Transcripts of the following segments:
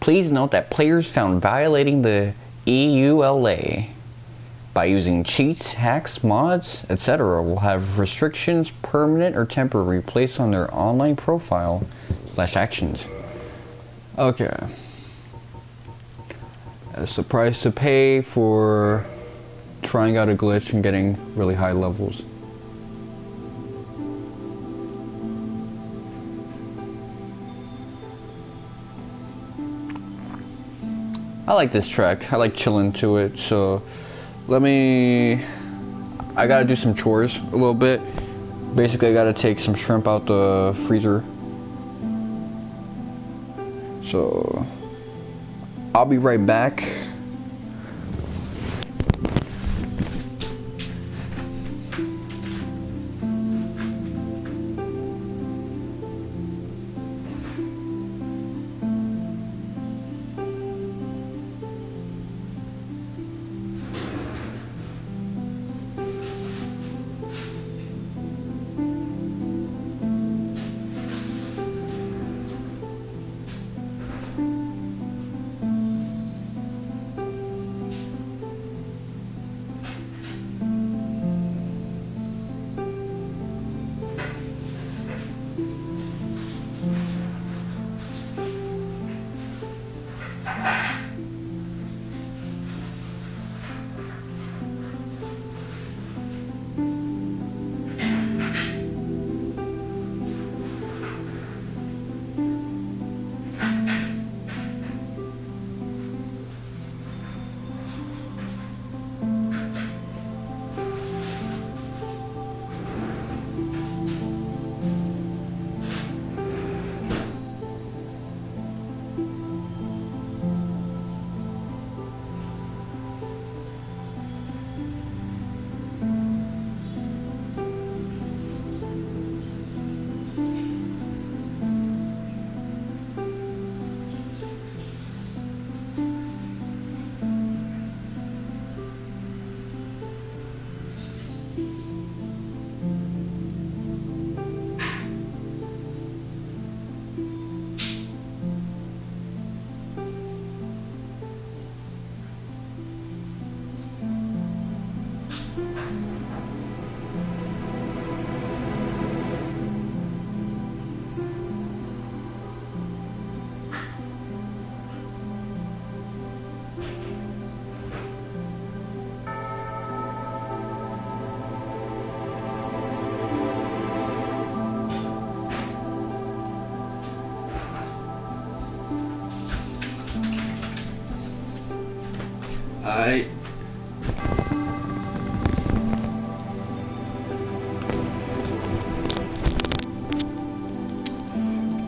Please note that players found violating the EULA by using cheats, hacks, mods, etc. will have restrictions, permanent or temporary, placed on their online profile / actions. Okay. That's the price to pay for trying out a glitch and getting really high levels. I like this track. I like chilling to it, so I gotta do some chores a little bit. Basically, I gotta take some shrimp out the freezer. So, I'll be right back.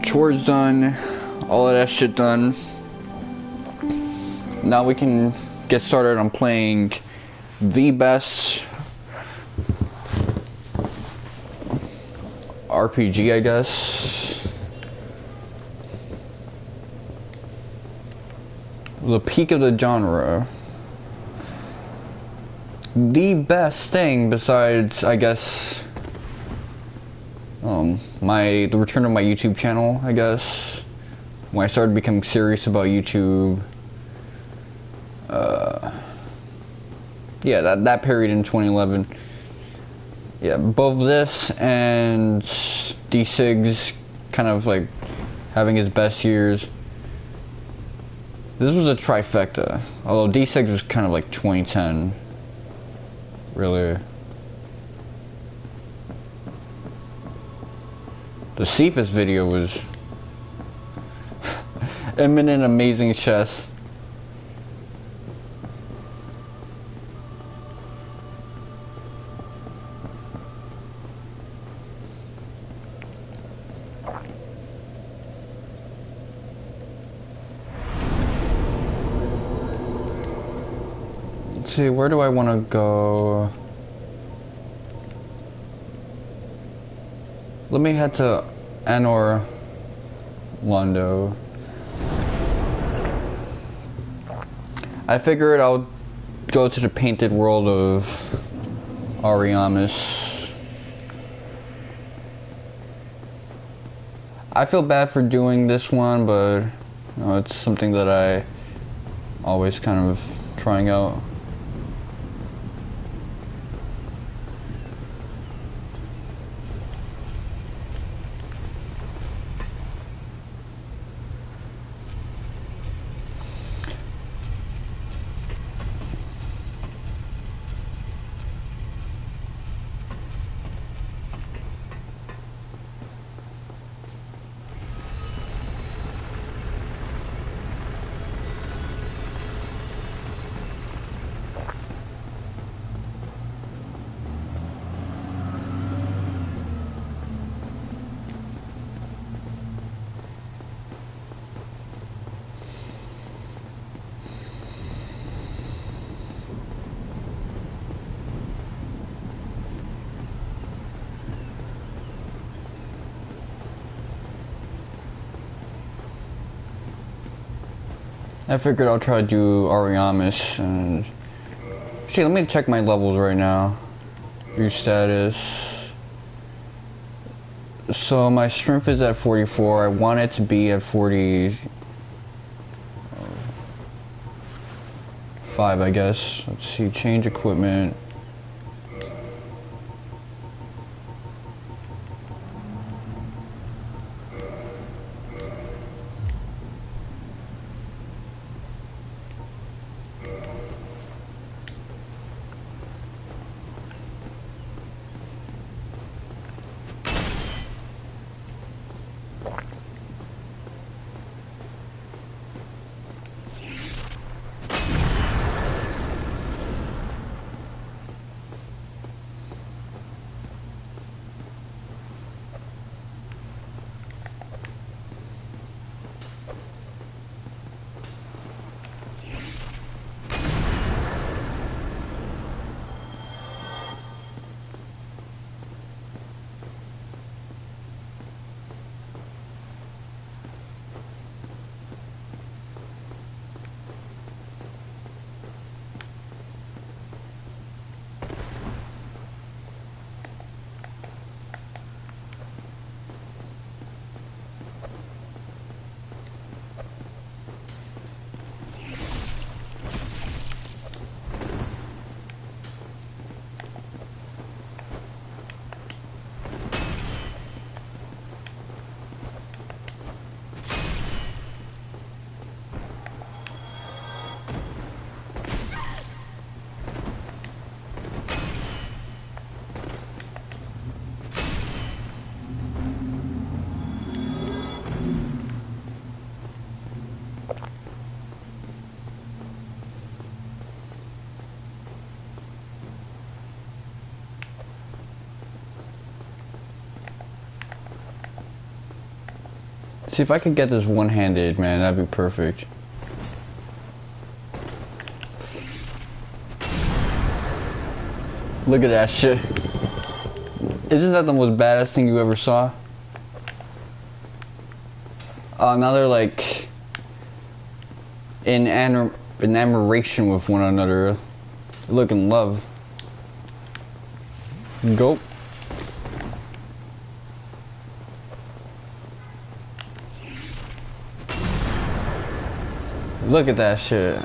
Chores done, all of that shit done. Now we can get started on playing the best RPG, I guess. The peak of the genre. The best thing besides, I guess, the return of my YouTube channel, I guess. When I started becoming serious about YouTube. Yeah, that period in 2011. Yeah, both this and D-Sig's kind of like having his best years. This was a trifecta. Although D-Sig was kind of like 2010. Really. The Cephas video was eminent, amazing chess. Let's see, where do I want to go? Let me head to Anor Londo. I figured I'll go to the painted world of Ariamis. I feel bad for doing this one, but It's something that I always kind of trying out. I figured I'll try to do Ariamis and see, let me check my levels right now. Your status. So my strength is at 44. I want it to be at 45, I guess. Let's see, change equipment. See if I could get this one-handed, man, that'd be perfect. Look at that shit. Isn't that the most badass thing you ever saw? Now they're like in admiration with one another. They look in love. Go. Look at that shit.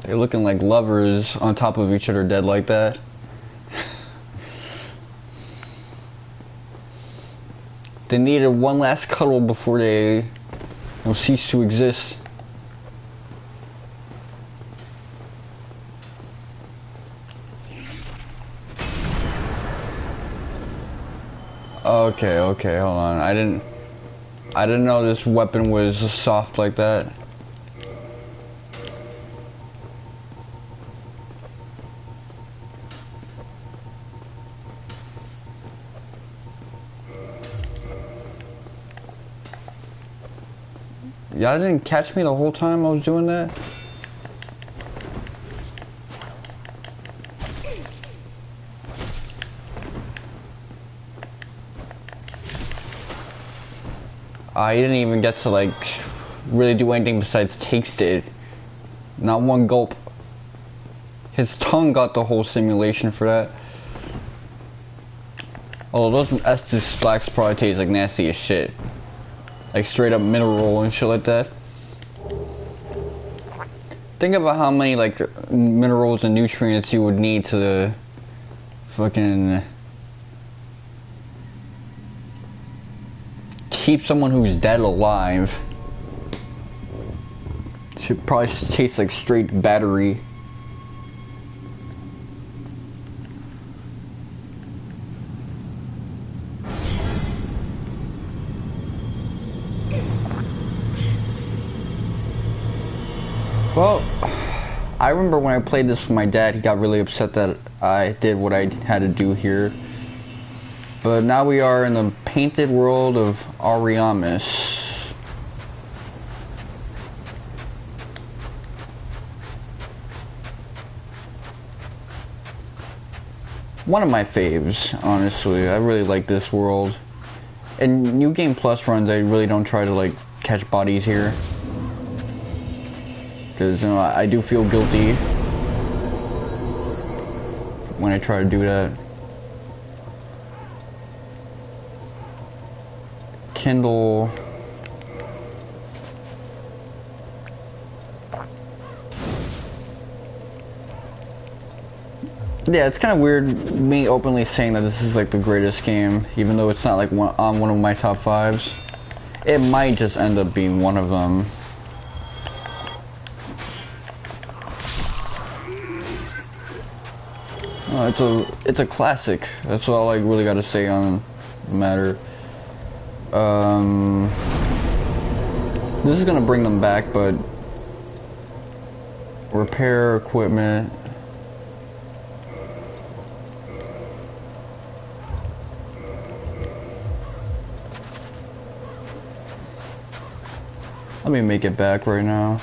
They're looking like lovers on top of each other dead like that. They needed one last cuddle before they will cease to exist. Okay, hold on. I didn't know this weapon was soft like that. Y'all didn't catch me the whole time I was doing that? I didn't even get to like really do anything besides taste it. Not one gulp. His tongue got the whole simulation for that. Although those Estus Flax probably taste like nasty as shit. Like straight up mineral and shit like that. Think about how many like minerals and nutrients you would need to fucking keep someone who's dead alive. Should probably taste like straight battery. Well, I remember when I played this with my dad, he got really upset that I did what I had to do here. But now we are in the painted world of Ariamis. One of my faves, honestly. I really like this world. In New Game Plus runs, I really don't try to like catch bodies here. Because, you know, I do feel guilty when I try to do that. Kindle. Yeah, it's kind of weird me openly saying that this is like the greatest game, even though it's not like on one of my top 5s. It might just end up being one of them. It's a classic. That's all I really got to say on the matter. This is gonna bring them back, but repair equipment. Let me make it back right now.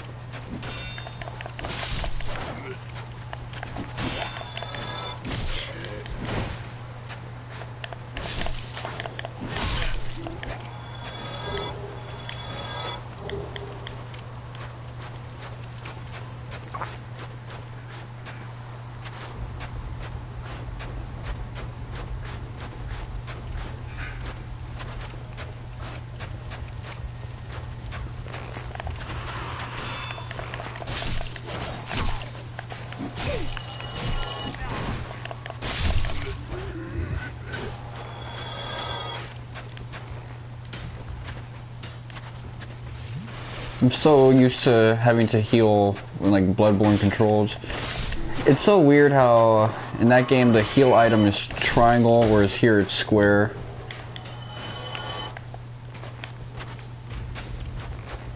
I'm so used to having to heal when like Bloodborne controls. It's so weird how in that game the heal item is triangle, whereas here it's square.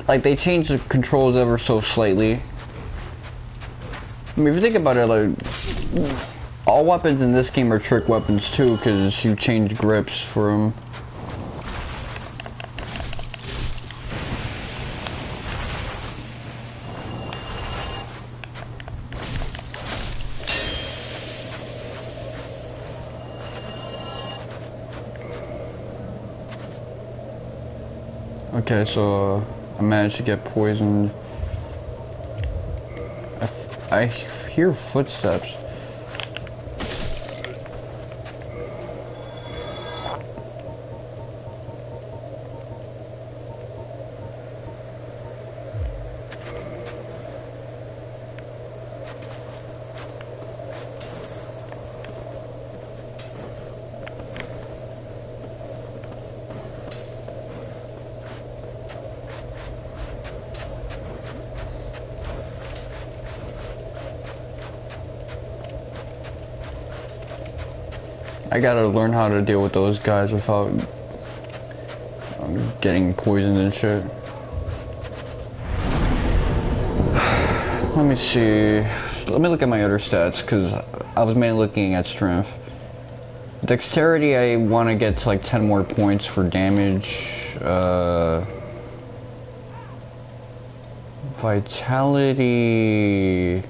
Like they changed the controls ever so slightly. I mean, if you think about it, like all weapons in this game are trick weapons too, because you change grips for them. Okay, so I managed to get poisoned. I hear footsteps. I gotta learn how to deal with those guys without getting poisoned and shit. Let me see. Let me look at my other stats, because I was mainly looking at strength. Dexterity, I want to get to like 10 more points for damage. Vitality,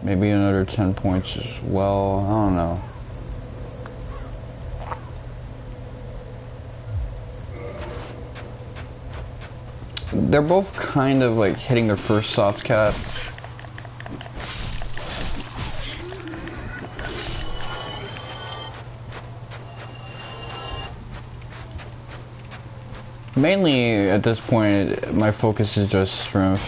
maybe another 10 points as well. I don't know. They're both kind of like hitting their first soft cap. Mainly, at this point, my focus is just strength.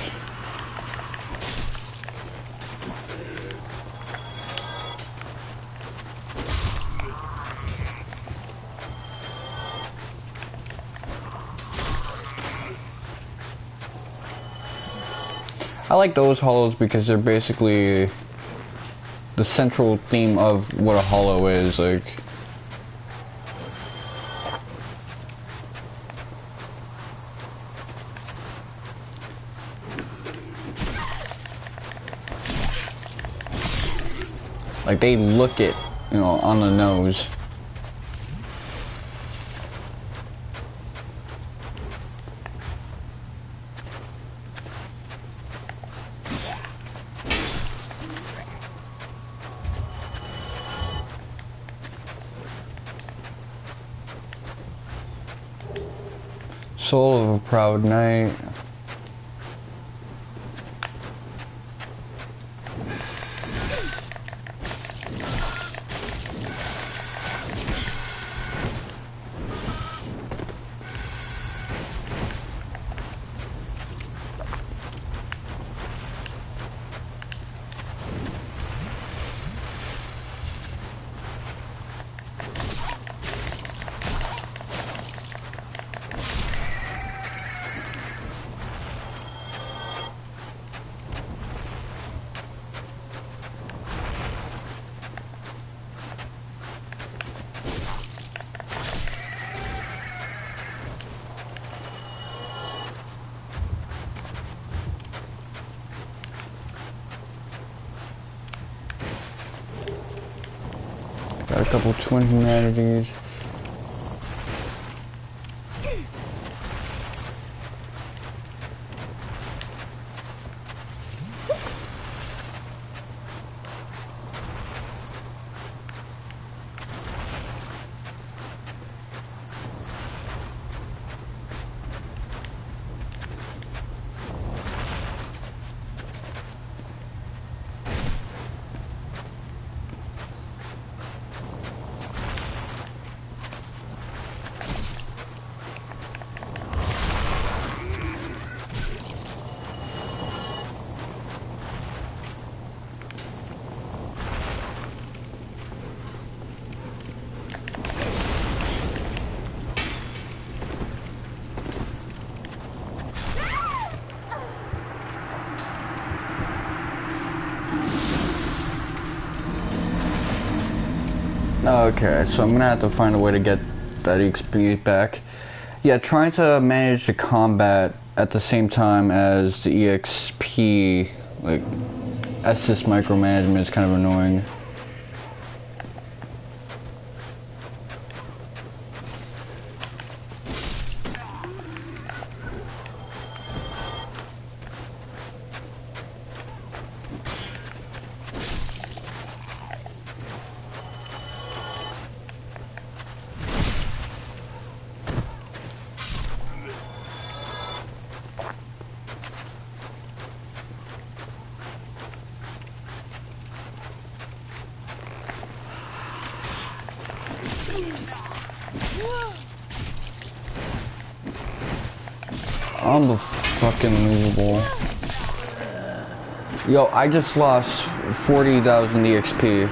I like those hollows because they're basically the central theme of what a hollow is, like. Like they look it, you know, on the nose. Soul of a Proud Knight. Got a couple twin humanities. Okay, so I'm gonna have to find a way to get that XP back. Yeah, trying to manage the combat at the same time as the EXP, like, assist micromanagement is kind of annoying. Unfucking Yo, I just lost 40,000 EXP.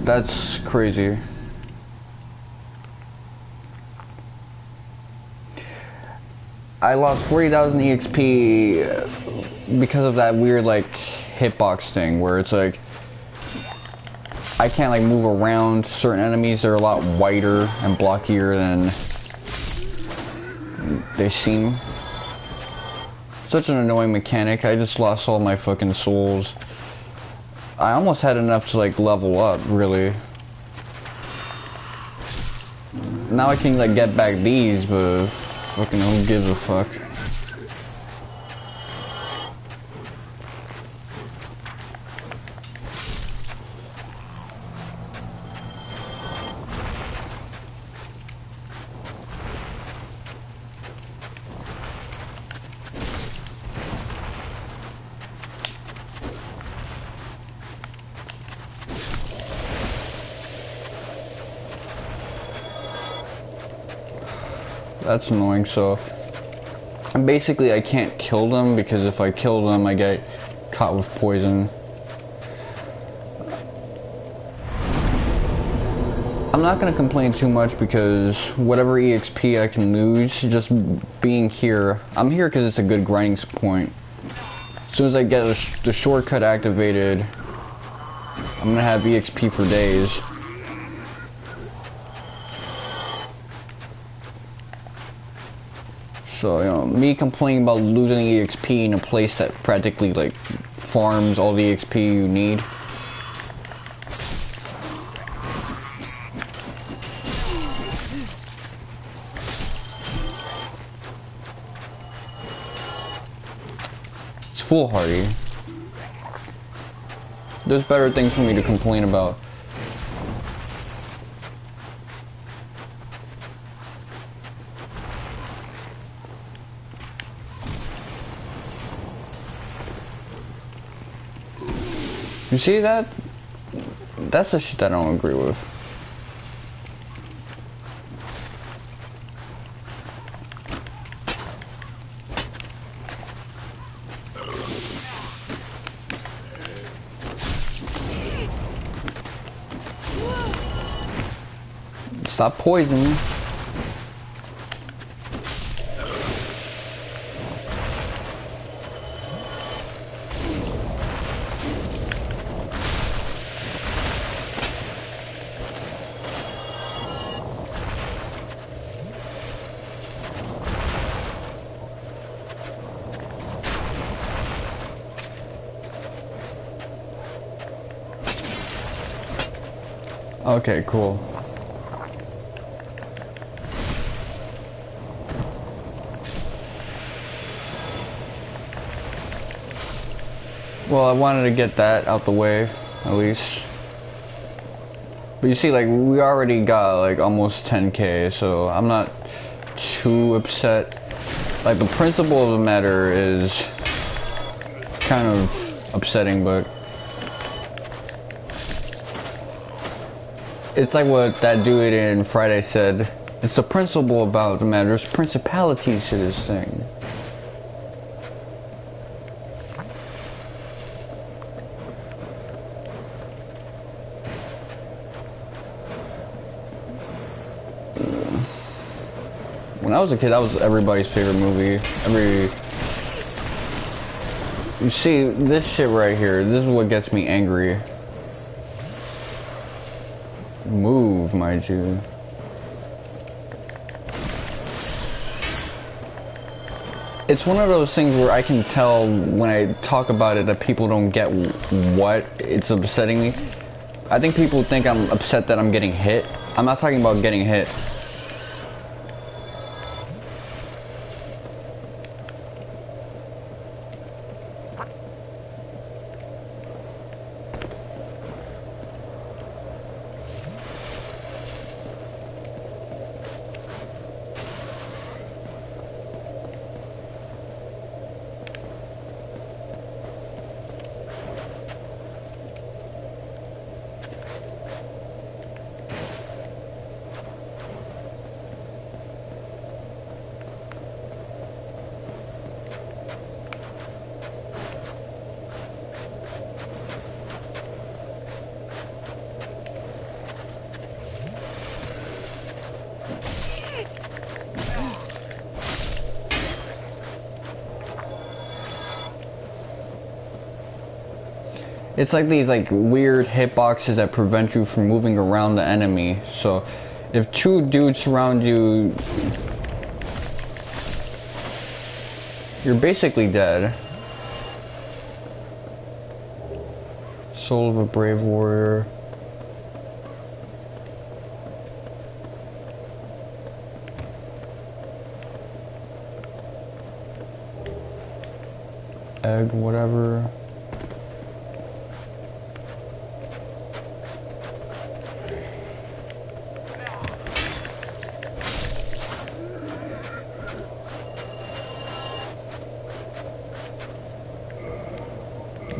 That's crazy. I lost 40,000 EXP because of that weird, like, hitbox thing where it's like I can't like move around certain enemies. They're a lot wider and blockier than they seem. Such an annoying mechanic. I just lost all my fucking souls. I almost had enough to like level up, really. Now I can like get back these, but fucking who gives a fuck. That's annoying. So basically I can't kill them because if I kill them I get caught with poison. I'm not gonna complain too much because whatever EXP I can lose just being here. I'm here because it's a good grinding point. As soon as I get the shortcut activated, I'm gonna have EXP for days. So, you know, me complaining about losing EXP in a place that practically, like, farms all the EXP you need. It's foolhardy. There's better things for me to complain about. You see that? That's the shit that I don't agree with. Stop poisoning. Okay, cool. Well, I wanted to get that out the way, at least. But you see, like, we already got, like, almost 10k, so I'm not too upset. Like, the principle of the matter is kind of upsetting, but it's like what that dude in Friday said. It's the principle about the matter. There's principalities to this thing. When I was a kid, that was everybody's favorite movie. You see, this shit right here, this is what gets me angry. Move, my Jew. It's one of those things where I can tell when I talk about it that people don't get what it's upsetting me. I think people think I'm upset that I'm getting hit. I'm not talking about getting hit. It's like these like weird hitboxes that prevent you from moving around the enemy. So if two dudes surround you, you're basically dead. Soul of a brave warrior. Egg, whatever.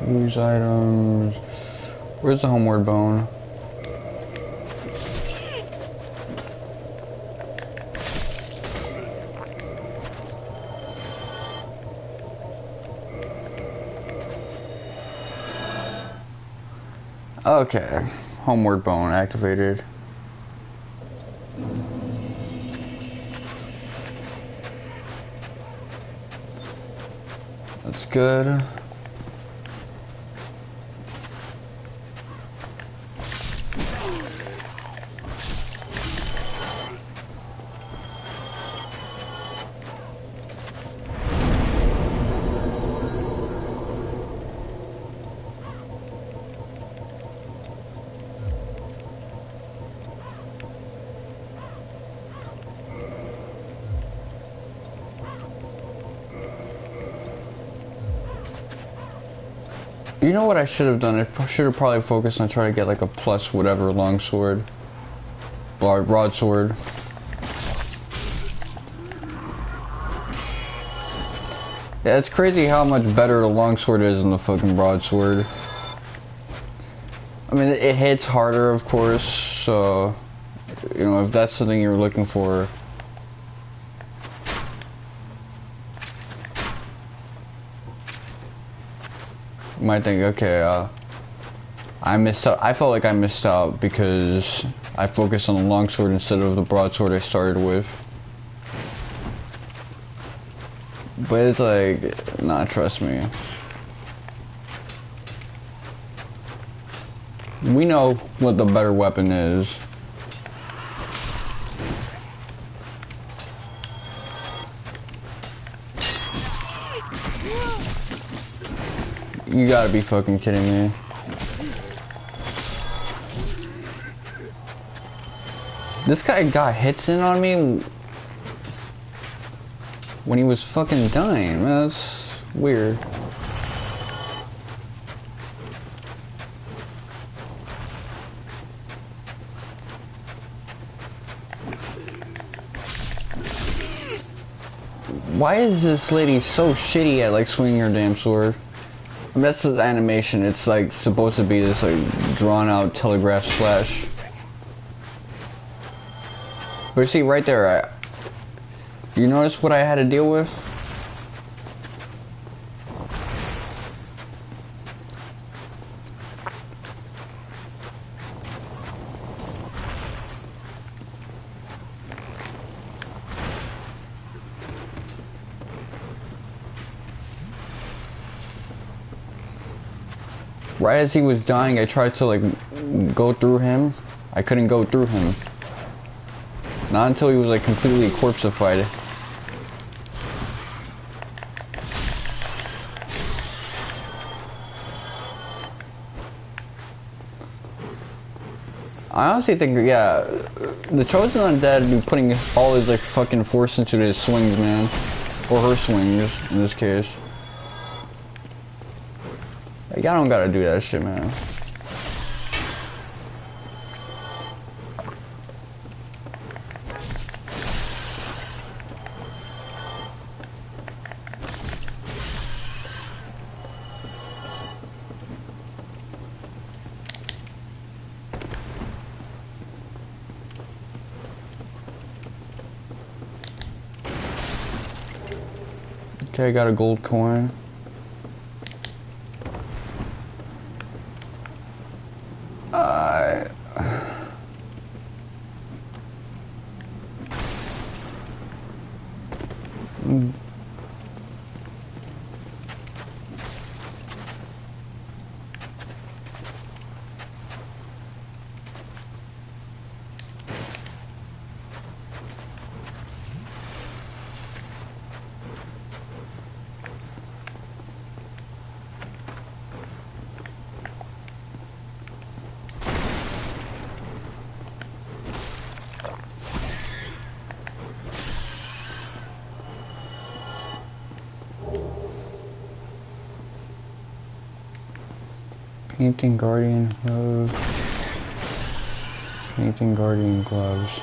Use items. Where's the homeward bone? Okay. Homeward bone activated. That's good. You know what I should have done? I should have probably focused on trying to get like a plus whatever longsword. Broadsword. Yeah, it's crazy how much better the longsword is than the fucking broadsword. I mean, it hits harder, of course, so, you know, if that's something you're looking for. You might think, okay, I missed out. I felt like I missed out because I focused on the longsword instead of the broadsword I started with. But it's like, nah, trust me. We know what the better weapon is. You gotta be fucking kidding me. This guy got hits in on me when he was fucking dying. That's weird. Why is this lady so shitty at like swinging her damn sword? I mean, that's the animation. It's like supposed to be this like drawn out telegraph slash. But you see right there, you notice what I had to deal with? Right as he was dying, I tried to like go through him. I couldn't go through him. Not until he was like completely corpseified. I honestly think, yeah, the Chosen Undead be putting all his like fucking force into his swings, man. Or her swings, in this case. Like, y'all don't gotta do that shit, man. Okay, I got a gold coin. Painting Guardian gloves. Painting Guardian gloves.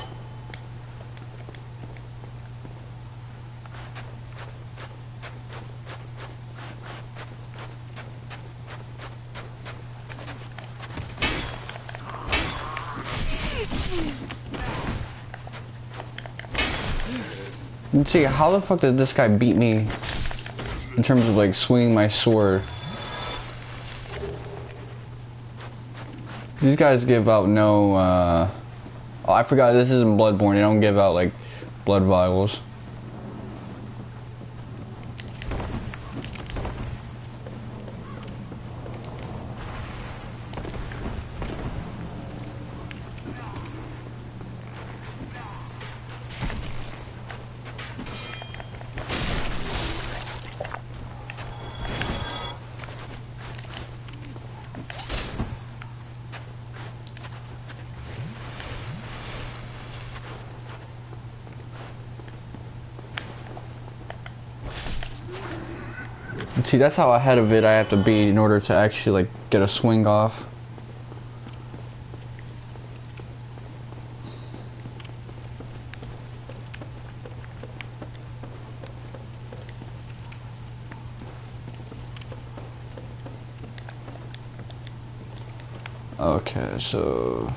Let's see, how the fuck did this guy beat me in terms of like swinging my sword? These guys give out no, oh, I forgot this isn't Bloodborne. They don't give out, like, blood vials. See, that's how ahead of it I have to be in order to actually, like, get a swing off. Okay, so...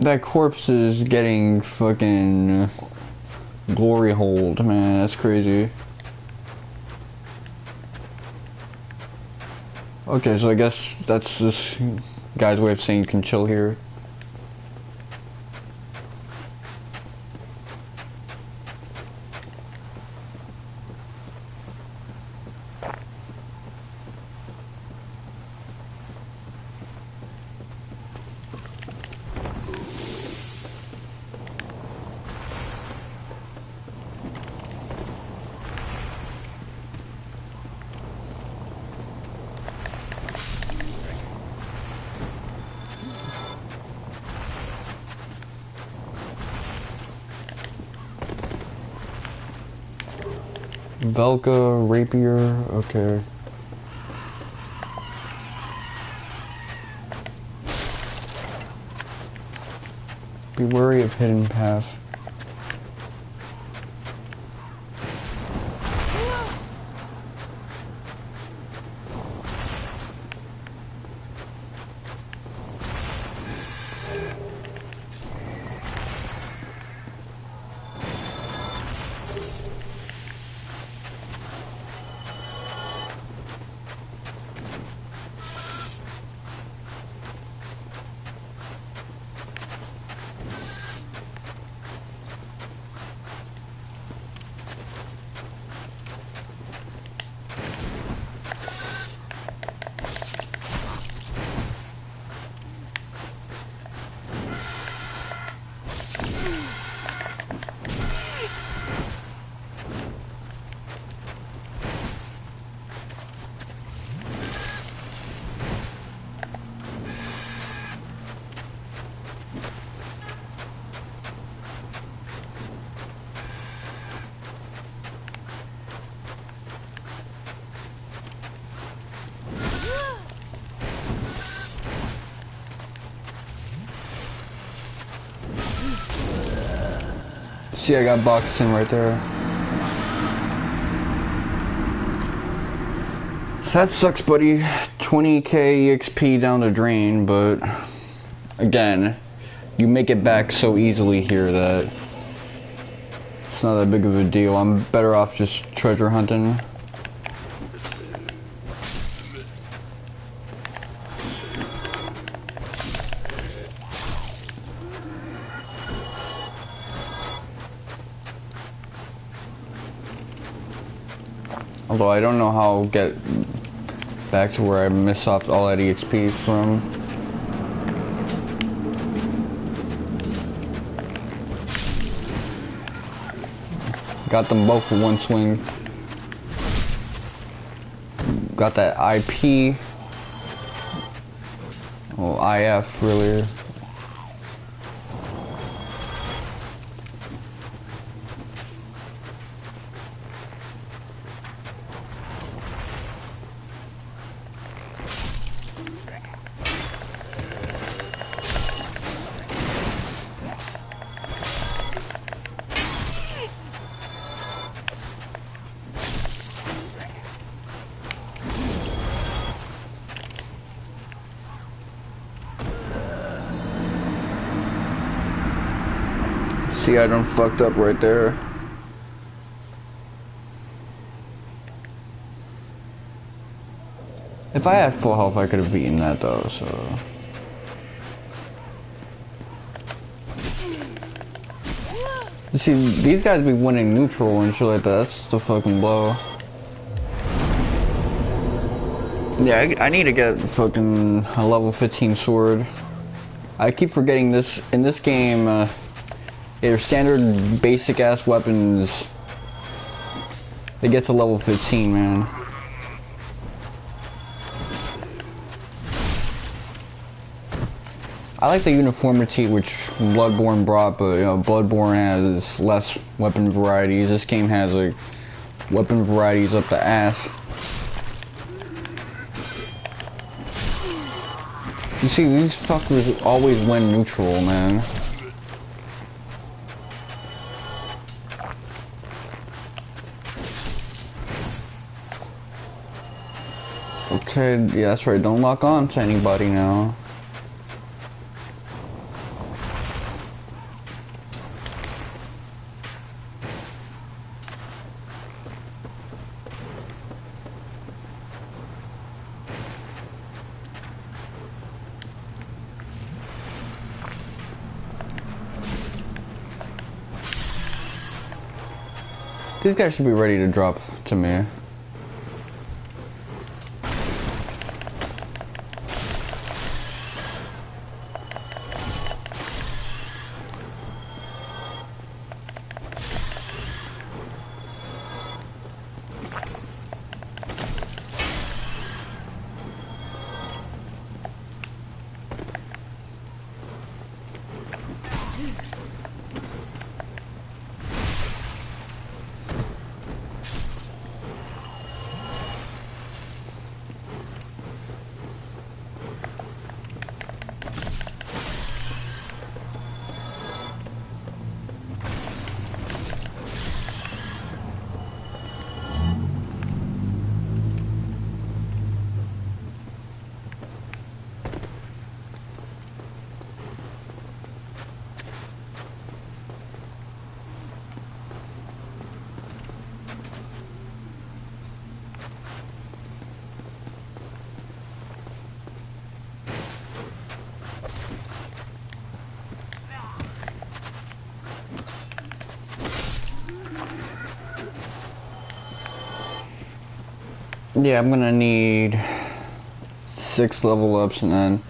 That corpse is getting fucking glory hold, man. That's crazy. Okay, so I guess that's this guy's way of saying you can chill here. Velka, rapier, okay. Be wary of hidden paths. See, I got boxed in right there. That sucks, buddy. 20k EXP down the drain, but again, you make it back so easily here that it's not that big of a deal. I'm better off just treasure hunting. Although I don't know how I'll get back to where I missed off all that EXP from. Got them both for one swing. Got that IP. Well, IF really. See, I done fucked up right there. If I had full health, I could have beaten that though, so... You see, these guys be winning neutral and shit like that. That's the fucking blow. Yeah, I need to get fucking a level 15 sword. I keep forgetting this. In this game, their standard basic ass weapons, they get to level 15, man. I like the uniformity which Bloodborne brought, but you know, Bloodborne has less weapon varieties. This game has like weapon varieties up the ass. You see, these fuckers always win neutral, man. Okay, yeah, that's right. Don't lock on to anybody now. These guys should be ready to drop to me. Yeah, I'm gonna need 6 level ups and then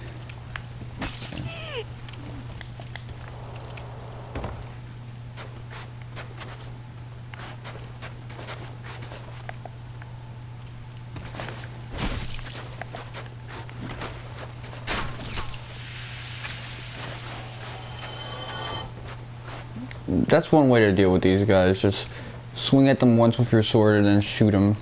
that's one way to deal with these guys. Just swing at them once with your sword and then shoot them.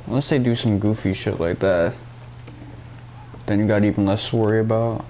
Unless they do some goofy shit like that, then you got even less to worry about.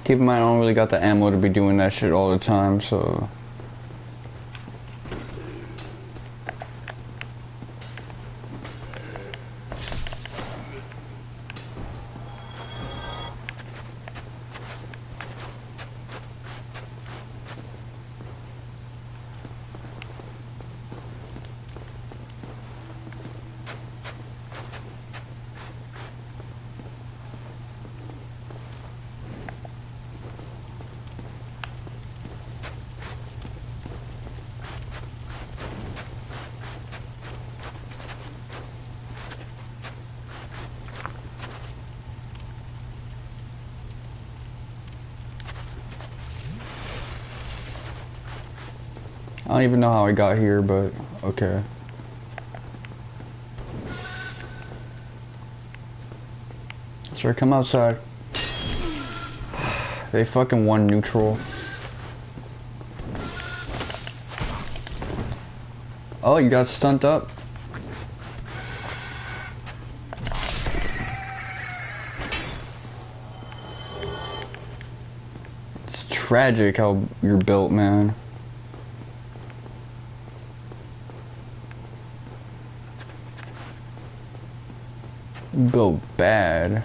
Keep in mind, I don't really got the ammo to be doing that shit all the time, so... I don't even know how I got here, but okay. Sure, come outside. They fucking won neutral. Oh, you got stunned up? It's tragic how you're built, man. Built bad.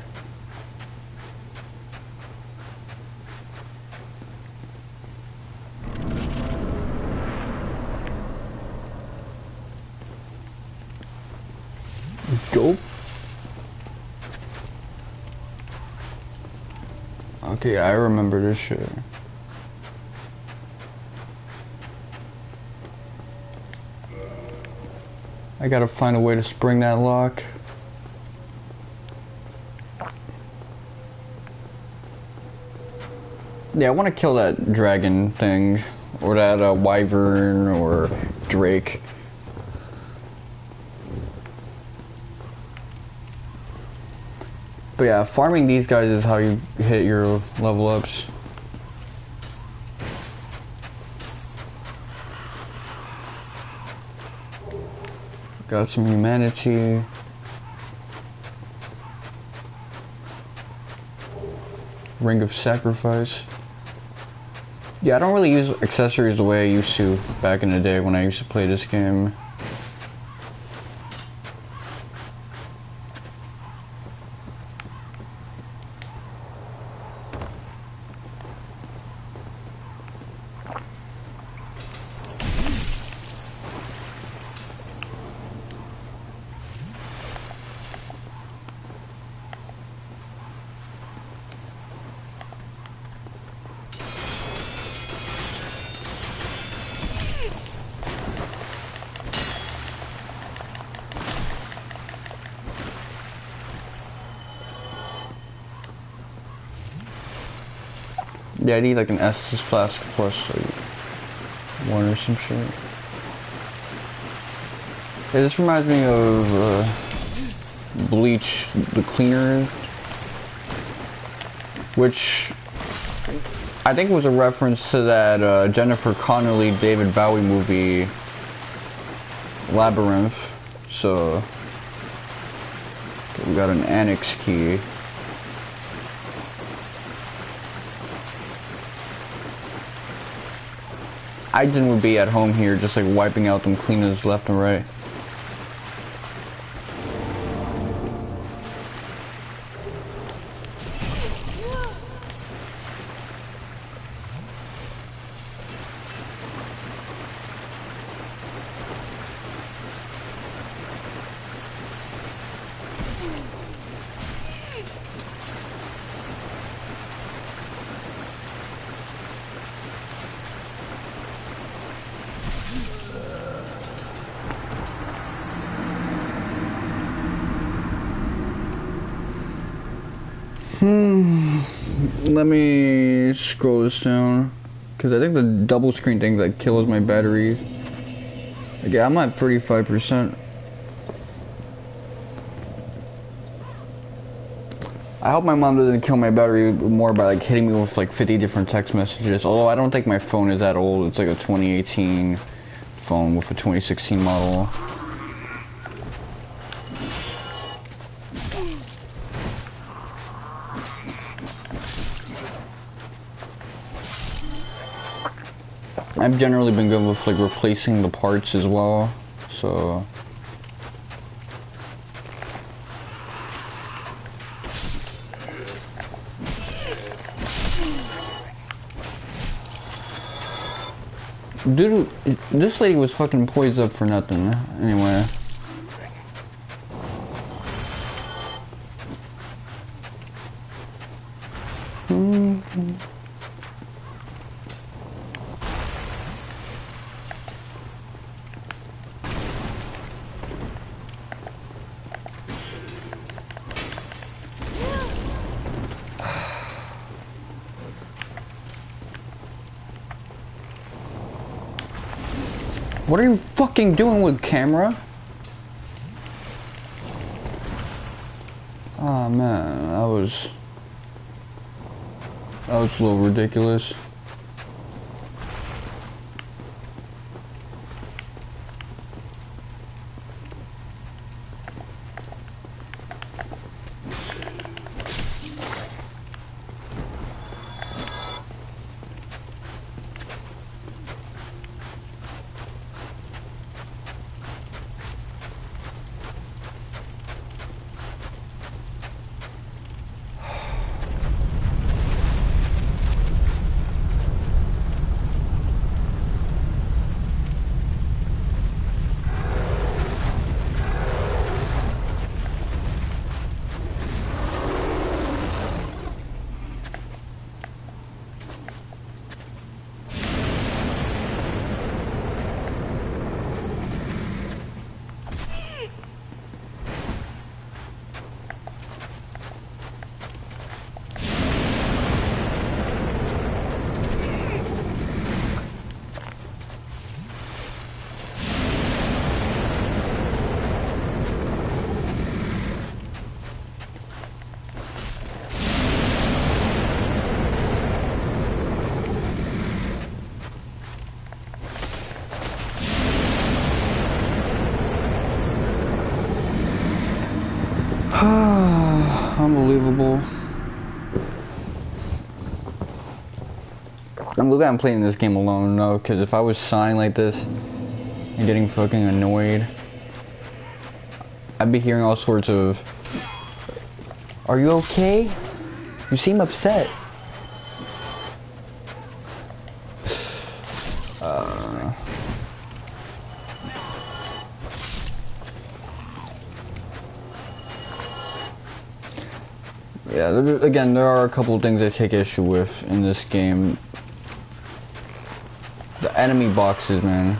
Go. Okay, I remember this shit. I gotta find a way to spring that lock. Yeah, I want to kill that dragon thing, or that wyvern, or drake. But yeah, farming these guys is how you hit your level ups. Got some humanity. Ring of Sacrifice. Yeah, I don't really use accessories the way I used to back in the day when I used to play this game. Yeah, I need like an Estus flask plus like one or some shit. Yeah, this reminds me of Bleach, the cleaner, which I think was a reference to that Jennifer Connelly, David Bowie movie, Labyrinth. So we got an annex key. Aiden would be at home here, just like wiping out them cleaners left and right. Let me scroll this down, because I think the double screen thing that kills my batteries. Okay, I'm at 35%. I hope my mom doesn't kill my battery more by like hitting me with like 50 different text messages. Although I don't think my phone is that old. It's like a 2018 phone with a 2016 model. I've generally been good with like replacing the parts as well, so dude, this lady was fucking poised up for nothing. Anyway. What are you fucking doing with camera? Oh man, that was a little ridiculous. Unbelievable. I'm glad I'm playing this game alone, though, because if I was sighing like this and getting fucking annoyed, I'd be hearing all sorts of, "Are you okay? You seem upset." Yeah, again, there are a couple of things I take issue with in this game. The enemy boxes, man.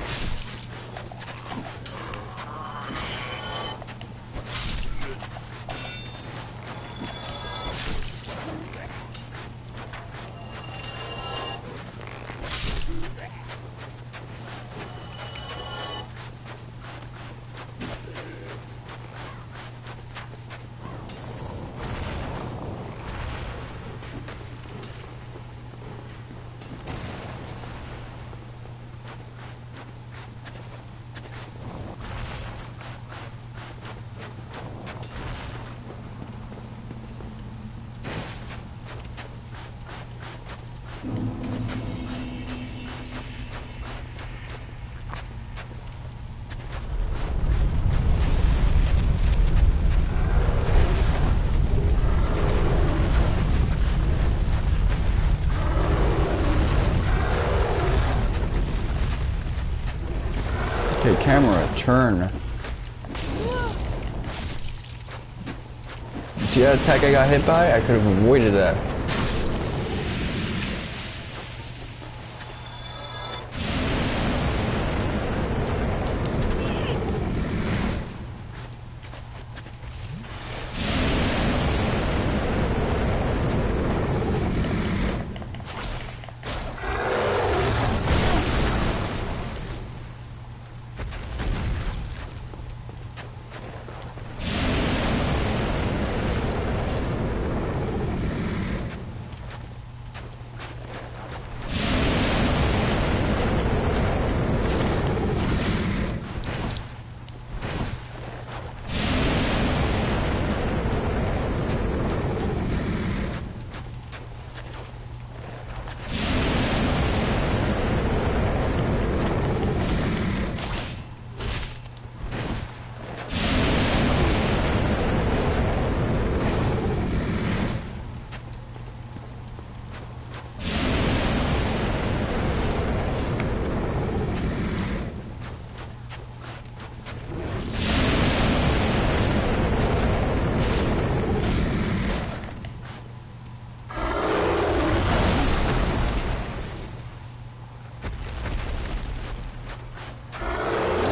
Okay, camera, turn. See that attack I got hit by? I could have avoided that.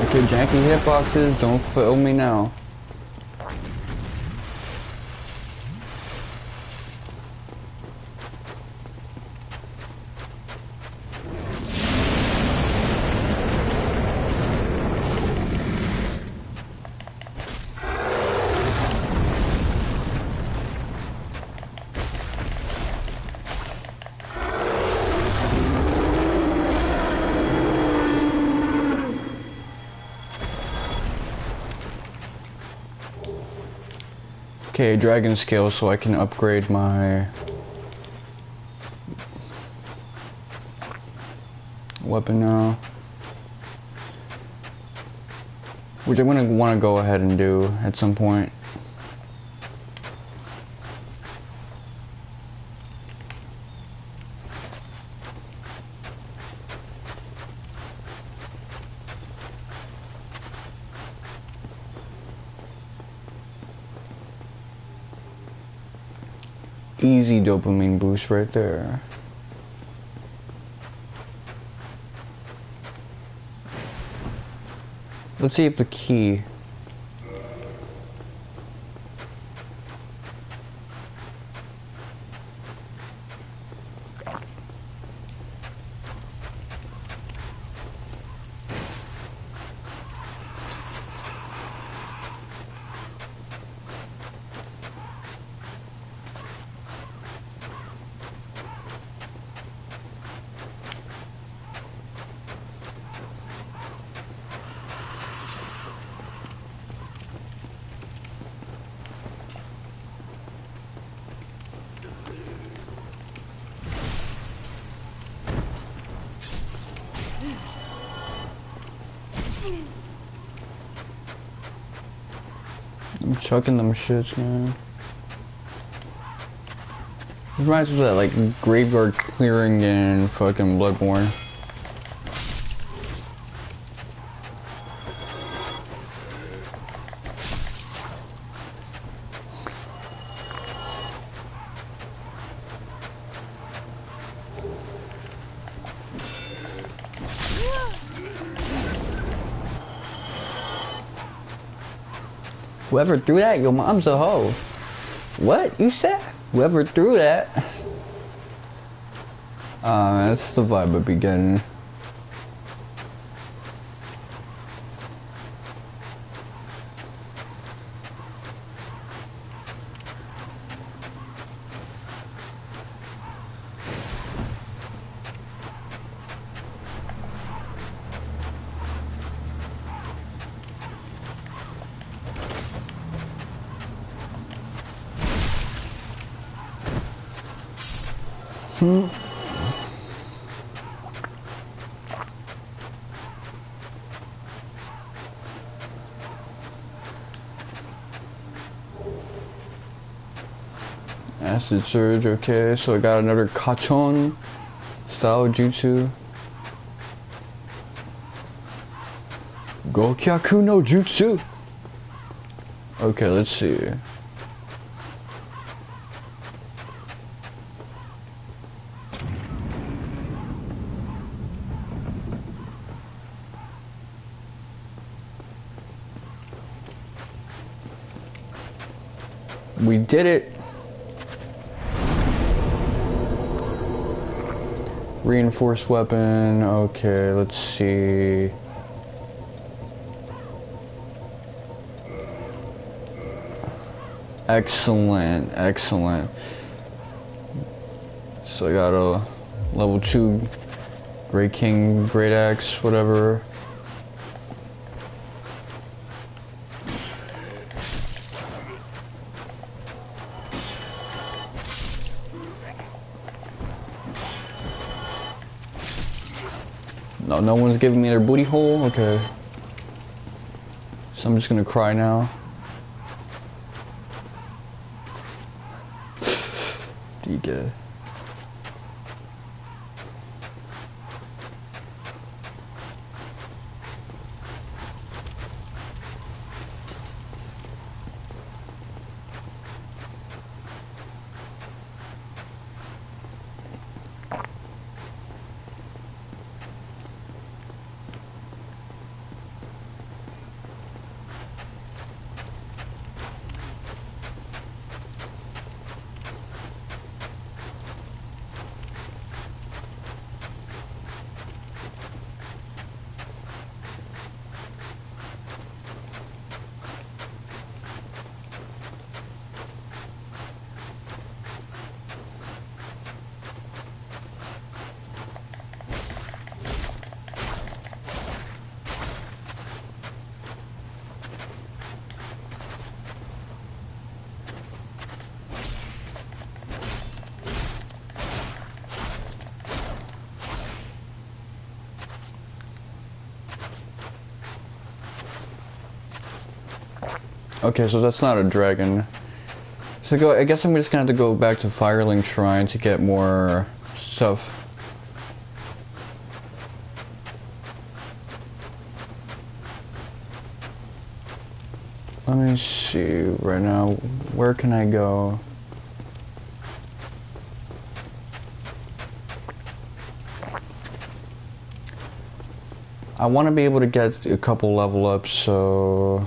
Okay, janky hitboxes, don't fail me now. Okay, dragon scale, so I can upgrade my weapon now. Which I'm gonna want to go ahead and do at some point. Easy dopamine boost right there. Let's see if the key. I'm chucking them shits, man. This reminds me of that, like, graveyard clearing in fucking Bloodborne. Whoever threw that, your mom's a hoe. What? You said? Whoever threw that. That's the vibe I be getting. Acid Surge, okay, so I got another Kachon style jutsu. Gokyaku no Jutsu! Okay, let's see. We did it! Reinforced weapon, okay, let's see. Excellent, excellent. So I got a level 2 Great King, Great Axe, whatever. No one's giving me their booty hole? Okay. So I'm just gonna cry now. DK. Okay, so that's not a dragon. So I guess I'm just gonna have to go back to Firelink Shrine to get more stuff. Let me see right now, where can I go? I want to be able to get a couple level ups, so...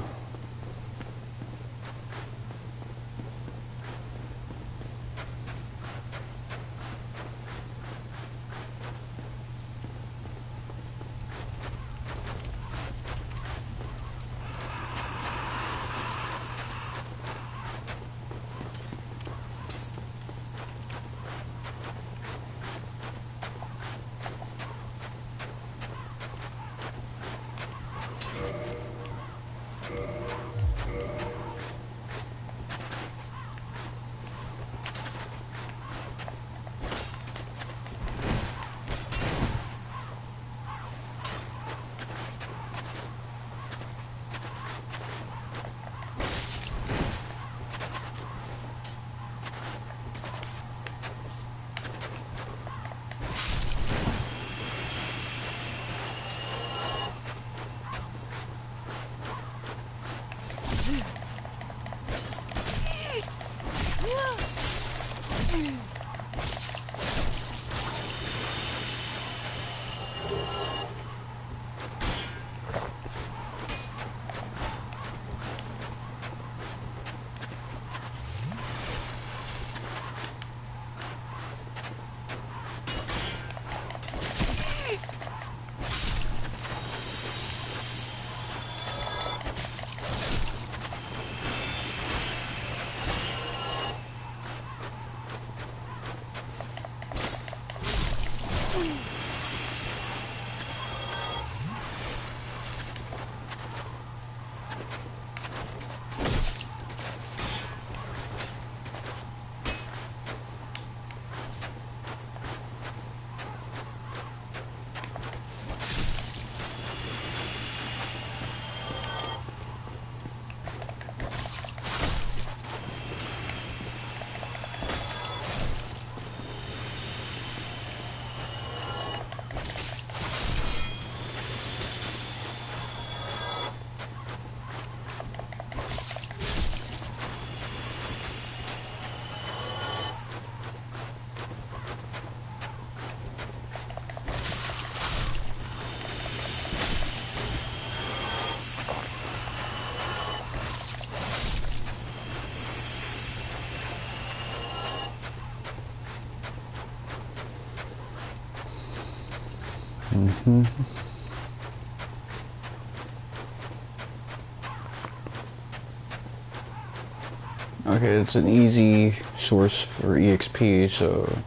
Okay, it's an easy source for EXP, so...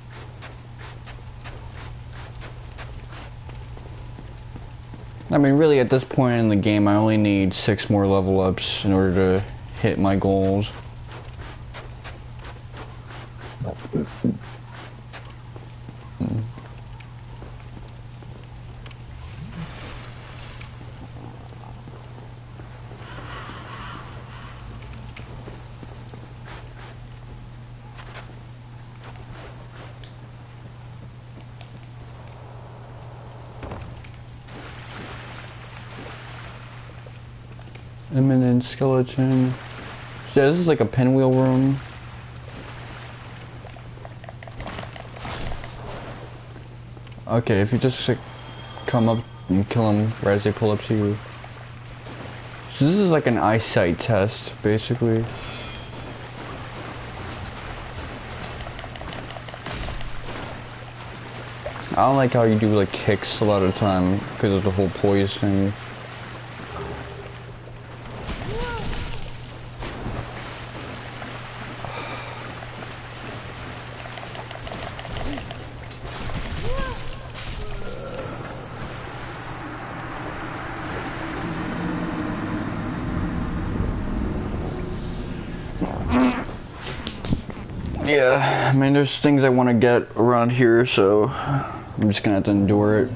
I mean, really, at this point in the game, I only need 6 more level ups in order to hit my goals. Imminent skeleton. Yeah, this is like a pinwheel room. Okay, if you just like, come up and kill them right as they pull up to you. So this is like an eyesight test, basically. I don't like how you do like kicks a lot of the time because of the whole poise thing. Yeah, I mean, there's things I want to get around here, so I'm just gonna have to endure it.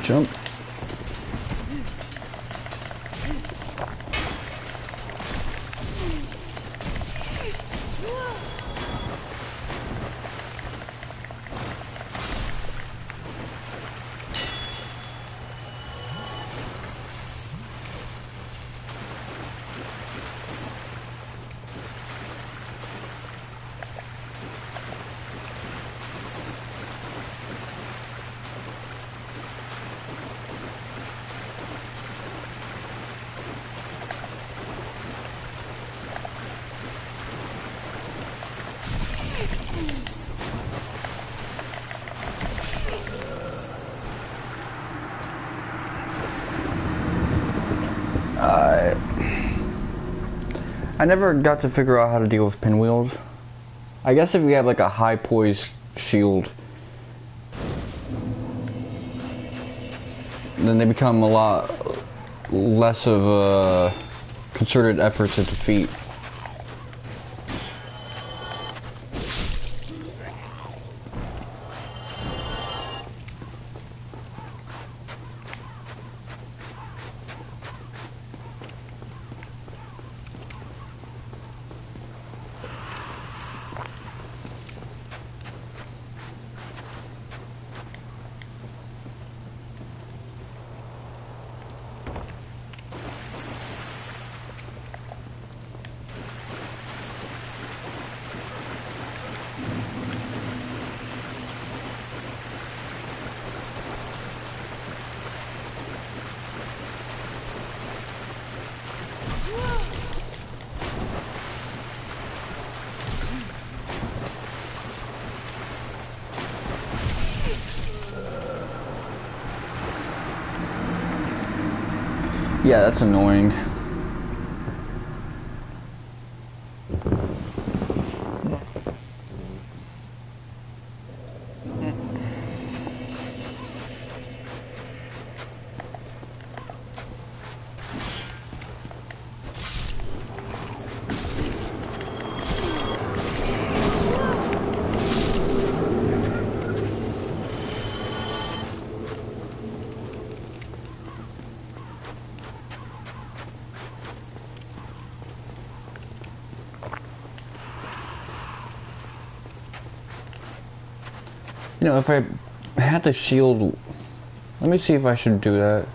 Jump. I never got to figure out how to deal with pinwheels. I guess if you have like a high poised shield, then they become a lot less of a concerted effort to defeat. Yeah, that's annoying. You know, if I had the shield, let me see if I should do that.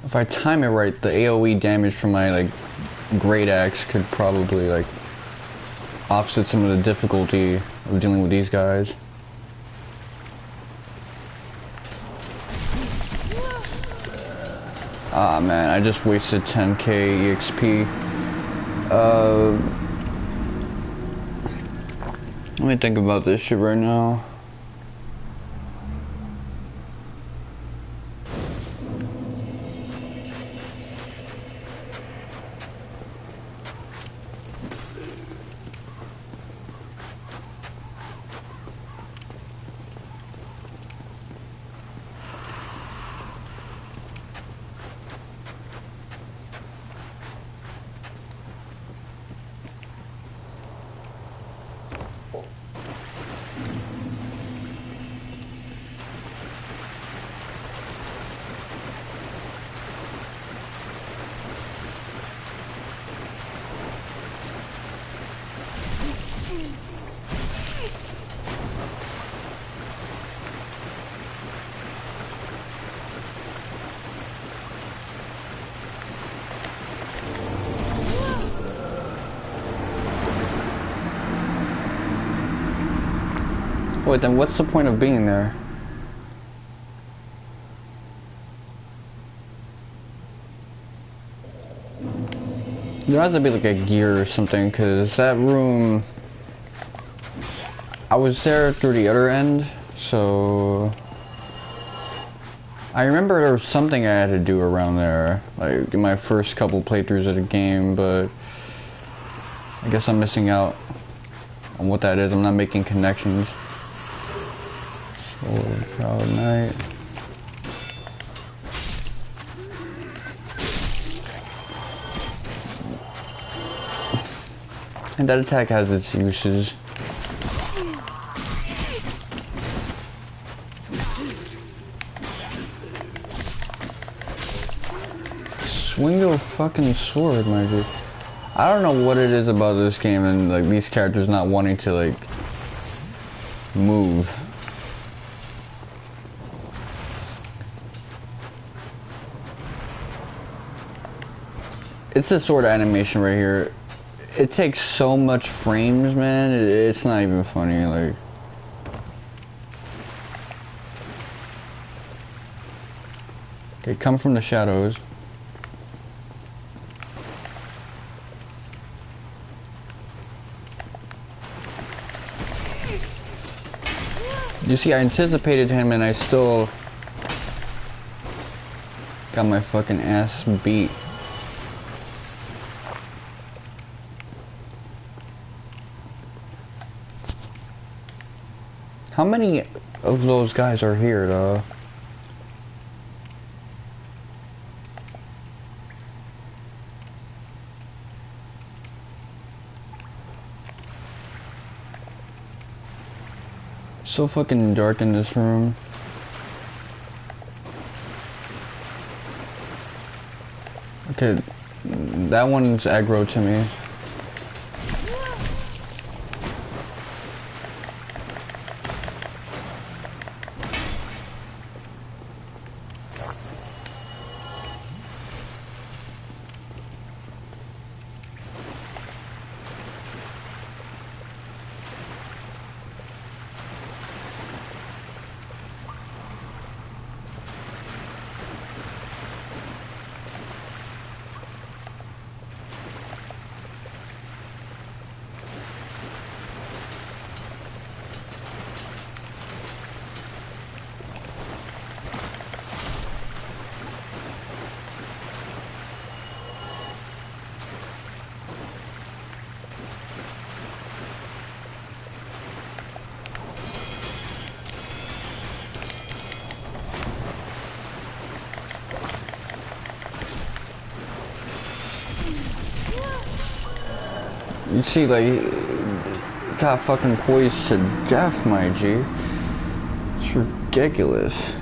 If I time it right, the AoE damage from my like great axe could probably like offset some of the difficulty of dealing with these guys. Ah man, I just wasted 10k EXP. Let me think about this shit right now. Wait, then what's the point of being there? There has to be like a gear or something, because that room, I was there through the other end, so I remember there was something I had to do around there, like in my first couple playthroughs of the game, but I guess I'm missing out on what that is. I'm not making connections. Solar Cloud Knight. And that attack has its uses. Swing your fucking sword, my dude. I don't know what it is about this game and like these characters not wanting to like move. It's the sword animation right here. It takes so much frames, man. It's not even funny. Like, okay, come from the shadows. You see, I anticipated him and I still got my fucking ass beat. How many of those guys are here, though? So fucking dark in this room. Okay, that one's aggro to me. You see, like, got fucking poised to death, my G. It's ridiculous.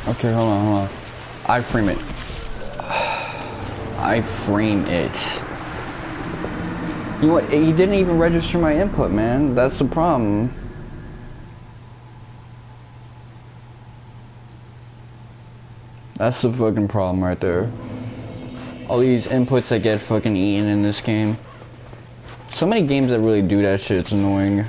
Okay, hold on. I frame it. I frame it. You know what? He didn't even register my input, man. That's the problem. That's the fucking problem right there. All these inputs that get fucking eaten in this game. So many games that really do that shit, it's annoying.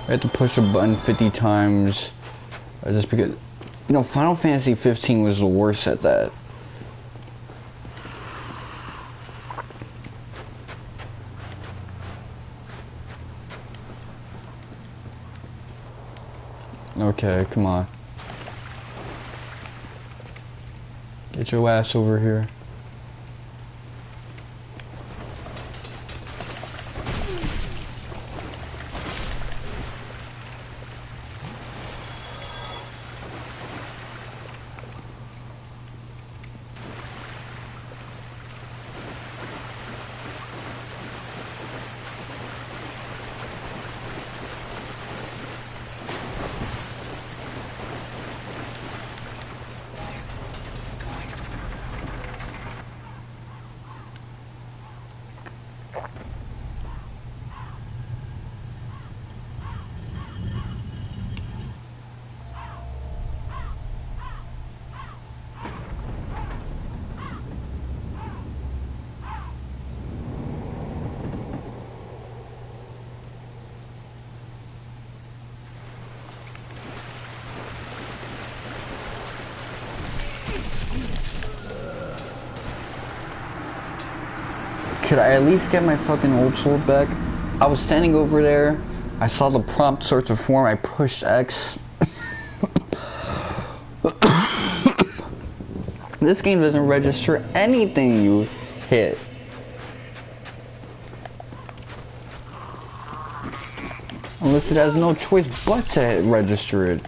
I had to push a button 50 times just because, you know, Final Fantasy 15 was the worst at that. Okay, come on. Get your ass over here. Could I at least get my fucking old sword back? I was standing over there. I saw the prompt start to form. I pushed X. This game doesn't register anything you hit. Unless it has no choice but to register it.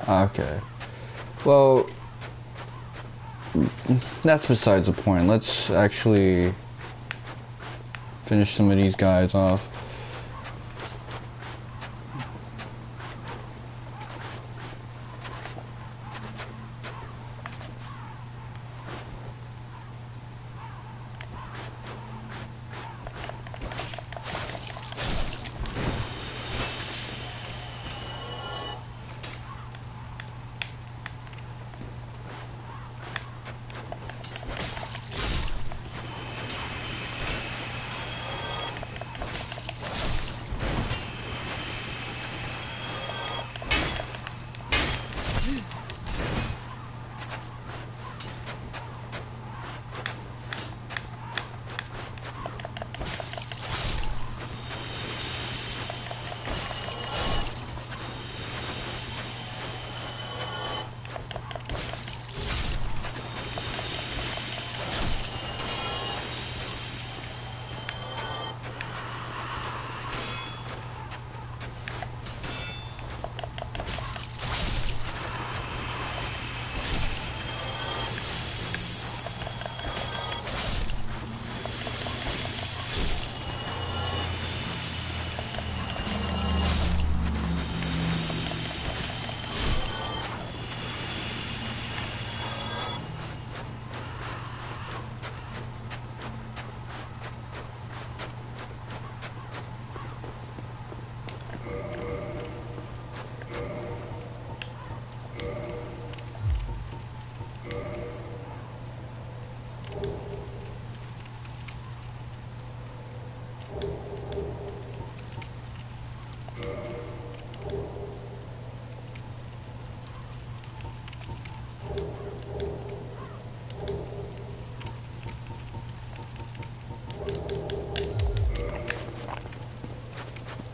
Okay. Well, that's besides the point. Let's actually finish some of these guys off.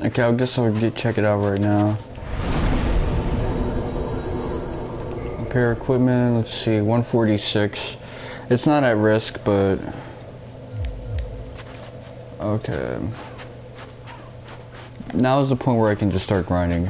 Okay, I guess I'll check it out right now. Repair equipment, let's see, 146. It's not at risk, but... Okay. Now is the point where I can just start grinding.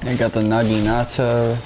I got the Naginata.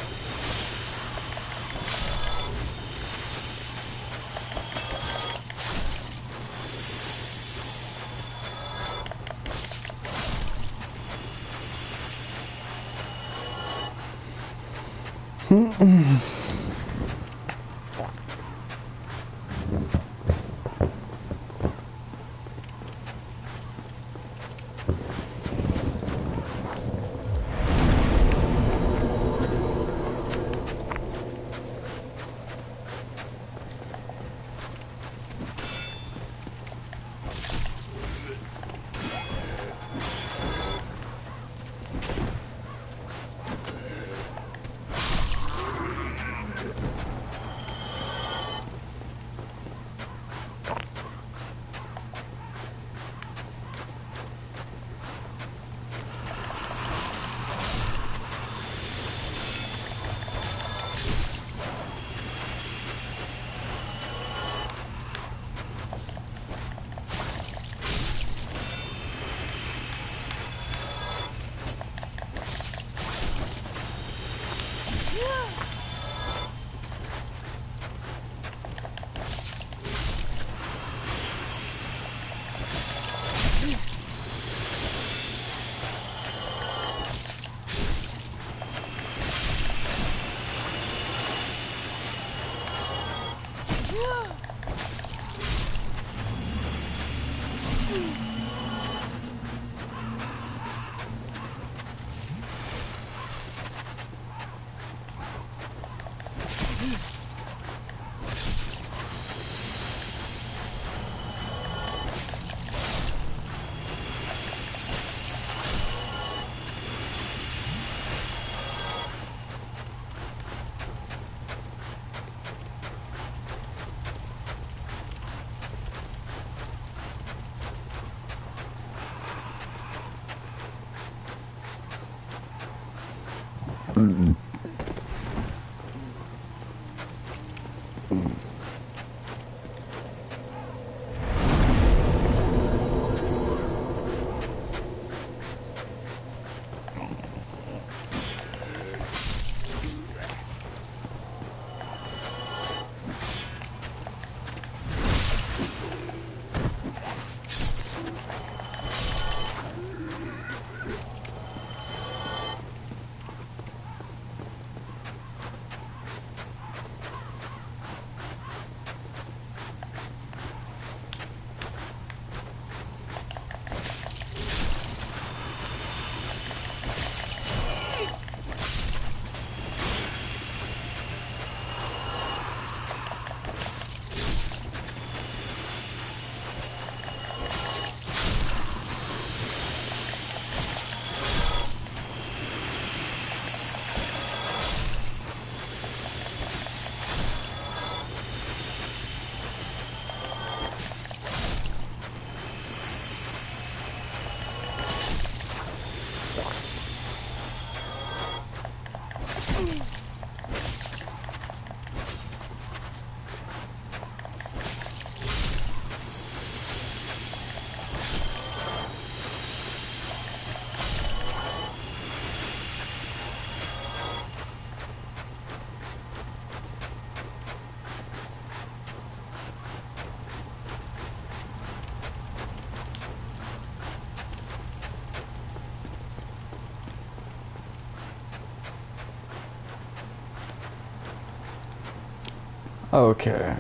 Okay.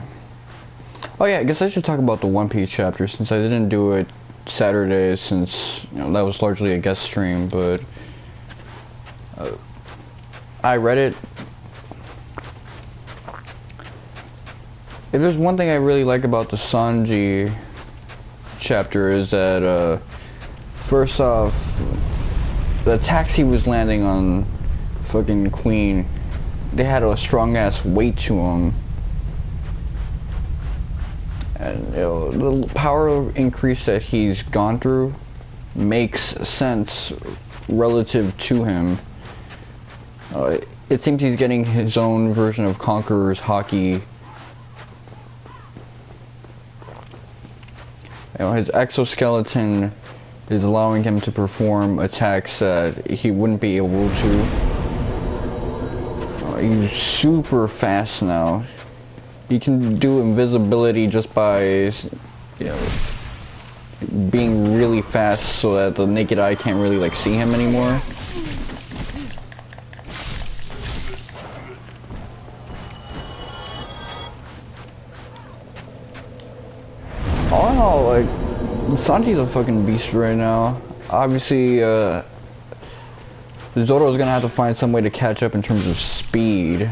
Oh yeah, I guess I should talk about the One Piece chapter since I didn't do it Saturday since that was largely a guest stream, but I read it. If there's one thing I really like about the Sanji chapter is that first off, the taxi was landing on fucking Queen. They had a strong ass weight to them. And the power increase that he's gone through makes sense relative to him. It seems he's getting his own version of Conqueror's Haki. His exoskeleton is allowing him to perform attacks that he wouldn't be able to. He's super fast now. He can do invisibility just by, being really fast so that the naked eye can't really see him anymore. All in all, like, Sanji's a fucking beast right now. Obviously, Zoro's gonna have to find some way to catch up in terms of speed.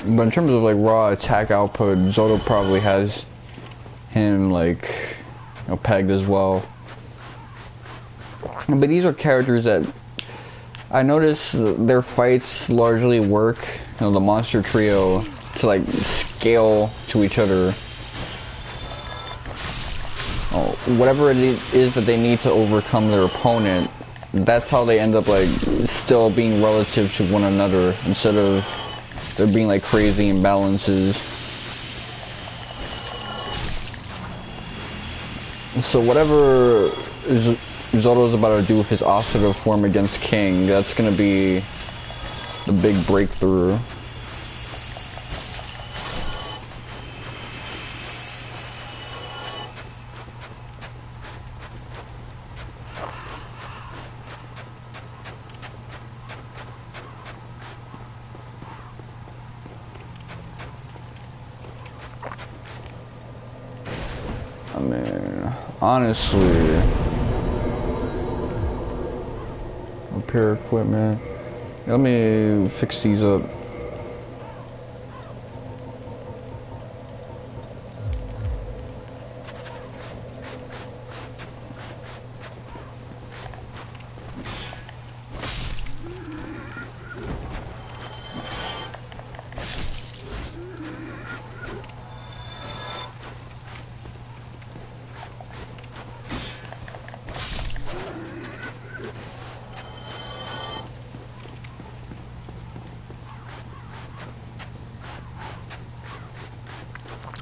But in terms of like raw attack output, Zoro probably has him like, you know, pegged as well. But these are characters that I notice their fights largely work, you know, the monster trio, to like scale to each other. Oh, whatever it is that they need to overcome their opponent, that's how they end up like still being relative to one another instead of there being like crazy imbalances. So whatever Zoro's about to do with his offset form against King, that's gonna be the big breakthrough. I mean, honestly, repair equipment. Let me fix these up.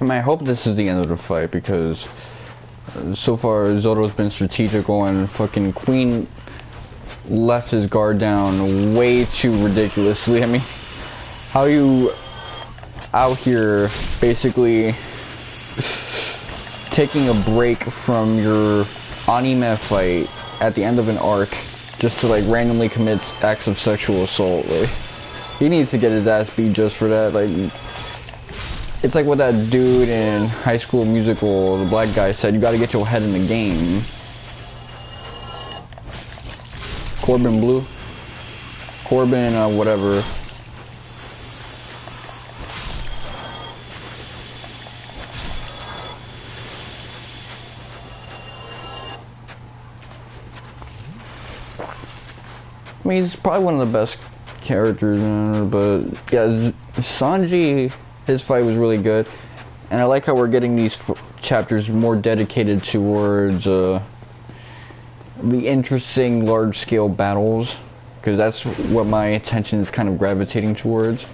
I mean, I hope this is the end of the fight because so far Zoro's been strategical and fucking Queen left his guard down way too ridiculously. I mean, how are you out here basically taking a break from your anime fight at the end of an arc just to like randomly commit acts of sexual assault? Like, he needs to get his ass beat just for that. Like, it's like what that dude in High School Musical, the black guy, said, you gotta get your head in the game. Corbin Blue? Corbin, whatever. I mean, he's probably one of the best characters, but yeah, Sanji, his fight was really good, and I like how we're getting these chapters more dedicated towards the interesting large-scale battles, because that's what my attention is kind of gravitating towards.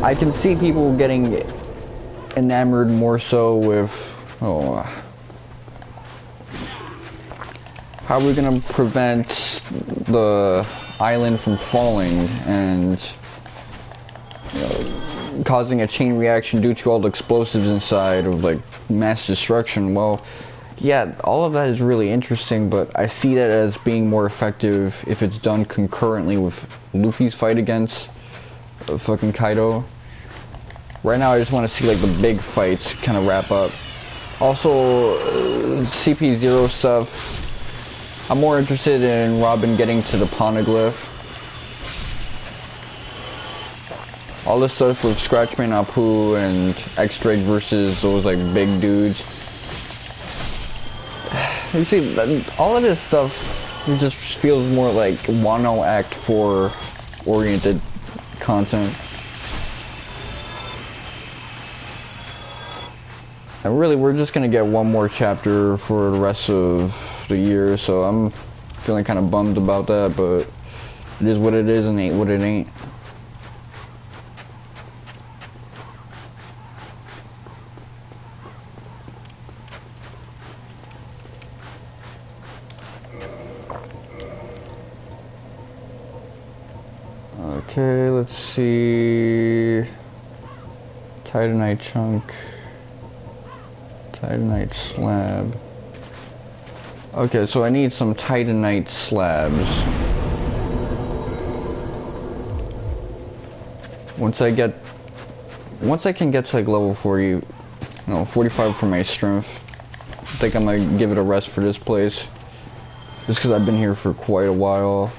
I can see people getting enamored more so with, how are we gonna prevent the island from falling and, you know, causing a chain reaction due to all the explosives inside of like mass destruction? Well, yeah, all of that is really interesting, but I see that as being more effective if it's done concurrently with Luffy's fight against fucking Kaido. Right now I just want to see like the big fights kind of wrap up. Also, CP0 stuff, I'm more interested in Robin getting to the Poneglyph. All this stuff with Scratchman, Apu, and X-Drake versus those like big dudes. You see, all of this stuff, it just feels more like Wano Act 4 oriented content. And really, we're just gonna get one more chapter for the rest of the year, so I'm feeling kind of bummed about that, but it is what it is and ain't what it ain't. Okay, let's see. Titanite chunk. Titanite slab. Okay, so I need some titanite slabs. Once I can get to like level 40, no, 45 for my strength, I think I'm gonna give it a rest for this place. Just because I've been here for quite a while.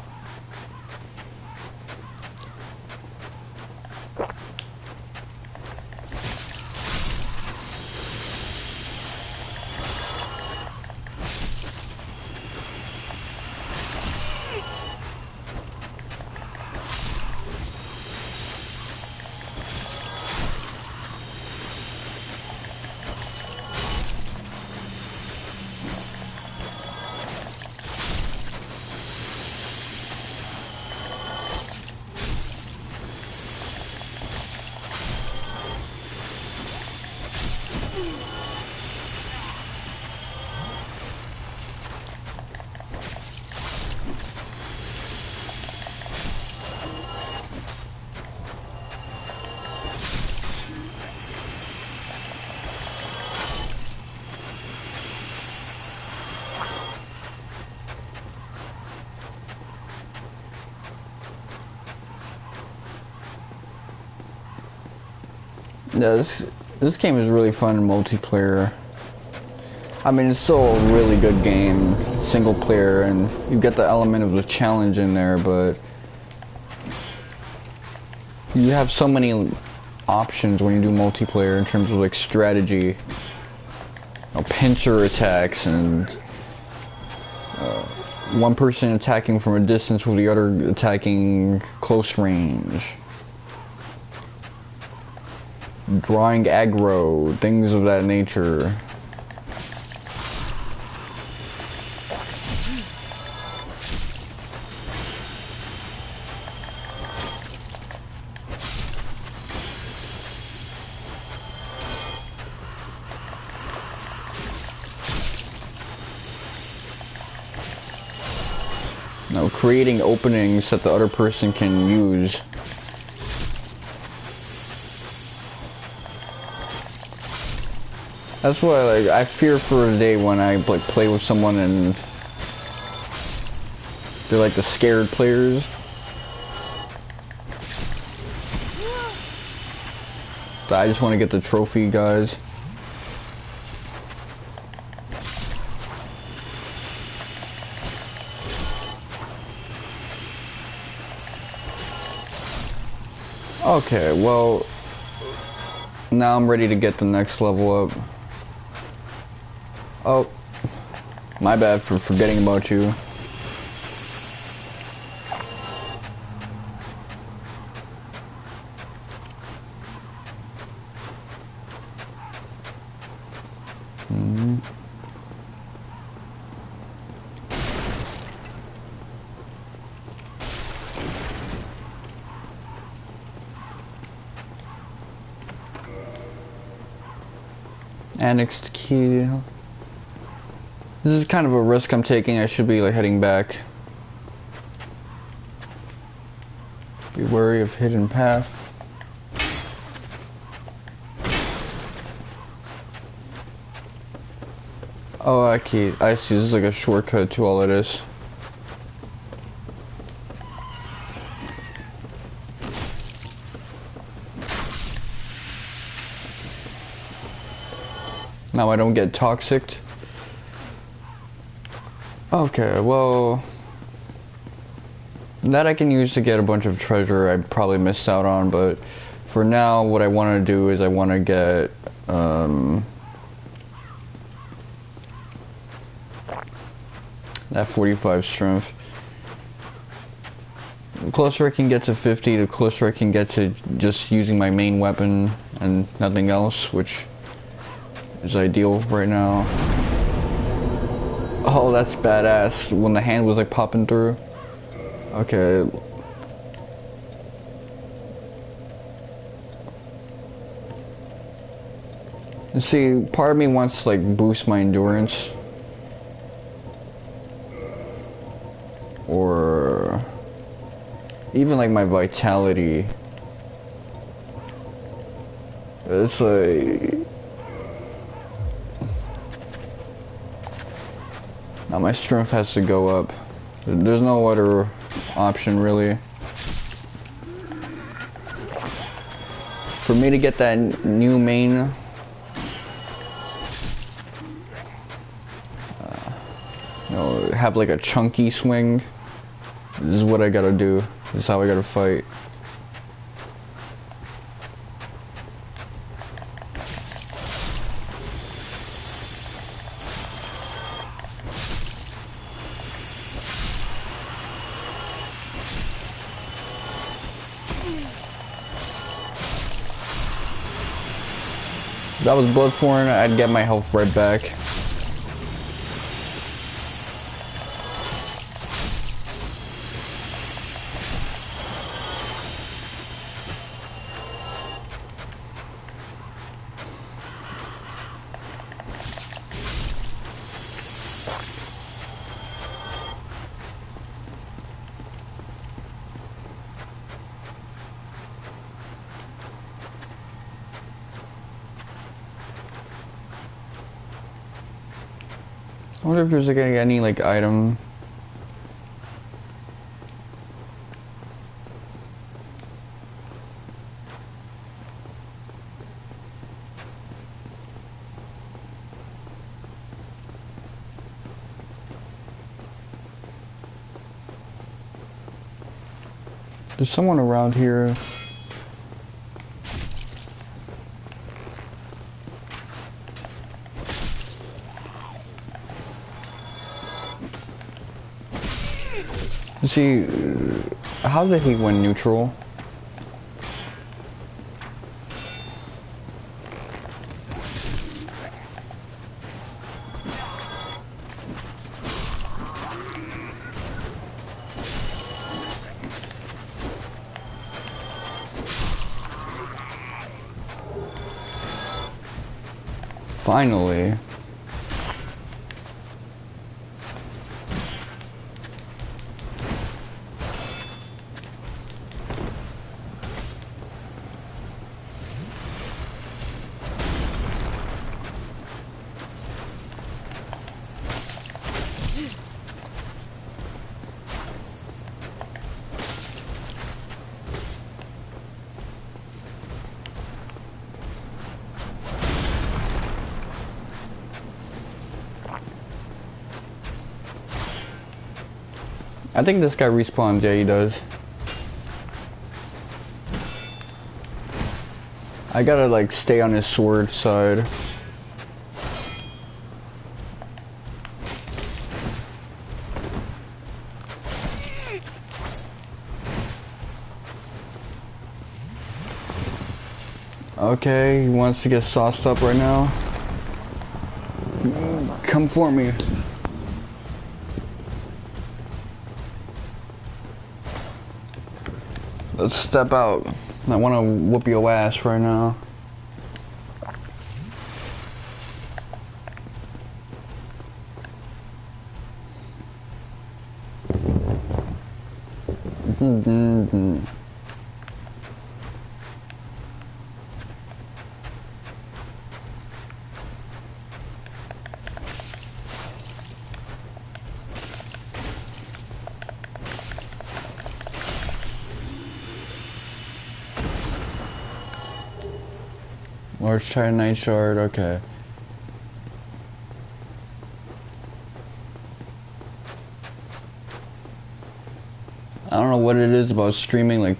Yeah, this game is really fun in multiplayer. I mean, it's still a really good game, single player, and you get the element of the challenge in there, but you have so many options when you do multiplayer in terms of like strategy, you know, pincer attacks, and one person attacking from a distance with the other attacking close range. Drawing aggro, things of that nature. Now, creating openings that the other person can use. That's why, like, I fear for the day when I like play with someone and they're like the scared players. But I just want to get the trophy, guys. Okay, well, now I'm ready to get the next level up. Oh, my bad for forgetting about you. Annexed key. This is kind of a risk I'm taking. I should be like heading back. Be wary of hidden path. Oh, I see. This is like a shortcut to all of this. Now I don't get toxic. Okay, well, that I can use to get a bunch of treasure I probably missed out on, but for now what I want to do is I want to get that 45 strength. The closer I can get to 50, the closer I can get to just using my main weapon and nothing else, which is ideal right now. Oh, that's badass. When the hand was like popping through. Okay. You see, part of me wants to like boost my endurance. Or even like my vitality. It's like Now my strength has to go up. There's no other option really. For me to get that new main, you know, have like a chunky swing, this is what I gotta do. This is how I gotta fight. If that was Bloodborne, I'd get my health right back. I wonder if there's like any like item. There's someone around here. See, how did he win neutral? Finally. I think this guy respawns, yeah he does. I gotta like stay on his sword side. Okay, he wants to get sauced up right now. Come for me. Let's step out. I want to whoop your ass right now. Large Titanite shard, okay. I don't know what it is about streaming like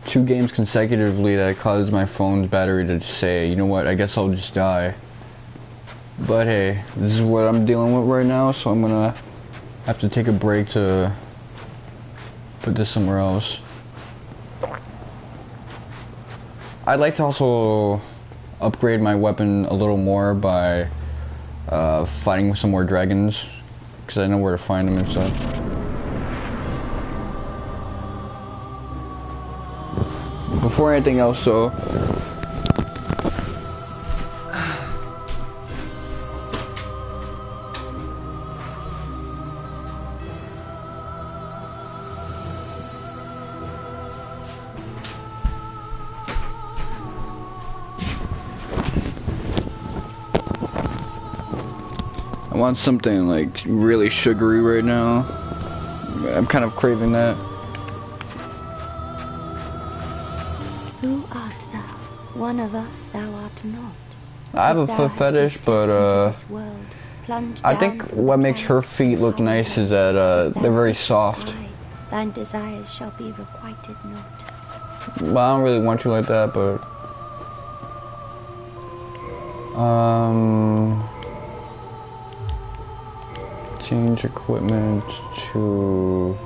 2 games consecutively that causes my phone's battery to say, you know what, I guess I'll just die. But hey, this is what I'm dealing with right now, so I'm gonna have to take a break to put this somewhere else. I'd like to also upgrade my weapon a little more by fighting some more dragons, because I know where to find them and stuff. Before anything else, so I want something like really sugary right now. I'm kind of craving that. Who art thou? One of us thou art not. I have a foot fetish, but I think what makes her feet look nice is that they're very soft. Thine desires shall be requited not. Well, I don't really want you like that, but change equipment to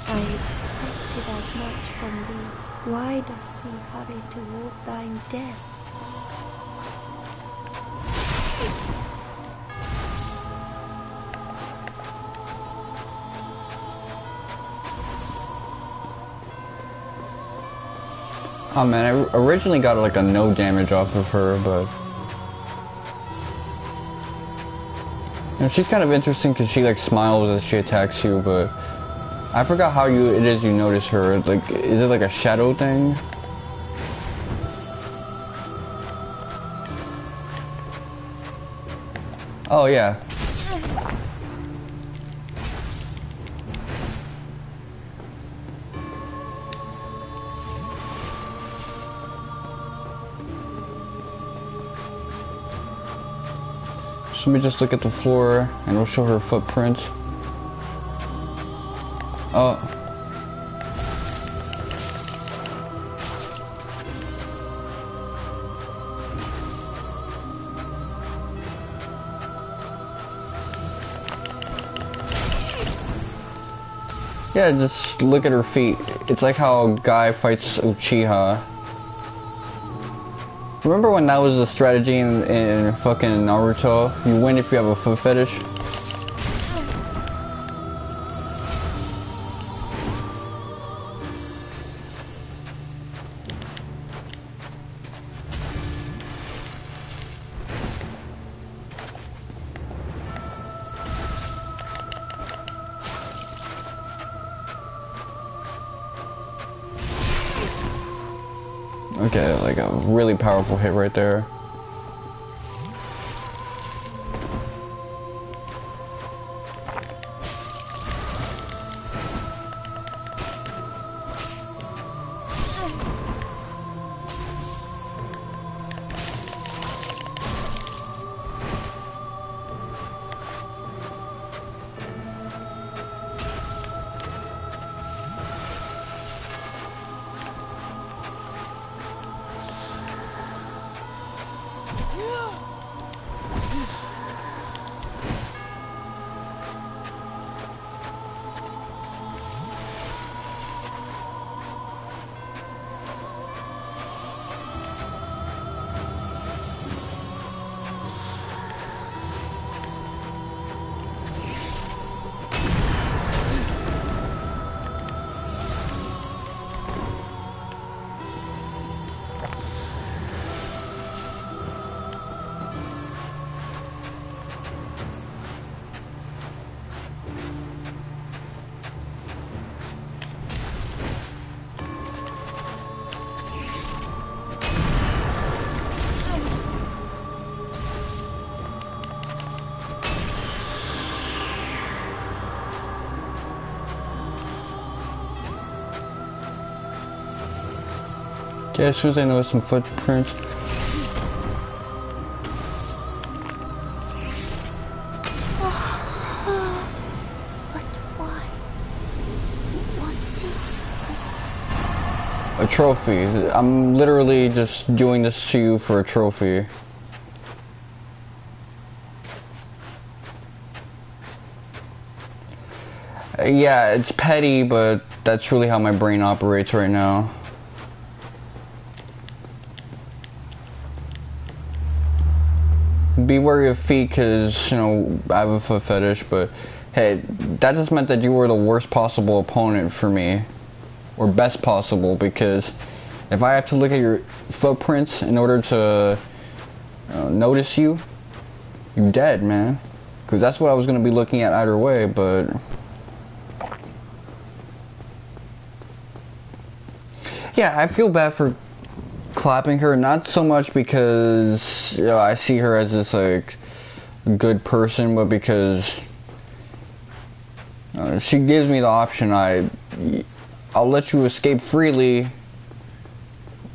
I expected as much from thee. Why dost thee hurry toward thine death? oh man, I originally got like a no damage off of her, but you know, she's kind of interesting because she like smiles as she attacks you, but I forgot how it is you notice her. Like, is it like a shadow thing? Oh yeah. So let me just look at the floor and we'll show her footprint. Oh. Yeah, just look at her feet. It's like how a guy fights Uchiha. Remember when that was the strategy in fucking Naruto? You win if you have a foot fetish? Okay, like a really powerful hit right there. Okay, as soon as I notice some footprints. But why? What seeks A trophy. I'm literally just doing this to you for a trophy. Yeah, it's petty, but that's really how my brain operates right now. Be wary of feet because, you know, I have a foot fetish, but hey, that just meant that you were the worst possible opponent for me. Or best possible, because If I have to look at your footprints in order to notice you, you're dead, man. Because that's what I was going to be looking at either way, but... Yeah, I feel bad for clapping her, not so much because, you know, I see her as this, like, good person, but because she gives me the option. I'll let you escape freely,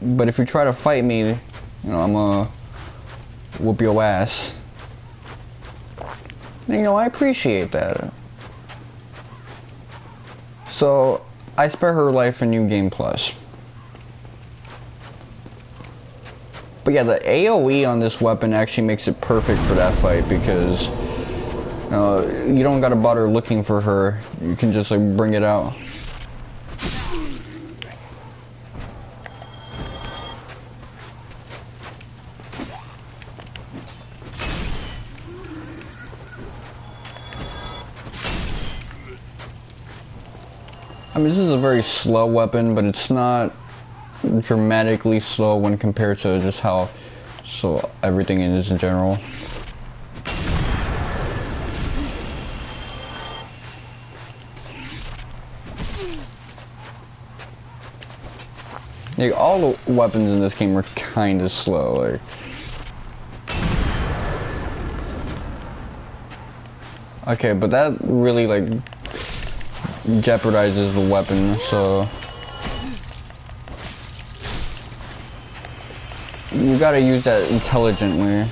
but if you try to fight me, you know, I'm gonna whoop your ass. And, you know, I appreciate that. So I spare her life in New Game Plus. But yeah, the AoE on this weapon actually makes it perfect for that fight because you don't gotta bother looking for her. You can just like bring it out. I mean, this is a very slow weapon, but it's not dramatically slow when compared to just how slow everything is in general. Like, all the weapons in this game are kind of slow. Like, okay, but that really like jeopardizes the weapon, so you gotta use that intelligently.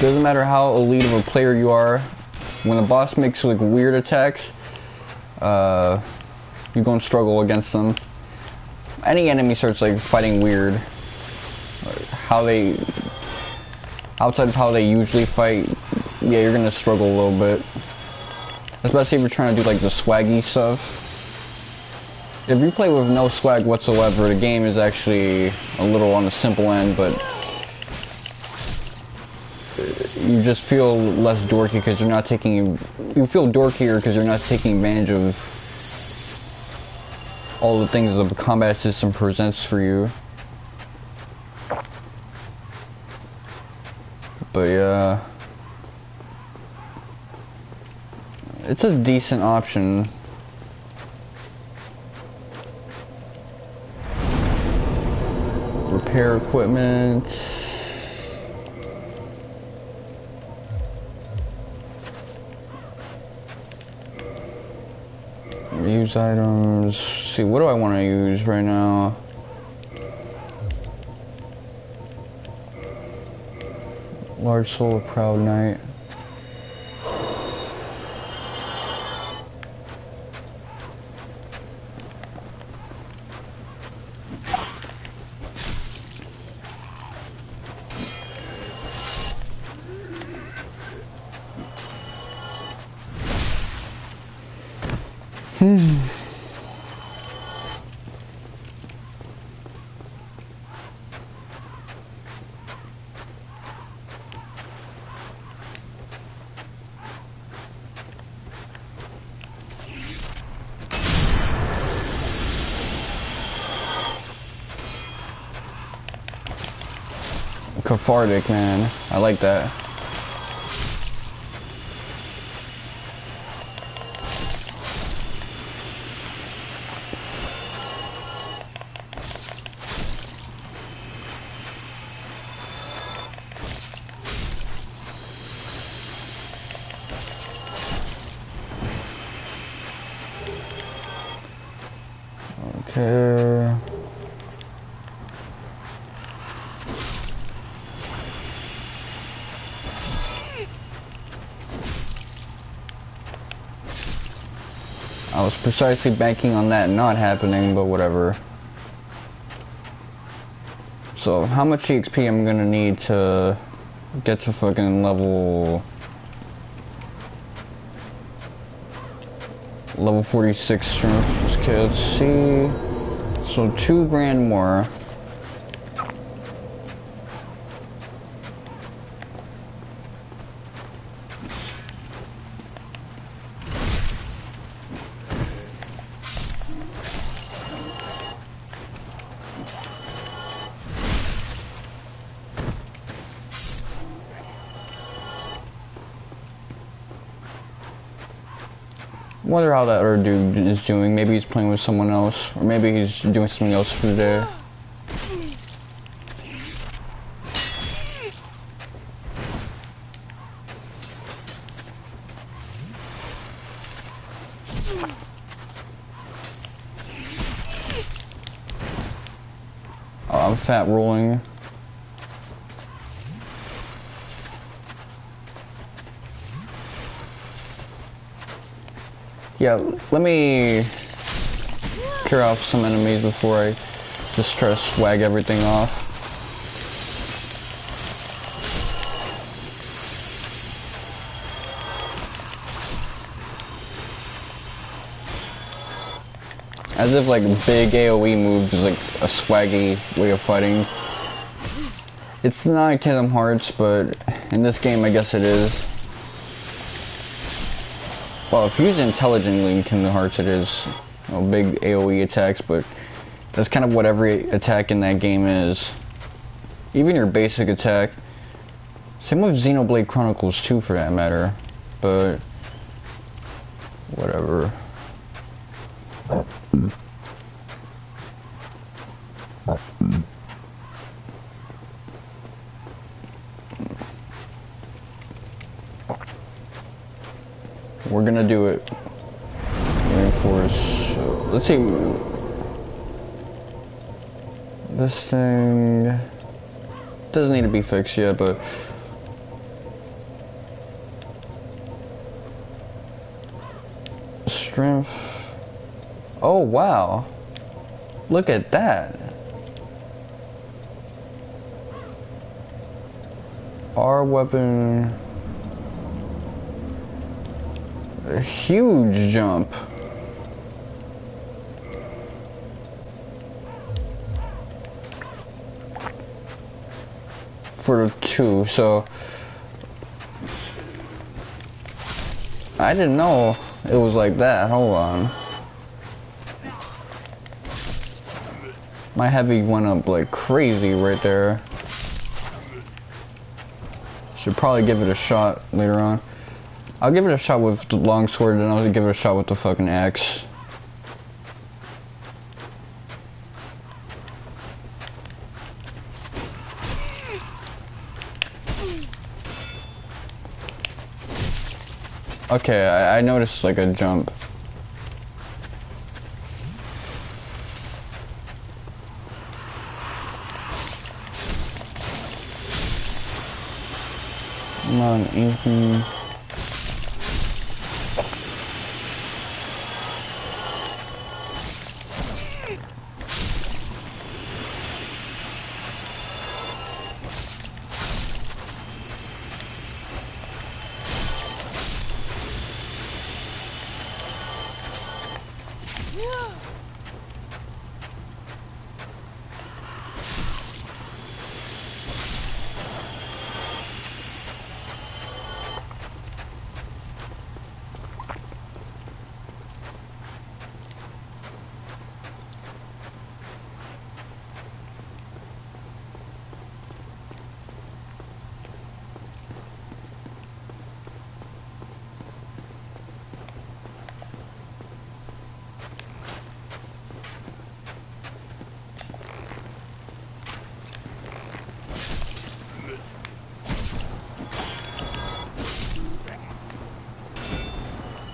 Doesn't matter how elite of a player you are, when the boss makes like weird attacks, you're gonna struggle against them. Any enemy starts like fighting weird, like, outside of how they usually fight, yeah, you're gonna struggle a little bit. Especially if you're trying to do like the swaggy stuff. If you play with no swag whatsoever, the game is actually a little on the simple end, but you just feel less dorky because you're not taking, you feel dorkier because you're not taking advantage of all the things the combat system presents for you. But yeah, it's a decent option. Repair equipment. Use items. See, what do I want to use right now? Large soul of Proud Knight. Cathartic, man. I like that. Okay. I was precisely banking on that not happening, but whatever. So, how much EXP I'm gonna need to Get to fucking level 46 strength. Okay, let's see. So 2 grand more. Wonder how that other dude is doing. Maybe he's playing with someone else, or maybe he's doing something else for the day. Oh, I'm fat rolling. Yeah, let me clear off some enemies before I just try to swag everything off. As if like big AoE moves is like a swaggy way of fighting. It's not in Kingdom Hearts, but in this game I guess it is. Well, if used intelligently in Kingdom Hearts it is, you know, big AoE attacks, but that's kind of what every attack in that game is. Even your basic attack. Same with Xenoblade Chronicles 2 for that matter, but whatever. We're gonna do it. Reinforce. Let's see. This thing doesn't need to be fixed yet, but strength. Oh wow! Look at that. Our weapon. A huge jump. For 2, so I didn't know it was like that. Hold on. My heavy went up like crazy right there. Should probably give it a shot later on. I'll give it a shot with the longsword, and I'll give it a shot with the fucking axe. Okay, I noticed like a jump. Come on, Ethan.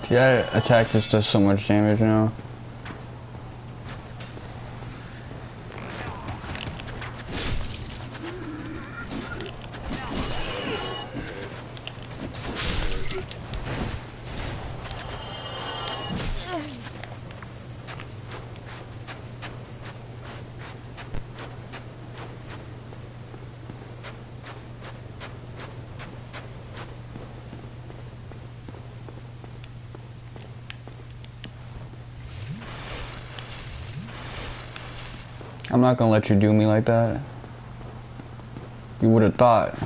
Yeah, attack just does so much damage now. I'm not gonna let you do me like that. You would have thought.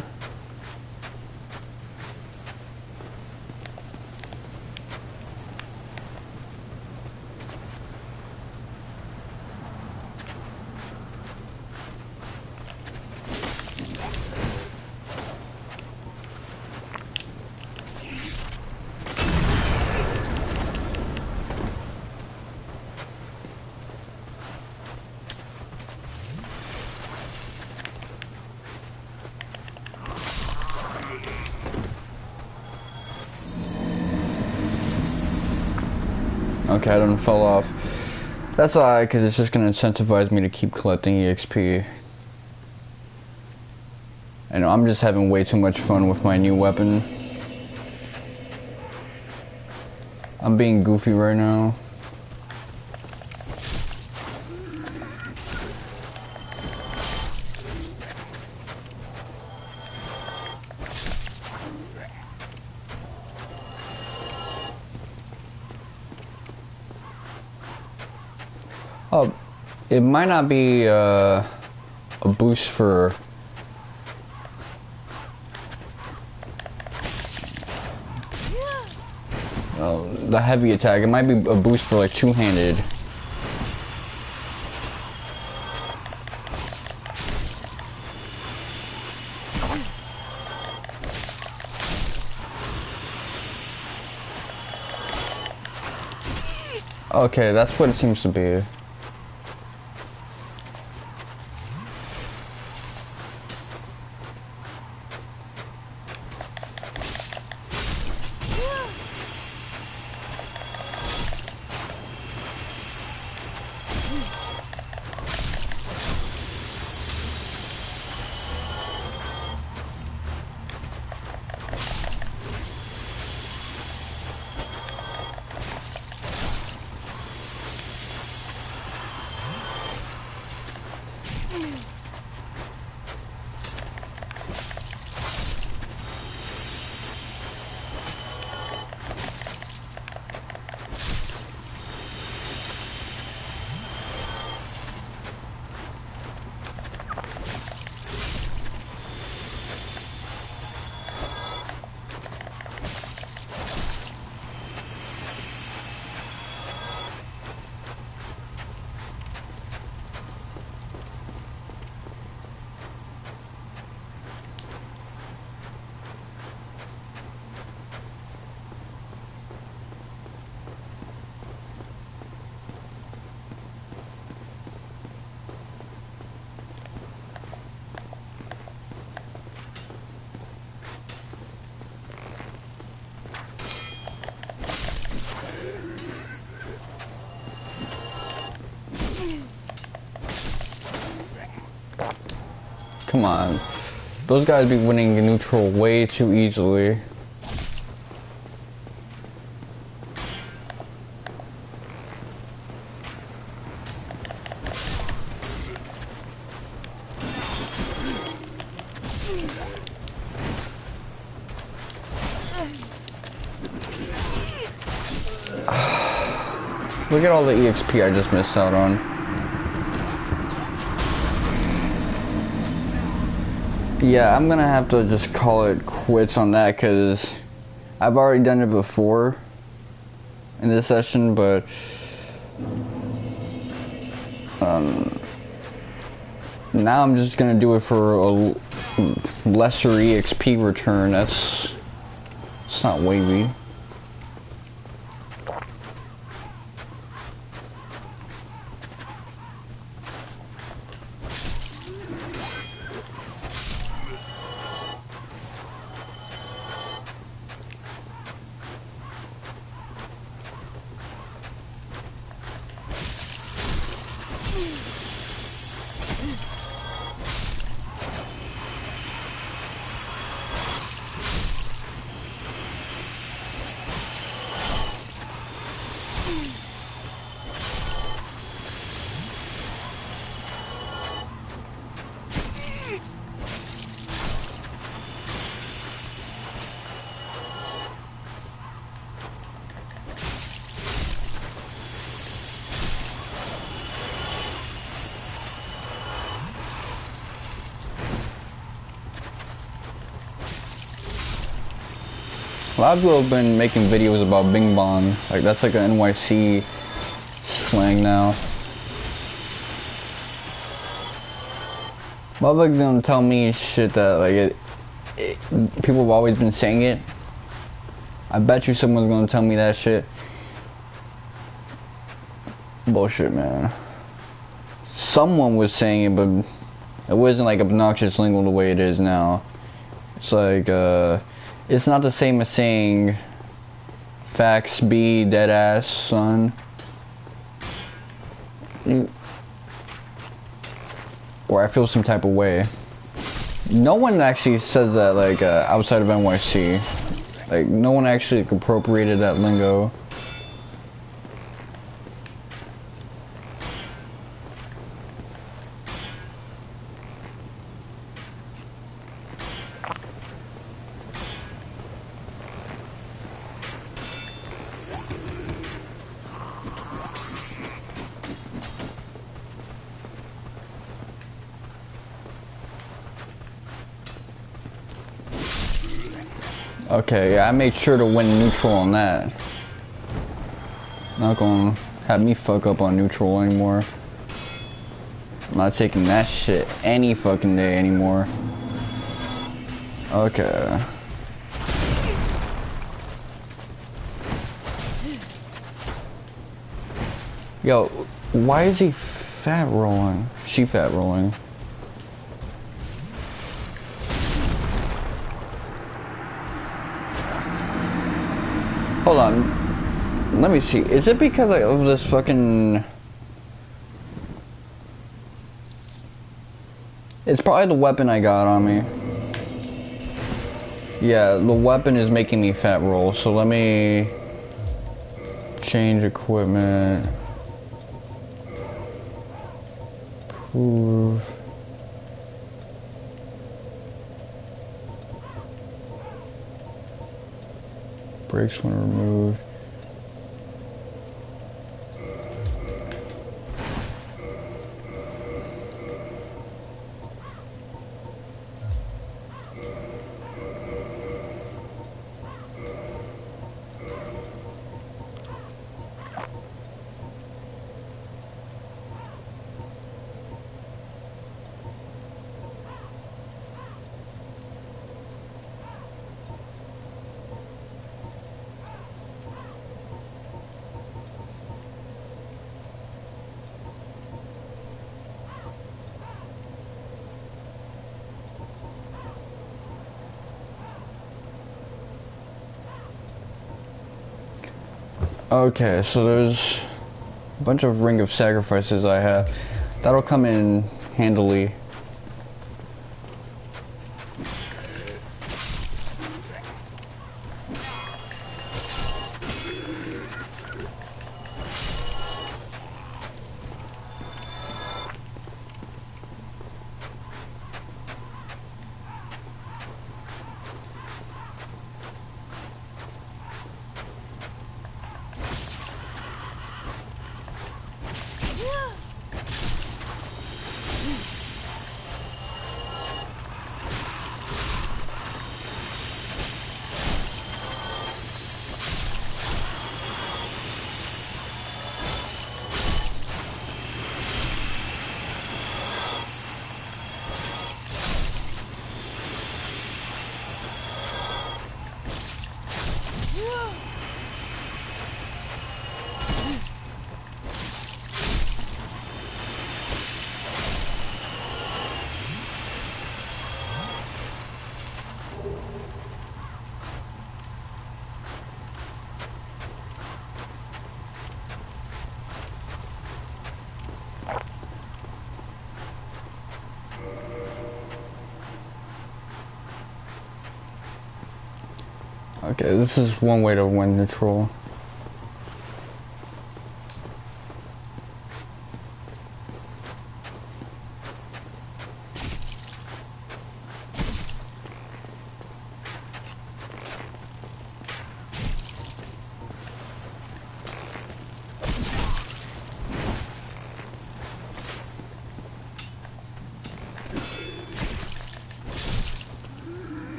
Okay, I don't fall off. That's alright, because it's just going to incentivize me to keep collecting EXP. And I'm just having way too much fun with my new weapon. I'm being goofy right now. Oh, it might not be a boost for the heavy attack. It might be a boost for like two-handed. Okay, that's what it seems to be. Come on. Those guys be winning neutral way too easily. Look at all the EXP I just missed out on. Yeah, I'm gonna have to just call it quits on that because I've already done it before in this session, but now I'm just gonna do it for a lesser EXP return. It's not wavy. A lot of people have been making videos about Bing Bong. Like, that's like an NYC slang now. Motherfuckers gonna tell me shit that, like, people have always been saying it. I bet you someone's gonna tell me that shit. Bullshit, man. Someone was saying it, but it wasn't like obnoxious lingo the way it is now. It's like, it's not the same as saying facts be dead ass, son. Or I feel some type of way. No one actually says that, like, outside of NYC. Like, no one actually appropriated that lingo. Okay, yeah, I made sure to win neutral on that. Not gonna have me fuck up on neutral anymore. I'm not taking that shit any fucking day anymore. Okay. Yo, why is he fat rolling? She fat rolling. Hold on. Let me see. Is it because of this fucking... It's probably the weapon I got on me. Yeah, the weapon is making me fat roll, so let me... change equipment. Prove... Brakes when removed. Okay, so there's a bunch of Ring of Sacrifices I have. That'll come in handily. Okay, this is one way to win neutral.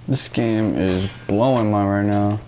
This game is blowing mine right now.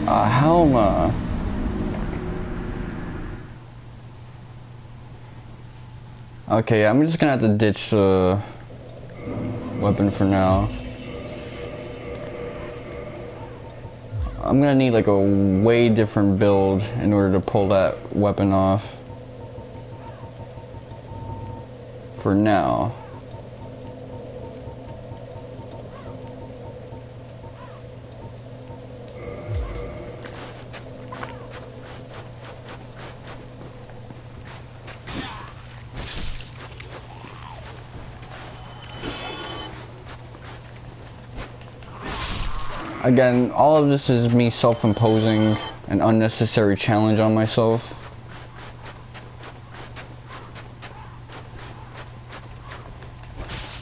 Hell no. Okay, I'm just gonna have to ditch the weapon for now. I'm gonna need like a way different build in order to pull that weapon off. For now. Again, all of this is me self-imposing an unnecessary challenge on myself.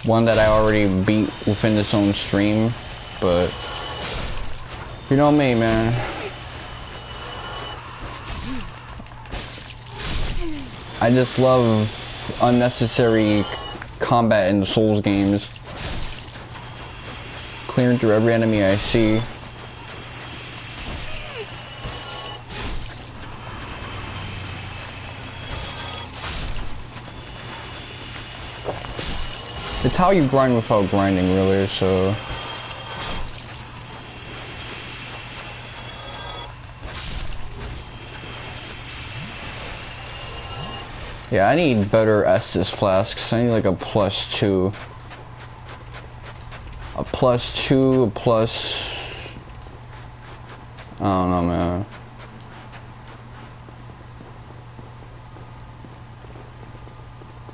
One that I already beat within this own stream, but you know me, man. I just love unnecessary combat in the Souls games. Clearing through every enemy I see. It's how you grind without grinding, really, so... Yeah, I need better Estus flasks. I need like a +2. A +2, a plus... I don't know, man.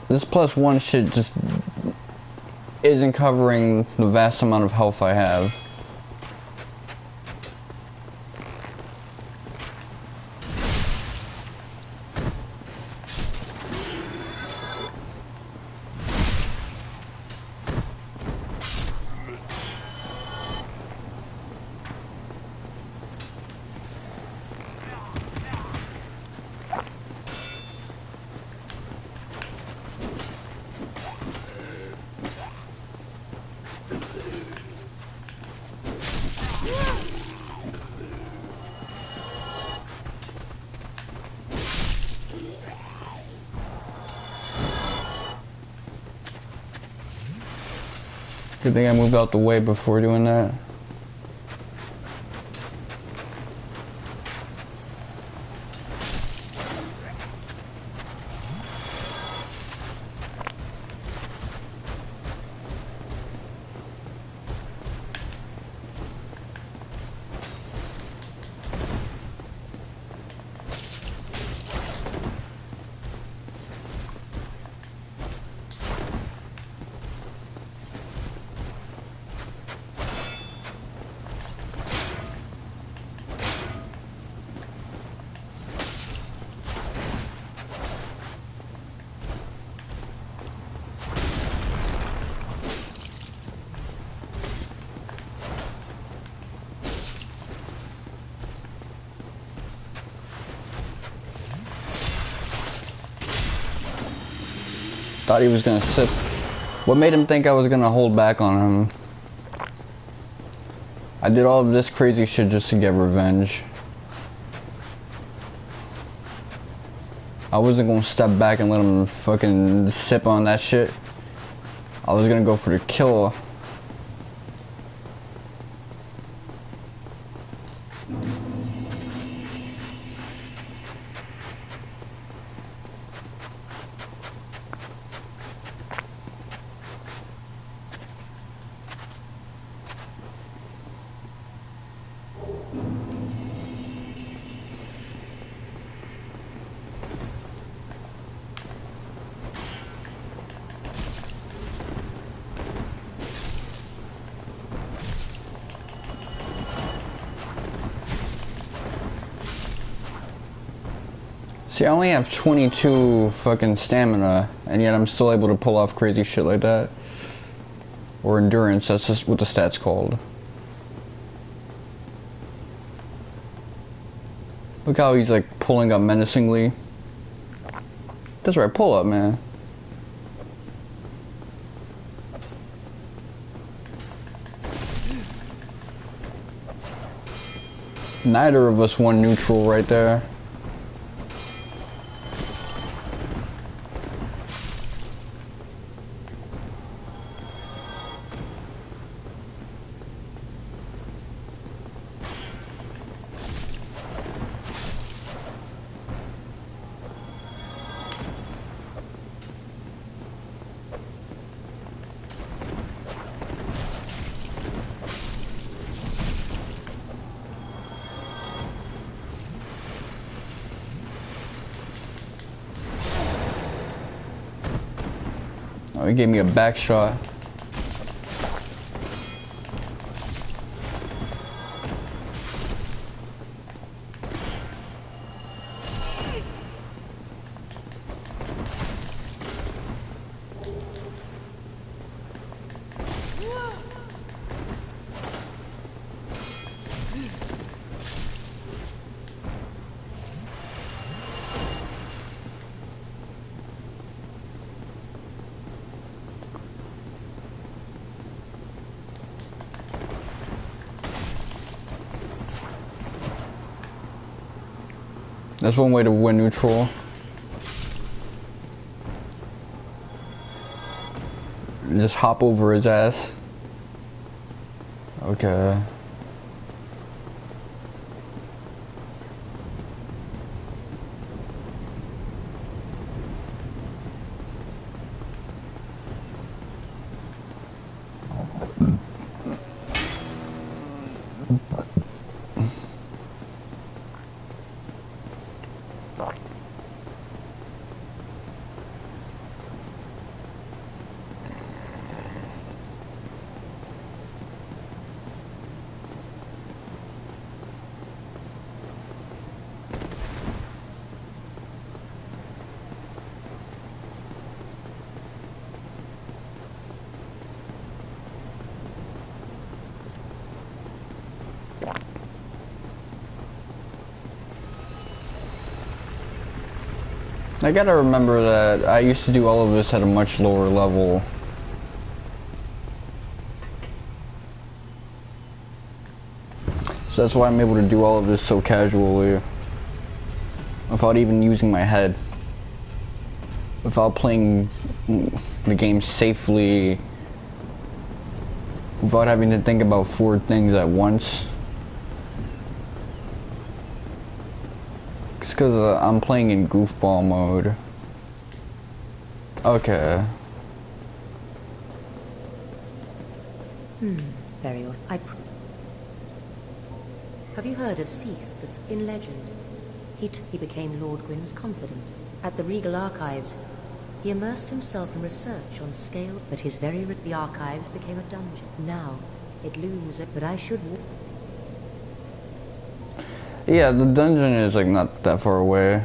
This +1 shit just isn't covering the vast amount of health I have. Good thing I moved out the way before doing that. Thought he was gonna sit. What made him think I was gonna hold back on him? I did all of this crazy shit just to get revenge. I wasn't gonna step back and let him fucking sip on that shit. I was gonna go for the kill. See, I only have 22 fucking stamina, and yet I'm still able to pull off crazy shit like that. Or endurance, that's just what the stat's called. Look how he's like pulling up menacingly. That's right, pull up, man. Neither of us won neutral right there. Oh, he gave me a back shot. That's one way to win neutral. Just hop over his ass. Okay. I gotta remember that I used to do all of this at a much lower level. So that's why I'm able to do all of this so casually. Without even using my head. Without playing the game safely. Without having to think about 4 things at once. It's because I'm playing in goofball mode. Okay. Very well. Have you heard of Sif, in legend? He became Lord Gwyn's confidant. At the Regal Archives, he immersed himself in research on scale, but the archives became a dungeon. Now, it looms, but I should walk. Yeah, the dungeon is like not that far away.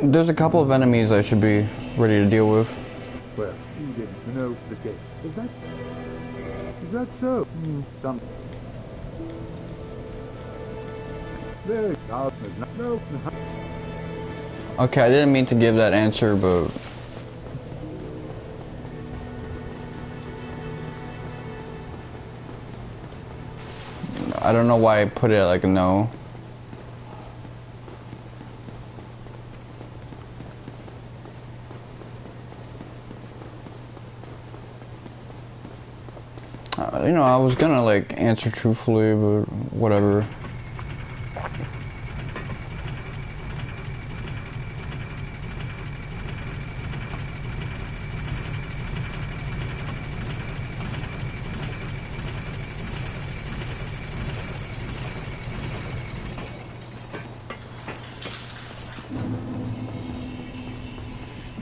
There's a couple of enemies I should be ready to deal with. Well, you didn't know the case. Is that so? Some. There, no. Okay, I didn't mean to give that answer, but... I don't know why I put it like a no. You know, I was gonna like answer truthfully, but whatever.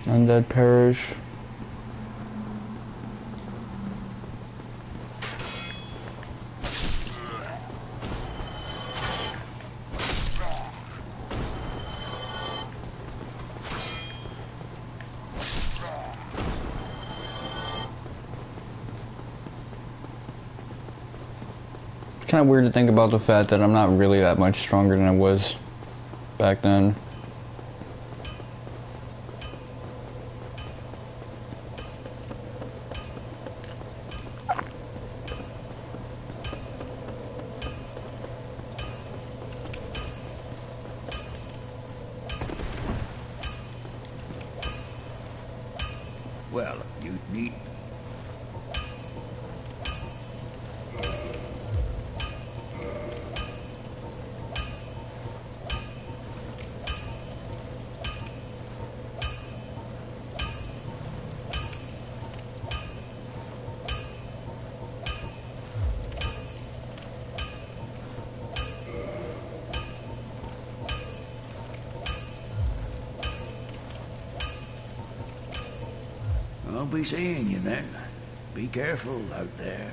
Undead Parish. It's kind of weird to think about the fact that I'm not really that much stronger than I was back then. Well, you need... I'll be seeing you then. Be careful out there.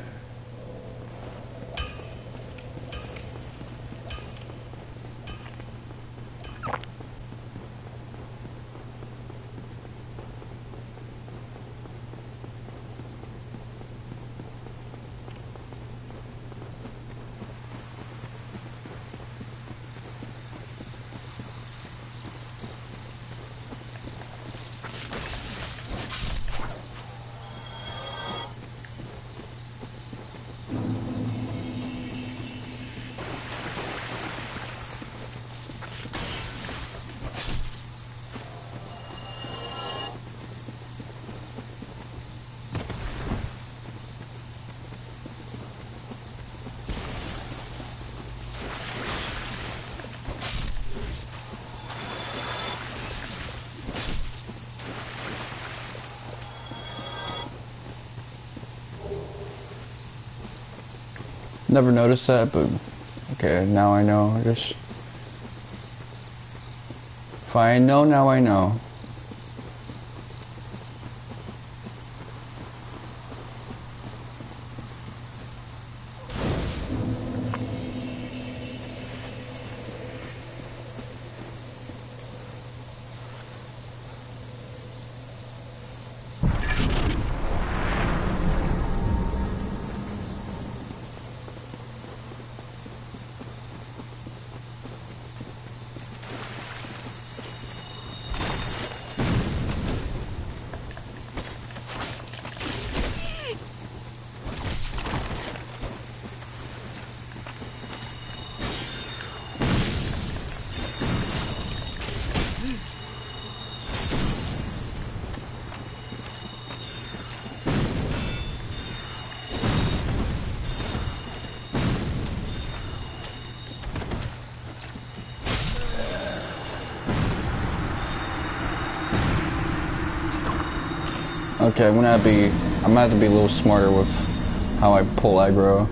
Never noticed that, but okay, now I know, I guess. If I know, now I know. Okay, I'm gonna have to be a little smarter with how I pull aggro.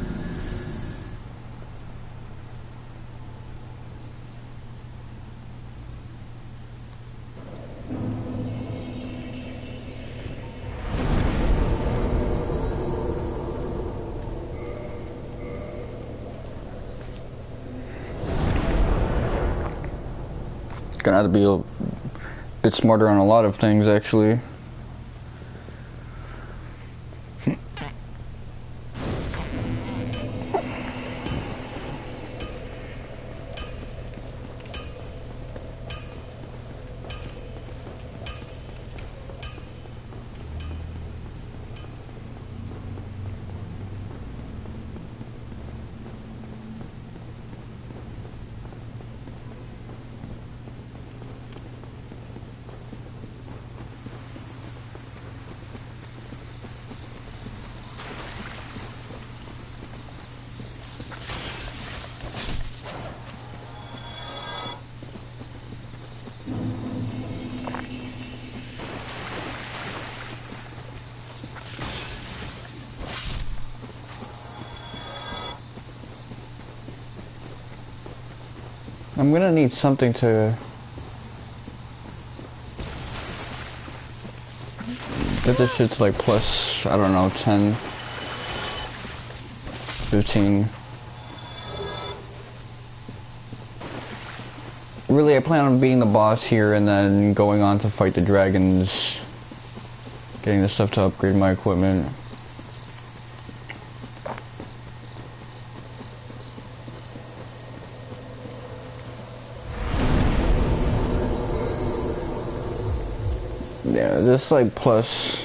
Gonna have to be Bit smarter on a lot of things, actually. I'm gonna need something to get this shit to like plus, I don't know, 10, 15. Really, I plan on beating the boss here and then going on to fight the dragons, getting the stuff to upgrade my equipment. Yeah, this like plus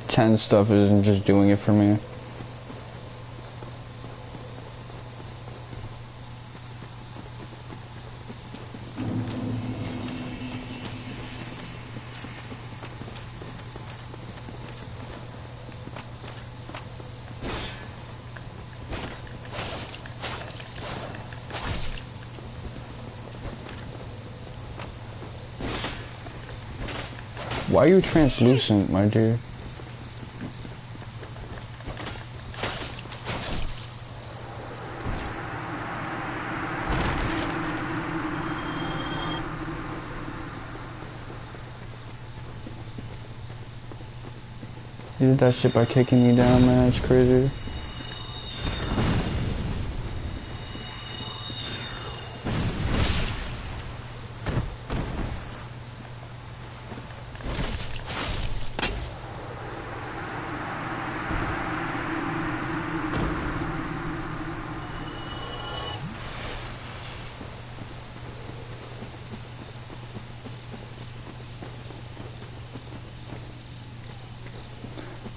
10 stuff isn't just doing it for me. Why are you translucent, my dude? You did that shit by kicking me down, man. It's crazy.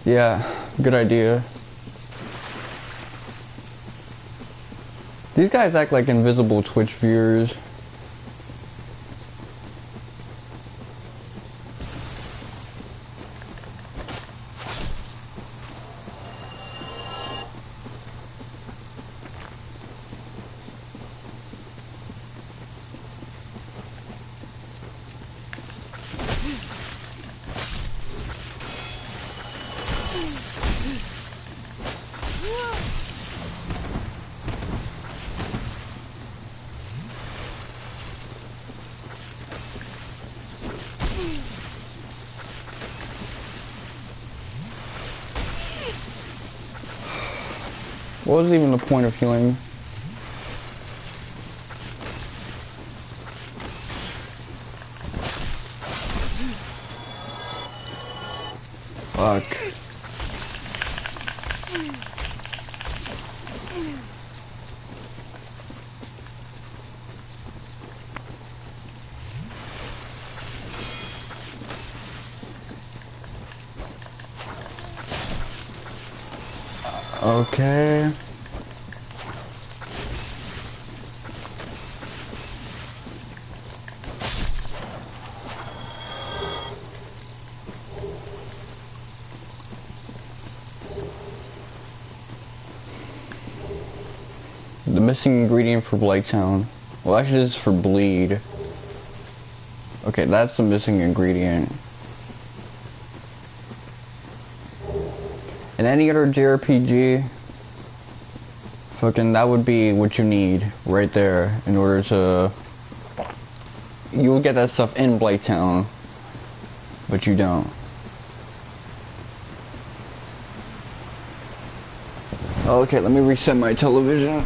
Yeah, good idea. These guys act like invisible Twitch viewers. What was even the point of healing? Fuck. Okay. The missing ingredient for Blighttown. Well, actually, this is for Bleed. Okay, that's the missing ingredient. In any other JRPG, fucking that would be what you need right there in order to... You will get that stuff in Blighttown, but you don't. Okay, let me reset my television.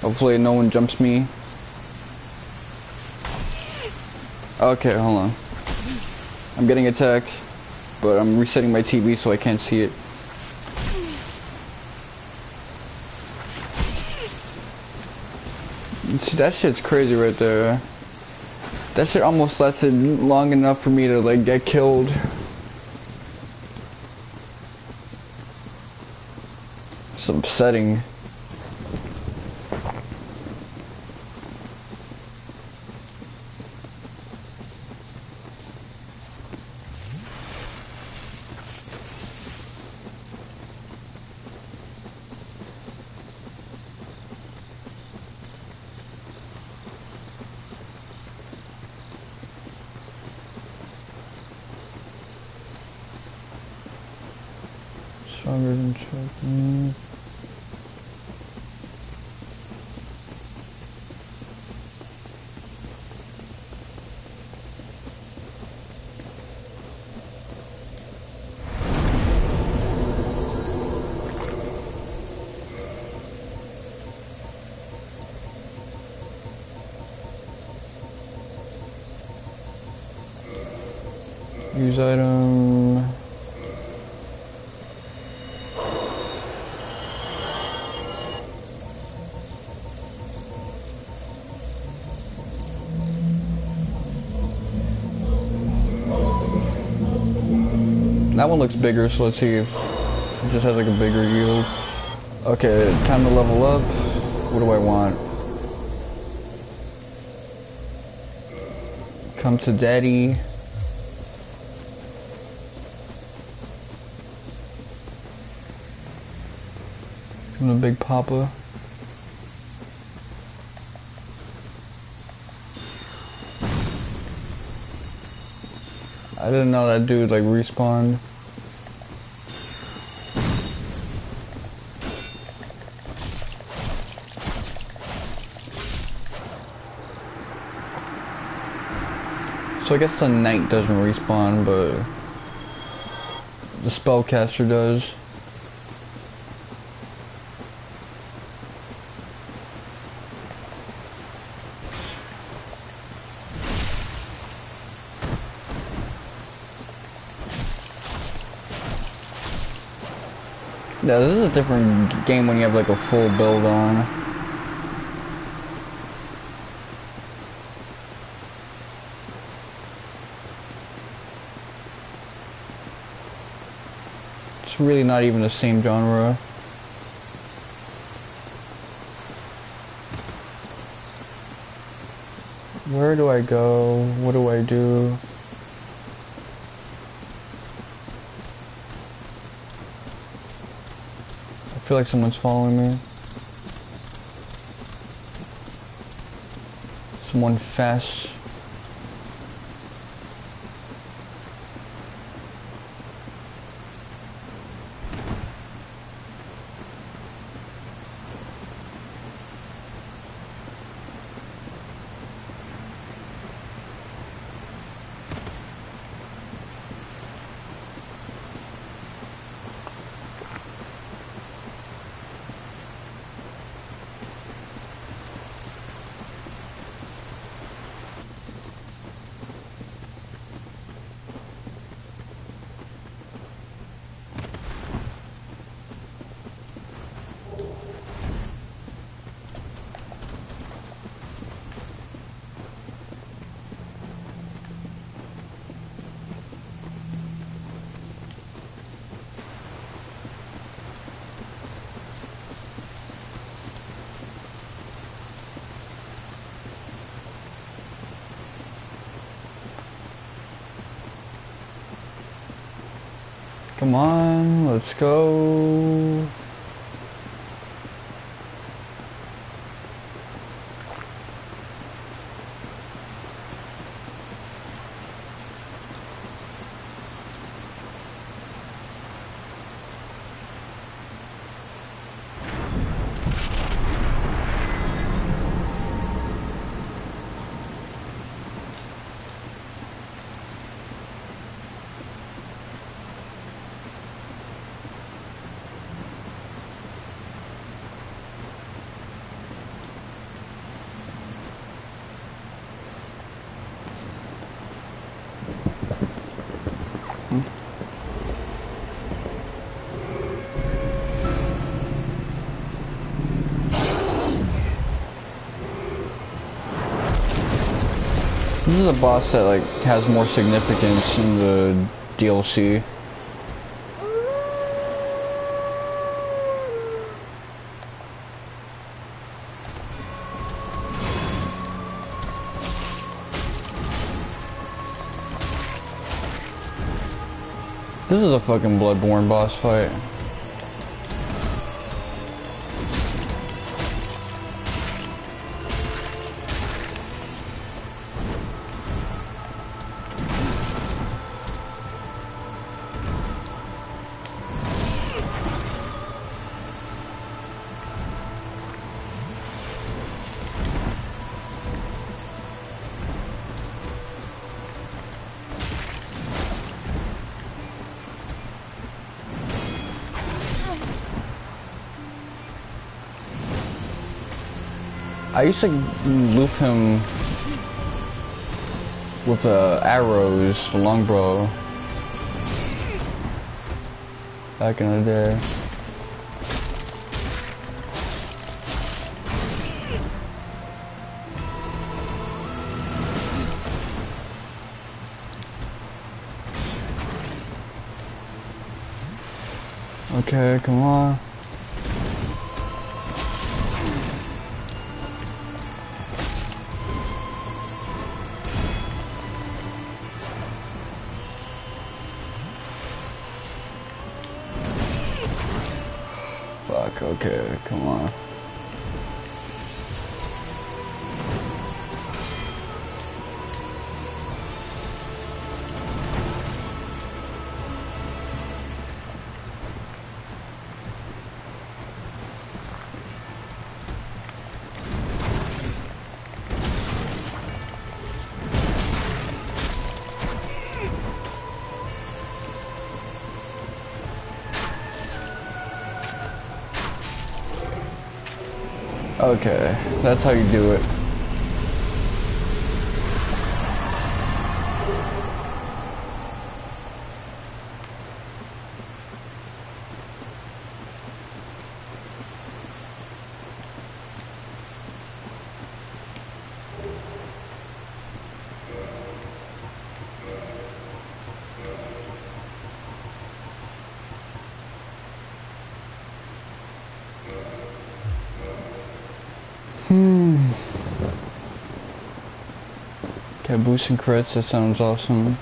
Hopefully no one jumps me. Okay, hold on. I'm getting attacked, but I'm resetting my TV so I can't see it. See, that shit's crazy right there. That shit almost lasted long enough for me to like get killed. It's upsetting. Stronger than choking. Use item. That one looks bigger, so let's see if it just has like a bigger yield. Okay, time to level up. What do I want? Come to daddy. Come to Big Papa. I didn't know that dude like respawned. So I guess the knight doesn't respawn, but the spellcaster does. Yeah, this is a different game when you have like a full build on. It's really not even the same genre. Where do I go? What do I do? I feel like someone's following me. Someone fast. Come on, let's go. This is a boss that like has more significance in the DLC. This is a fucking Bloodborne boss fight. I used to loop him with arrows, the longbow, back in the day. Okay, come on. Fuck, okay, come on. Okay, that's how you do it. Okay, boosting crits, that sounds awesome.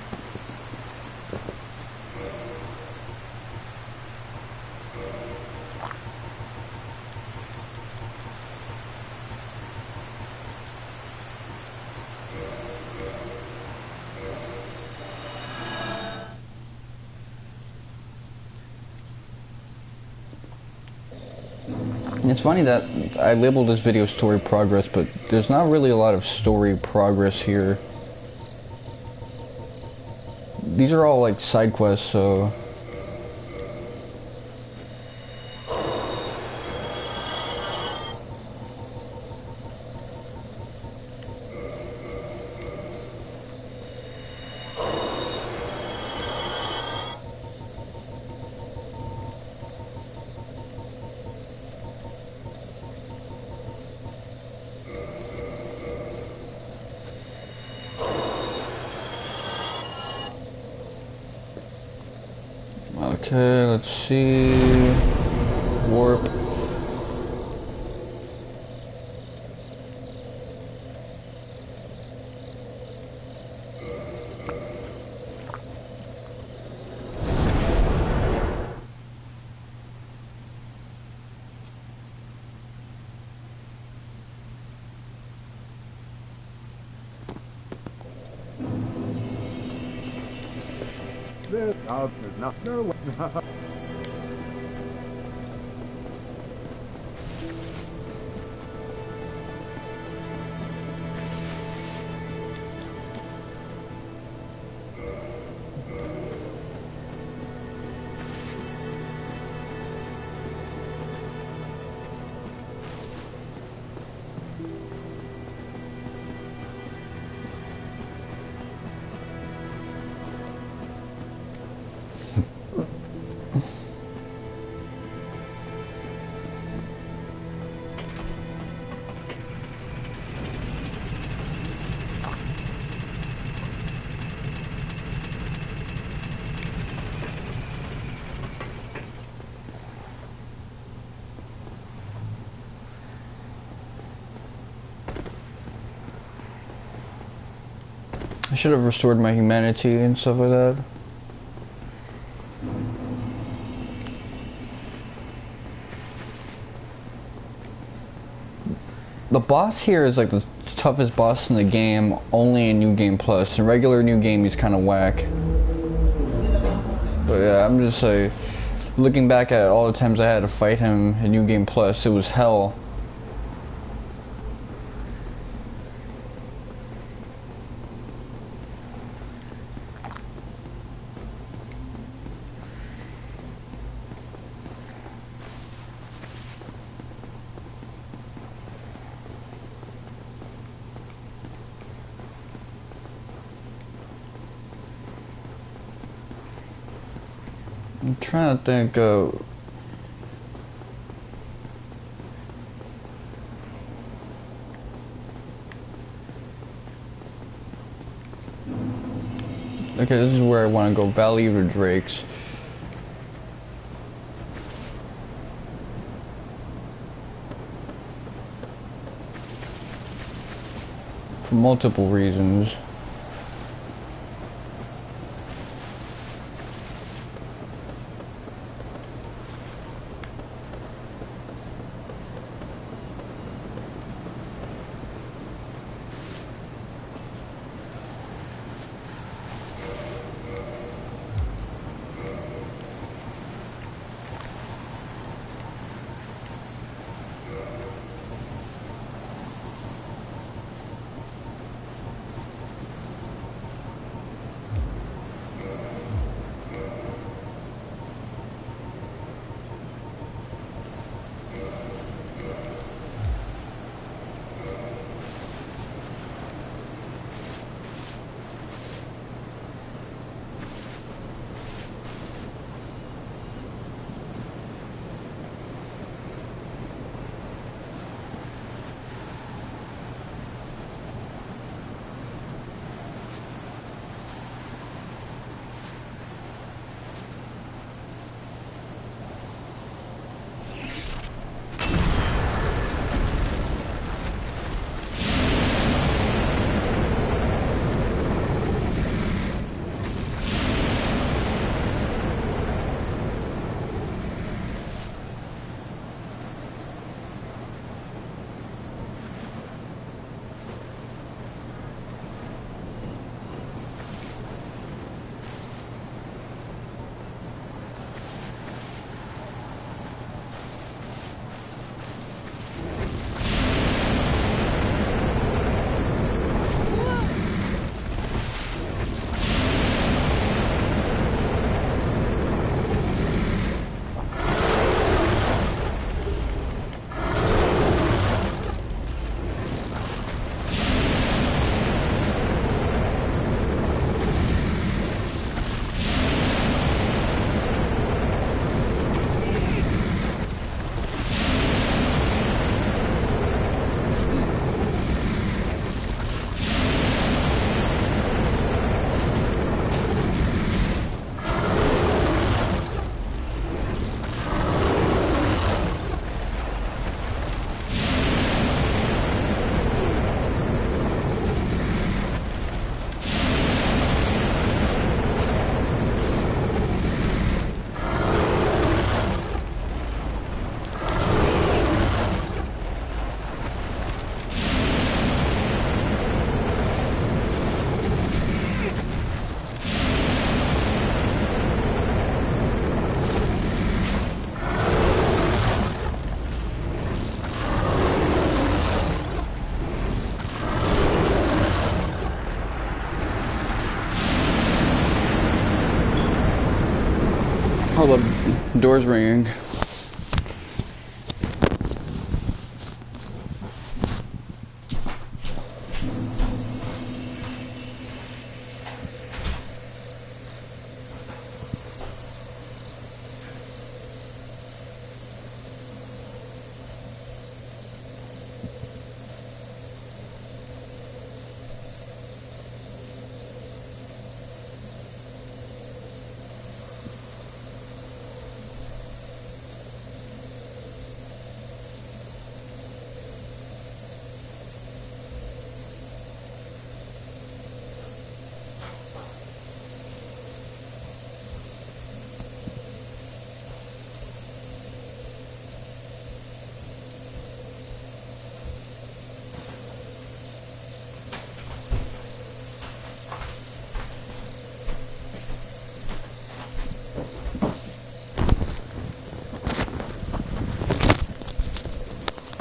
It's funny that I labeled this video story progress, but there's not really a lot of story progress here. These are all like side quests, so... Okay, let's see. Warp. There's no way. I should have restored my humanity and stuff like that. The boss here is like the toughest boss in the game, only in New Game Plus. In regular New Game, he's kind of whack. But yeah, I'm just like, looking back at all the times I had to fight him in New Game Plus, it was hell. I'm trying to think of... Okay, this is where I want to go. Valley of the Drakes. For multiple reasons. Oh, the door's ringing.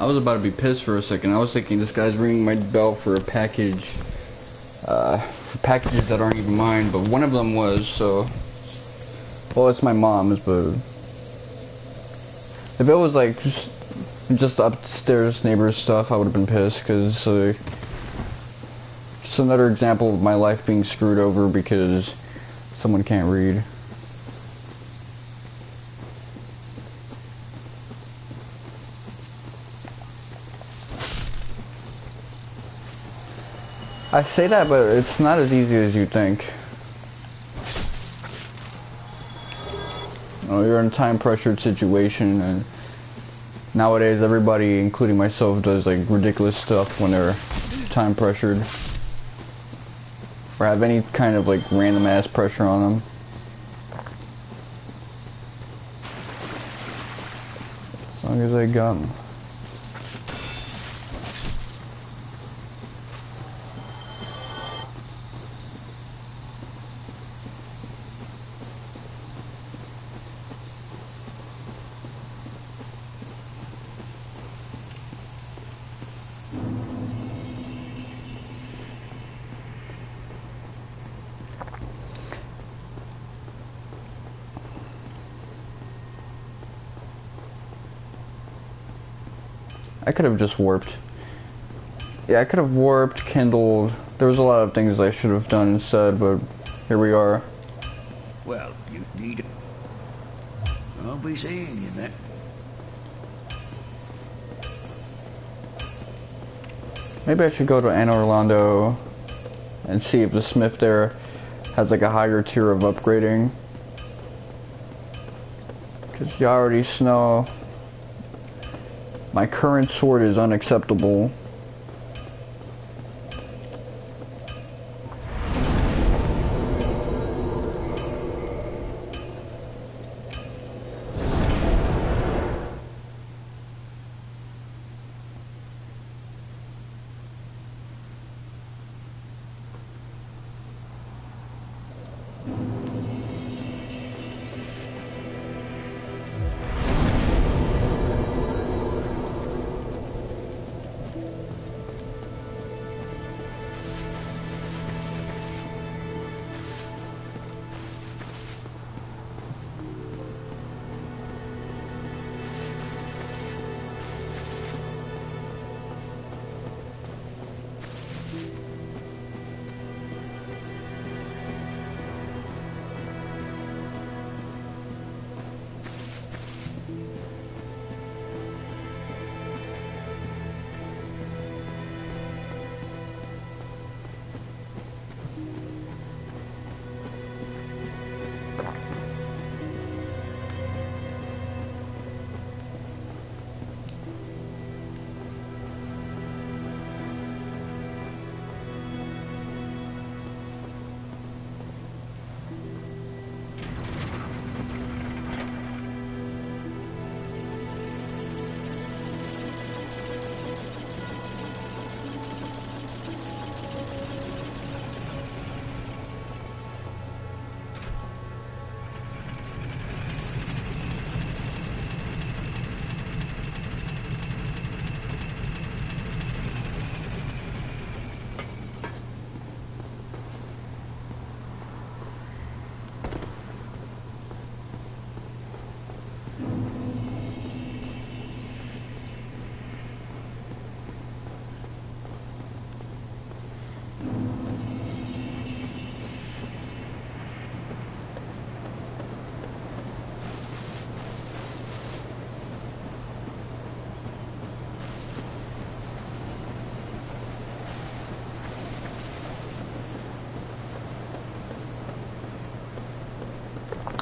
was about to be pissed for a second. I was thinking this guy's ringing my bell for a package, for packages that aren't even mine, but one of them was, so, well, it's my mom's, but if it was like just upstairs neighbor's stuff, I would have been pissed, because it's another example of my life being screwed over because someone can't read. I say that, but it's not as easy as you think. Oh, you're in a time-pressured situation, and nowadays everybody, including myself, does like ridiculous stuff when they're time-pressured, or have any kind of like random-ass pressure on them. As long as I got them. I could have just warped. Yeah, I could have warped, kindled. There was a lot of things I should have done instead, but here we are. Well, you need it. I'll be seeing you then. Maybe I should go to Anne Orlando and see if the smith there has like a higher tier of upgrading. Because you already know my current sword is unacceptable.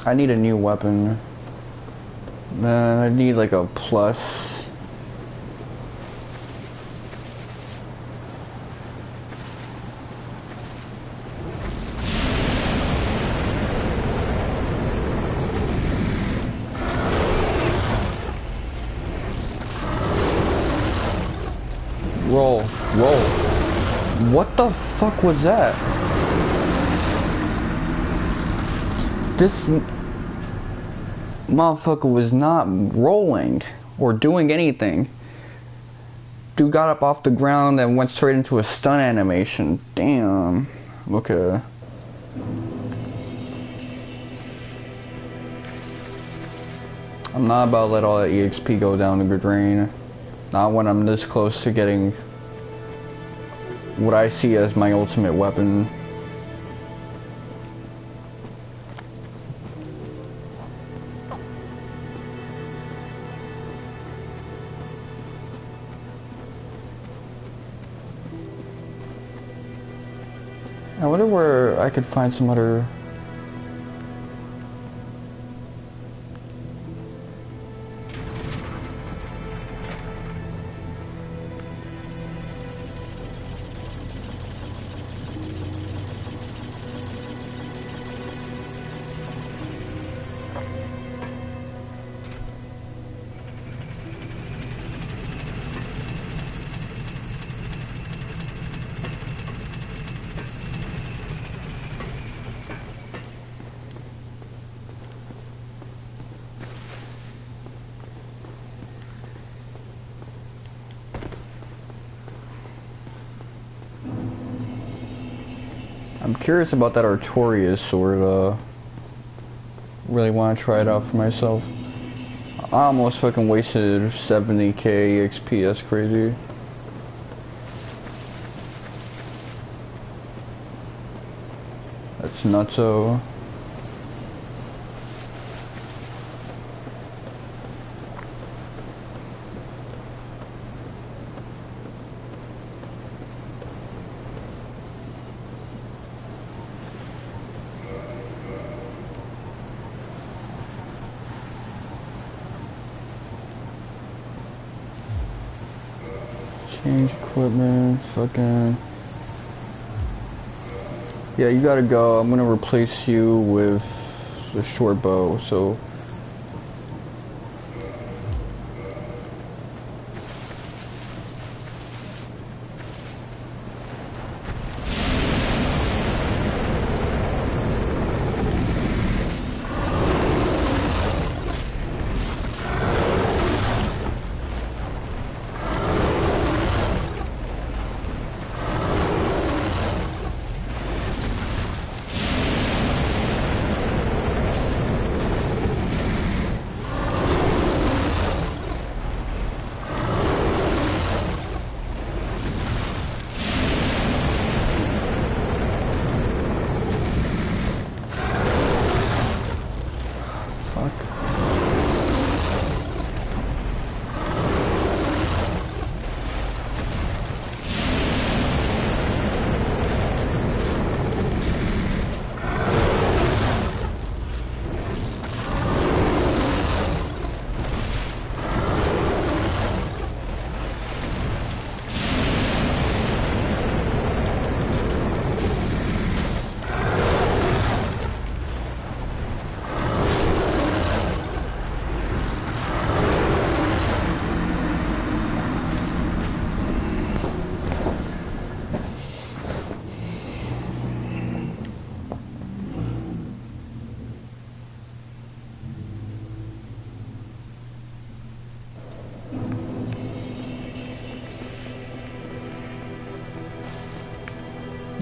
I need a new weapon. Man, I need like a plus. Roll, roll. What the fuck was that? This motherfucker was not rolling or doing anything. Dude got up off the ground and went straight into a stun animation. Damn. Okay. I'm not about to let all that EXP go down the drain. Not when I'm this close to getting what I see as my ultimate weapon. I wonder where I could find some other... I'm curious about that Artorias sword, really want to try it out for myself. I almost fucking wasted 70k XP, that's crazy. That's nutso. Change equipment, fucking... Yeah, you gotta go. I'm gonna replace you with the short bow, so...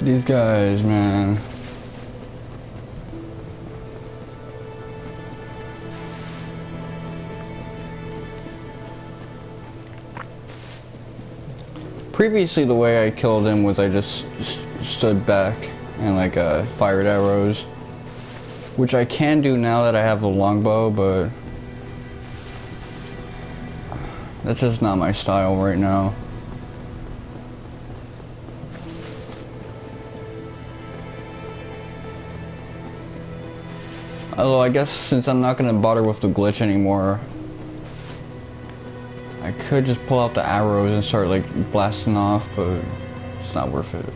These guys, man. Previously, the way I killed him was I just stood back and like fired arrows, which I can do now that I have a longbow, but that's just not my style right now. Although I guess since I'm not gonna bother with the glitch anymore, I could just pull out the arrows and start like blasting off, but it's not worth it.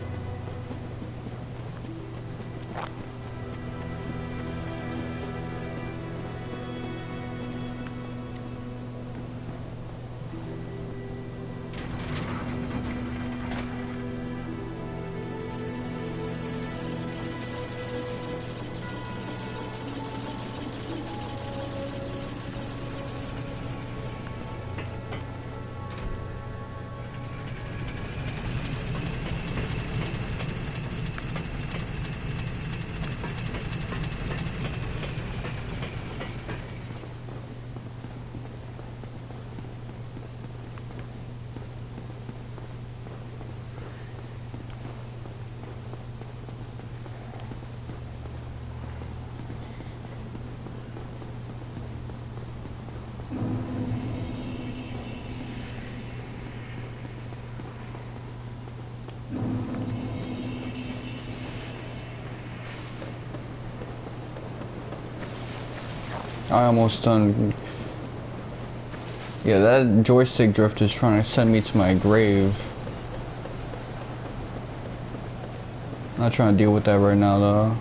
I almost done. Yeah, that joystick drift is trying to send me to my grave. Not trying to deal with that right now, though.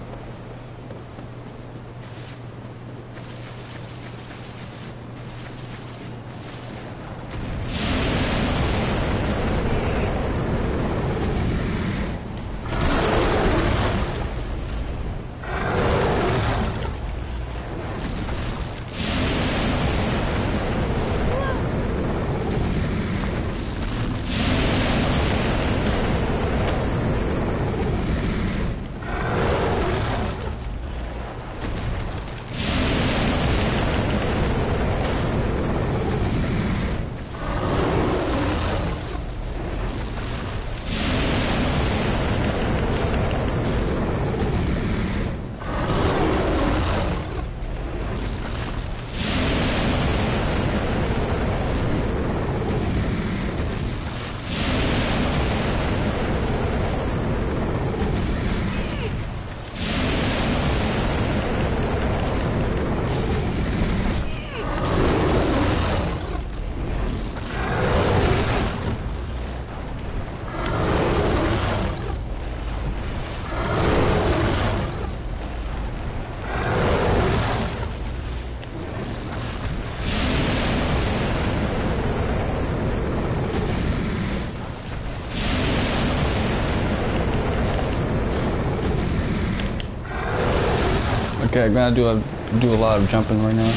Okay, I'm gonna do a lot of jumping right now.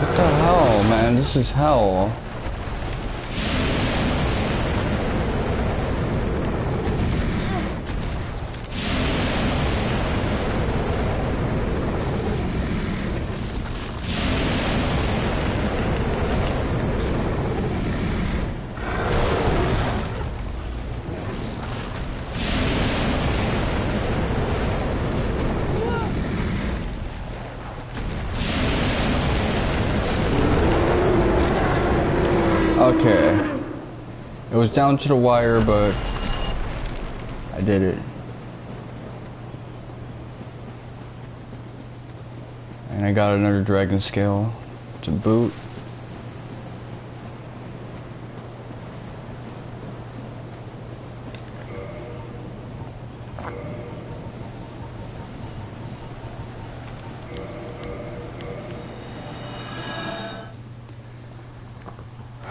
What the hell, man? This is hell. Okay. It was down to the wire, but I did it. And I got another dragon scale to boot.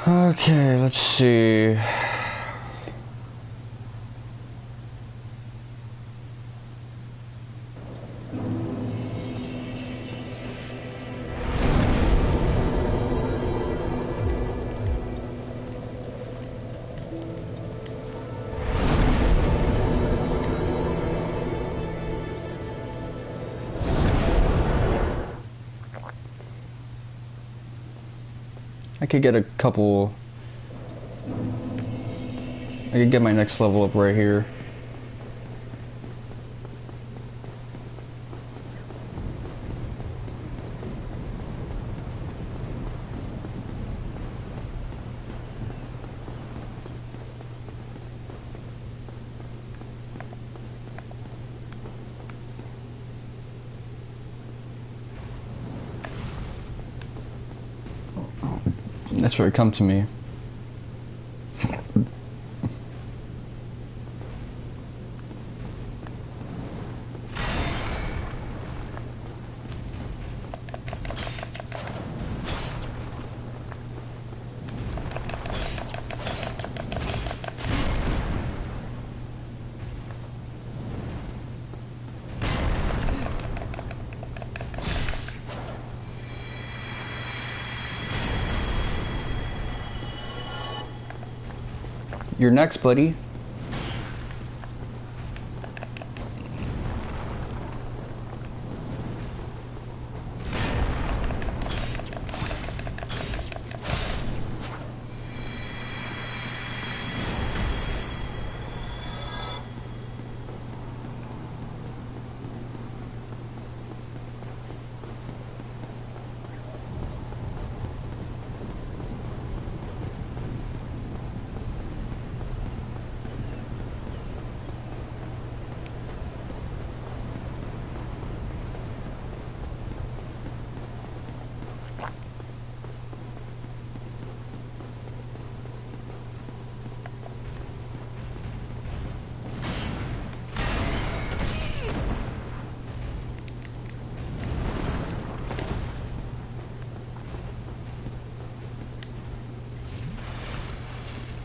Okay, let's see. I could get a couple. I could get my next level up right here. That's where it come to me. You're next, buddy.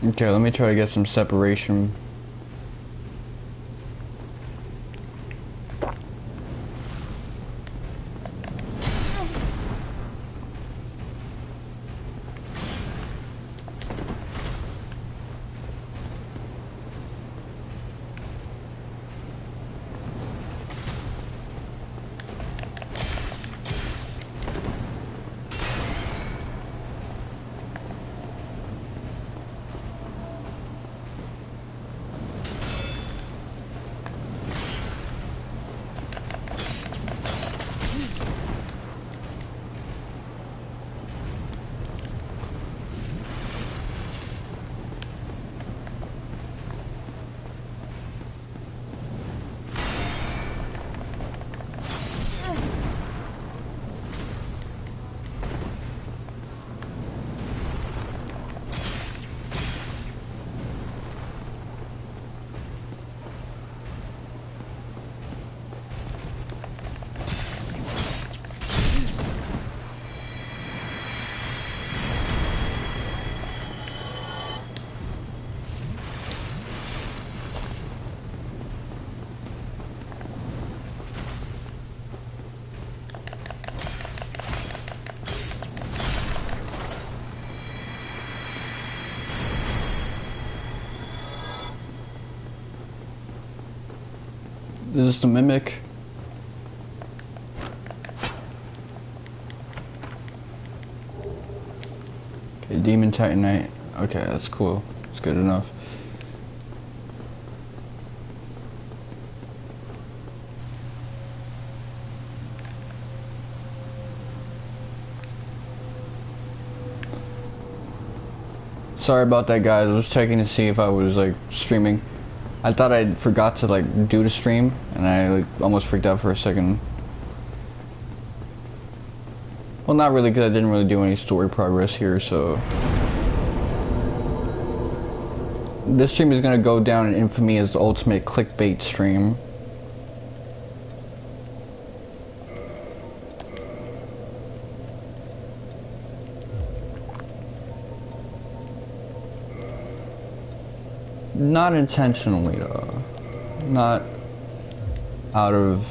Okay, let me try to get some separation. This is the Mimic. Okay, Demon Titanite. Okay, that's cool. It's good enough. Sorry about that, guys. I was checking to see if I was like streaming. I thought I forgot to like do the stream, and I like almost freaked out for a second. Well, not really, because I didn't really do any story progress here, so this stream is gonna go down in infamy as the ultimate clickbait stream. Not intentionally, though. Not out of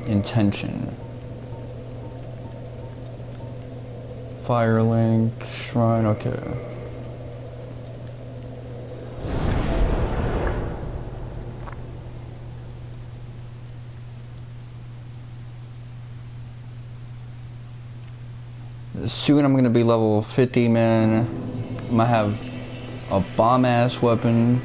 intention. Firelink, Shrine, okay. Soon I'm gonna be level 50, man. I'm gonna have a bomb-ass weapon.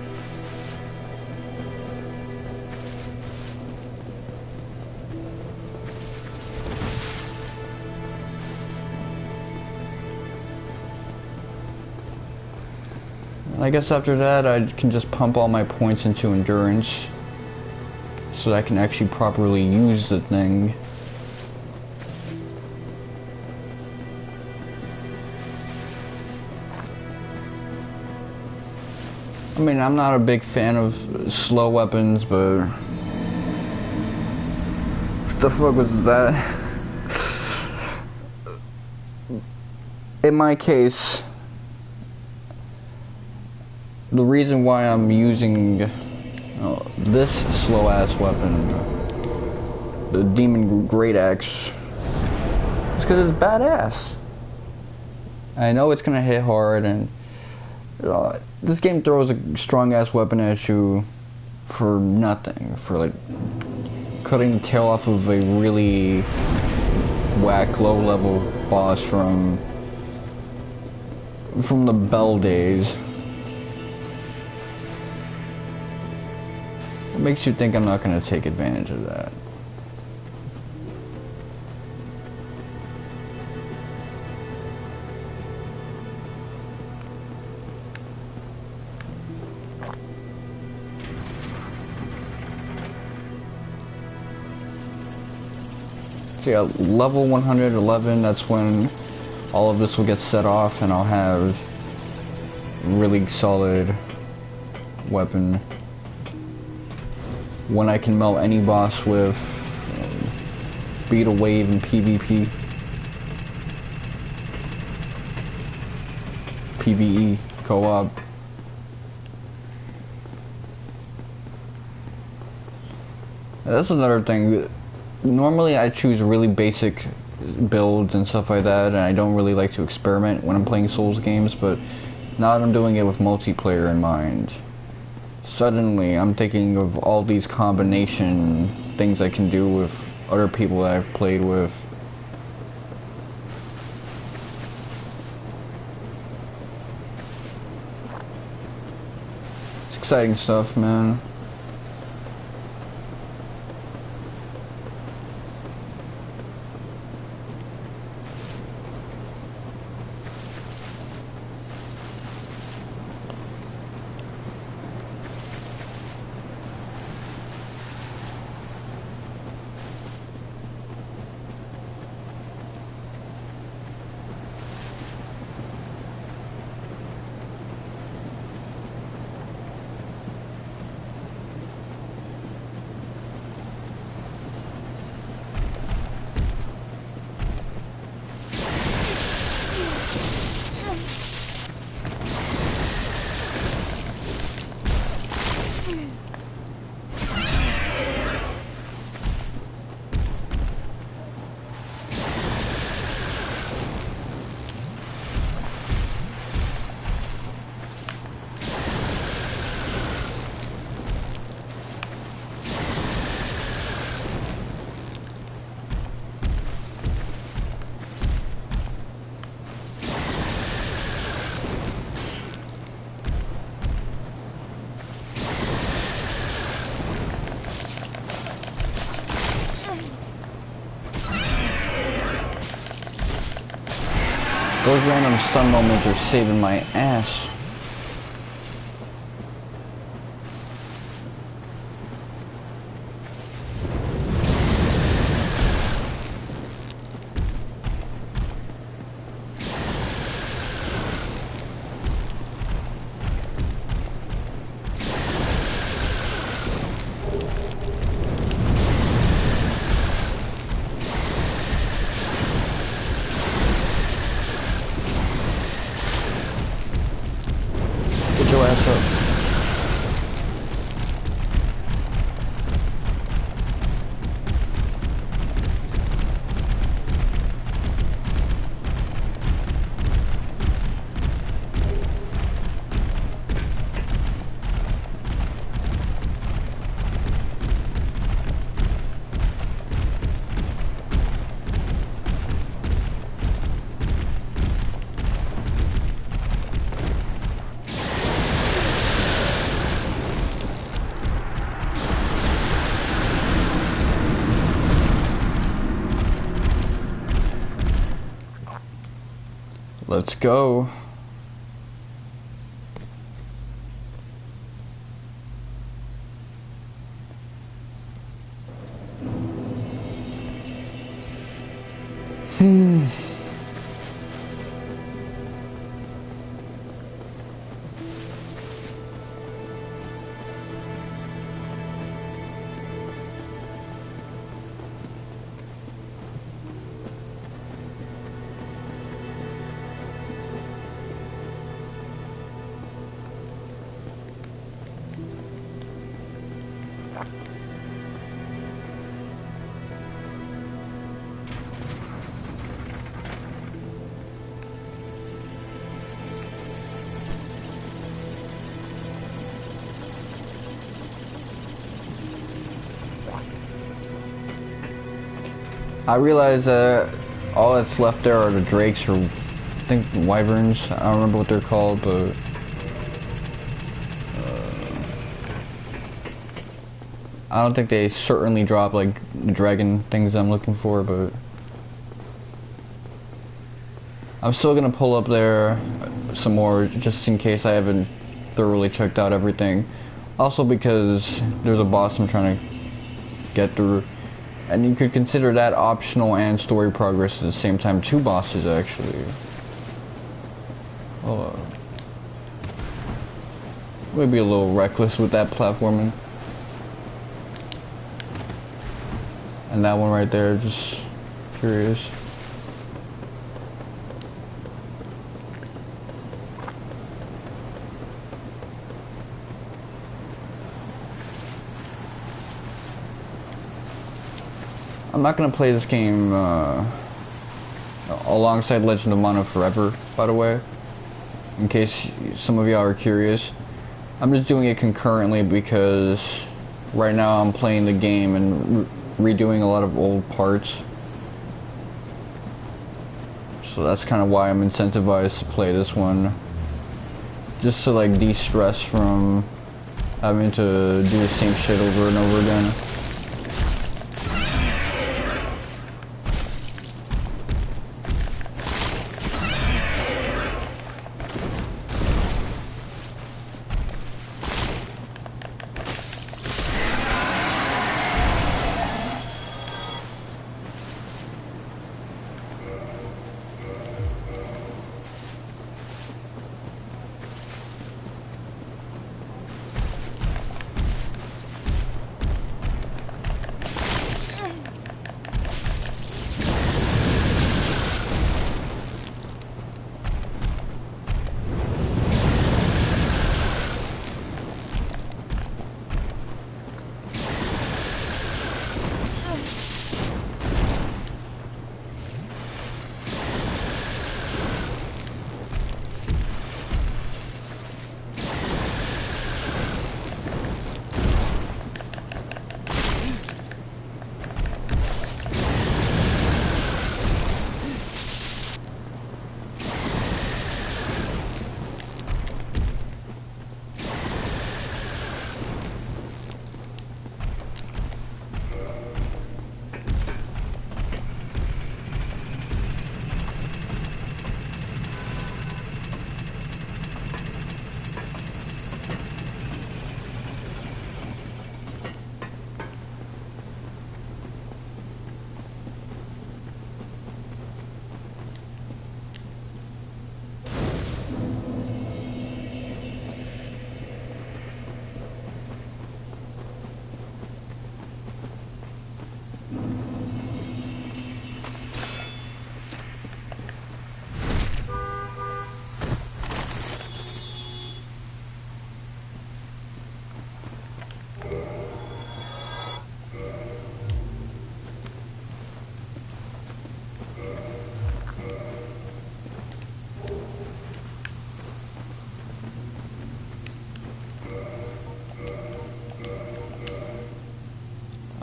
I guess after that I can just pump all my points into endurance so that I can actually properly use the thing. I mean, I'm not a big fan of slow weapons, but what the fuck was that? In my case, the reason why I'm using this slow ass weapon, the Demon Great Axe, is because it's badass. I know it's gonna hit hard, and this game throws a strong ass weapon at you for nothing, for like cutting the tail off of a really whack low level boss from the Bell days. What makes you think I'm not gonna take advantage of that? So yeah, level 111, that's when all of this will get set off and I'll have a really solid weapon. One I can melt any boss with, beat a wave in PvP. PvE, co-op. That's another thing. Normally I choose really basic builds and stuff like that, and I don't really like to experiment when I'm playing Souls games, but now that I'm doing it with multiplayer in mind, suddenly I'm thinking of all these combination things I can do with other people that I've played with. It's exciting stuff, man. Those random stun moments are saving my ass. Get your ass up. Let's go. I realize that all that's left there are the drakes, or I think wyverns. I don't remember what they're called, but I don't think they certainly drop like the dragon things I'm looking for, but I'm still gonna pull up there some more just in case I haven't thoroughly checked out everything. Also because there's a boss I'm trying to get through. And you could consider that optional and story progress at the same time. 2 bosses, actually. Oh, maybe a little reckless with that platforming. And that one right there, just curious. I'm not gonna play this game alongside Legend of Mana Forever, by the way, in case some of y'all are curious. I'm just doing it concurrently because right now I'm playing the game and redoing a lot of old parts. So that's kind of why I'm incentivized to play this one. Just to like de-stress from having to do the same shit over and over again.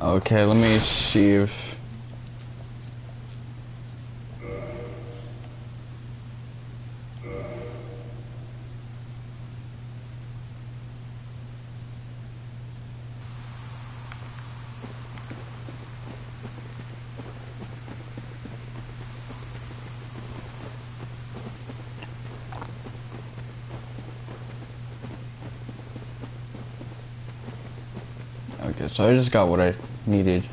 Okay, let me see if... Okay, so I just got what I needed.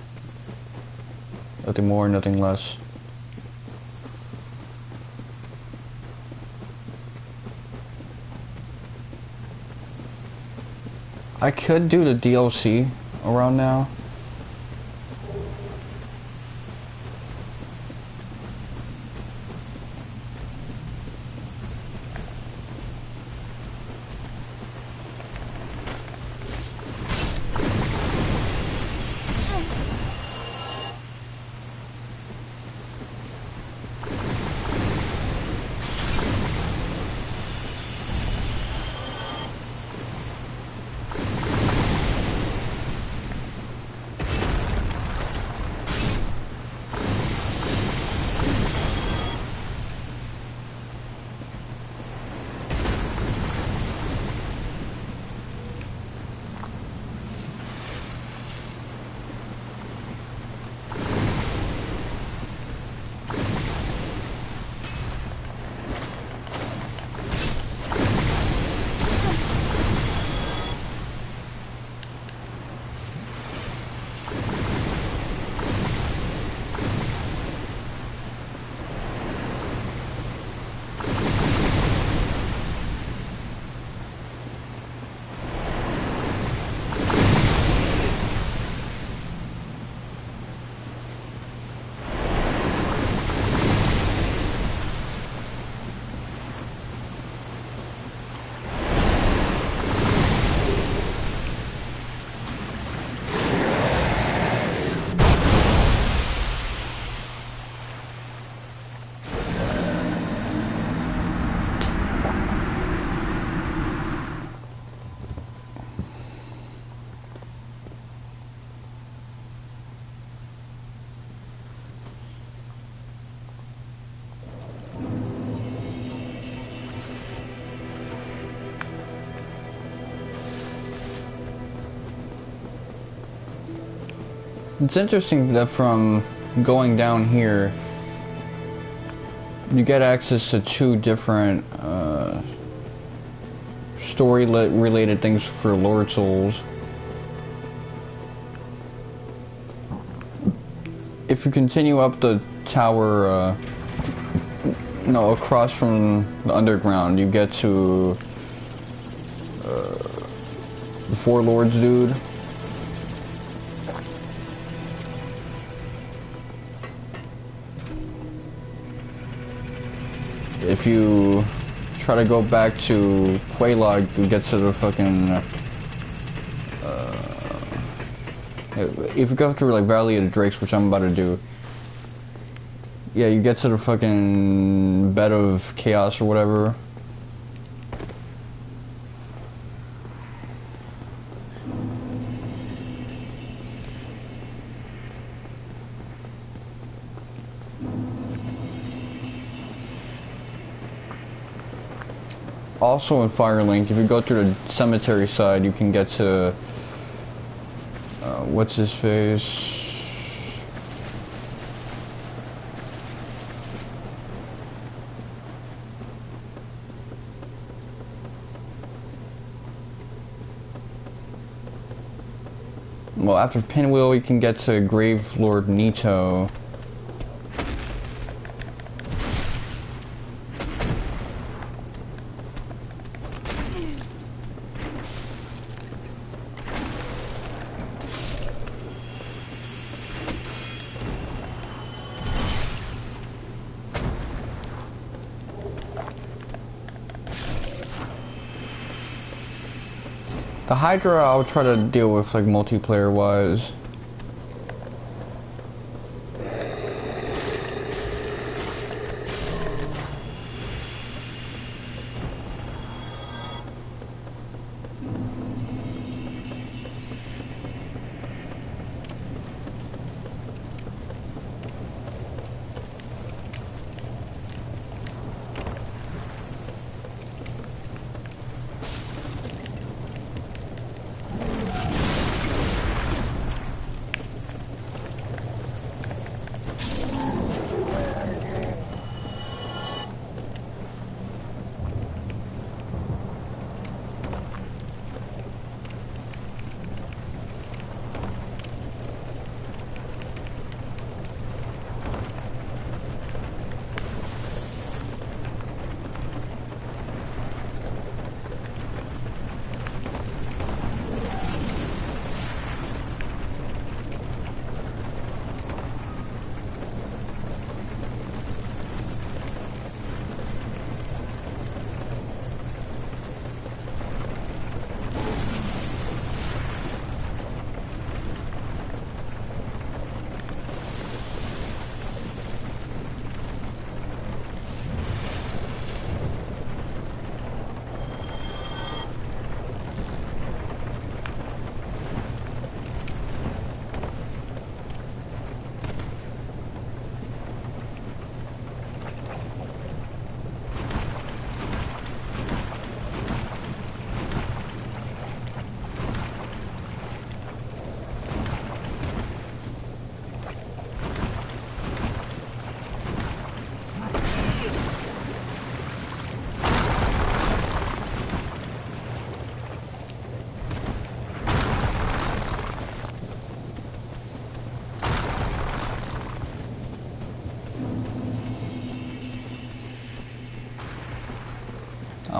Nothing more, nothing less. I could do the DLC around now. It's interesting that from going down here, you get access to two different story-related things for Lord Souls. If you continue up the tower, no, across from the underground, you get to the Four Lords dude. If you try to go back to Quelaag, you get to the fucking if you go through like Valley of the Drakes, which I'm about to do, yeah, you get to the fucking Bed of Chaos or whatever. Also in Firelink, if you go through the cemetery side, you can get to what's his face? Well, after Pinwheel, you can get to Grave Lord Nito. The Hydra I'll try to deal with like multiplayer wise.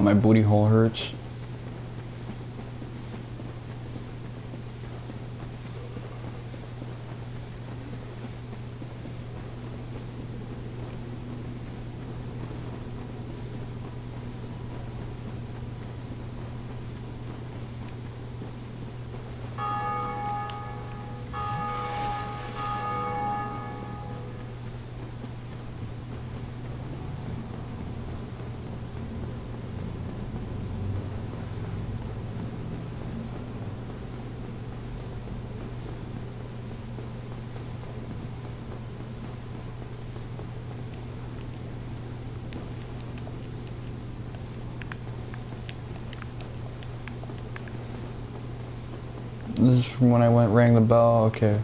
My booty hole hurts. This is from when I rang the bell. Okay.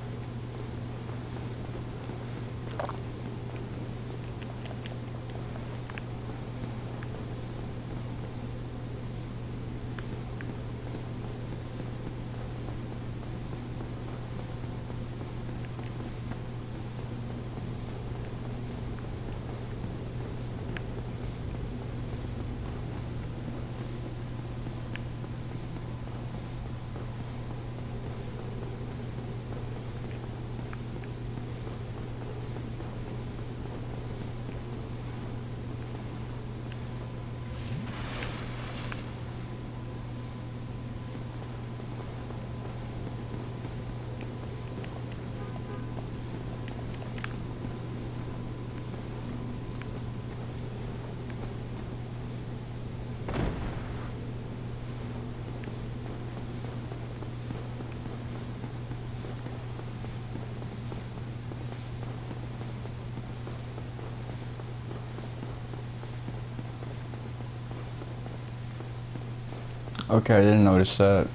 Okay, I didn't notice that.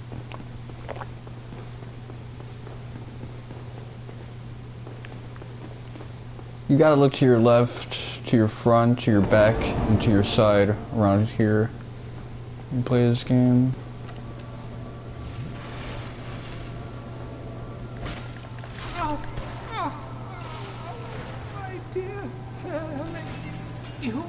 You gotta look to your left, to your front, to your back, and to your side around here. You play this game. My dear you.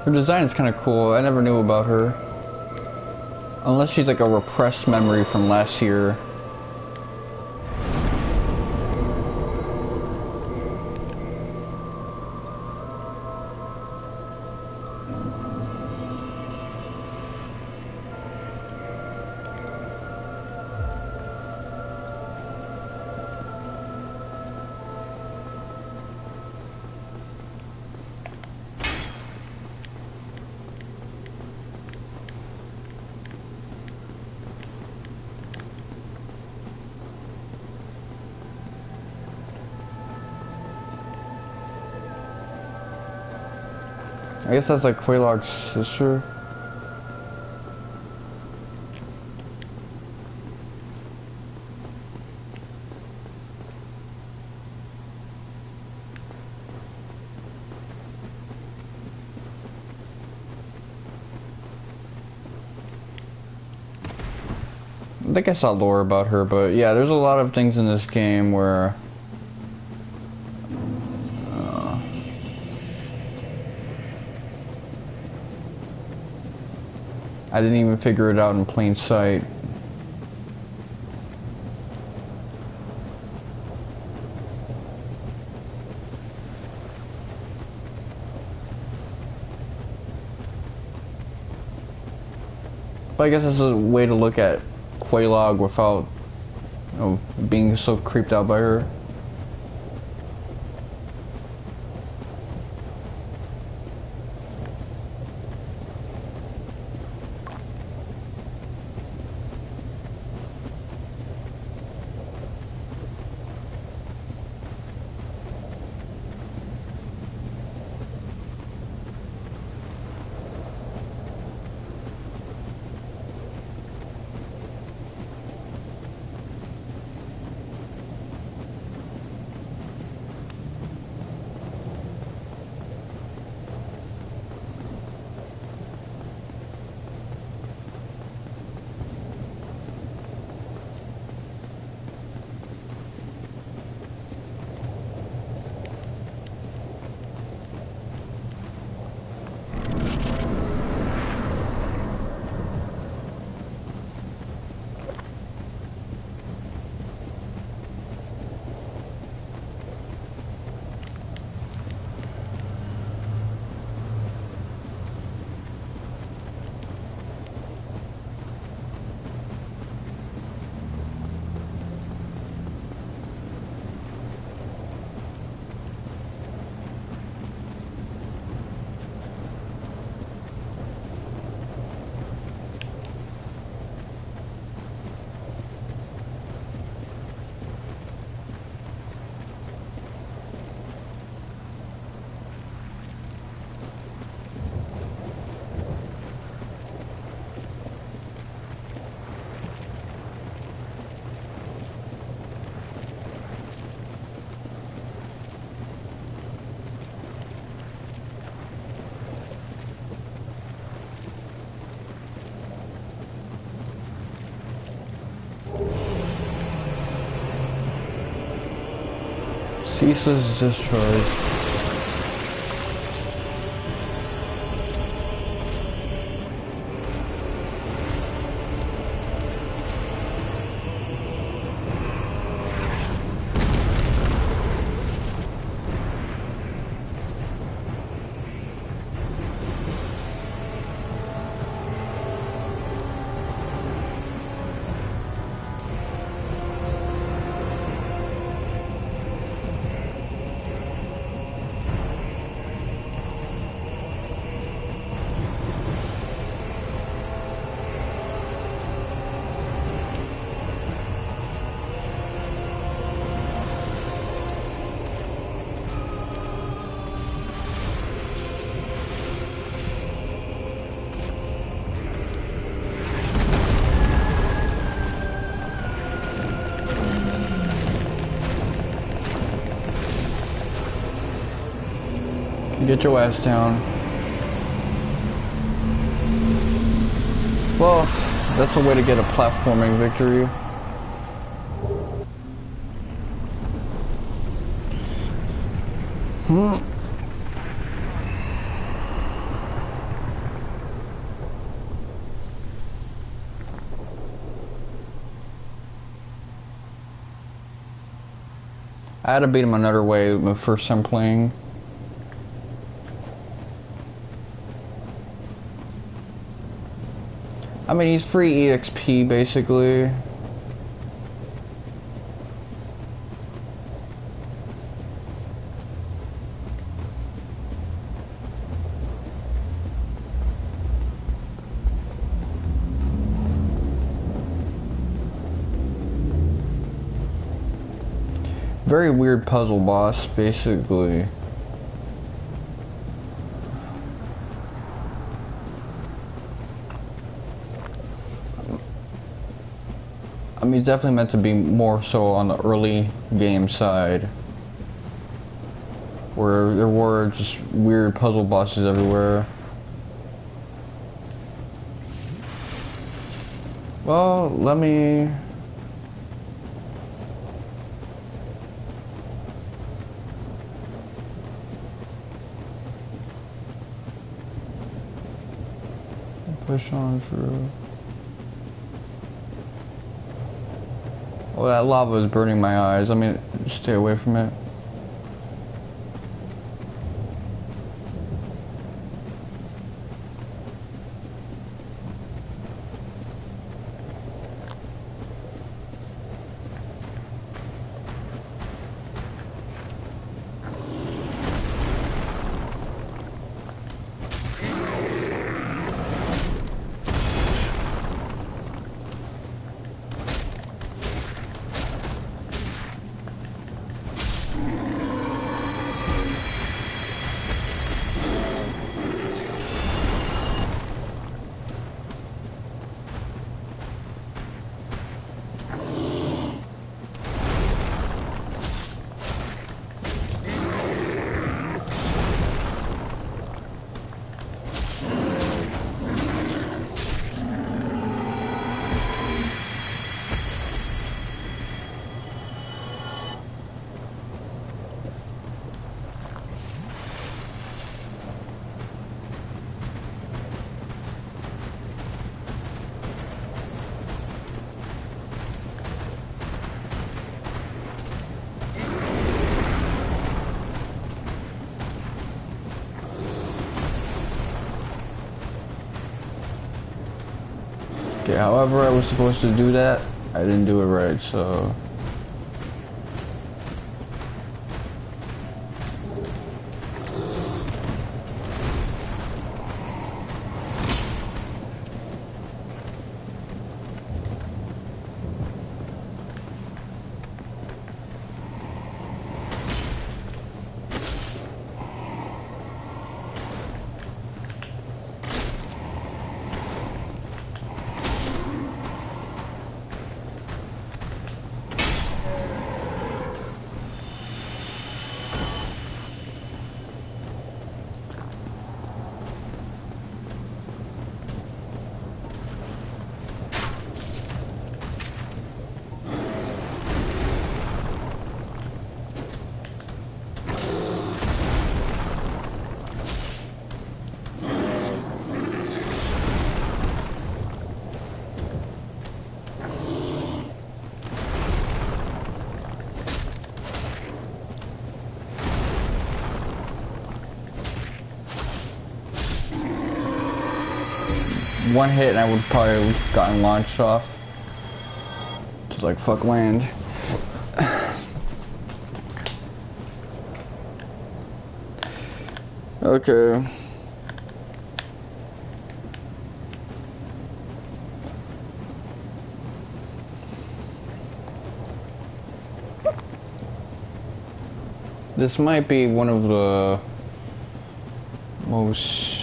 Her design is kind of cool. I never knew about her. Unless she's like a repressed memory from last year. I guess that's like Quelaag's sister. I think I saw lore about her, but yeah, there's a lot of things in this game where I didn't even figure it out in plain sight. But I guess it's a way to look at Quelaag without, you know, being so creeped out by her. Ceaseless discharge. Get your ass down. Well, that's a way to get a platforming victory. I had to beat him another way the first time playing. I mean, he's free EXP basically. Very weird puzzle boss, basically. I mean, it's definitely meant to be more so on the early game side, where there were just weird puzzle bosses everywhere. Well, let me... push on through. Oh, that lava is burning my eyes. Let me stay away from it. Okay, however I was supposed to do that, I didn't do it right, so... one hit and I would probably have gotten launched off to like fuck land. Okay. This might be one of the most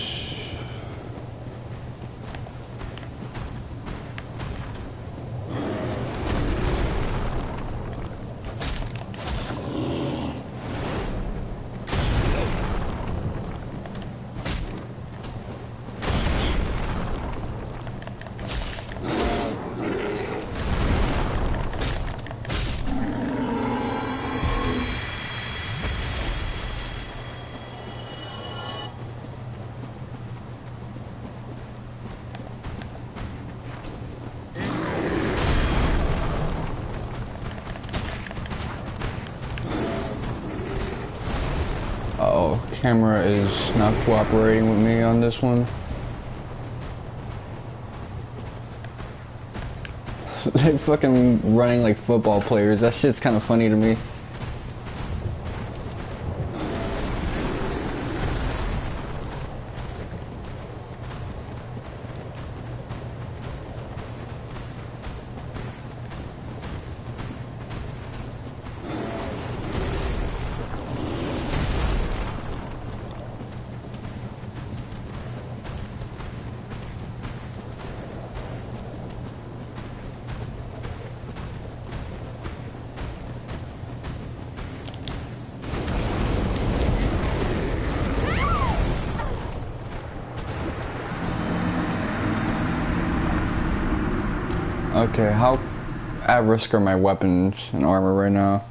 camera is not cooperating with me on this one. They're fucking running like football players. That shit's kind of funny to me. Okay, how at risk are my weapons and armor right now?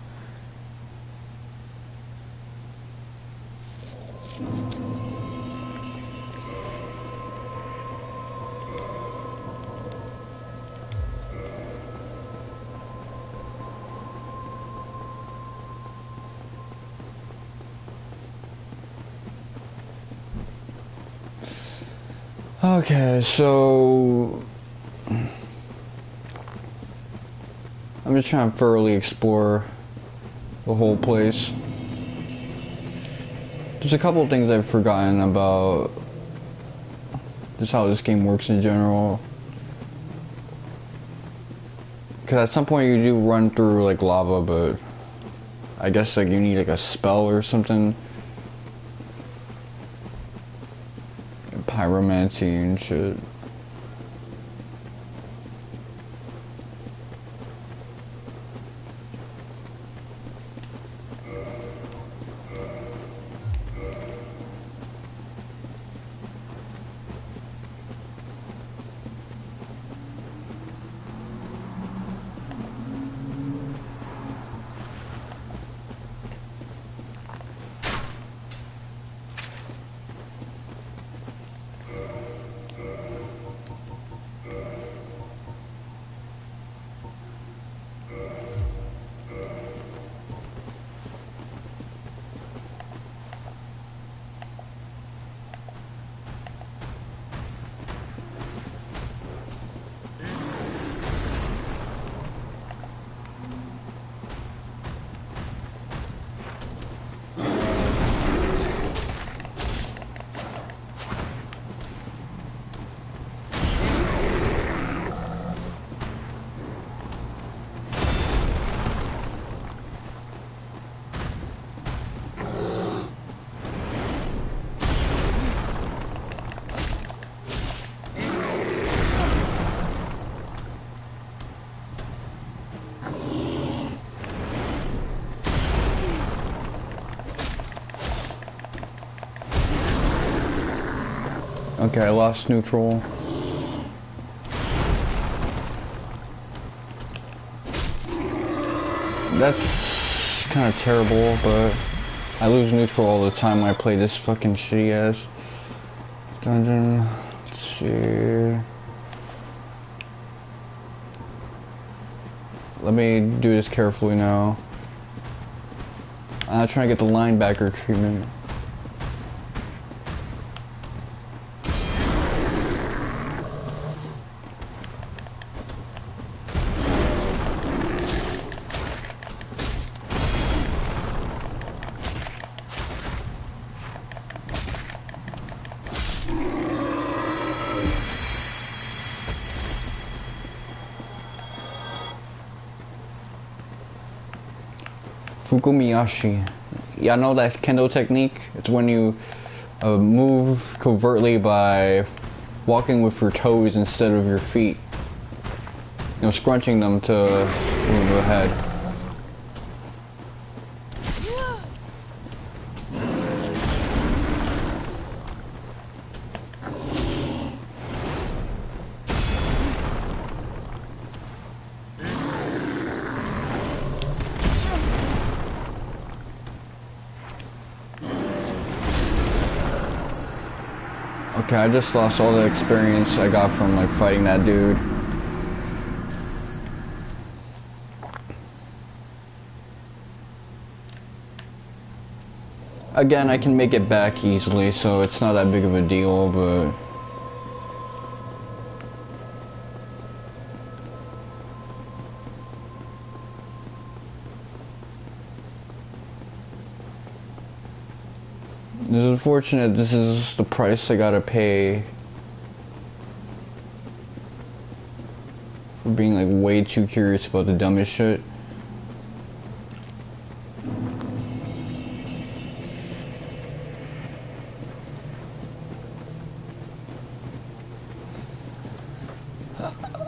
Okay, so I'm just trying to thoroughly explore the whole place. There's a couple of things I've forgotten about just how this game works in general. Because at some point you do run through like lava, but I guess like you need like a spell or something. Pyromancy and shit. Okay, I lost neutral. That's kind of terrible, but I lose neutral all the time when I play this fucking shitty ass dungeon. Let's see. Let me do this carefully now. I'm trying to get the linebacker treatment. Fukumiyashi. Y'all know that kendo technique? It's when you move covertly by walking with your toes instead of your feet. You know, scrunching them to move ahead. Okay, I just lost all the experience I got from like fighting that dude. Again, I can make it back easily, so it's not that big of a deal, but... It's unfortunate this is the price I gotta pay for being like way too curious about the dumbest shit.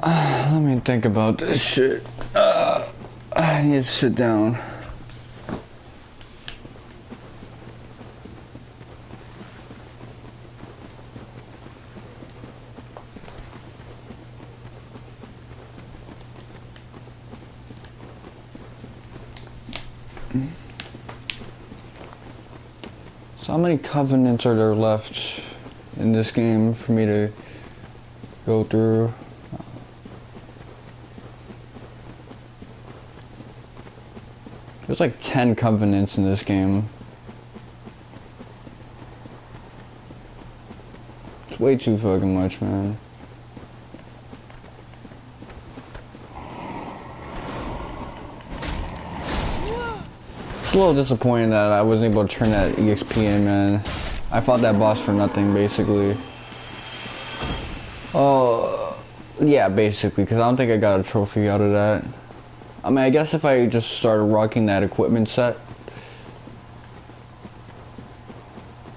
Let me think about this shit. I need to sit down. So how many covenants are there left in this game for me to go through? There's like 10 covenants in this game. It's way too fucking much, man. It's a little disappointing that I wasn't able to turn that EXP in, man. I fought that boss for nothing, basically. Oh, yeah, basically, because I don't think I got a trophy out of that. I mean, I guess if I just started rocking that equipment set.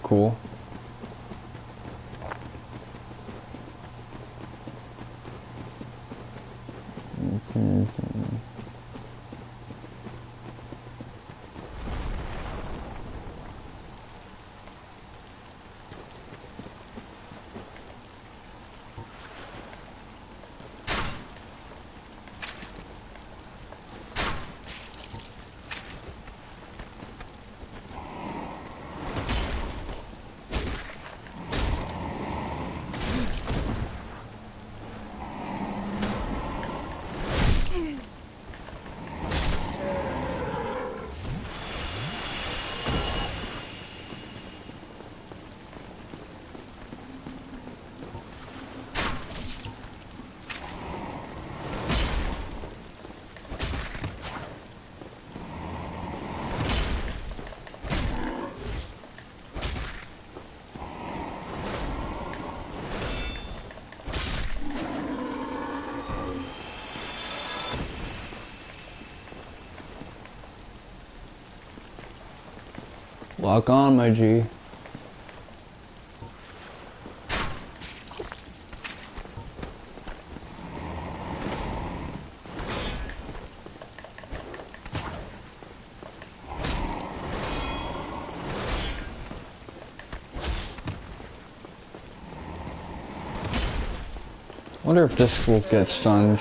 Cool. Lock on, my G. Wonder if this will get stunned.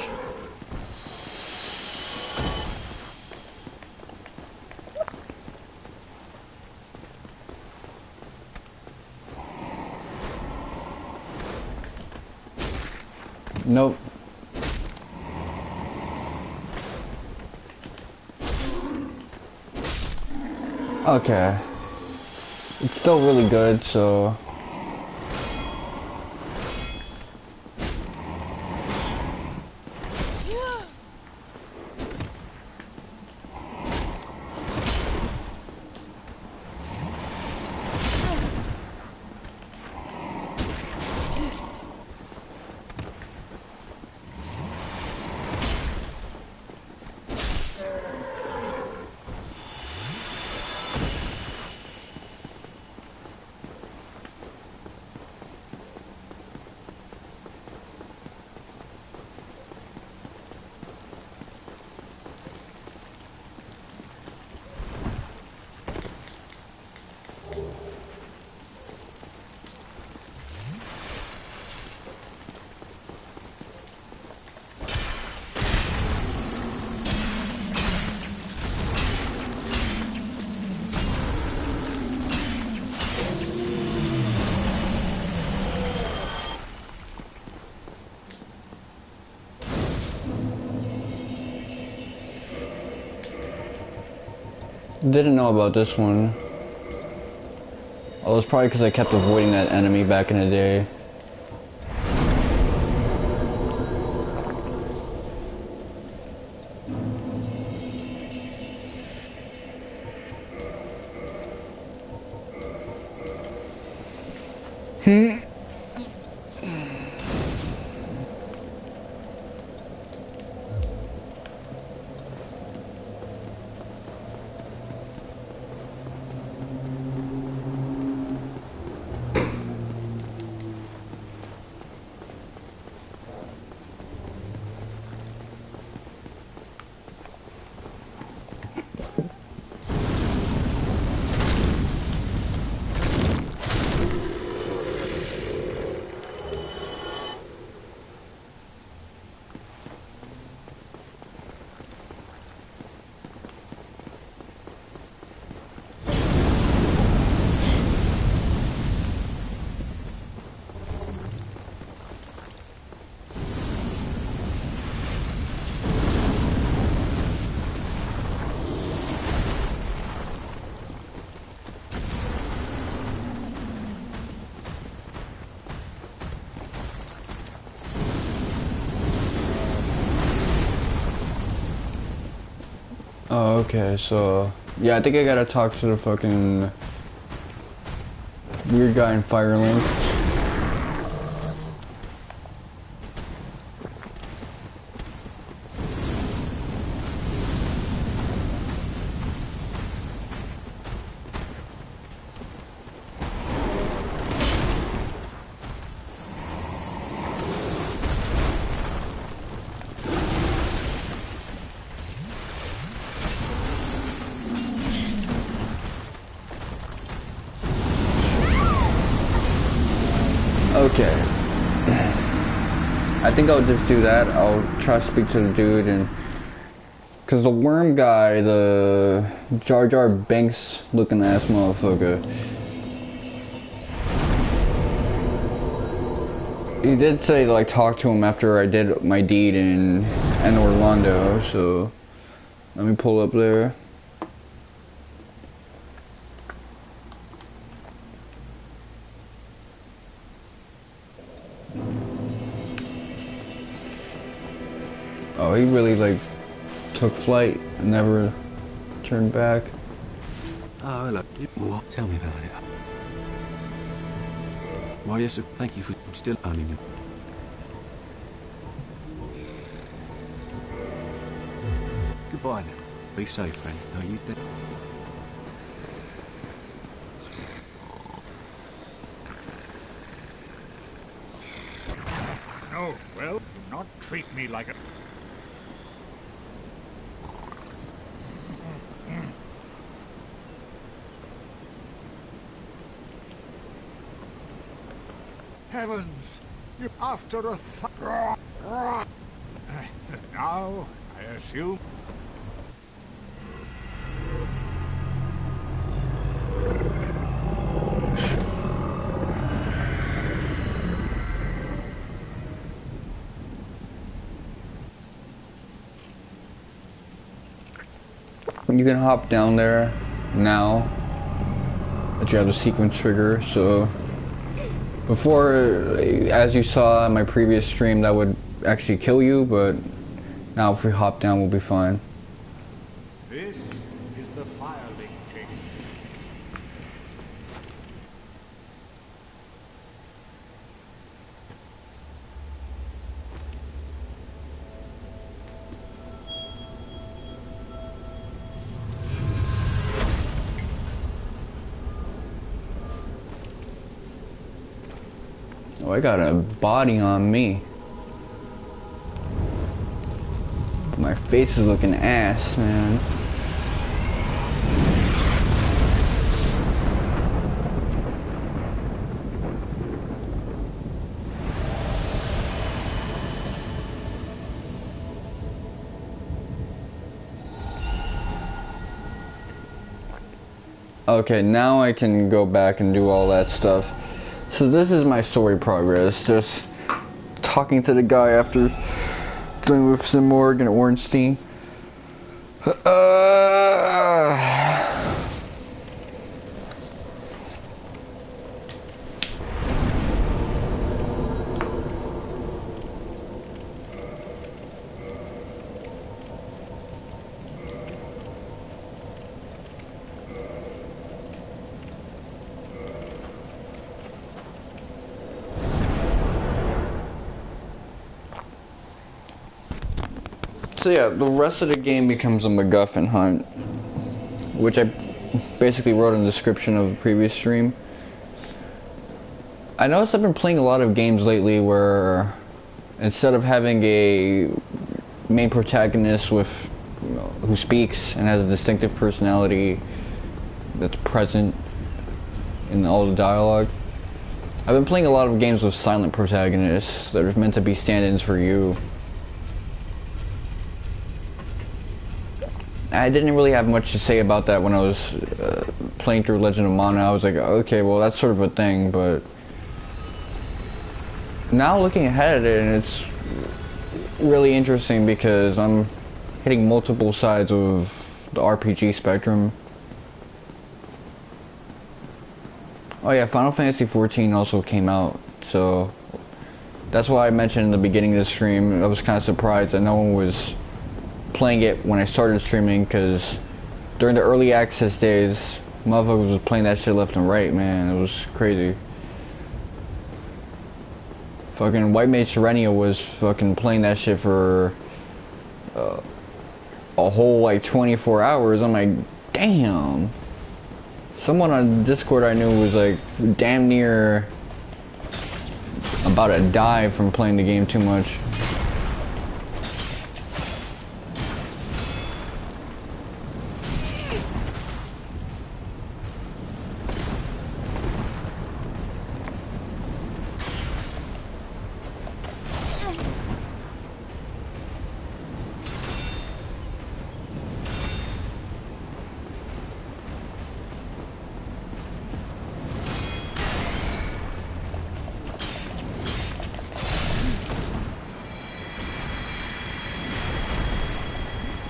Nope. Okay. It's still really good, so... Didn't know about this one. Oh, it's probably because I kept avoiding that enemy back in the day. Oh, okay, so yeah, I think I gotta talk to the fucking weird guy in Firelink. Okay. I think I'll just do that. I'll try to speak to the dude and... Cause the worm guy, the Jar Jar Binks looking ass motherfucker. He did say to, like, talk to him after I did my deed in Orlando, so... Let me pull up there. Oh, he really, like, took flight and never turned back. Oh, hello. What? Tell me about it. Why, yes, sir. Thank you for still owning you. Goodbye, then. Be safe, friend. No, you dead. No, well, do not treat me like a... Heavens! You're after a now, I assume... You can hop down there now that you have the sequence trigger, so before, as you saw in my previous stream, that would actually kill you, but now if we hop down we'll be fine. This is the Firelink chamber. Oh, I got a body on me. My face is looking ass, man. Okay, now I can go back and do all that stuff. So this is my story progress, just talking to the guy after dealing with Sim Morgan and Ornstein. So yeah, the rest of the game becomes a MacGuffin hunt, which I basically wrote in the description of the previous stream. I noticed I've been playing a lot of games lately where instead of having a main protagonist with who speaks and has a distinctive personality that's present in all the dialogue, I've been playing a lot of games with silent protagonists that are meant to be stand-ins for you. I didn't really have much to say about that when I was playing through Legend of Mana. I was like, okay, well that's sort of a thing, but now looking ahead at it, and it's really interesting because I'm hitting multiple sides of the RPG spectrum. Oh yeah, Final Fantasy XIV also came out, so that's why I mentioned in the beginning of the stream, I was kind of surprised that no one was playing it when I started streaming, because during the early access days, motherfuckers was playing that shit left and right, man. It was crazy. Fucking White Mage Serenia was fucking playing that shit for a whole like 24 hours. I'm like, damn. Someone on Discord I knew was like damn near about to die from playing the game too much.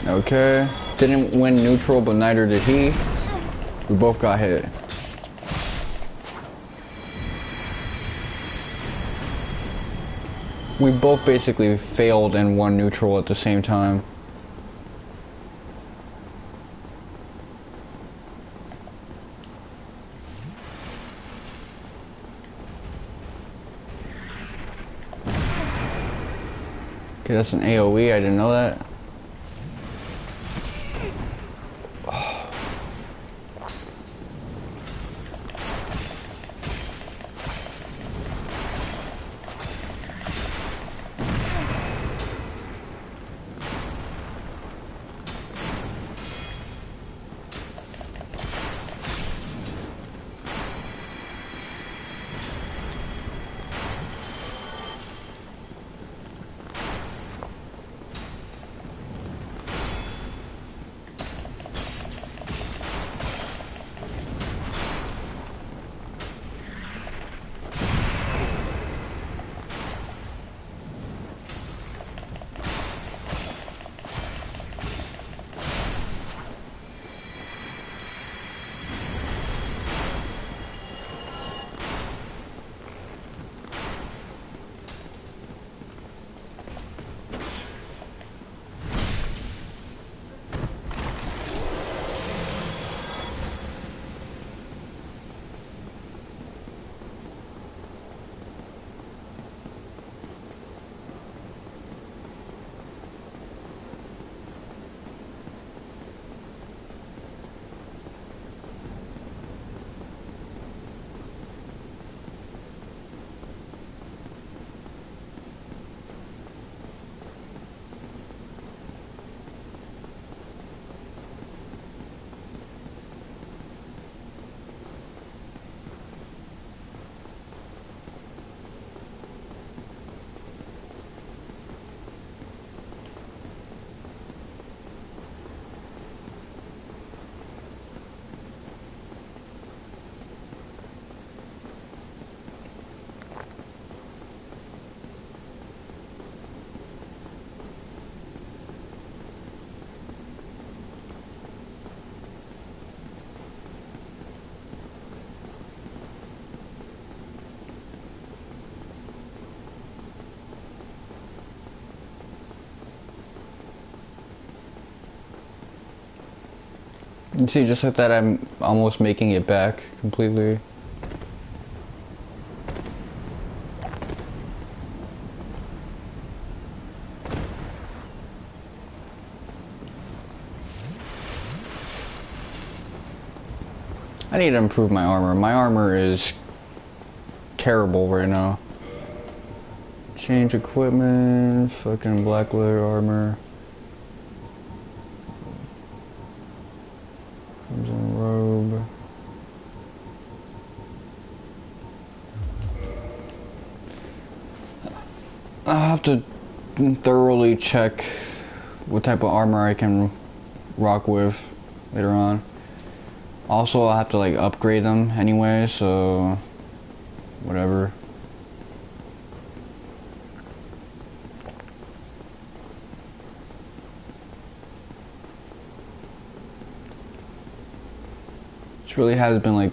Okay, didn't win neutral, but neither did he. We both got hit. We both basically failed and won neutral at the same time. Okay, that's an AoE, I didn't know that. You see, just like that, I'm almost making it back completely. I need to improve my armor. My armor is terrible right now. Change equipment, fucking black leather armor. Crimson robe. I'll have to thoroughly check what type of armor I can rock with later on. Also, I'll have to like upgrade them anyway, so whatever. This really has been like,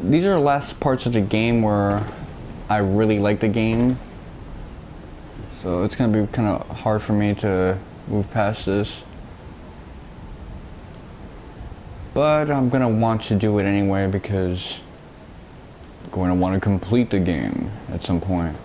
these are the last parts of the game where I really like the game, so it's gonna be kind of hard for me to move past this, but I'm gonna want to do it anyway because I'm going to want to complete the game at some point.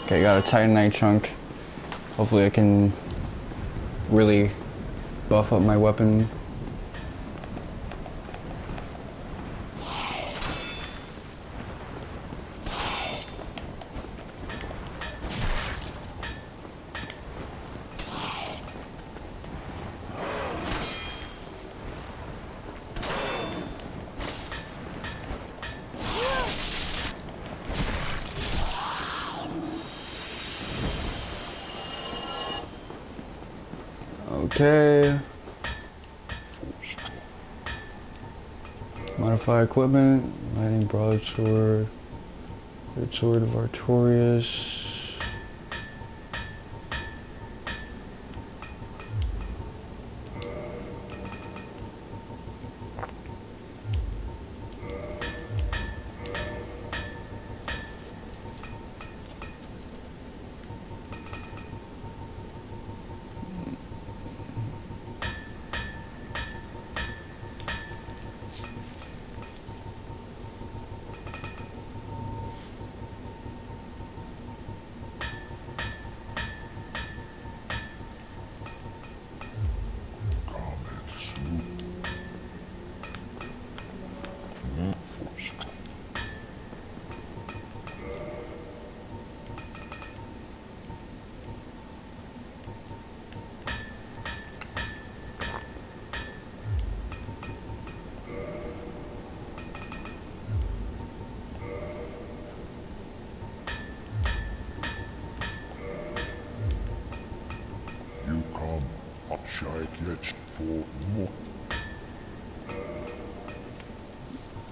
Okay, got a Titanite chunk. Hopefully I can really buff up my weapon. Okay. Modify equipment. Lightning broadsword. Great sword of Artorias.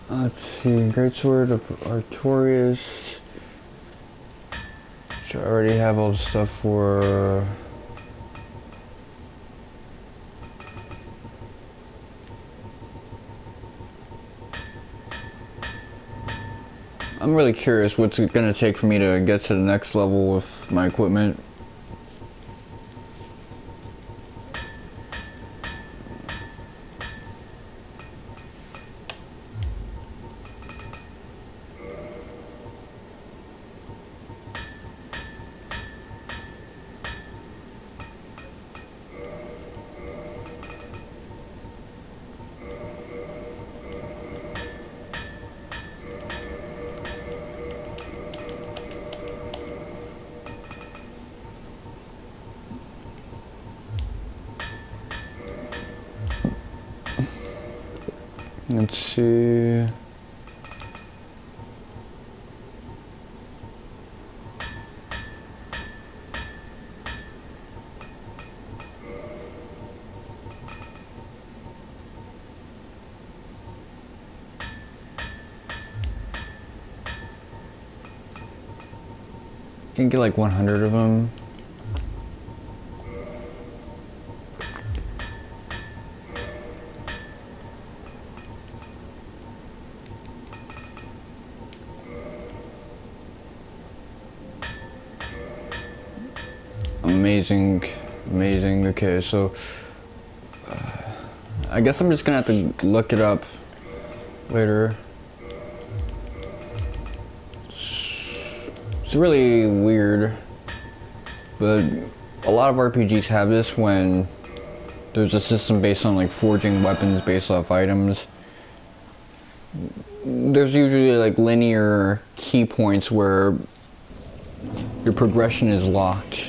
Let's see, Great Sword of Artorias. Which I already have all the stuff for. I'm really curious what's it gonna take for me to get to the next level with my equipment. Let's see. Can get like 100 of them. Amazing, amazing. Okay, so I guess I'm just gonna have to look it up later. It's really weird, but a lot of RPGs have this when there's a system based on like forging weapons based off items. There's usually like linear key points where your progression is locked.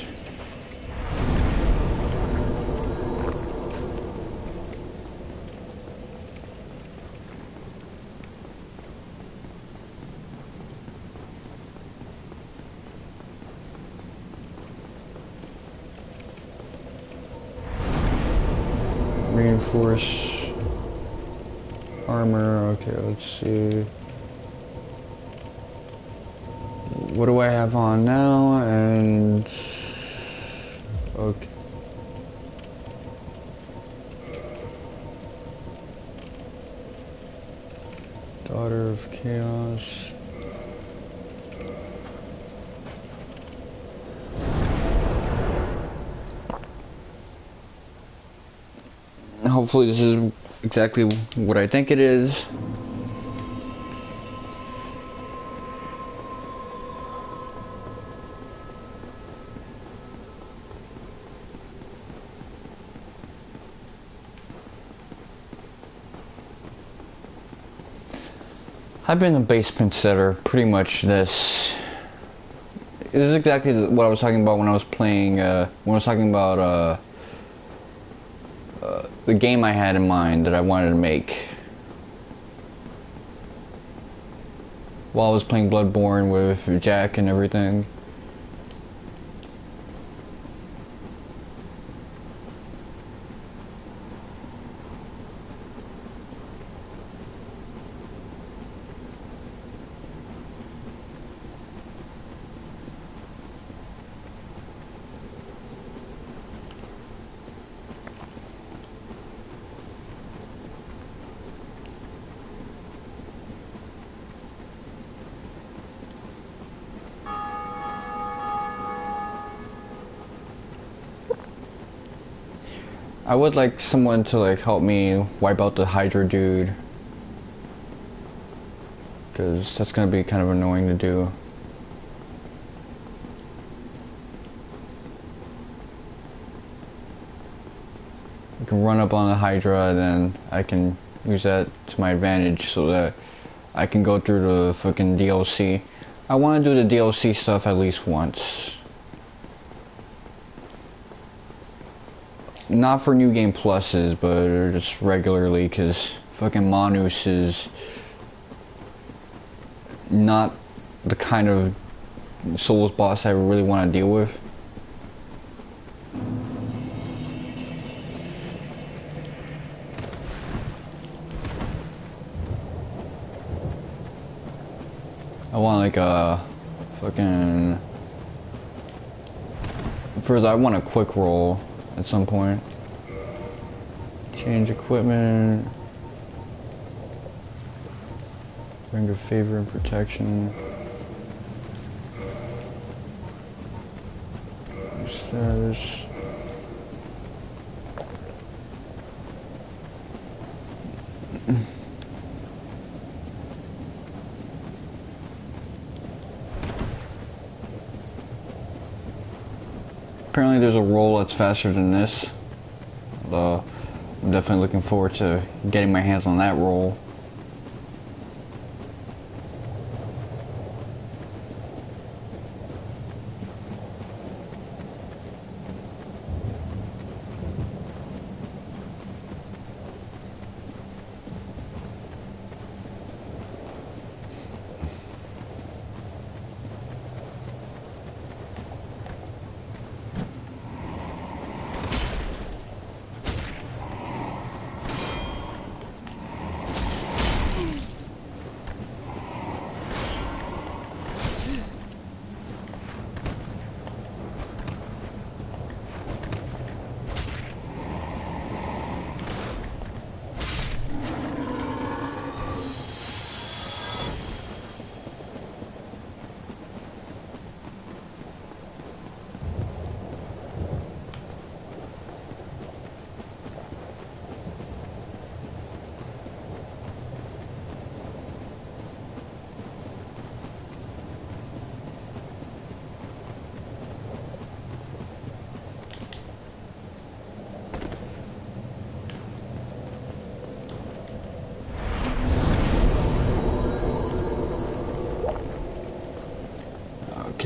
Reinforce armor. Okay, let's see. What do I have on now? And okay. Daughter of Chaos. Hopefully this is exactly what I think it is. I've been in basements that are pretty much this. This is exactly what I was talking about when I was playing, when I was talking about, the game I had in mind that I wanted to make while I was playing Bloodborne with Jack and everything. I would like someone to like help me wipe out the Hydra dude, because that's gonna be kind of annoying to do. I can run up on the Hydra and then I can use that to my advantage so that I can go through the fucking DLC. I want to do the DLC stuff at least once. Not for New Game Pluses, but just regularly, because fucking Manus is not the kind of Souls boss I really want to deal with. I want like a fucking... First, I want a quick roll at some point. Change equipment. Ring of favor and protection. Status. Apparently there's a roll that's faster than this. I'm definitely looking forward to getting my hands on that roll.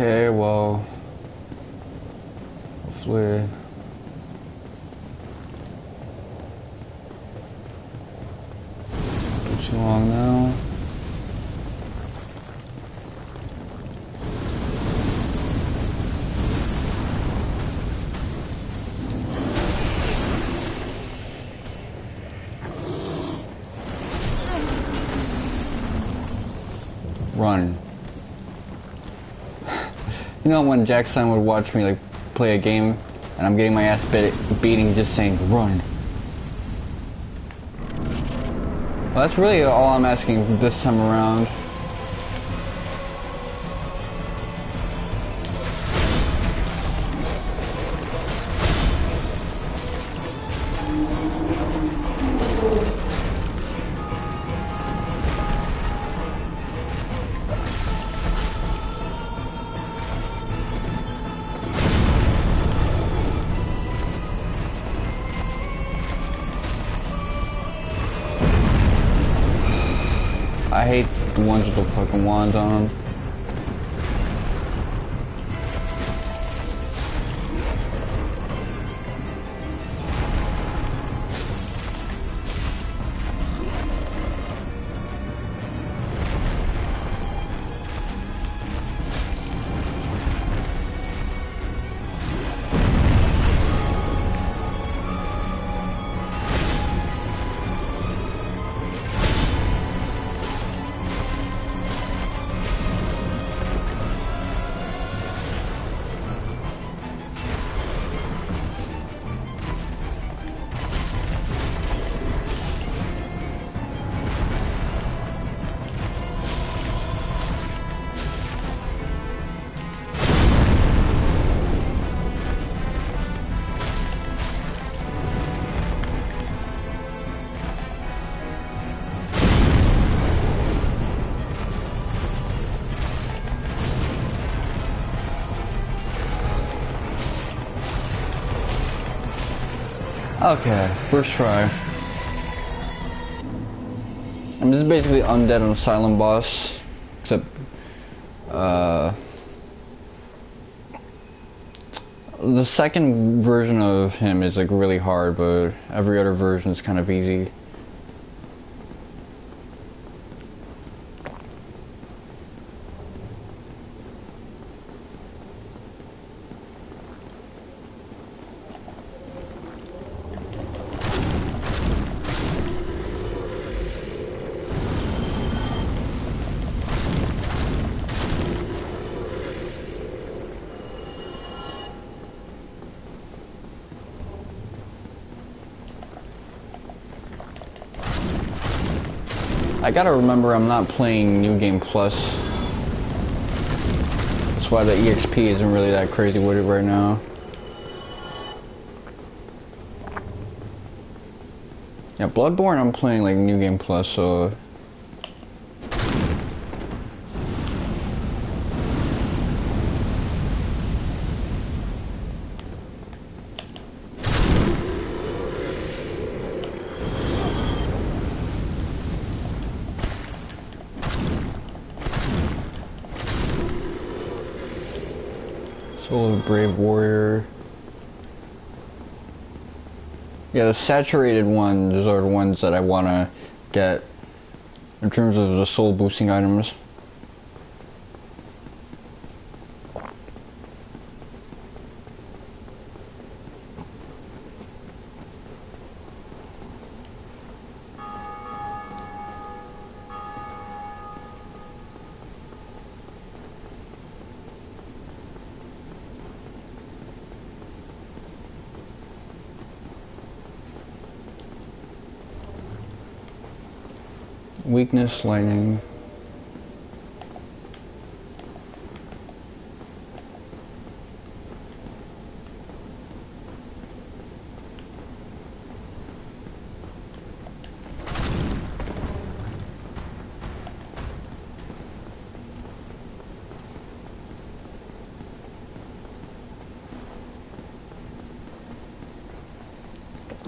Okay, well, hopefully. Not too long now. Run. You know when Jackson would watch me like play a game and I'm getting my ass beating, he's just saying run. Well, that's really all I'm asking this time around. I hate the ones with the fucking wands on them. Okay, first try. I'm just basically undead on Silent Boss, except the second version of him is like really hard, but every other version is kind of easy. I gotta remember I'm not playing New Game Plus. That's why the EXP isn't really that crazy with it right now. Yeah, Bloodborne I'm playing like New Game Plus, so... Soul of Brave Warrior. Yeah, the saturated ones are the ones that I want to get in terms of the soul boosting items. Weakness, lightning.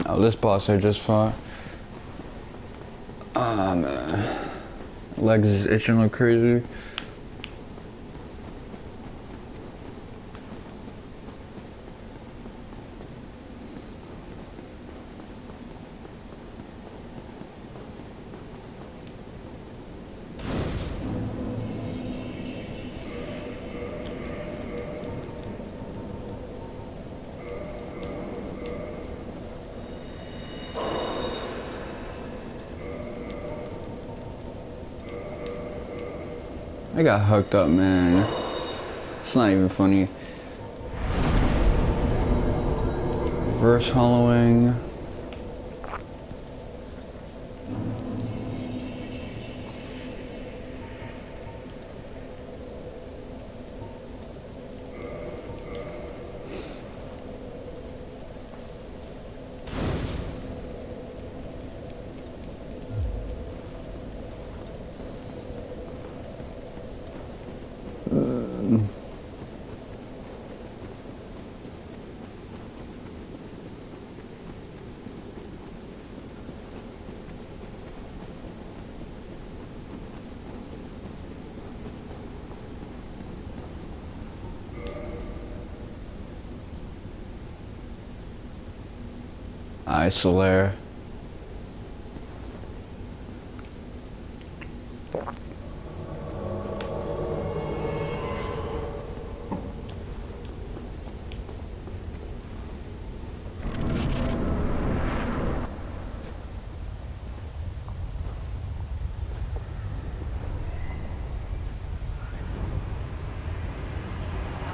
Oh, this boss I just fought. Ah, man. Legs is itching like crazy. I got hooked up, man. It's not even funny. Reverse hollowing. Isolair.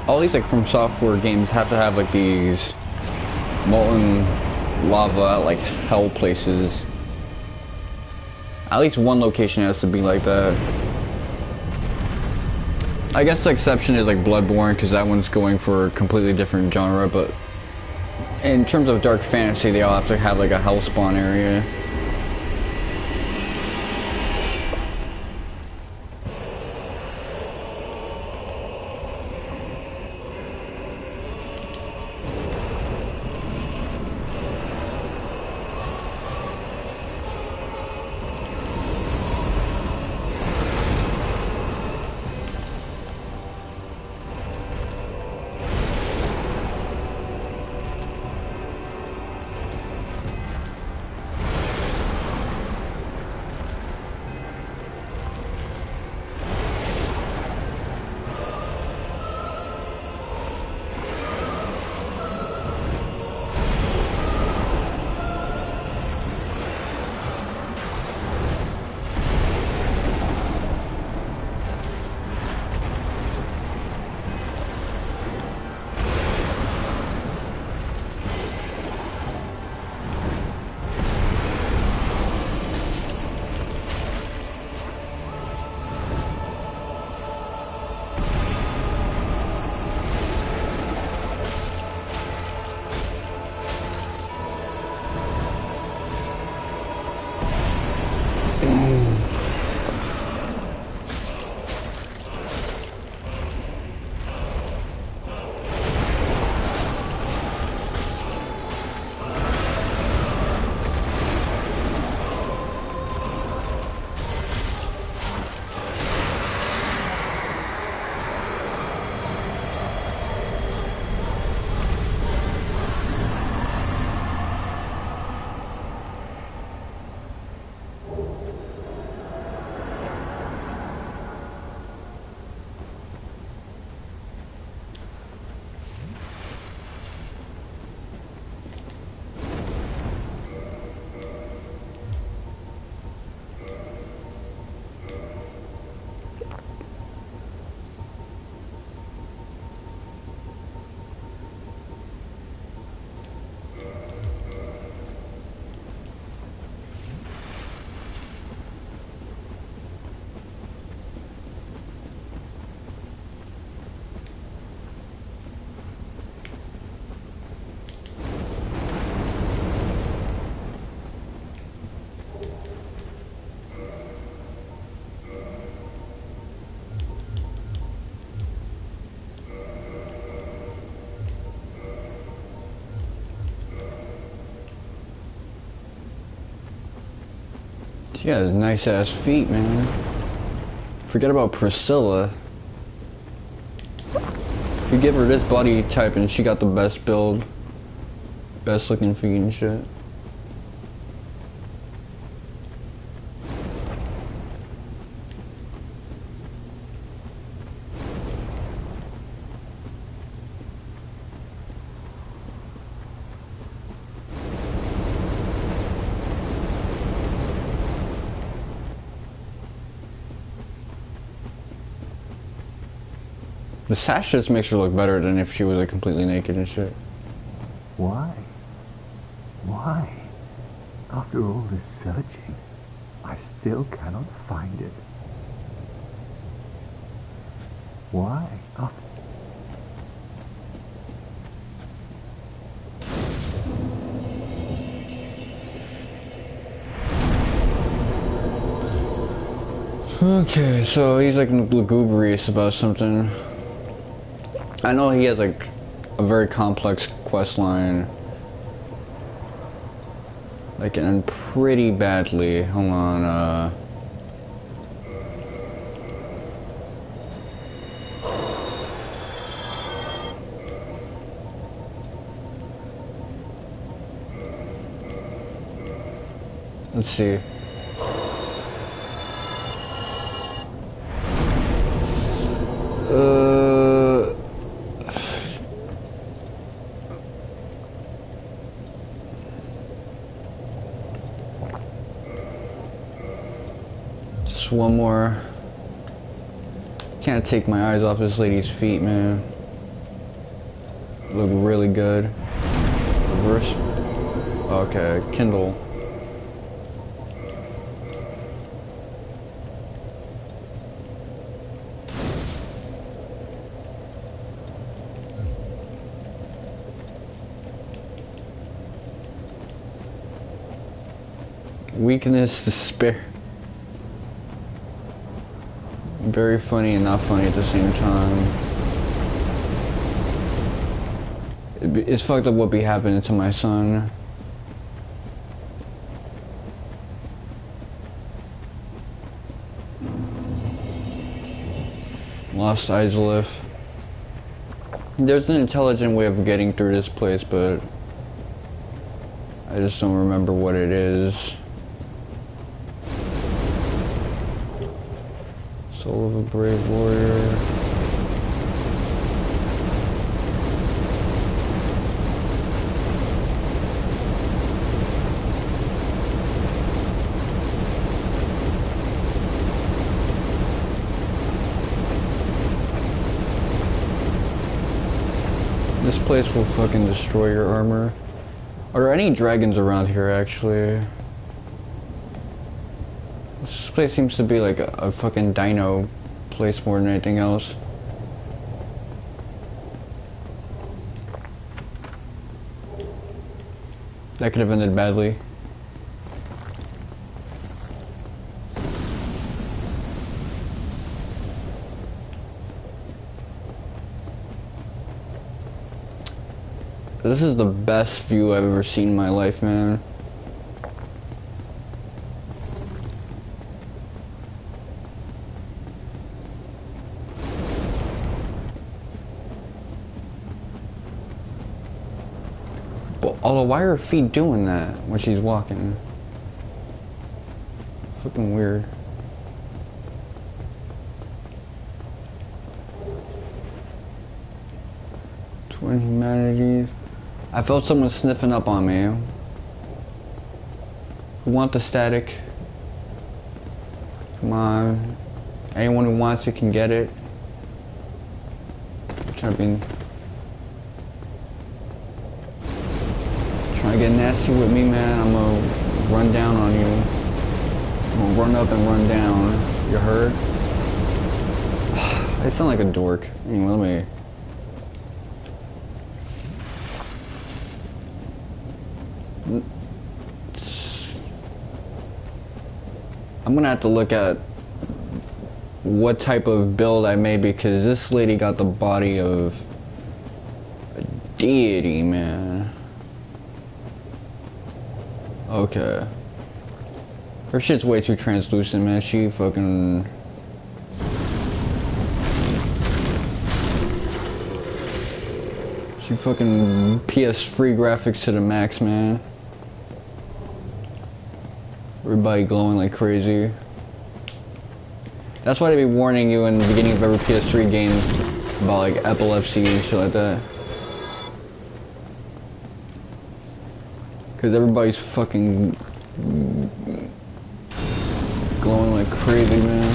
All these like From Software games have to have like these molten lava like hell places. At least one location has to be like that. I guess the exception is like Bloodborne, because that one's going for a completely different genre, but in terms of dark fantasy they all have to have like a hellspawn area. She has nice ass feet, man. Forget about Priscilla. You give her this body type and she got the best build, best looking feet and shit. sash just makes her look better than if she was like completely naked and shit. Why? Why? After all this searching, I still cannot find it. Why? Okay, so he's like lugubrious about something. I know he has like a very complex quest line. Like, and pretty badly. Hold on, let's see. Just one more. Can't take my eyes off this lady's feet, man. Look really good. Reverse. Okay, Kindle. Weakness, despair. Very funny and not funny at the same time. It's fucked up what be happening to my son. Lost Izalith. There's an intelligent way of getting through this place, but I just don't remember what it is. Soul of a brave warrior. This place will fucking destroy your armor. Are there any dragons around here, actually? This place seems to be like a fucking dino place more than anything else. That could have ended badly. This is the best view I've ever seen in my life, man. Although, why are her feet doing that when she's walking? Fucking weird. Twin humanities. I felt someone sniffing up on me. Who want the static? Come on. Anyone who wants it can get it. Trying to get nasty with me, man. I'm gonna run down on you. I'm gonna run up and run down. You heard? I sound like a dork. Anyway, let me... I'm gonna have to look at what type of build I made, because this lady got the body of a deity, man. Okay. Her shit's way too translucent, man. She fucking... She fucking PS3 graphics to the max, man. Everybody glowing like crazy. That's why they be warning you in the beginning of every PS3 game about like epilepsy and shit like that. Cause everybody's fucking glowing like crazy, man.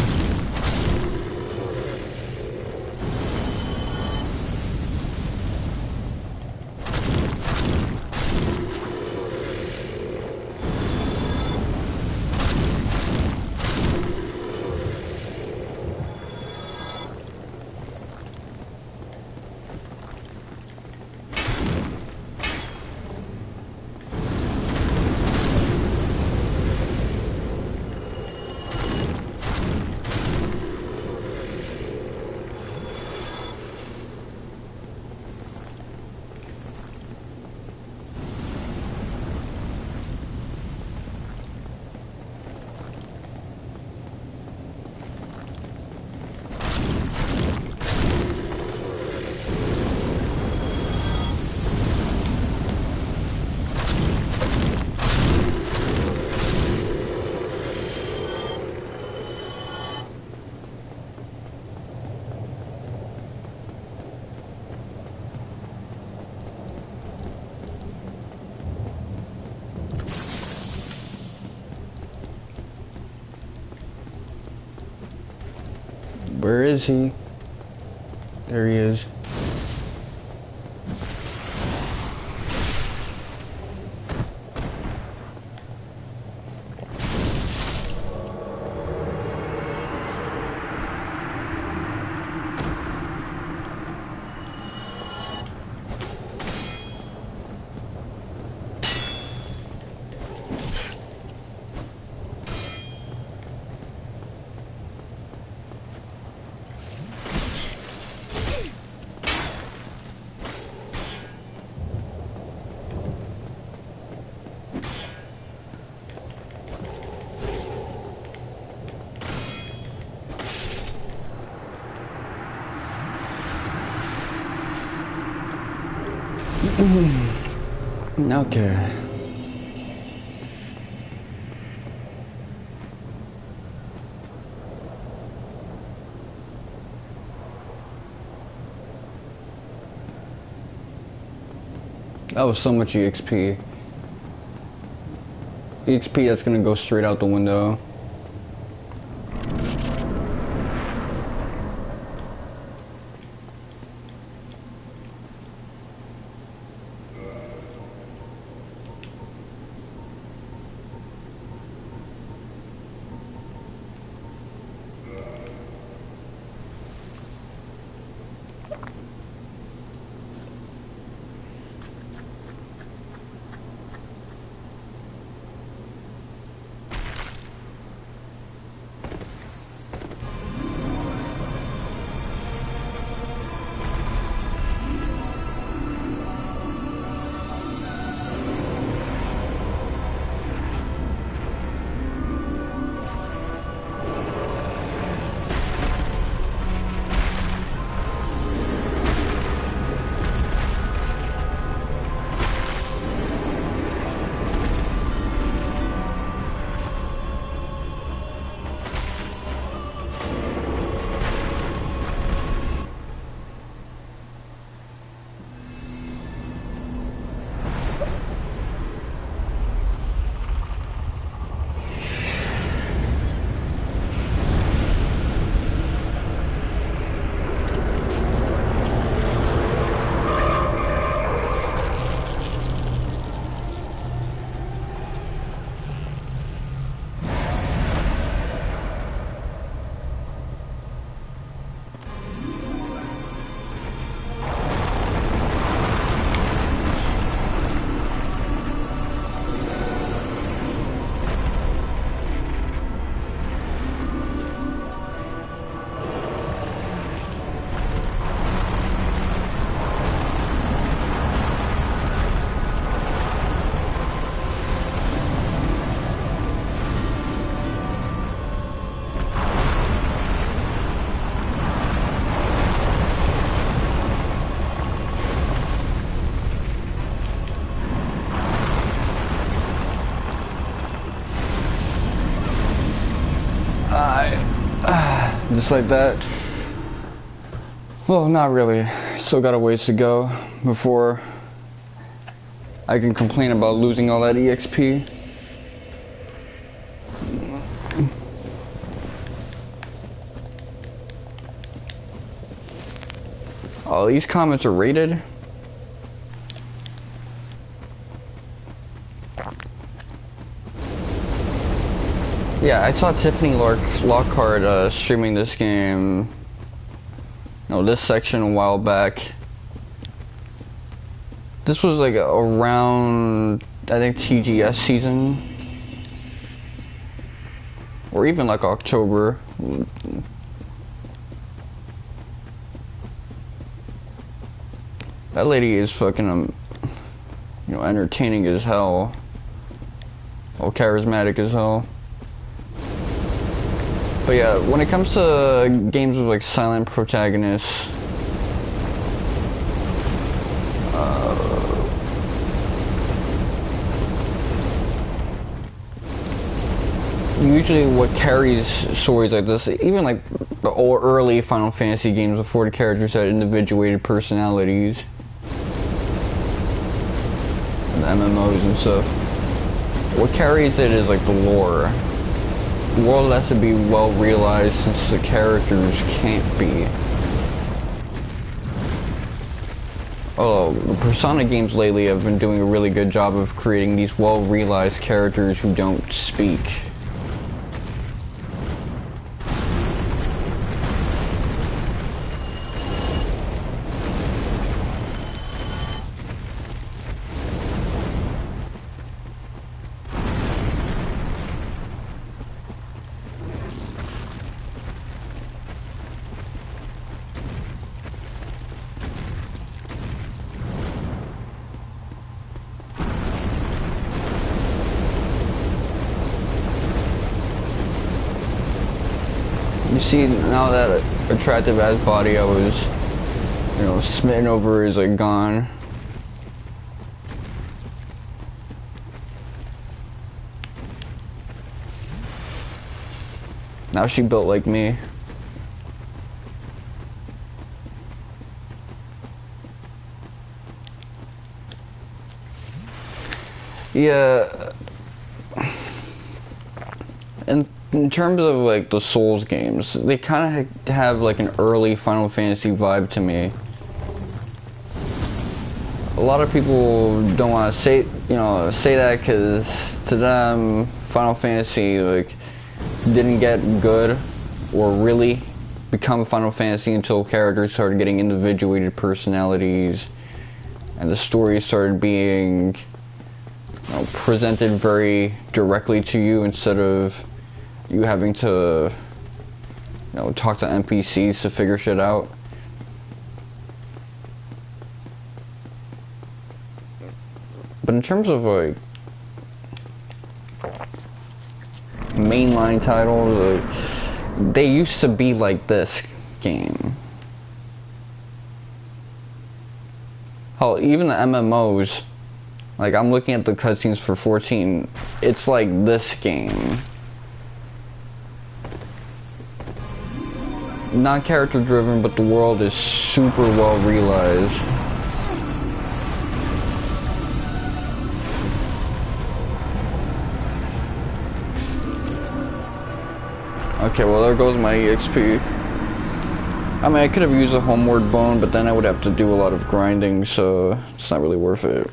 Where is he? There he is. Okay. That was so much EXP. EXP that's gonna go straight out the window. Just like that. Well, not really. Still got a ways to go before I can complain about losing all that EXP. Oh, these comments are rated. Yeah, I saw Tiffany Lockhart streaming this game, this section a while back. This was like around, I think, TGS season, or even like October. That lady is fucking, entertaining as hell, or charismatic as hell. But yeah, when it comes to games with like silent protagonists, usually what carries stories like this, even like the old early Final Fantasy games before the characters had individuated personalities, and the MMOs and stuff, what carries it is like the lore. The world has to be well realized since the characters can't be. Oh, the Persona games lately have been doing a really good job of creating these well realized characters who don't speak. You see, now that attractive ass body I was, you know, smitten over is like gone. Now she built like me. Yeah. And in terms of like the Souls games, they kind of have like an early Final Fantasy vibe to me. A lot of people don't want to say that because to them Final Fantasy like didn't get good or really become Final Fantasy until characters started getting individuated personalities and the story started being, you know, presented very directly to you instead of you having to, you know, talk to NPCs to figure shit out. But in terms of like mainline titles, like, they used to be like this game. Hell, even the MMOs, like I'm looking at the cutscenes for 14, it's like this game. Not character driven, but the world is super well realized. Okay, well there goes my EXP. I mean, I could have used a homeward bone, but then I would have to do a lot of grinding, so it's not really worth it.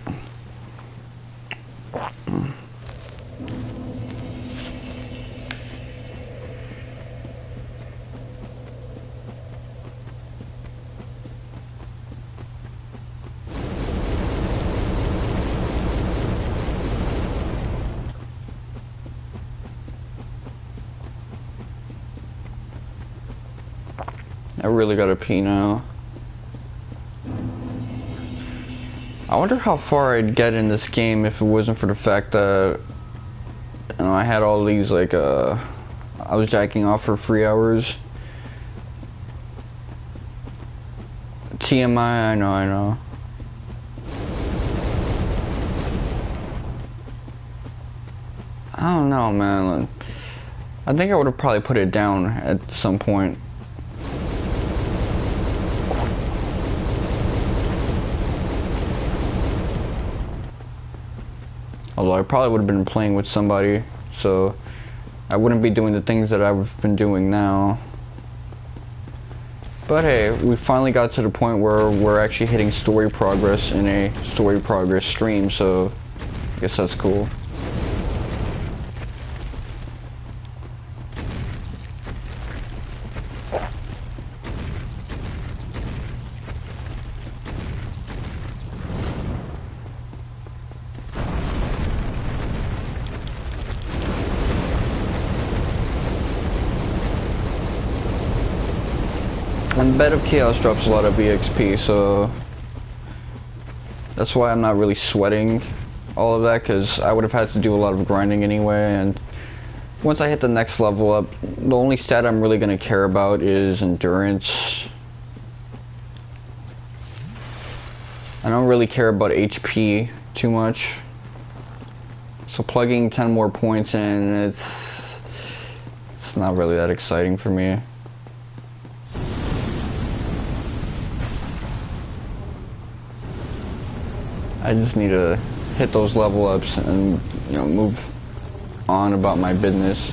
I really gotta pee now. I wonder how far I'd get in this game if it wasn't for the fact that, you know, I had all these like I was jacking off for 3 hours. TMI, I know. I don't know, man. I think I would have probably put it down at some point. Although I probably would have been playing with somebody, so I wouldn't be doing the things that I've been doing now. But hey, we finally got to the point where we're actually hitting story progress in a story progress stream, so I guess that's cool. And Bed of Chaos drops a lot of EXP, so that's why I'm not really sweating all of that, because I would have had to do a lot of grinding anyway, and once I hit the next level up, the only stat I'm really going to care about is endurance. I don't really care about HP too much, so plugging 10 more points in, it's not really that exciting for me. I just need to hit those level ups and, you know, move on about my business.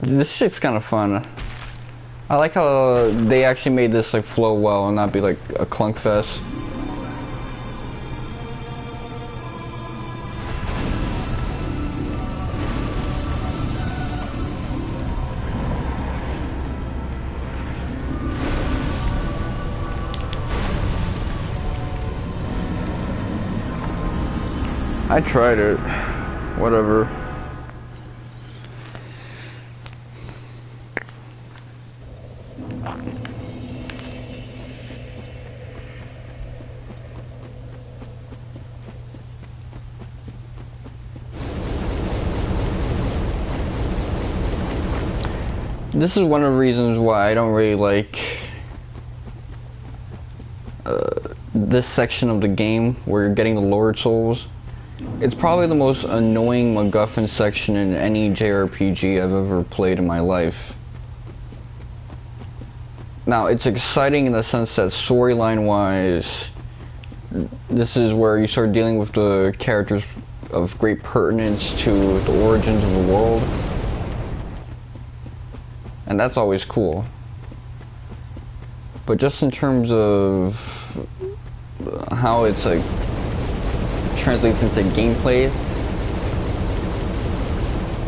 This shit's kind of fun. I like how they actually made this like flow well and not be like a clunk fest. I tried it. Whatever. This is one of the reasons why I don't really like this section of the game where you're getting the Lord Souls. It's probably the most annoying MacGuffin section in any JRPG I've ever played in my life. Now, it's exciting in the sense that storyline-wise, this is where you start dealing with the characters of great pertinence to the origins of the world. And that's always cool. But just in terms of how it's like translates into gameplay,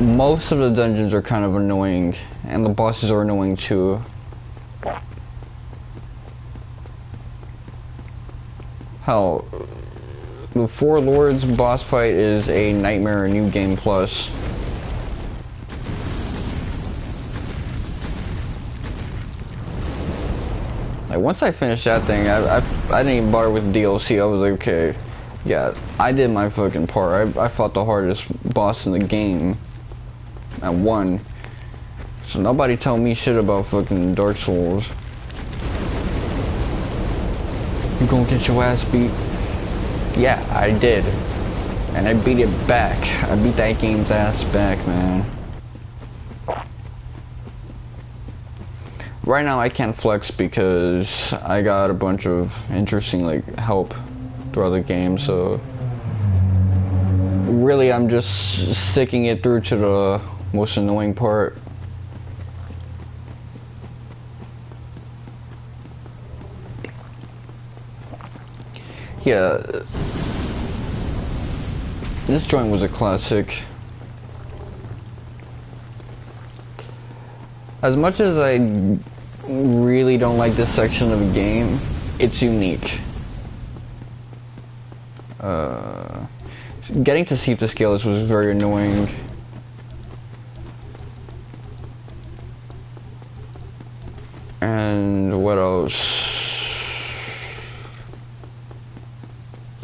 most of the dungeons are kind of annoying, and the bosses are annoying too. Hell, the Four Lords boss fight is a nightmare in New Game Plus. Like, once I finished that thing, I didn't even bother with DLC. I was like, okay, yeah, I did my fucking part. I fought the hardest boss in the game and won. So nobody tell me shit about fucking Dark Souls. You gonna get your ass beat? Yeah, I did. And I beat it back. I beat that game's ass back, man. Right now I can't flex because I got a bunch of interesting like help throughout the game, so really I'm just sticking it through to the most annoying part. Yeah, this joint was a classic. As much as I really don't like this section of the game, it's unique. Getting to Seep the Scales was very annoying. And what else?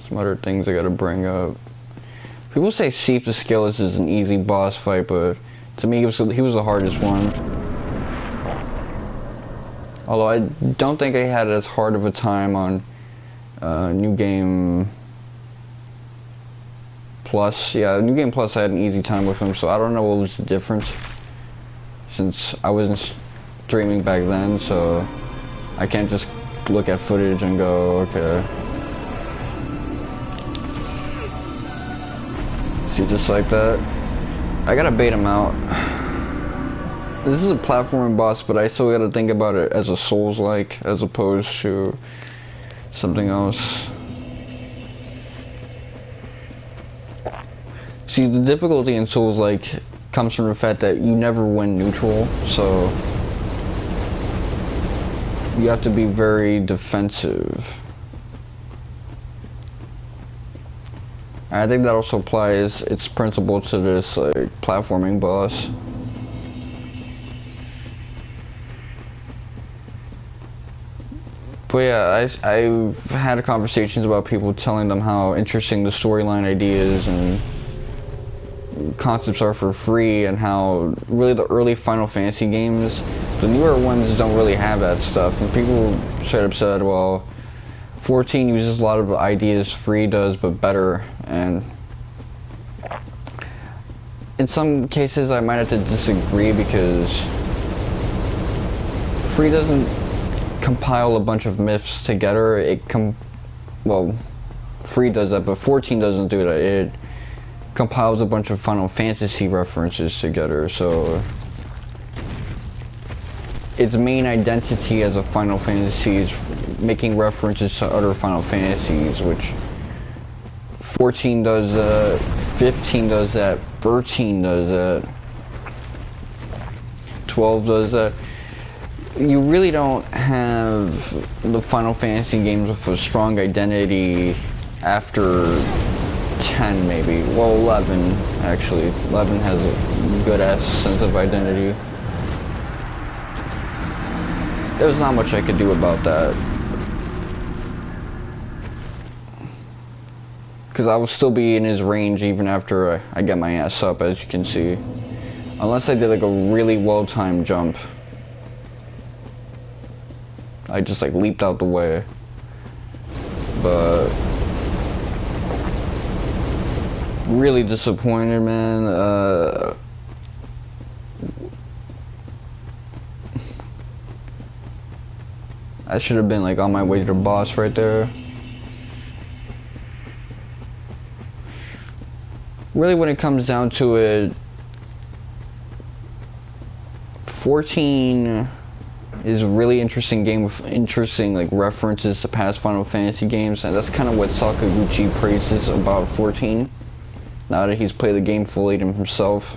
Some other things I gotta bring up. People say Seep the Scales is an easy boss fight, but to me he was the hardest one. Although I don't think I had as hard of a time on New Game Plus. Yeah, New Game Plus I had an easy time with him, so I don't know what was the difference. Since I wasn't streaming back then, so I can't just look at footage and go, okay. See, just like that. I gotta bait him out. This is a platforming boss, but I still gotta think about it as a Souls-like, as opposed to something else. See, the difficulty in Souls-like comes from the fact that you never win neutral, so you have to be very defensive. And I think that also applies its principle to this like platforming boss. But yeah, I've had conversations about people telling them how interesting the storyline ideas and concepts are for free, and how really the early Final Fantasy games, the newer ones, don't really have that stuff. And people straight up said, well, 14 uses a lot of the ideas free does, but better. And in some cases I might have to disagree, because free doesn't compile a bunch of myths together. Well, free does that, but 14 doesn't do that. It compiles a bunch of Final Fantasy references together, so its main identity as a Final Fantasy is making references to other Final Fantasies, which 14 does that, 15 does that, 13 does that, 12 does that. You really don't have the Final Fantasy games with a strong identity after 10 maybe. Well, 11 actually. 11 has a good ass sense of identity. There's not much I could do about that. Because I will still be in his range even after I get my ass up, as you can see. Unless I did like a really well-timed jump. I just like leaped out the way. But really disappointed, man. I should have been like on my way to the boss right there. Really, when it comes down to it, 14 is a really interesting game with interesting like references to past Final Fantasy games, and that's kind of what Sakaguchi praises about 14. Now that he's played the game fully himself.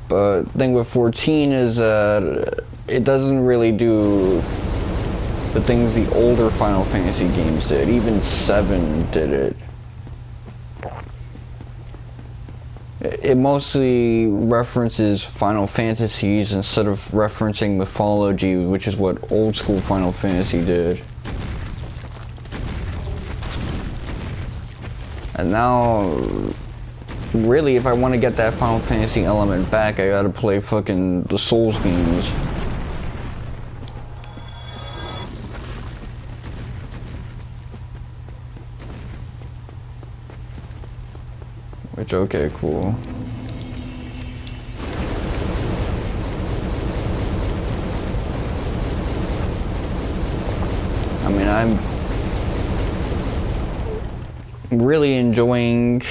But the thing with 14 is that it doesn't really do the things the older Final Fantasy games did. Even 7 did it. It mostly references Final Fantasies instead of referencing mythology, which is what old school Final Fantasy did. And now, really, if I want to get that Final Fantasy element back, I gotta play fucking the Souls games. Which, okay, cool. I mean, I'm really enjoying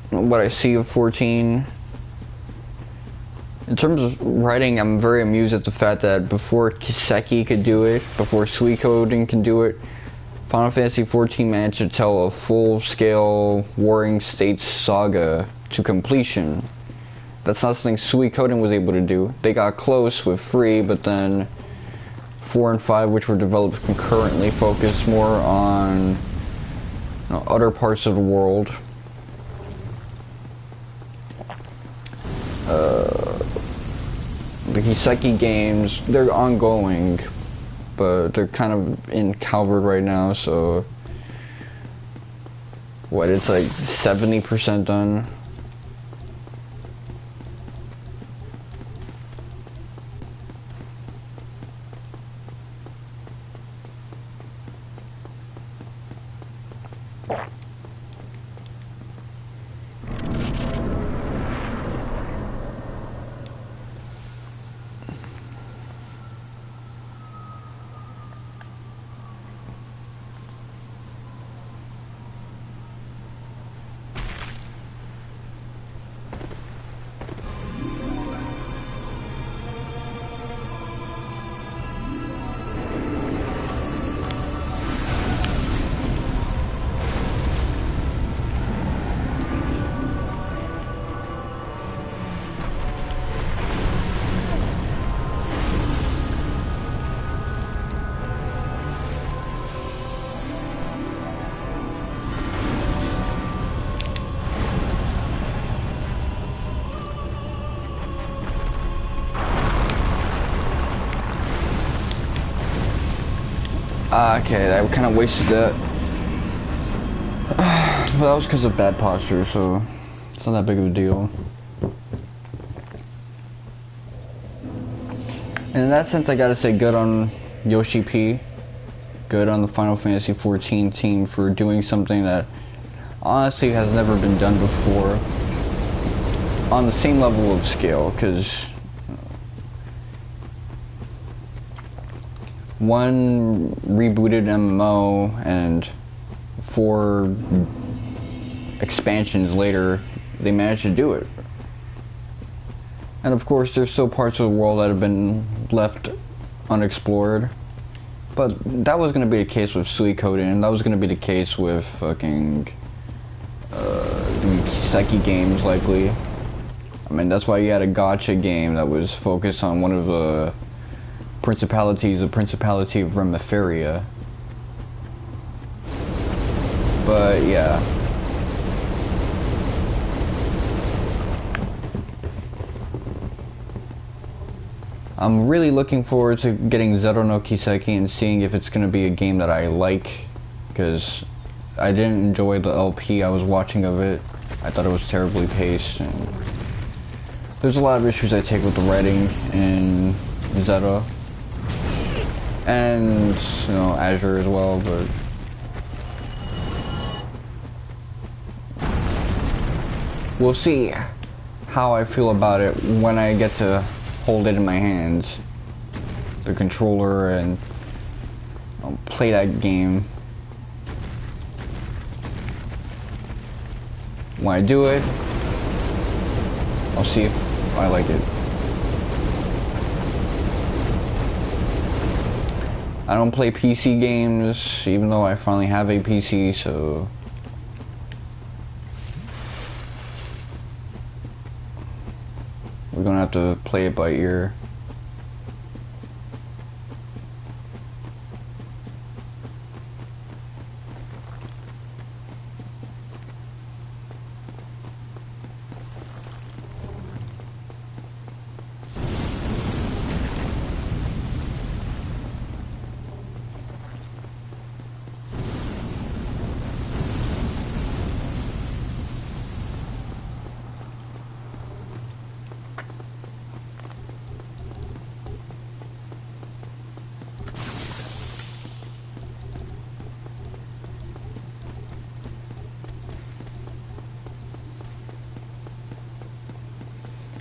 what I see of 14. In terms of writing, I'm very amused at the fact that before Kiseki could do it, before Suikoden can do it, Final Fantasy XIV managed to tell a full-scale Warring States saga to completion. That's not something Suikoden was able to do. They got close with 3, but then 4 and 5, which were developed concurrently, focused more on other parts of the world. The Kiseki games, they're ongoing, but they're kind of in Calvert right now, so what, it's like 70% done. Okay, I kind of wasted that. Well, that was because of bad posture, so it's not that big of a deal. And in that sense, I gotta say good on Yoshi P. Good on the Final Fantasy XIV team for doing something that honestly has never been done before on the same level of scale, because one rebooted MMO and 4 expansions later, they managed to do it. And of course, there's still parts of the world that have been left unexplored. But that was going to be the case with Suikoden. That was going to be the case with fucking the Kiseki games, likely. I mean, that's why you had a gacha game that was focused on one of the principalities, the Principality of Remiferia. But yeah. I'm really looking forward to getting Zero no Kiseki and seeing if it's going to be a game that I like, because I didn't enjoy the LP I was watching of it. I thought it was terribly paced, and there's a lot of issues I take with the writing in Zero, and, you know, Azure as well, but we'll see how I feel about it when I get to hold it in my hands, the controller, and play that game. When I do it, I'll see if I like it. I don't play PC games, even though I finally have a PC, so we're gonna have to play it by ear.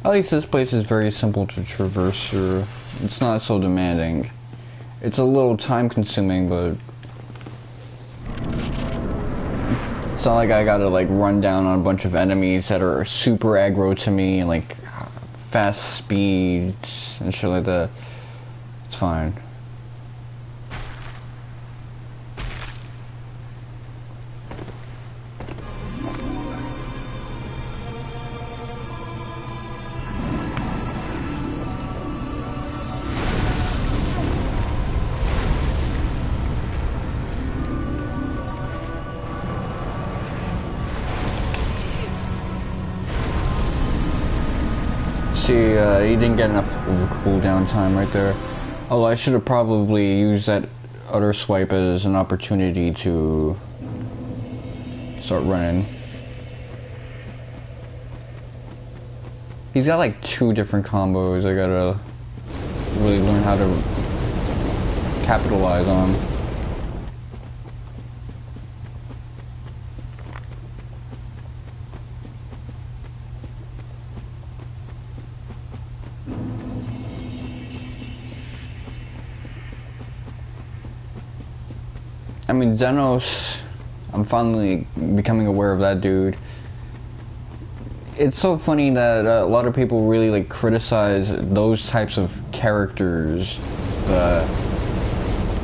At least this place is very simple to traverse through. It's not so demanding. It's a little time consuming, but it's not like I gotta like run down on a bunch of enemies that are super aggro to me and like fast speeds and shit like that. It's fine. See, he didn't get enough of a cooldown time right there. Although I should have probably used that other swipe as an opportunity to start running. He's got like 2 different combos I gotta really learn how to capitalize on. I mean, Zenos, I'm finally becoming aware of that dude. It's so funny that a lot of people really like criticize those types of characters.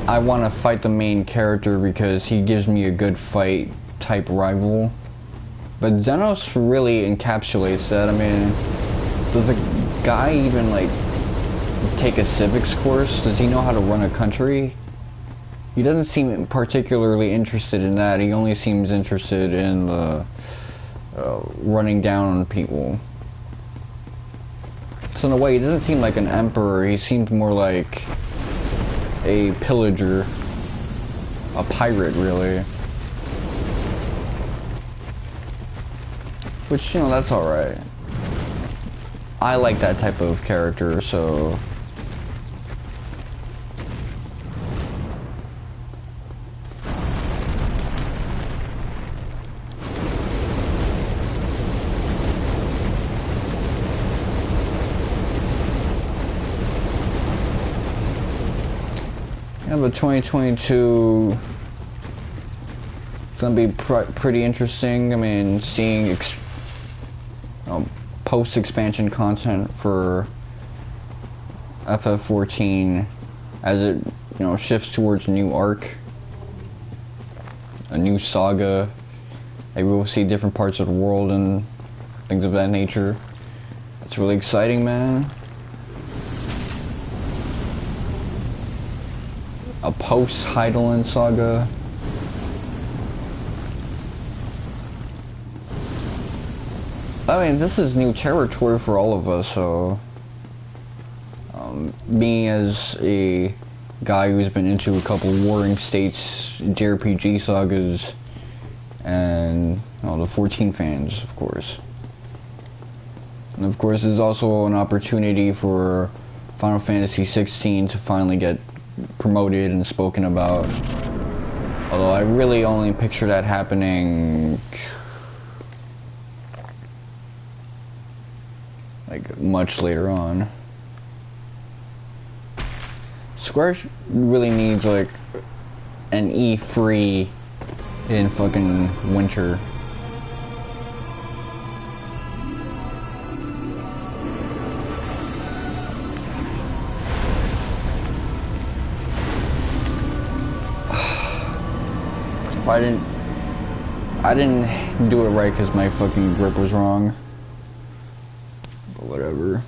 I want to fight the main character because he gives me a good fight type rival. But Zenos really encapsulates that. I mean, does a guy even like take a civics course? Does he know how to run a country? He doesn't seem particularly interested in that. He only seems interested in the running down on people. So in a way, he doesn't seem like an emperor. He seems more like a pillager, a pirate, really. Which, you know, that's alright. I like that type of character, so yeah, but 2022 is gonna be pretty interesting. I mean, seeing post-expansion content for FF14 as it, shifts towards a new arc, a new saga. Maybe we'll see different parts of the world and things of that nature. It's really exciting, man. A post-Hydaelyn saga. I mean, this is new territory for all of us, so me as a guy who's been into a couple Warring States JRPG sagas, and the 14 fans, of course. And of course, there's also an opportunity for Final Fantasy 16 to finally get promoted and spoken about. Although I really only picture that happening like much later on. Square really needs like an E3 in fucking winter. I didn't do it right because my fucking grip was wrong. But whatever.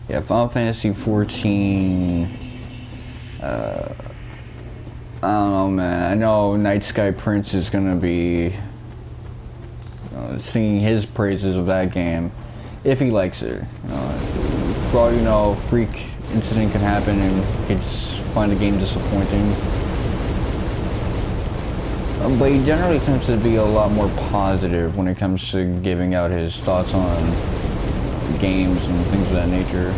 Yeah, Final Fantasy 14, I don't know, man. I know Night Sky Prince is gonna be singing his praises of that game, if he likes it. For all you know, freak incident can happen and he could just find the game disappointing. But he generally tends to be a lot more positive when it comes to giving out his thoughts on games and things of that nature.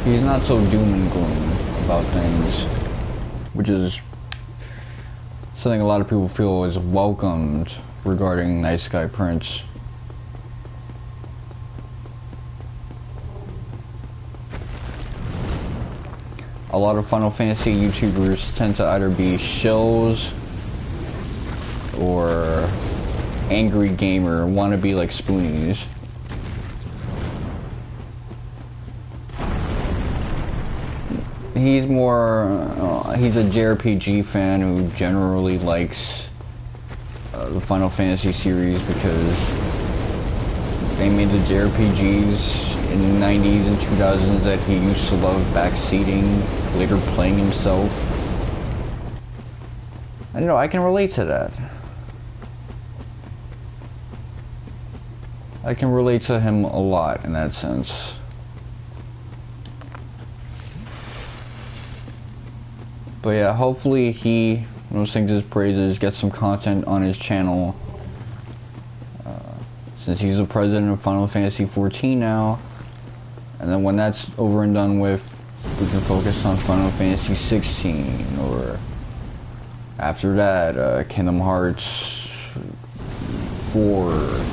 He's not so doom and gloom about things, which is something a lot of people feel is welcomed regarding Night Sky Prince. A lot of Final Fantasy YouTubers tend to either be shills or angry gamer, wanna be like Spoonies. He's more, he's a JRPG fan who generally likes the Final Fantasy series because they made the JRPGs in the 90s and 2000s that he used to love backseating, later playing himself. I I can relate to that. I can relate to him a lot in that sense. But yeah, hopefully he sings his praises, gets some content on his channel. Since he's the president of Final Fantasy 14 now. And then when that's over and done with, we can focus on Final Fantasy 16, or after that, Kingdom Hearts 4.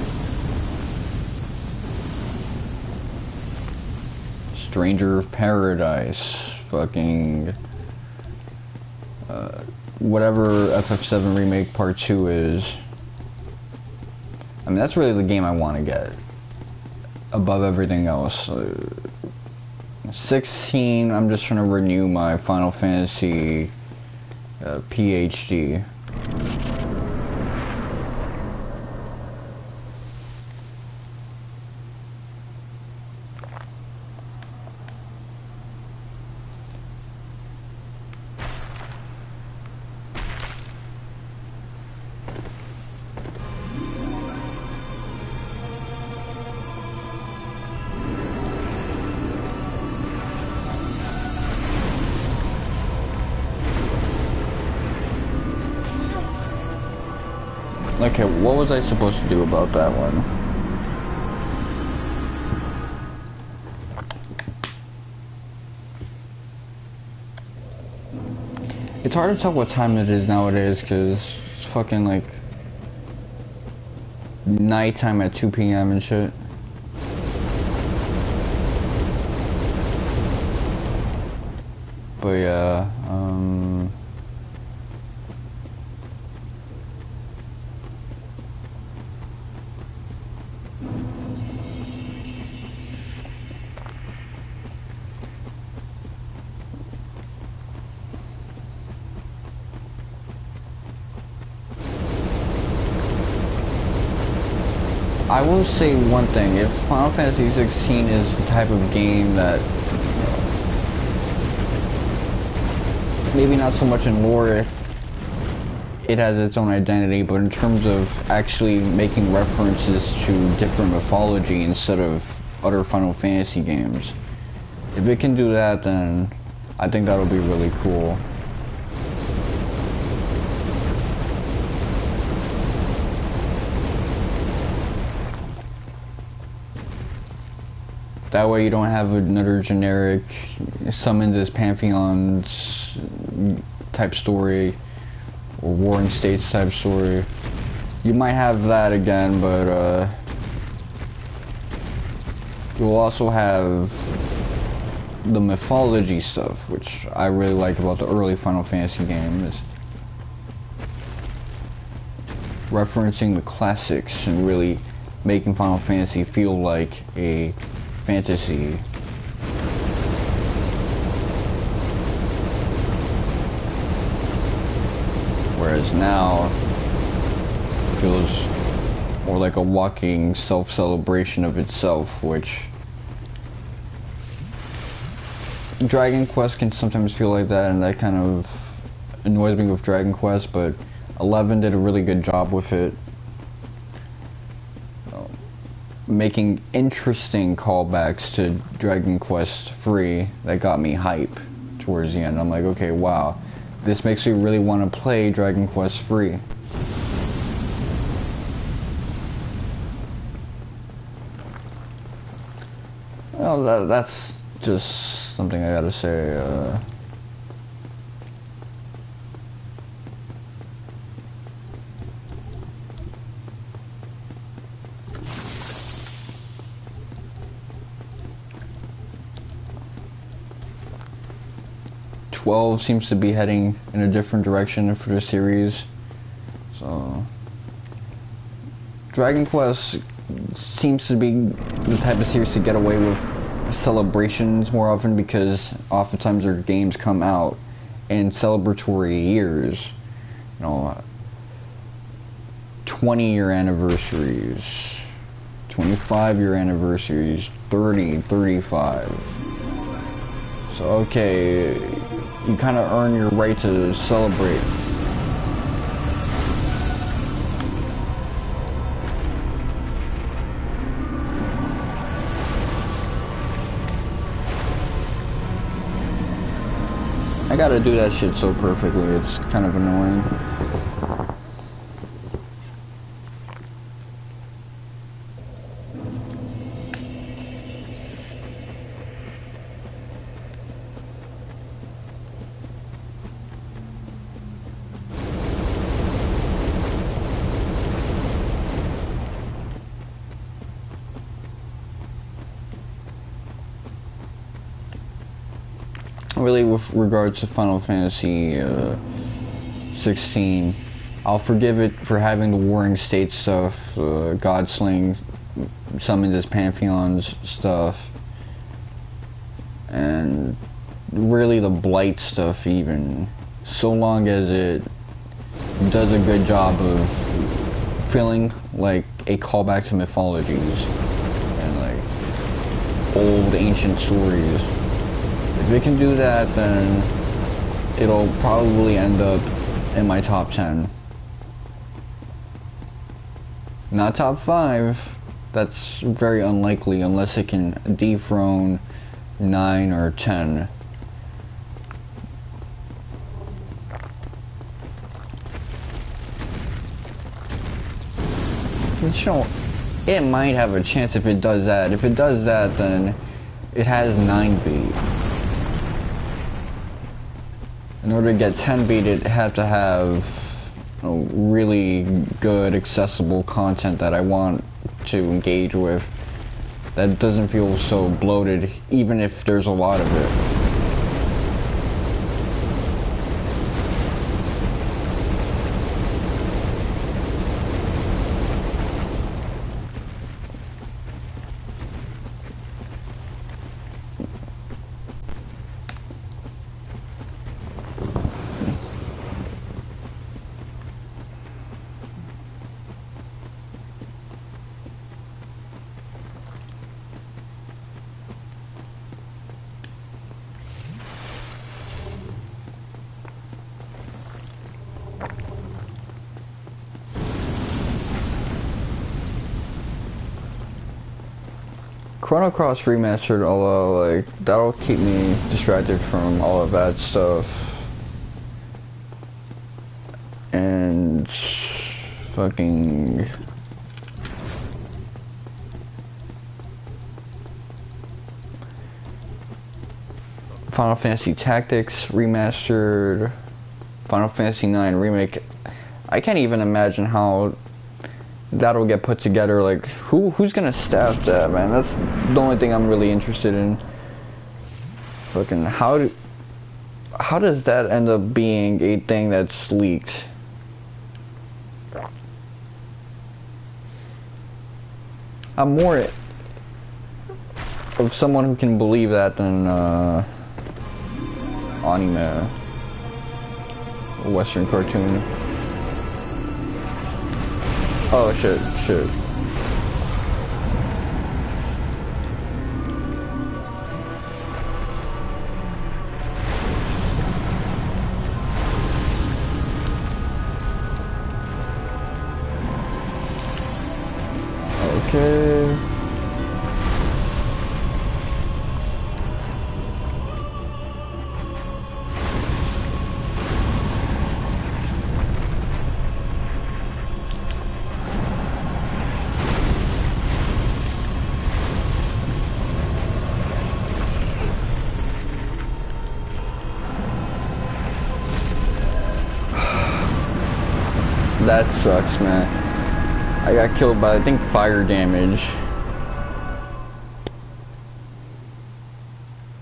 Stranger of Paradise, fucking whatever FF7 Remake Part 2 is. I mean, that's really the game I want to get above everything else. 16, I'm just trying to renew my Final Fantasy PhD. Okay, what was I supposed to do about that one? It's hard to tell what time it is nowadays because it's fucking like nighttime at 2 p.m. and shit. But yeah, I will say one thing, if Final Fantasy 16 is the type of game that, maybe not so much in lore, it has its own identity, but in terms of actually making references to different mythology instead of other Final Fantasy games, if it can do that, then I think that'll be really cool. That way you don't have another generic summons as pantheons type story or warring states type story. You might have that again, but you'll also have the mythology stuff, which I really like about the early Final Fantasy games. Referencing the classics and really making Final Fantasy feel like a fantasy. Whereas now it feels more like a walking self-celebration of itself, which Dragon Quest can sometimes feel like that, and that kind of annoys me with Dragon Quest, but 11 did a really good job with it. Making interesting callbacks to Dragon Quest III that got me hype towards the end. I'm like, okay, wow, this makes me really want to play Dragon Quest III. Well, that's just something I gotta say. 12 seems to be heading in a different direction for the series. So Dragon Quest seems to be the type of series to get away with celebrations more often, because oftentimes their games come out in celebratory years. You know, 20-year anniversaries, 25-year anniversaries, 30, 35. So okay, you kind of earn your right to celebrate. I gotta do that shit so perfectly, it's kind of annoying. Really, with regards to Final Fantasy 16, I'll forgive it for having the Warring State stuff, Godsling, summons as Pantheons stuff, and really the Blight stuff even, so long as it does a good job of feeling like a callback to mythologies and like old ancient stories. If it can do that, then it'll probably end up in my top 10. Not top 5, that's very unlikely unless it can dethrone 9 or 10. It might have a chance if it does that. If it does that, then it has 9 beat. In order to get 10 beat, it had to have really good, accessible content that I want to engage with. That doesn't feel so bloated, even if there's a lot of it. Chrono Cross Remastered, although, like, that'll keep me distracted from all of that stuff. And fucking Final Fantasy Tactics Remastered, Final Fantasy IX Remake. I can't even imagine how that'll get put together. Like, who's gonna staff that, man? That's the only thing I'm really interested in. Fucking how does that end up being a thing that's leaked? I'm more of someone who can believe that than anime, Western cartoon. Oh shit. Okay. That sucks, man. I got killed by, I think, fire damage.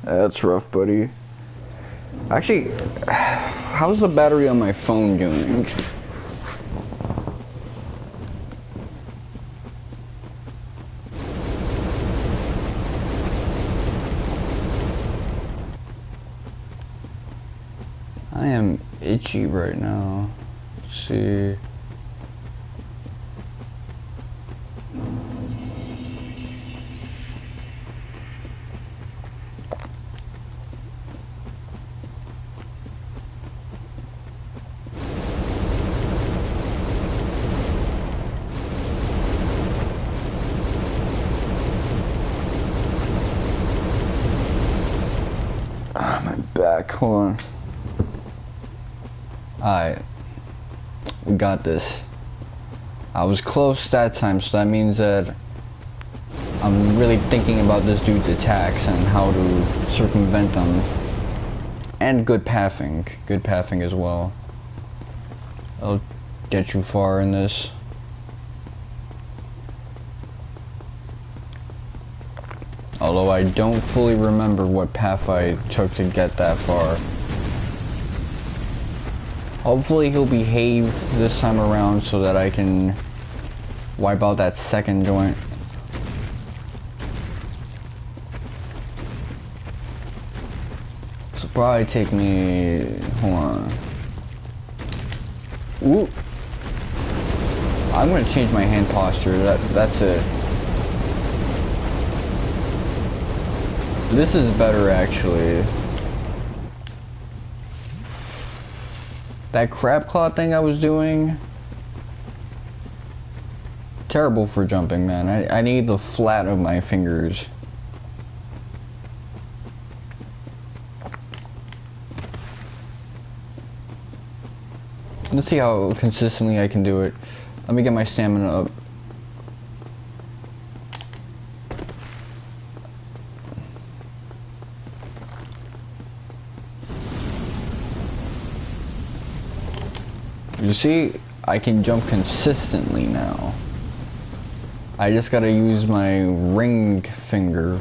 That's rough, buddy. Actually, how's the battery on my phone doing? I am itchy right now. Let's see. My back, hold on. Alright. We got this. I was close that time, so that means that I'm really thinking about this dude's attacks and how to circumvent them. And good pathing. Good pathing as well. I'll get you far in this. Although I don't fully remember what path I took to get that far. Hopefully he'll behave this time around so that I can wipe out that second joint. This will probably take me... hold on. Ooh! I'm gonna change my hand posture, that's it. This is better, actually. That crab claw thing I was doing, terrible for jumping, man. I need the flat of my fingers. Let's see how consistently I can do it. Let me get my stamina up. You see, I can jump consistently now. I just gotta use my ring finger.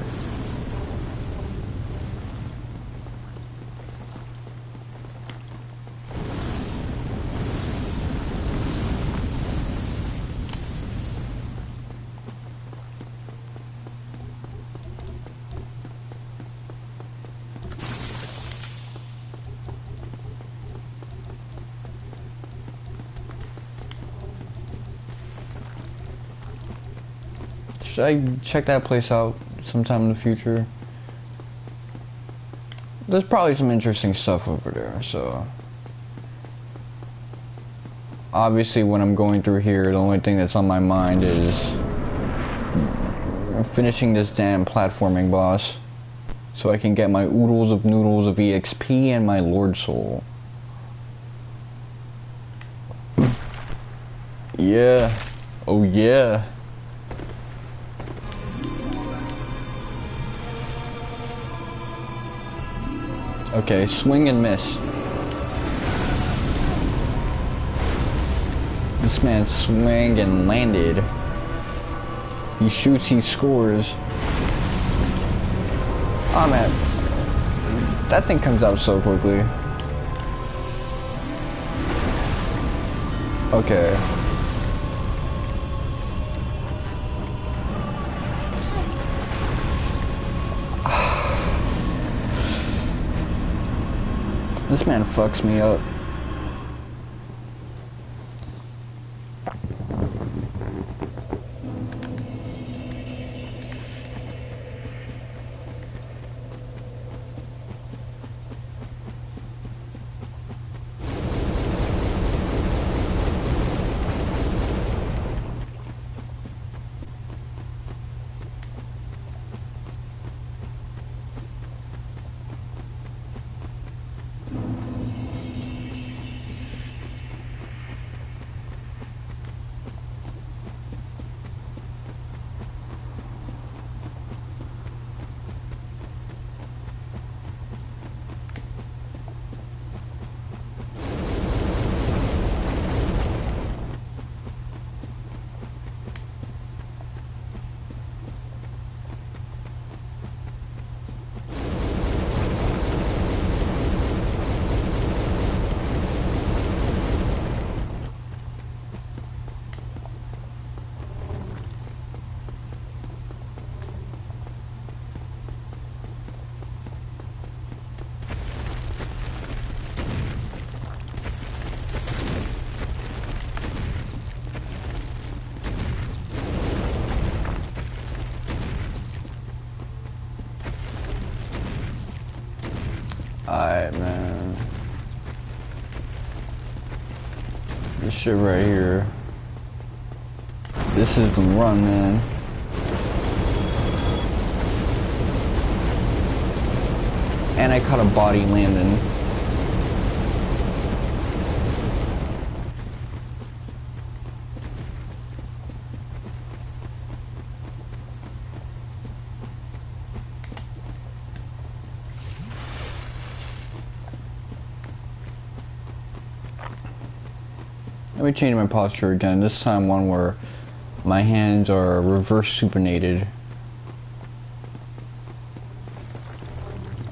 Should I check that place out sometime in the future? There's probably some interesting stuff over there, so... Obviously when I'm going through here, the only thing that's on my mind is... finishing this damn platforming boss. So I can get my oodles of noodles of EXP and my Lord Soul. Yeah. Oh yeah. Okay, swing and miss. This man swung and landed. He shoots, he scores. Oh man, that thing comes out so quickly. Okay. This man fucks me up. Alright, man. This shit right here. This is the run, man. And I caught a body landing. Let me change my posture again, this time one where my hands are reverse supinated.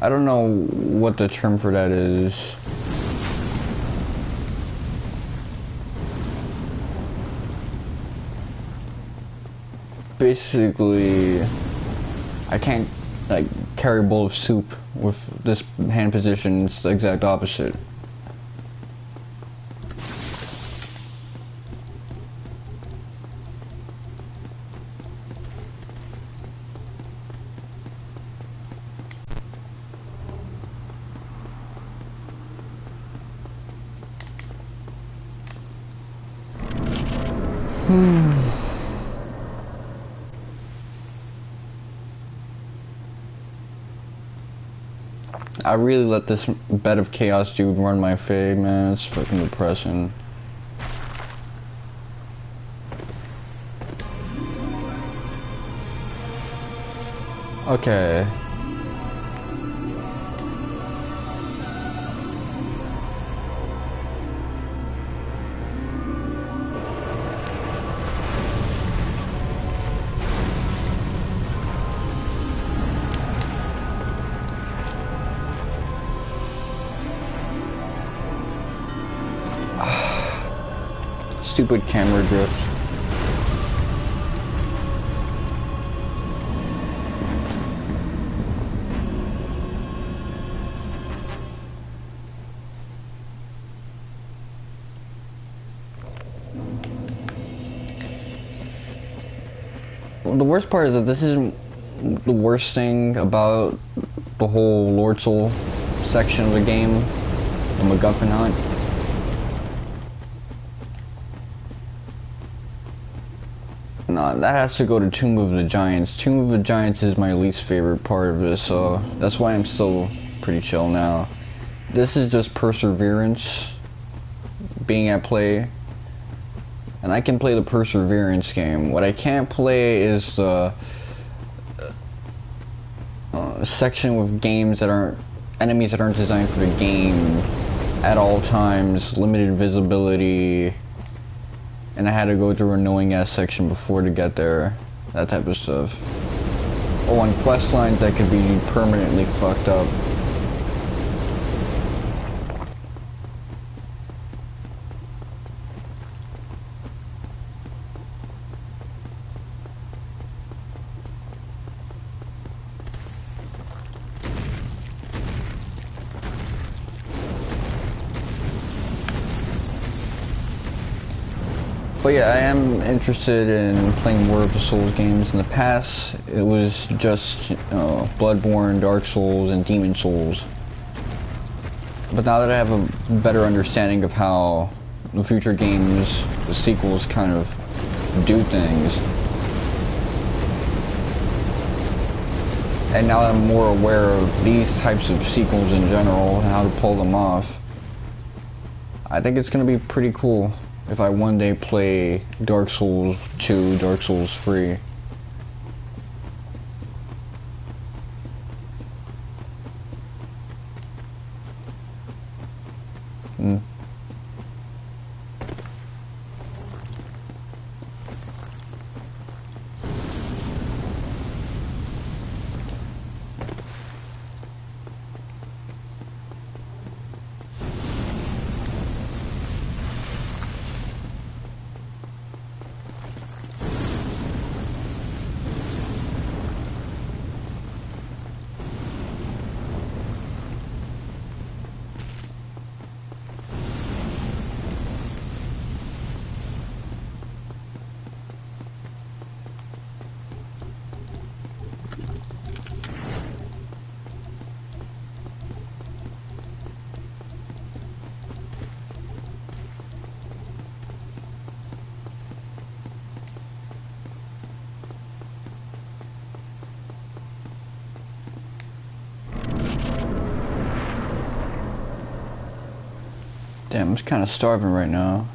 I don't know what the term for that is. Basically, I can't like carry a bowl of soup with this hand position, it's the exact opposite. I really let this Bed of Chaos dude run my fade, man. It's fucking depressing. Okay. stupid camera drift. The worst part is that this isn't the worst thing about the whole Lord Soul section of the game, the MacGuffin hunt. No, that has to go to Tomb of the Giants. Tomb of the Giants is my least favorite part of this, so that's why I'm still pretty chill now. This is just Perseverance being at play. And I can play the Perseverance game. What I can't play is the section with games that aren't, enemies that aren't designed for the game at all times, limited visibility, and I had to go through a knowing ass section before to get there, that type of stuff. Oh, and quest lines that could be permanently fucked up. But yeah, I am interested in playing more of the Souls games. In the past, it was just Bloodborne, Dark Souls, and Demon Souls. But now that I have a better understanding of how the future games, the sequels, kind of do things, and now that I'm more aware of these types of sequels in general and how to pull them off, I think it's going to be pretty cool if I one day play Dark Souls 2, Dark Souls 3. Damn, I'm just kind of starving right now.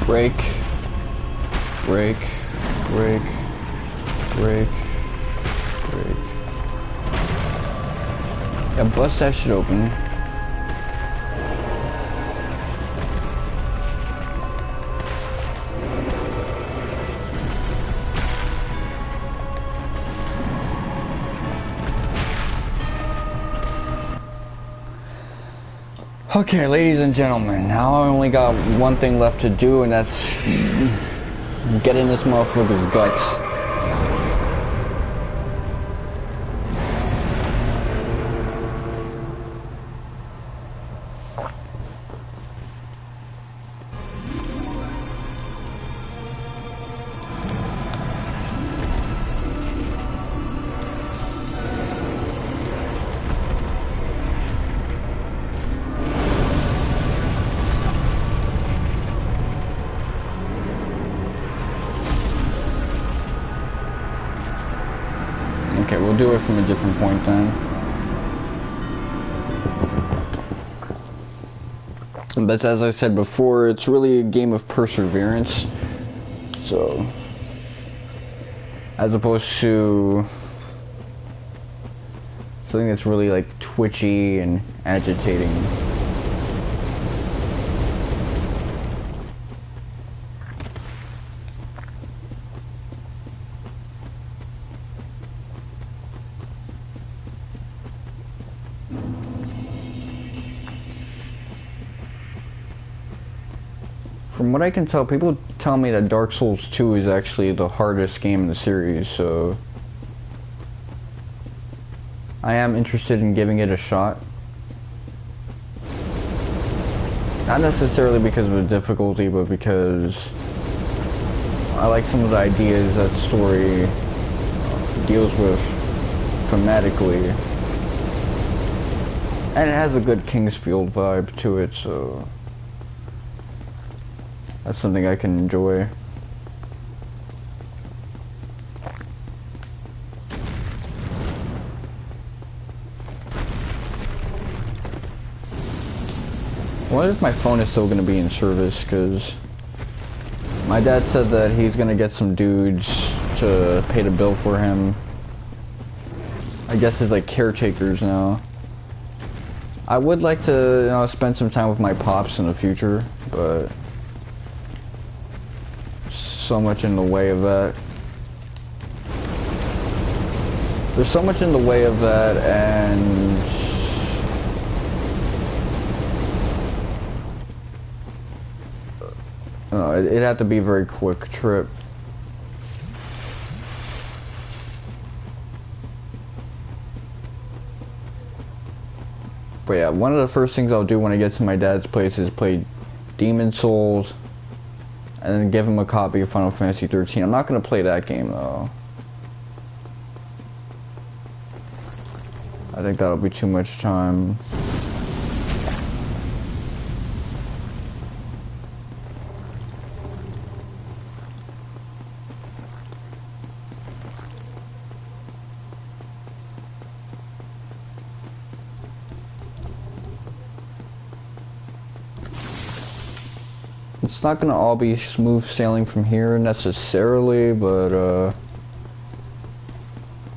Break, break, break, break, break. Yeah, bust that shit open. Okay, ladies and gentlemen, now I only got one thing left to do, and that's get in this motherfucker's guts. Okay, we'll do it from a different point then. But as I said before, it's really a game of perseverance. So, as opposed to something that's really like twitchy and agitating. From what I can tell, people tell me that Dark Souls 2 is actually the hardest game in the series, so I am interested in giving it a shot. Not necessarily because of the difficulty, but because I like some of the ideas that the story deals with thematically. And it has a good Kingsfield vibe to it, so that's something I can enjoy. I wonder if my phone is still going to be in service, because my dad said that he's going to get some dudes to pay the bill for him. I guess it's like caretakers now. I would like to, you know, spend some time with my pops in the future, but so much in the way of that. There's so much in the way of that, and it'd have to be a very quick trip. But yeah, one of the first things I'll do when I get to my dad's place is play Demon Souls, and then give him a copy of Final Fantasy 13. I'm not going to play that game though. I think that'll be too much time. It's not gonna all be smooth sailing from here necessarily, but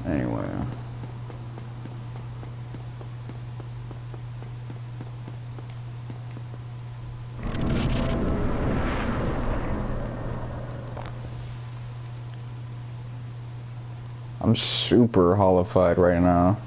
anyway. I'm super hollified right now.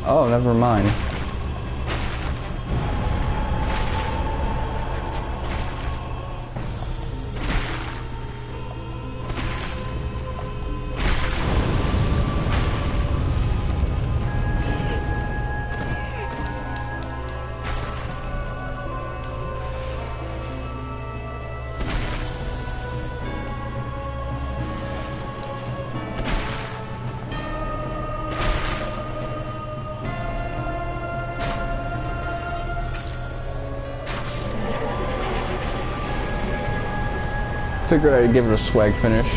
Oh, never mind. Figured I'd give it a swag finish.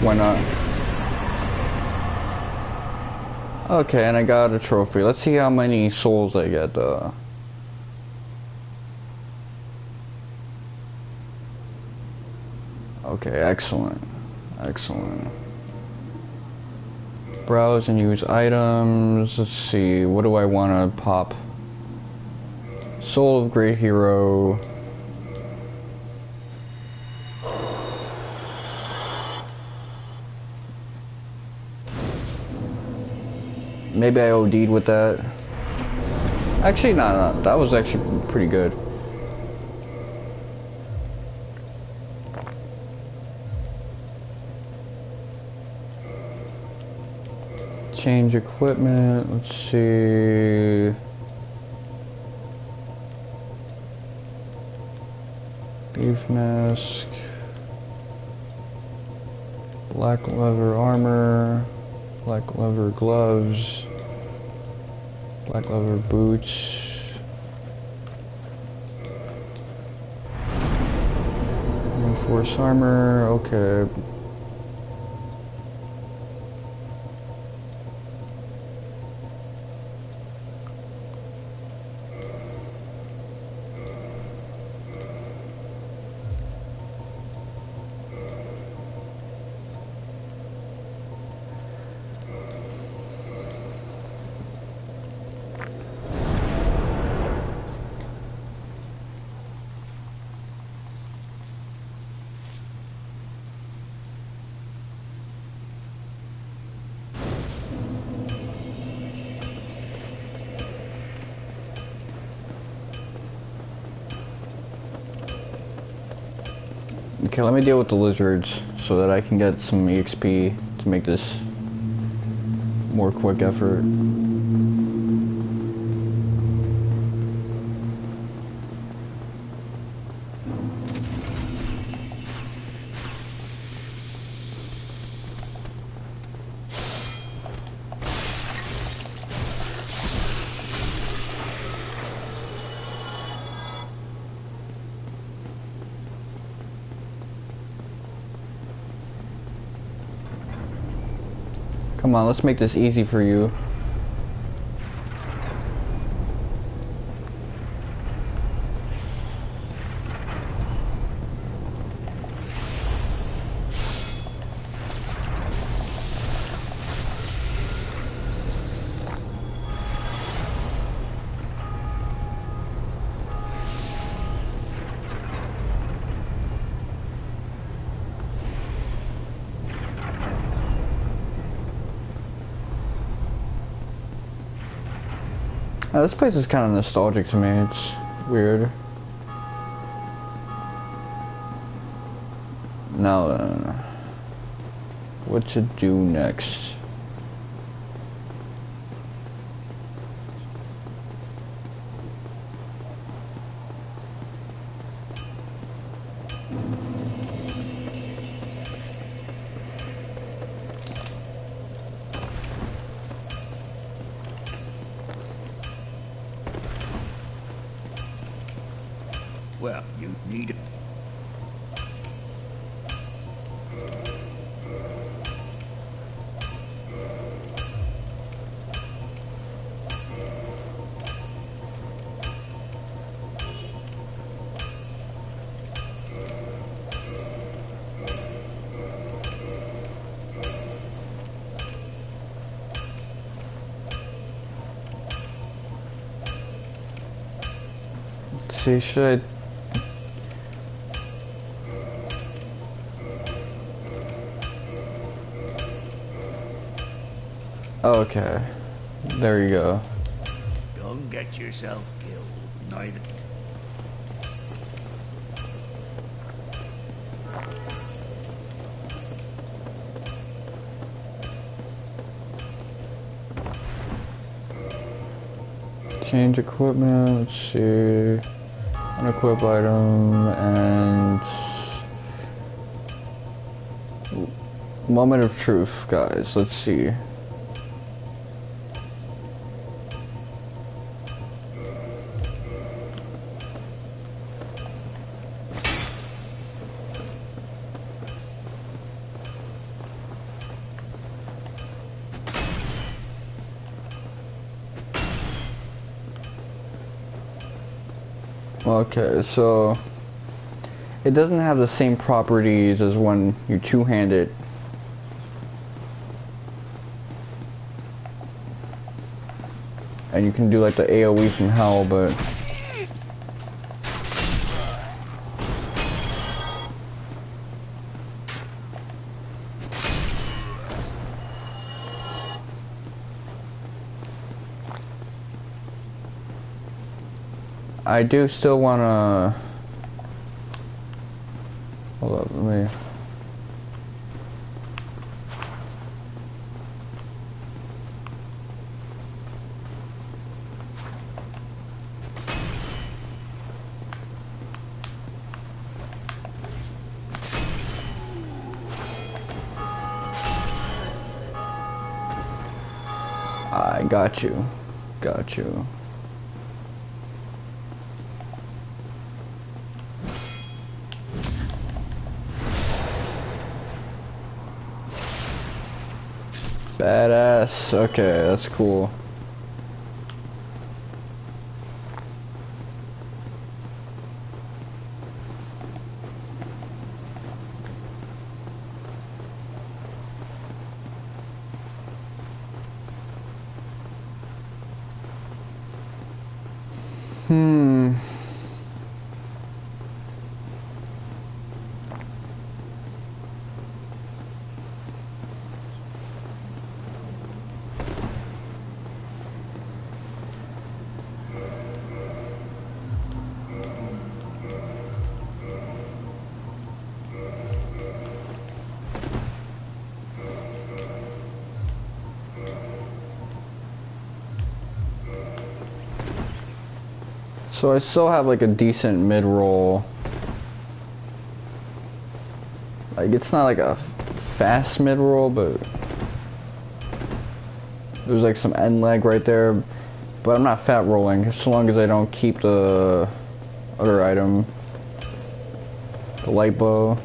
Why not? Okay, and I got a trophy. Let's see how many souls I get. Okay, excellent. Excellent. Browse and use items. Let's see, what do I want to pop? Soul of Great Hero. Maybe I OD'd with that. Actually, no, that was actually pretty good. Change equipment, let's see. Beef mask. Black leather armor. Black leather gloves. Black leather boots. Reinforced armor, okay. Okay, let me deal with the lizards so that I can get some EXP to make this more quick effort. Come on, let's make this easy for you. This place is kind of nostalgic to me. It's weird. Now then, what to do next? Well, you need it. Let's see, should I... Okay, there you go. Don't get yourself killed, neither. Change equipment, let's see. Unequip item and... Moment of truth, guys, let's see. Okay, so it doesn't have the same properties as when you two-hand it. And you can do like the AoE from hell, but I do still wanna... Hold up, let me... I got you. Got you. Badass. Okay, that's cool. So I still have like a decent mid-roll. Like it's not like a fast mid-roll, but there's like some end leg right there. But I'm not fat rolling, so long as I don't keep the other item, the light bow.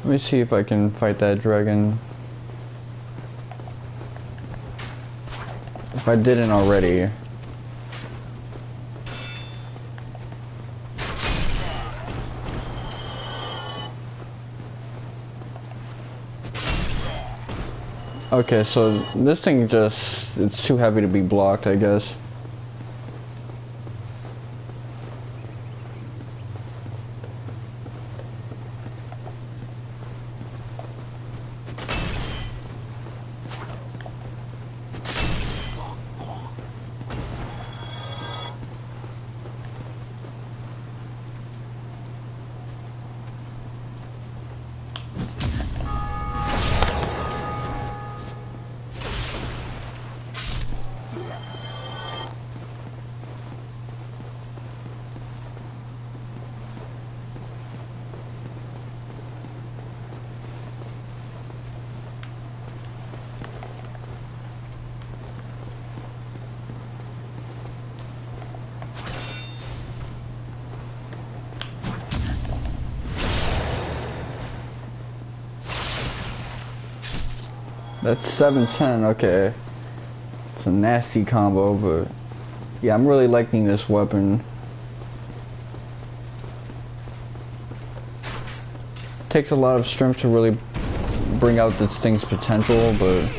Let me see if I can fight that dragon. If I didn't already. Okay, so this thing just, it's too heavy to be blocked, I guess. That's 710, okay. It's a nasty combo, but yeah, I'm really liking this weapon. Takes a lot of strength to really bring out this thing's potential, but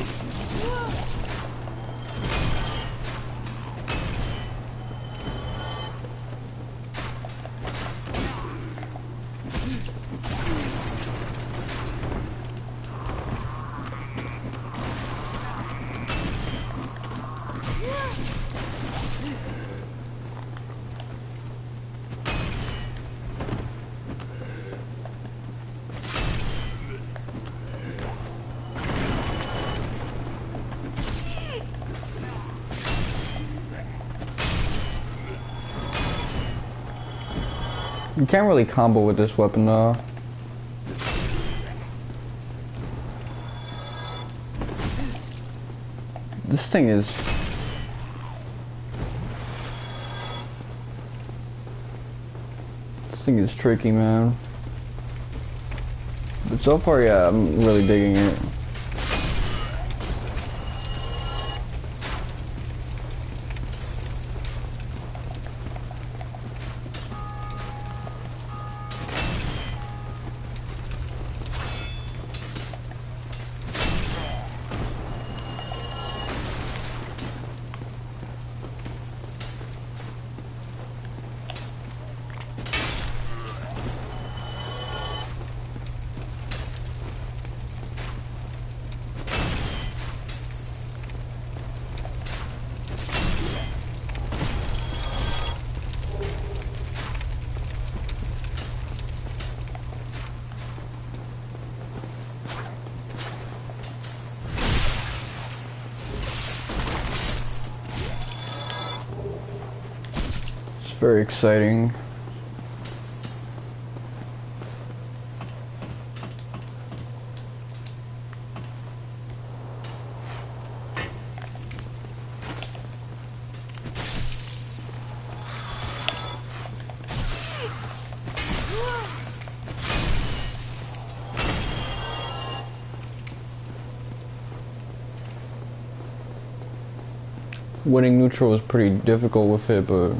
You can't really combo with this weapon though. This thing is... This thing is tricky, man. But so far, yeah, I'm really digging it. Very exciting. Winning neutral was pretty difficult with it, but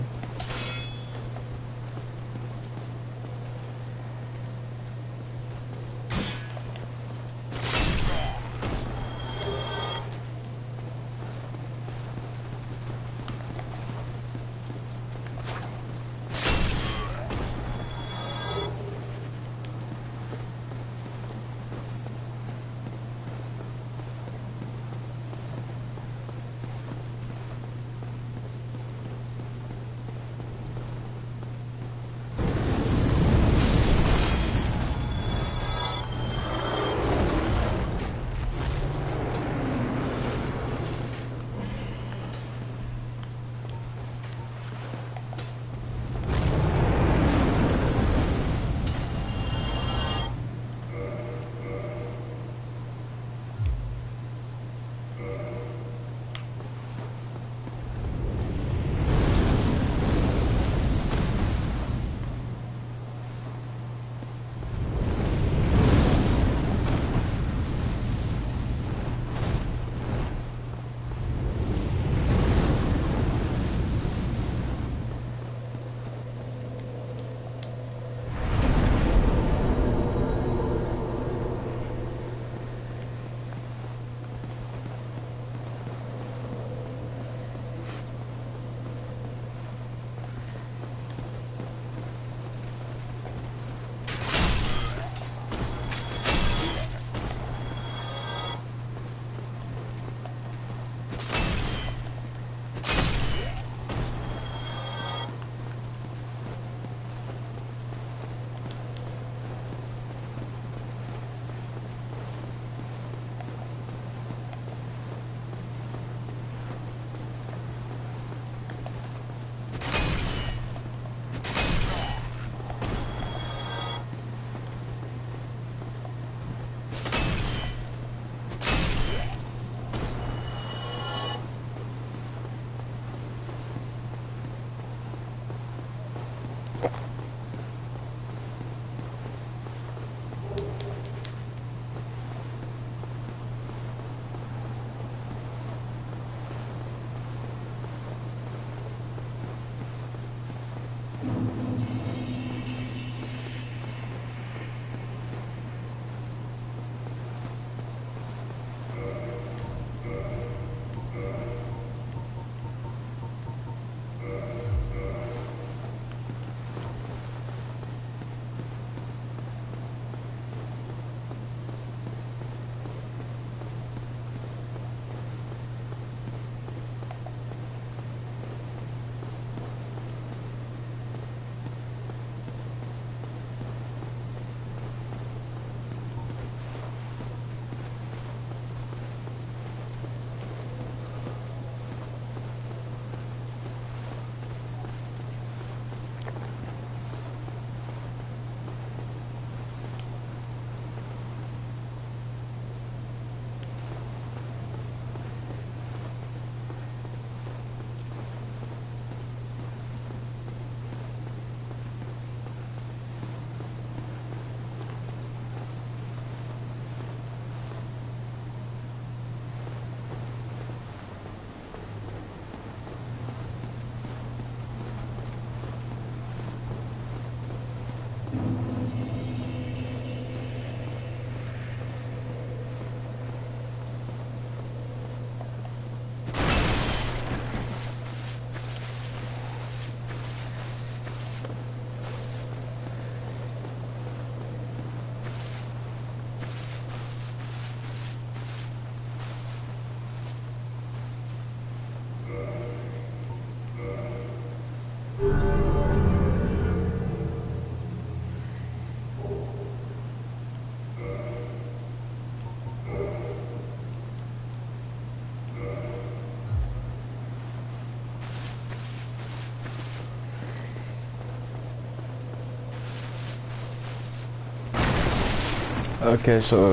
Okay, so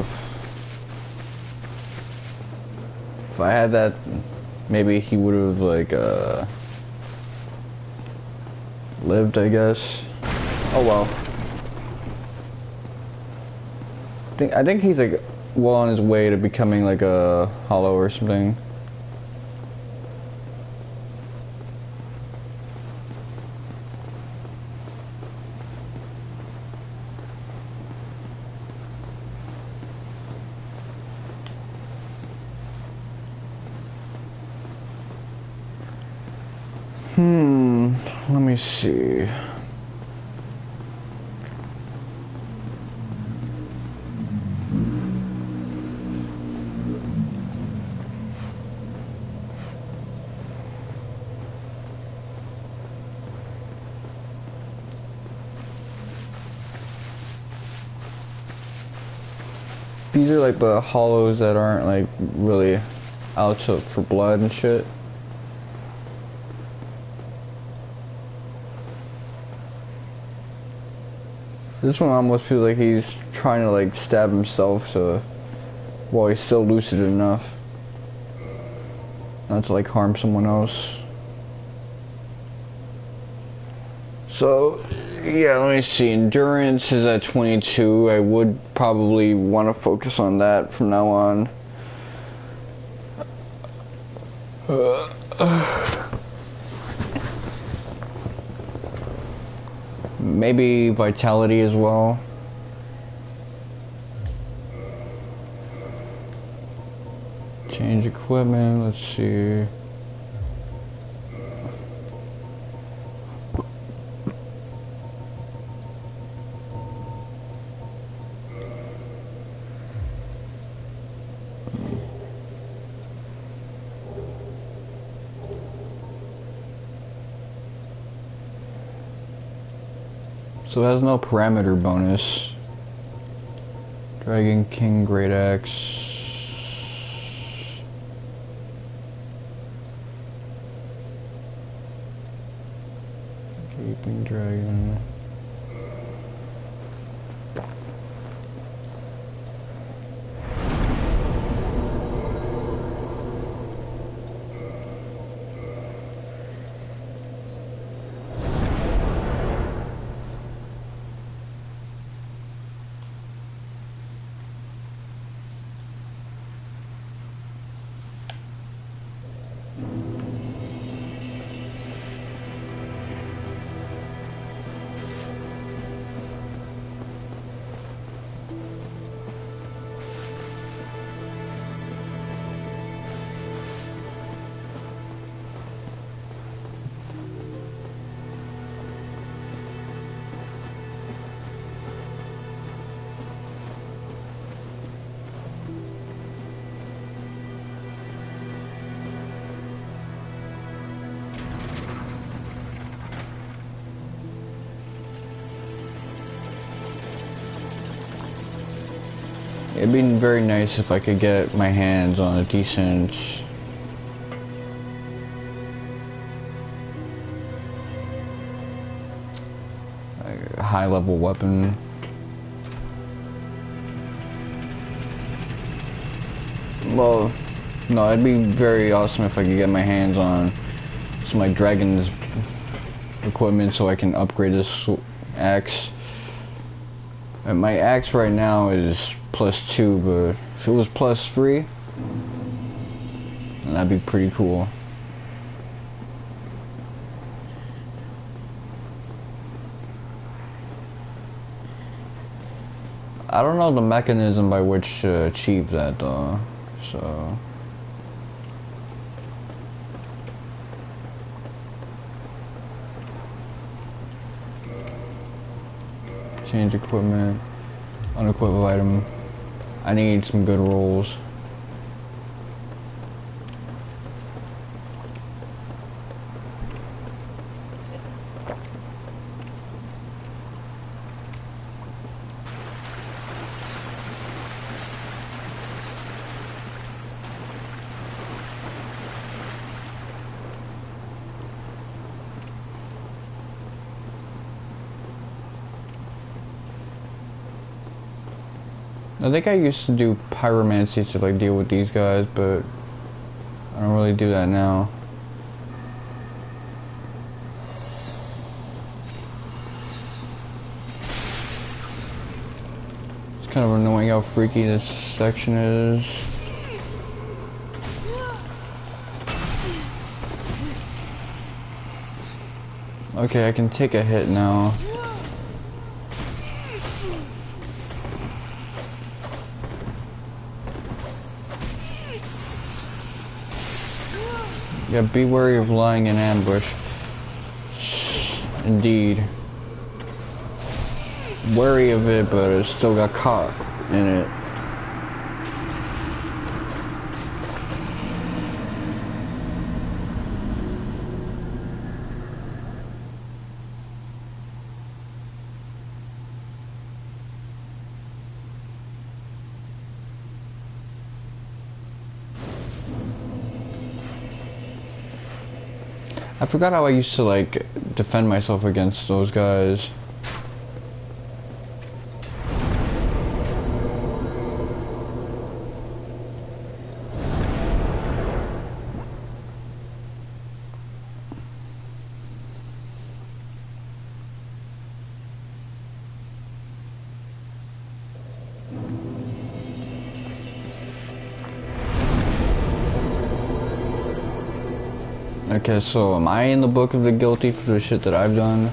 if I had that, maybe he would have like lived, I guess. Oh well. I think he's like well on his way to becoming like a hollow or something. Let me see. These are like the hollows that aren't like really out for blood and shit. This one almost feels like he's trying to like stab himself, so while he's still lucid enough not to like harm someone else. So yeah, let me see. Endurance is at 22. I would probably want to focus on that from now on. Maybe vitality as well. Change equipment, let's see. So it has no parameter bonus. Dragon King Great Axe. Gaping Dragon. It'd be very nice if I could get my hands on a decent high-level weapon. Well, no, it'd be very awesome if I could get my hands on some like Dragon's equipment so I can upgrade this axe. And my axe right now is +2, but if it was +3, then that'd be pretty cool. I don't know the mechanism by which to achieve that though, so... Change equipment, unequip item. I need some good rolls. I think I used to do pyromancy to like deal with these guys, but I don't really do that now. It's kind of annoying how freaky this section is. Okay, I can take a hit now. Yeah, be wary of lying in ambush. Indeed. Wary of it, but it still got caught in it. I forgot how I used to like defend myself against those guys. Okay, so am I in the book of the guilty for the shit that I've done?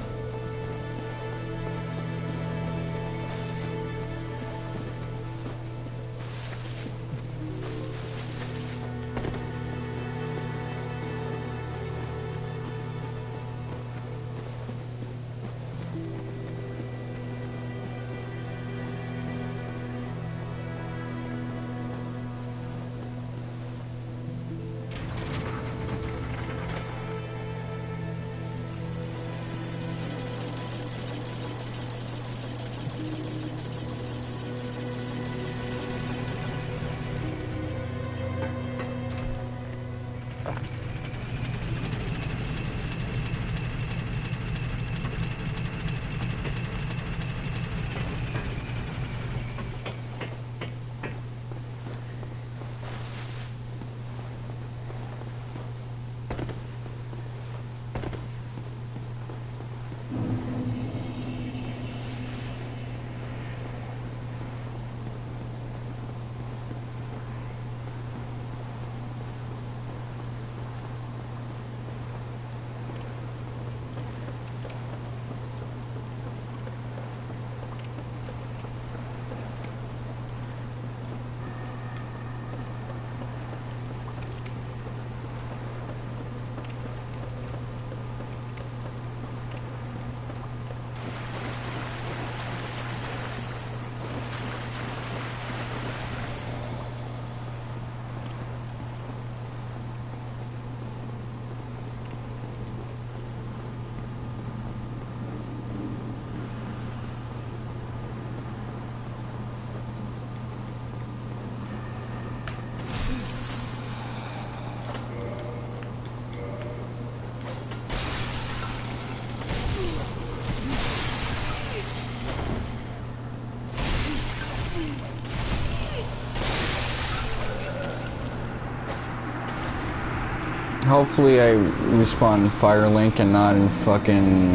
Hopefully I respawn in Firelink and not in fucking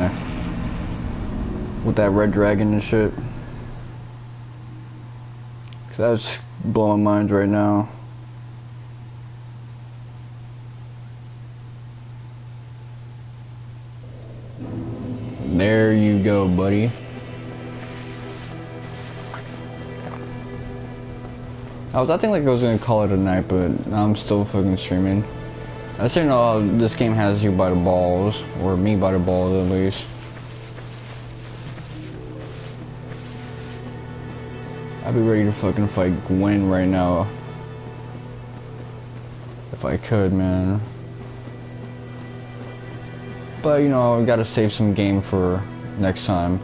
with that red dragon and shit. 'Cause that's blowing minds right now. There you go, buddy. I was acting like I was gonna call it a night, but now I'm still fucking streaming. I just didn't know this game has you by the balls, or me by the balls at least. I'd be ready to fucking fight Gwen right now. If I could, man. But, you know, I gotta save some game for next time.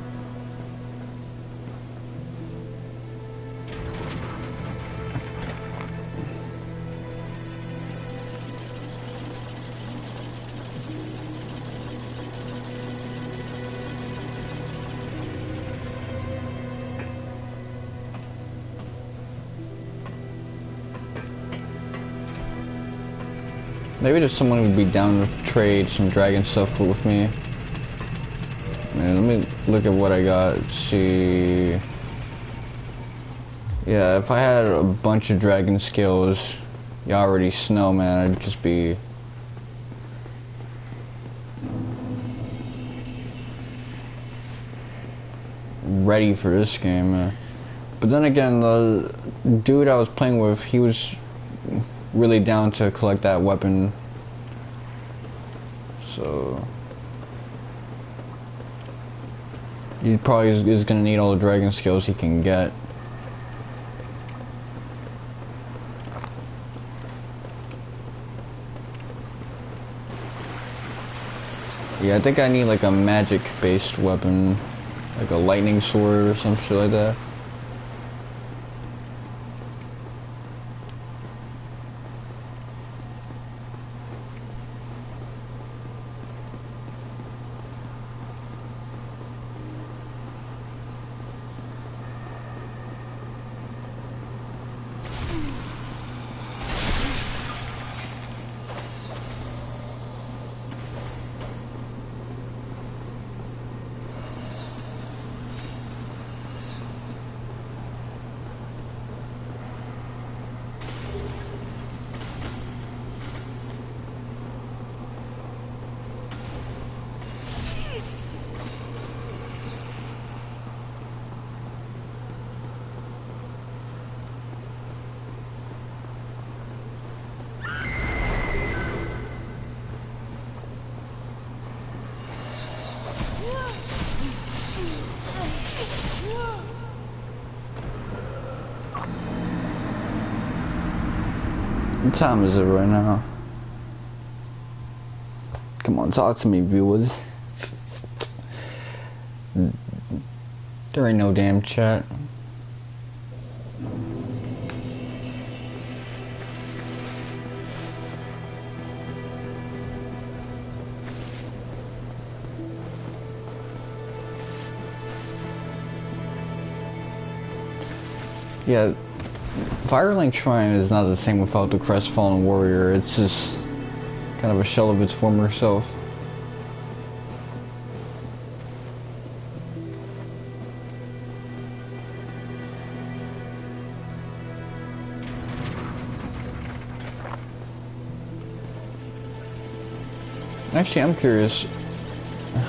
Maybe there's someone who'd be down to trade some dragon stuff with me. Man, let me look at what I got. Let's see. Yeah, if I had a bunch of dragon skills, you already know, man, I'd just be ready for this game, man. But then again, the dude I was playing with, he was really down to collect that weapon. So he probably is gonna need all the dragon skills he can get. Yeah, I think I need like a magic based weapon, like a lightning sword or some shit like that. What time is it right now? Come on, talk to me, viewers. There ain't no damn chat. Yeah, Firelink Shrine is not the same without the Crestfallen Warrior. It's just kind of a shell of its former self. Actually, I'm curious,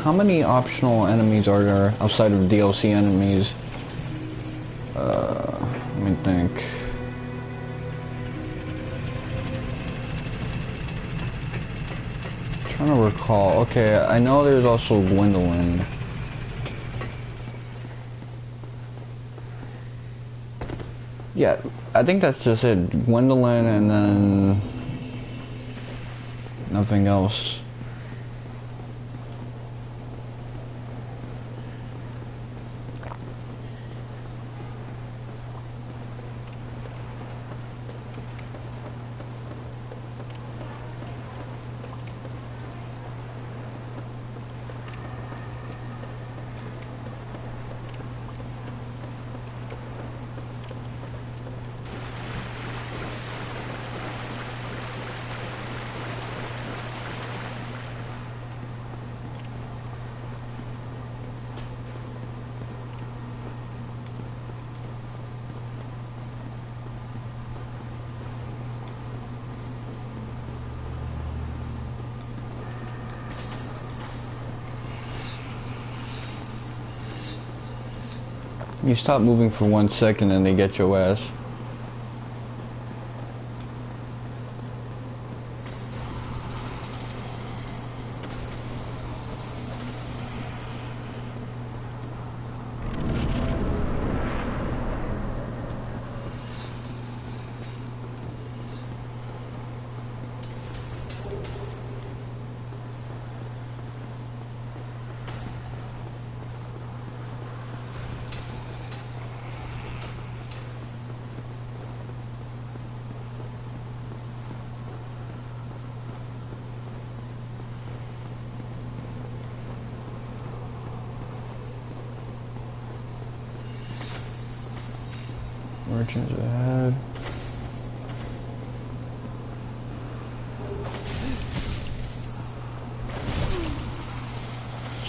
how many optional enemies are there outside of DLC enemies? Let me think. Trying to recall. Okay, I know there's also Gwendolyn. Yeah, I think that's just it. Gwendolyn and then nothing else. You stop moving for 1 second and they get your ass. Merchants ahead.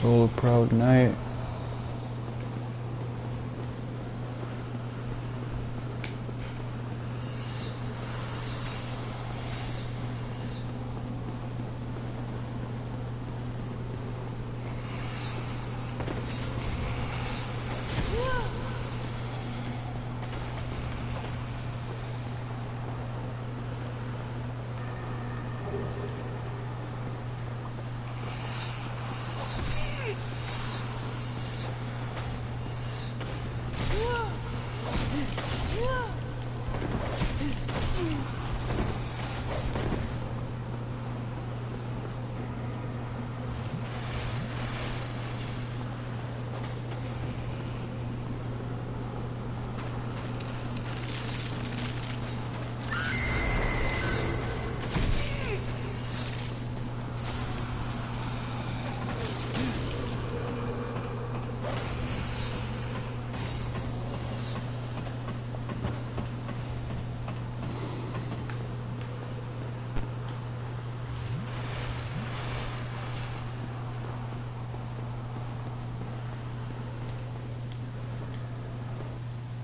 So proud knight.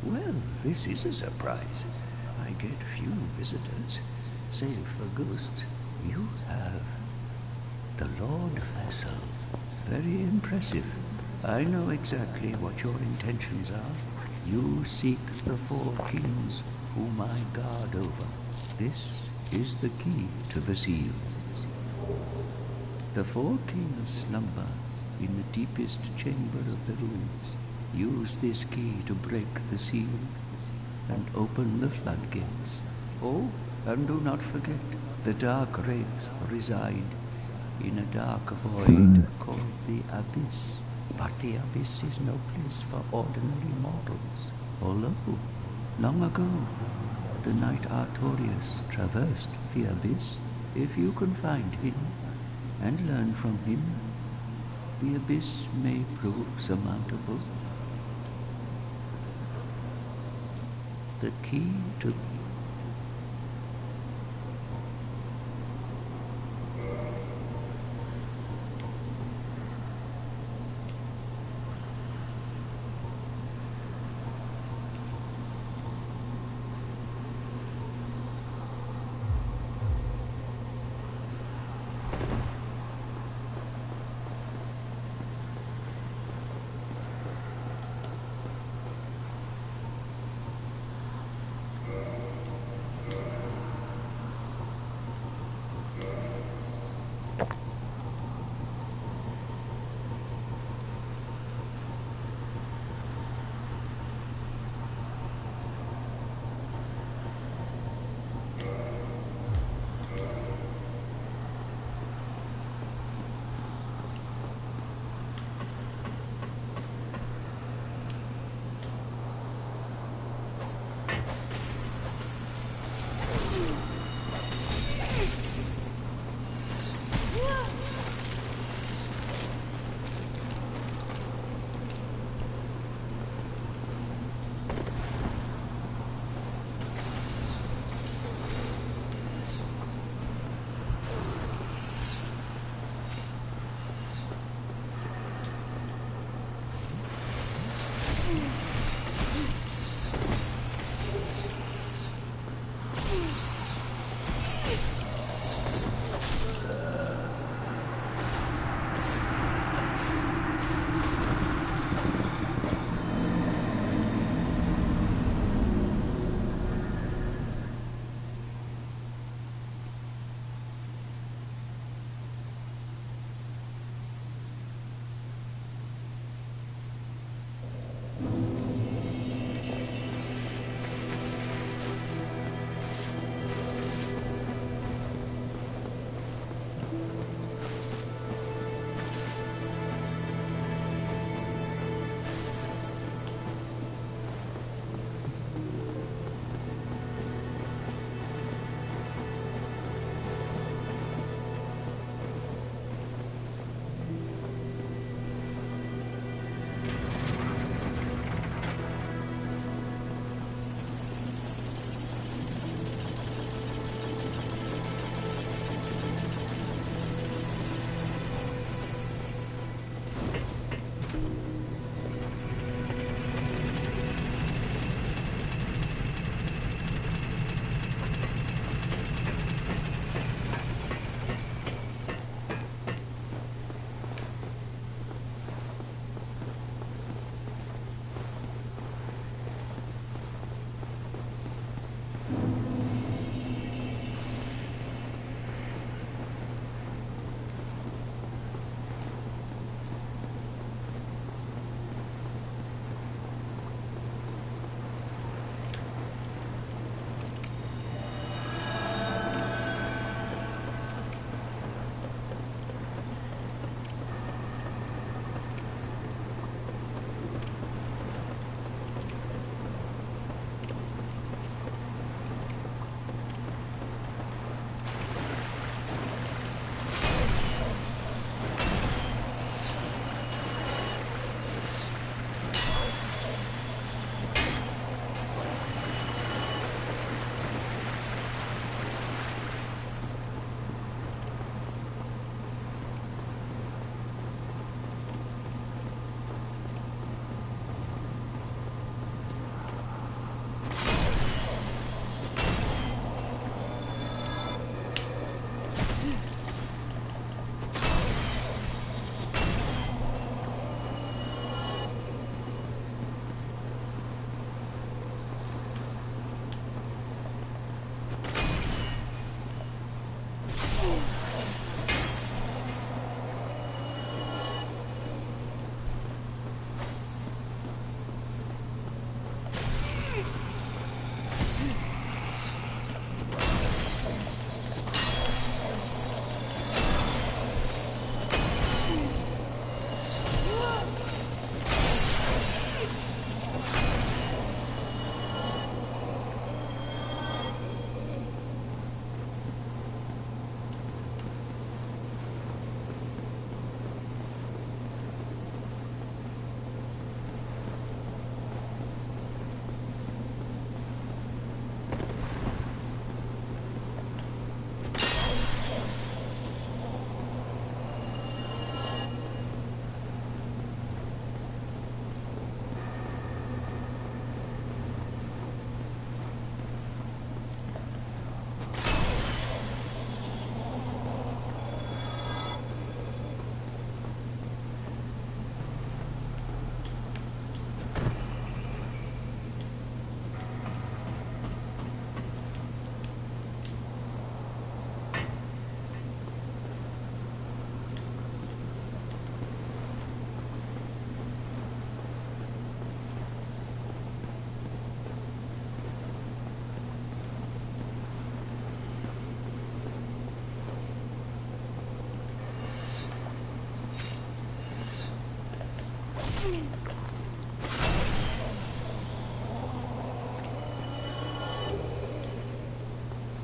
Well, this is a surprise. I get few visitors, save for ghosts. You have the Lord Vassal. Very impressive. I know exactly what your intentions are. You seek the four kings whom I guard over. This is the key to the seal. The four kings slumber in the deepest chamber of the ruins. Use this key to break the seal and open the floodgates. Oh, and do not forget, the dark wraiths reside in a dark void called the Abyss. But the Abyss is no place for ordinary mortals. Although, long ago, the knight Artorius traversed the Abyss. If you can find him and learn from him, the Abyss may prove surmountable. The key to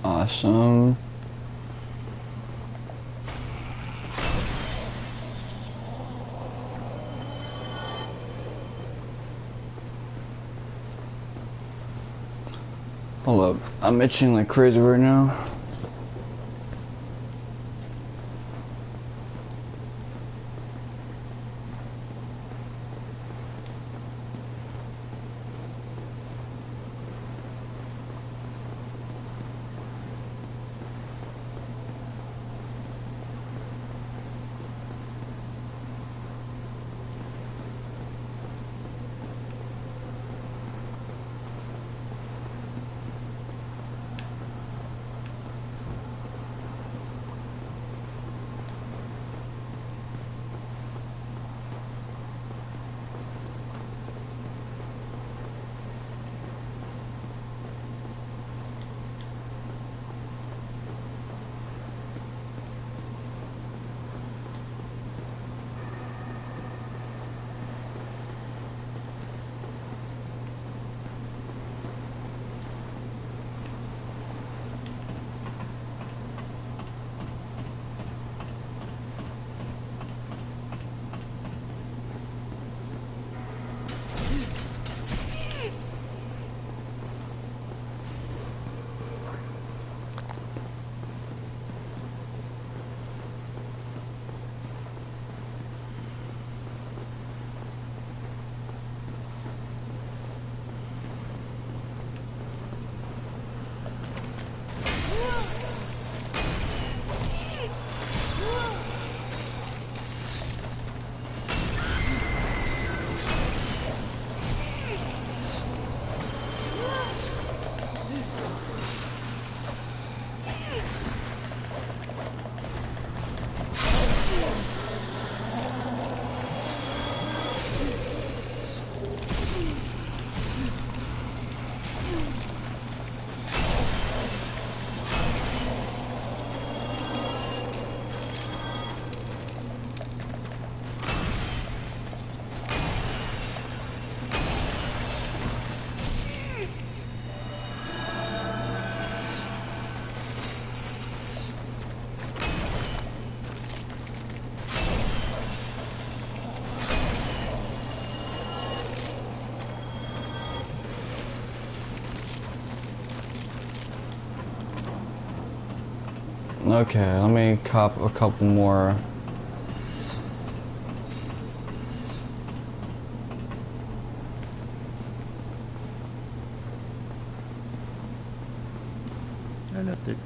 Awesome. Hold up, I'm itching like crazy right now. Okay, let me cop a couple more. I left it.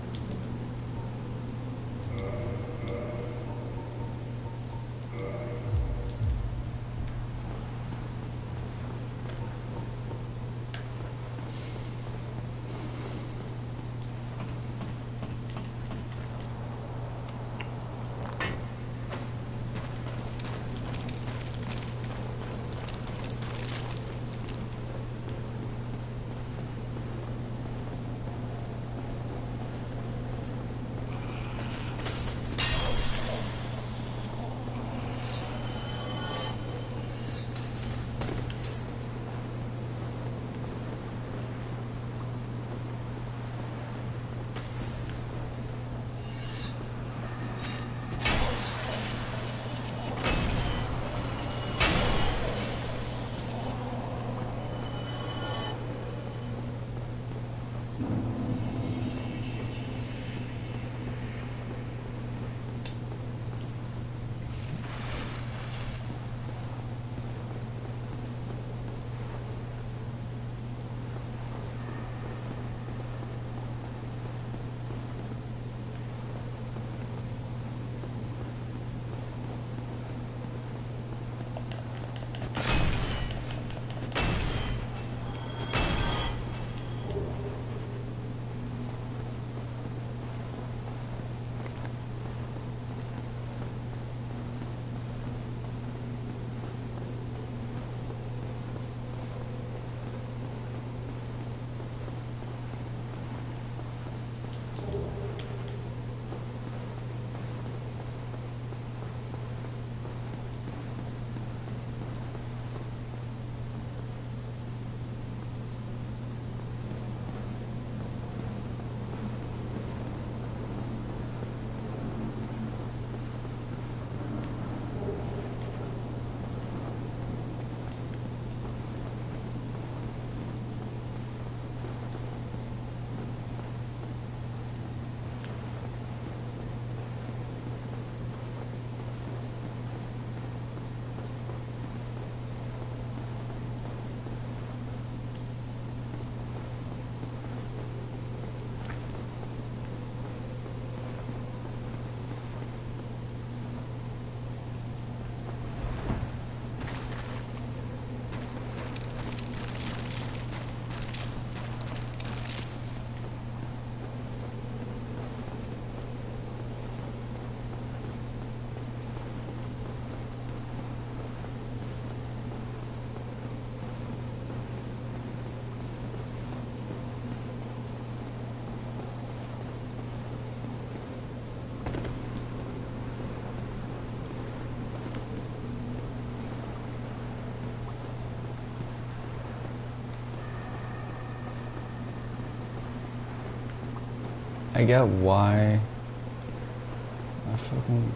I get why. I fucking.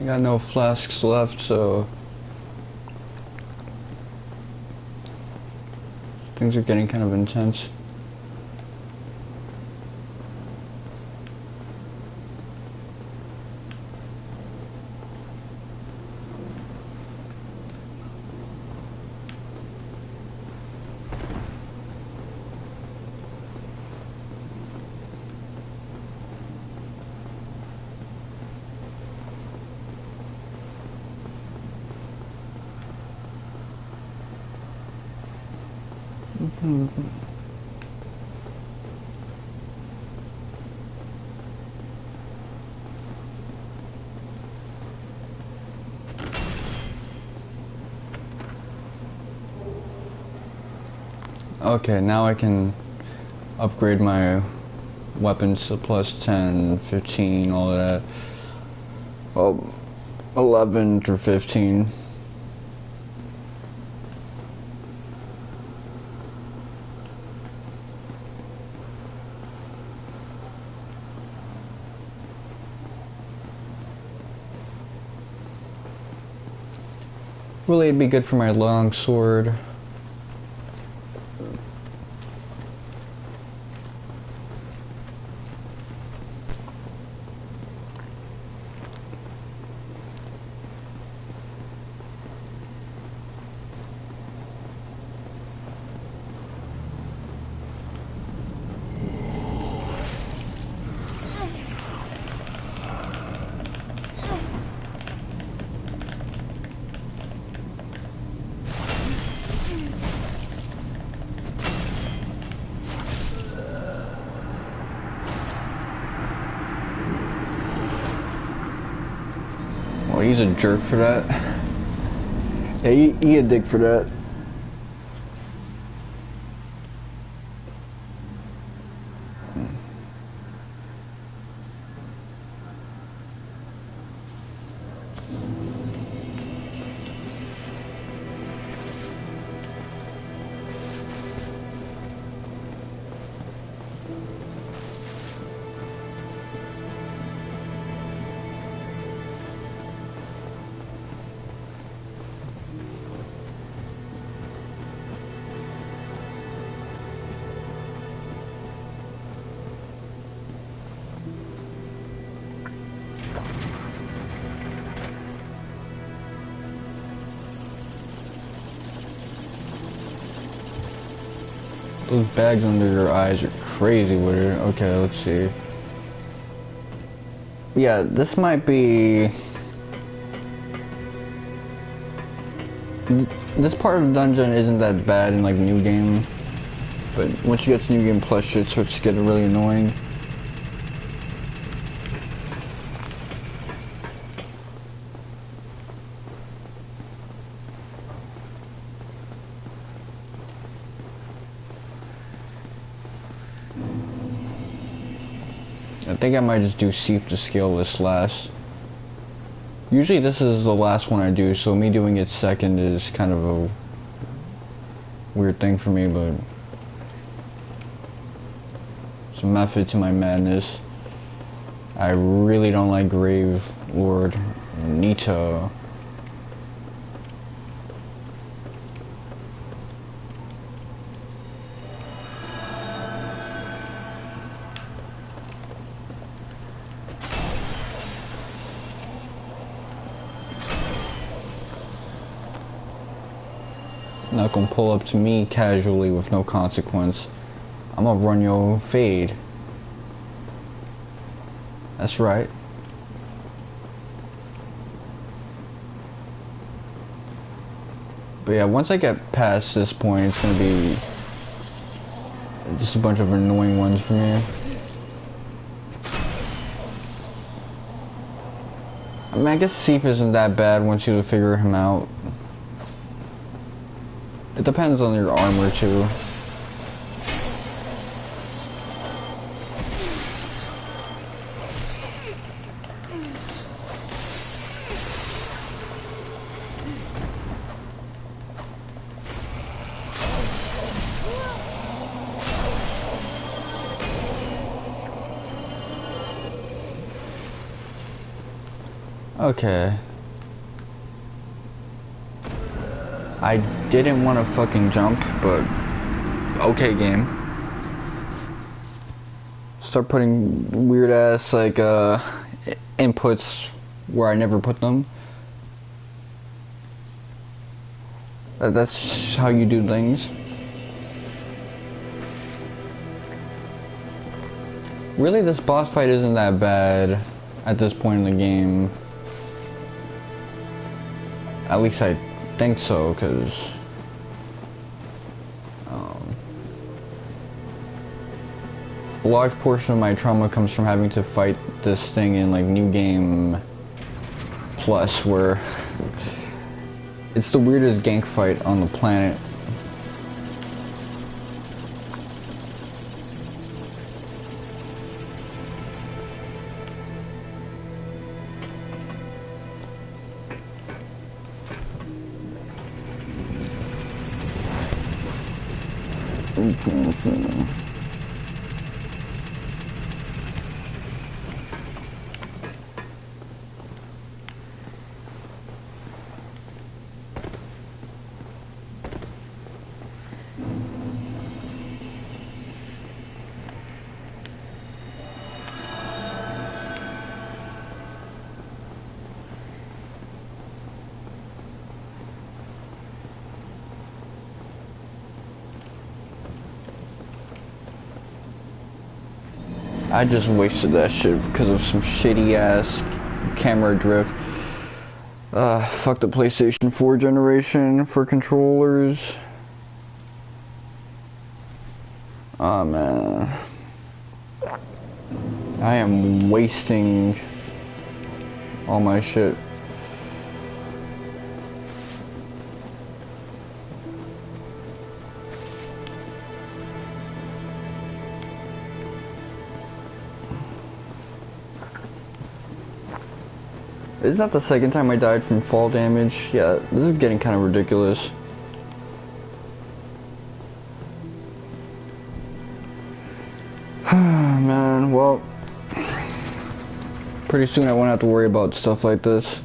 I got no flasks left, so things are getting kind of intense. Okay, now I can upgrade my weapons to plus 10, 15, all of that. Well, 11 through 15. Really, it'd be good for my long sword. Well, he's a jerk for that. Yeah, he a dick for that. Those bags under your eyes are crazy with it. Okay, let's see. Yeah, this might be... This part of the dungeon isn't that bad in like New Game. But once you get to New Game Plus, shit starts to get really annoying. I think I might just do Seif to scale this last. Usually this is the last one I do, so me doing it second is kind of a weird thing for me, but it's a method to my madness. I really don't like Grave Lord Nita. Not gonna pull up to me casually with no consequence. I'm gonna run your fade. That's right. But yeah, once I get past this point, it's gonna be just a bunch of annoying ones for me. I mean, I guess Seif isn't that bad once you figure him out. It depends on your armor too. Okay. I didn't want to fucking jump, but okay, game. Start putting weird ass like inputs where I never put them. That's how you do things. Really, this boss fight isn't that bad at this point in the game. At least I think so, because a large portion of my trauma comes from having to fight this thing in like New Game Plus, where it's the weirdest gank fight on the planet. I just wasted that shit because of some shitty ass camera drift. Fuck the PlayStation 4 generation for controllers. Oh man. I am wasting all my shit. Is that the second time I died from fall damage? Yeah, this is getting kind of ridiculous. Man, well, pretty soon I won't have to worry about stuff like this.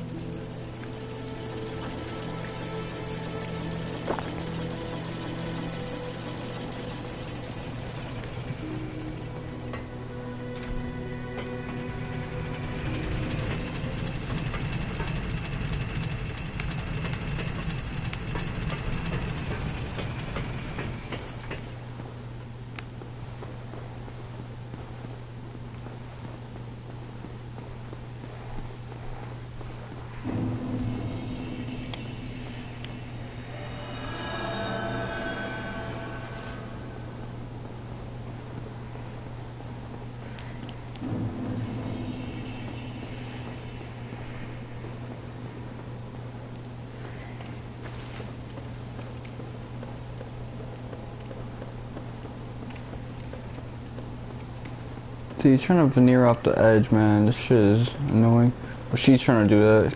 See, he's trying to veneer off the edge, man. This shit is annoying. But she's trying to do that.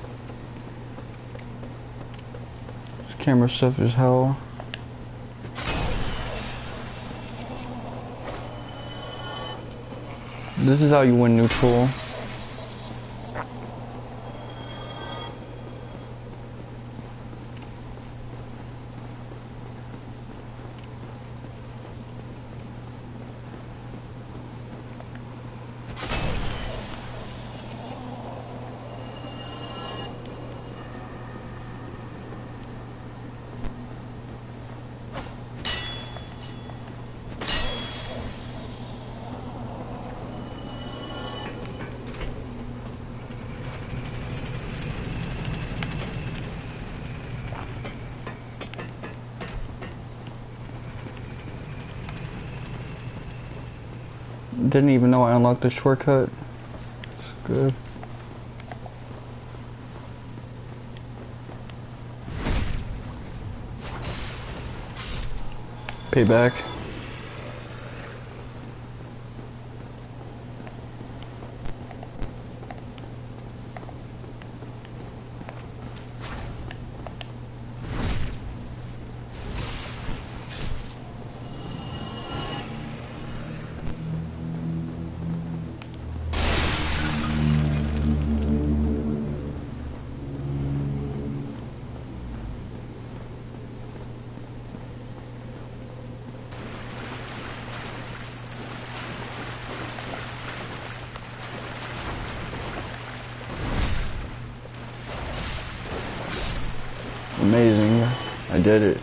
This camera stuff is hell. This is how you win neutral. Didn't even know I unlocked the shortcut. It's good. Payback. Amazing. I did it.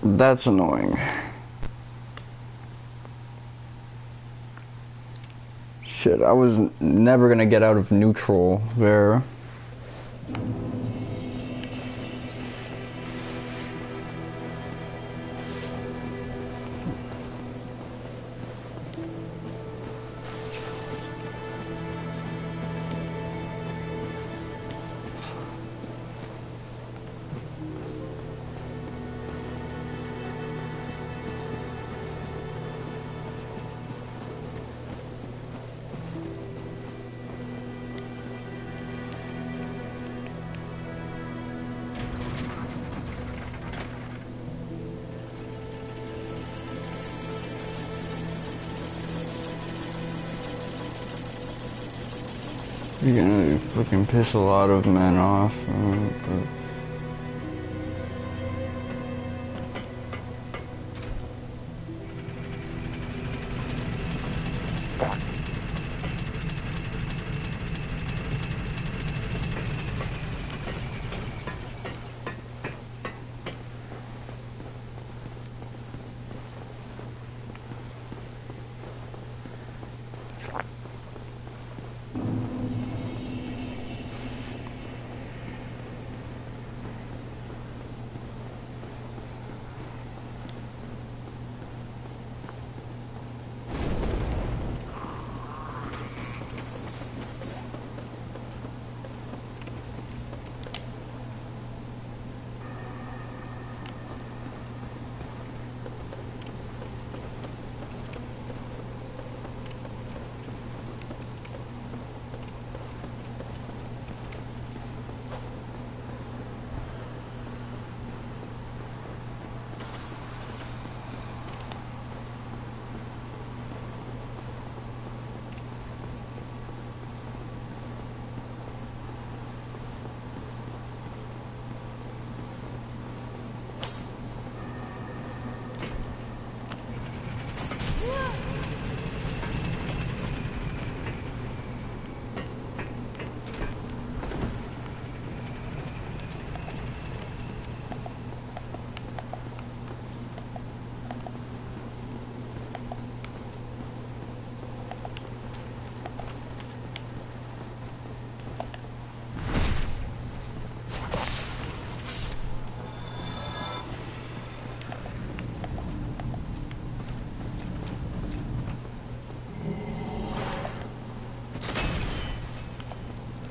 That's annoying. Shit, I was never gonna get out of neutral there. You're gonna fucking piss a lot of men off. But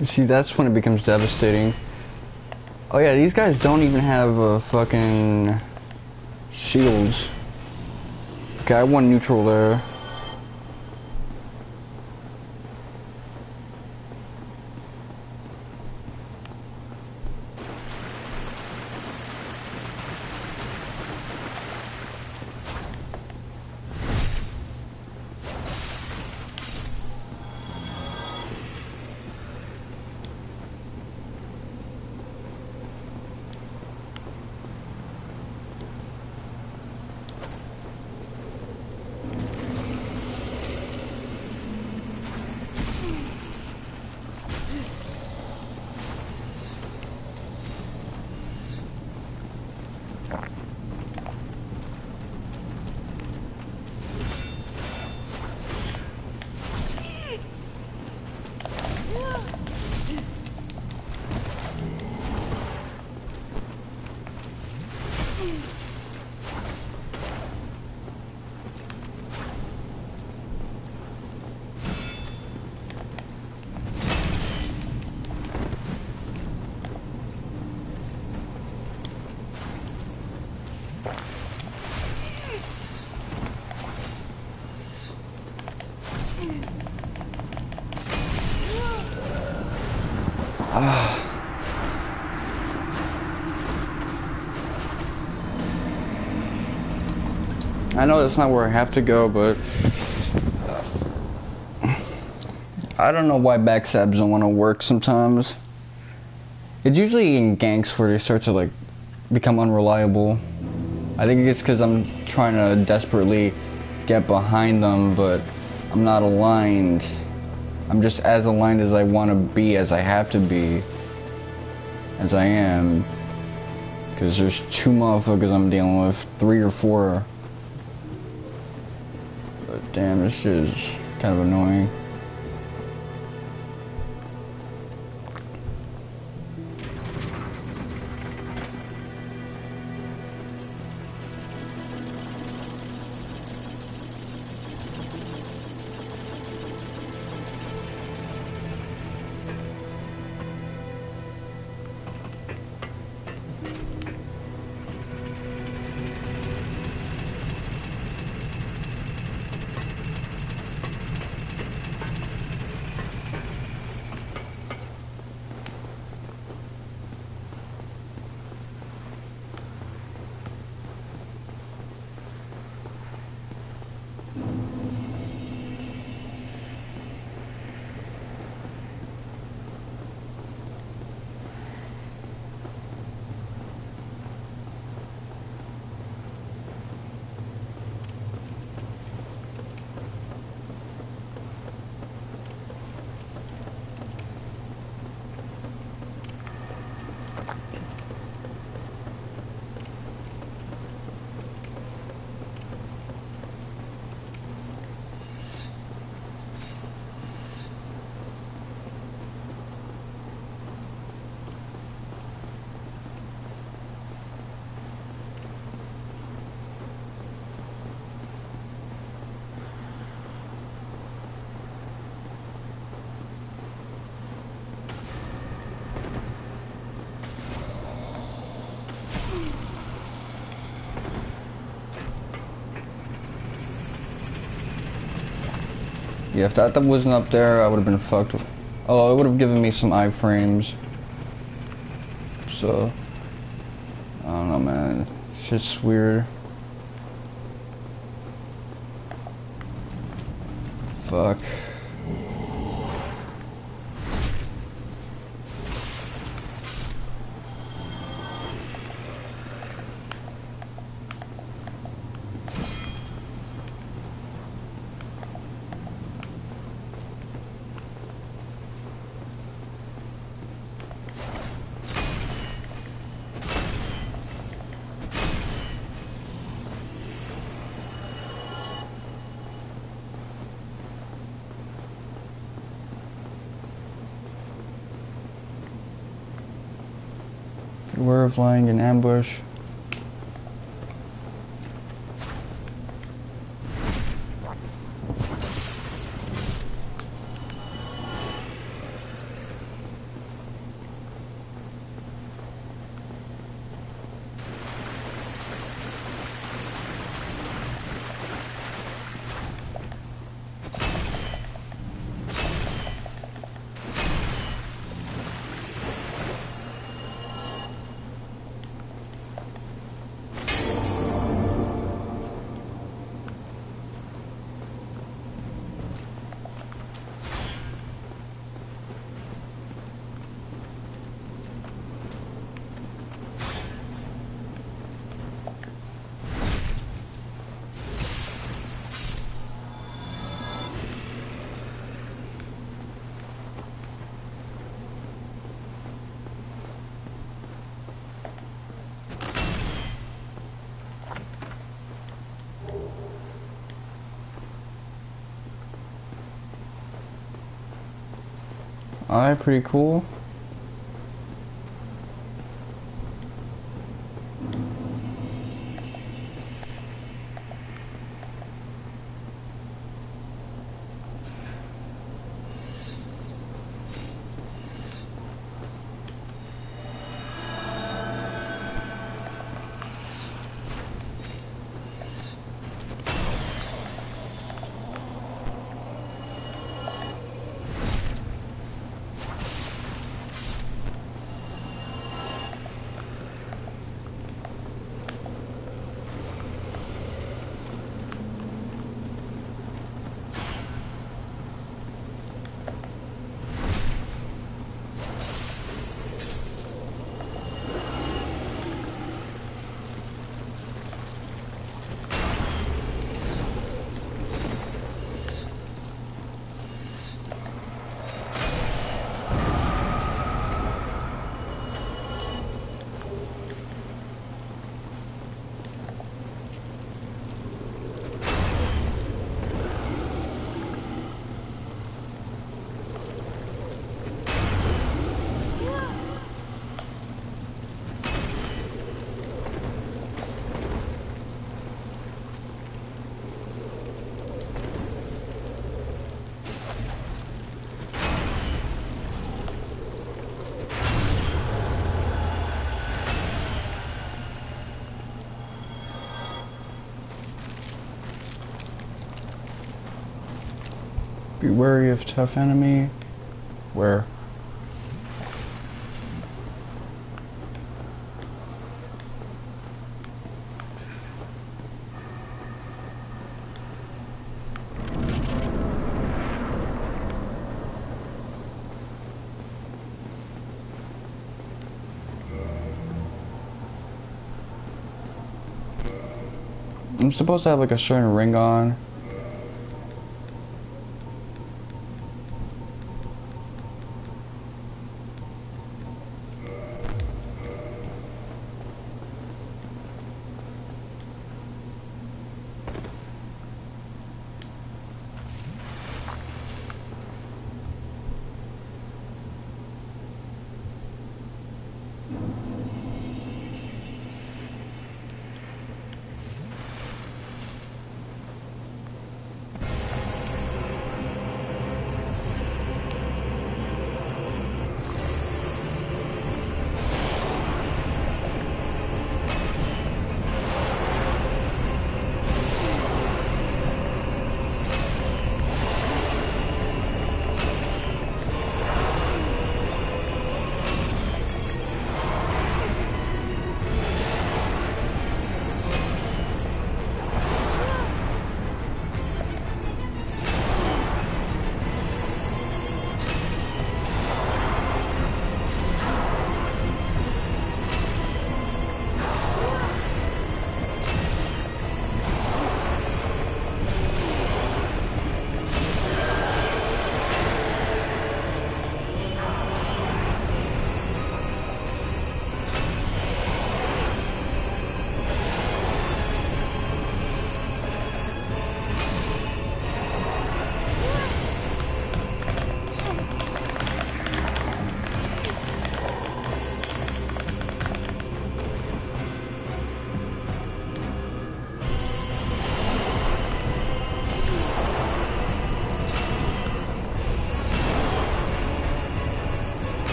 you see, that's when it becomes devastating. Oh yeah, these guys don't even have fucking shields. Okay, I won neutral there. I know that's not where I have to go, but I don't know why backstabs don't want to work sometimes. It's usually in ganks where they start to like become unreliable. I think it's because I'm trying to desperately get behind them, but I'm not aligned. I'm just as aligned as I want to be, as I have to be, as I am. Because there's 2 motherfuckers I'm dealing with, 3 or 4. But damn, this shit is kind of annoying. Yeah, if that wasn't up there, I would have been fucked. Oh, it would have given me some iframes. So, I don't know, man. It's just weird. Fuck. Beware of lying in ambush. Alright, pretty cool. Be wary of tough enemy. Where? I'm supposed to have like a certain ring on.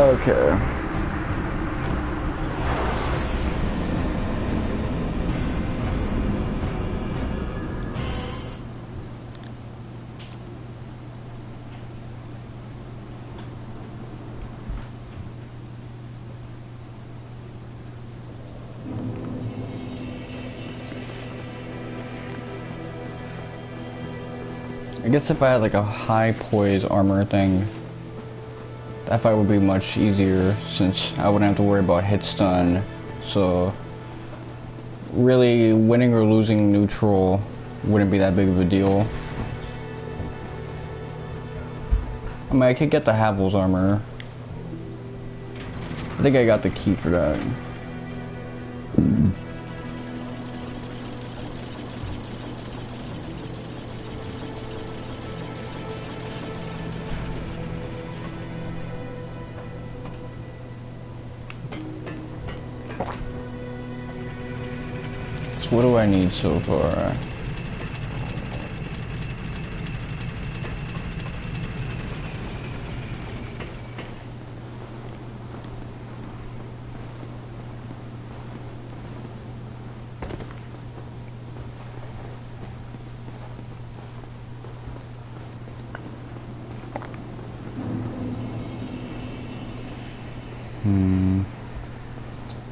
Okay. I guess if I had like a high poise armor thing, that fight would be much easier since I wouldn't have to worry about hit stun. So really winning or losing neutral wouldn't be that big of a deal. I mean, I could get the Havel's armor. I think I got the key for that. So what do I need so far?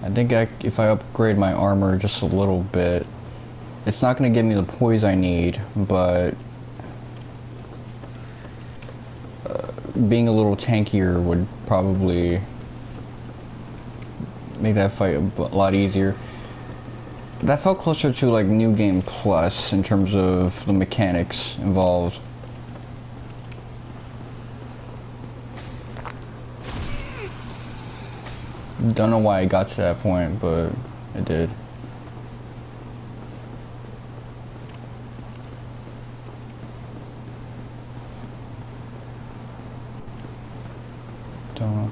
I think if I upgrade my armor just a little bit, it's not going to give me the poise I need, but being a little tankier would probably make that fight a lot easier. That felt closer to like New Game Plus in terms of the mechanics involved. Don't know why I got to that point, but it did. Don't know.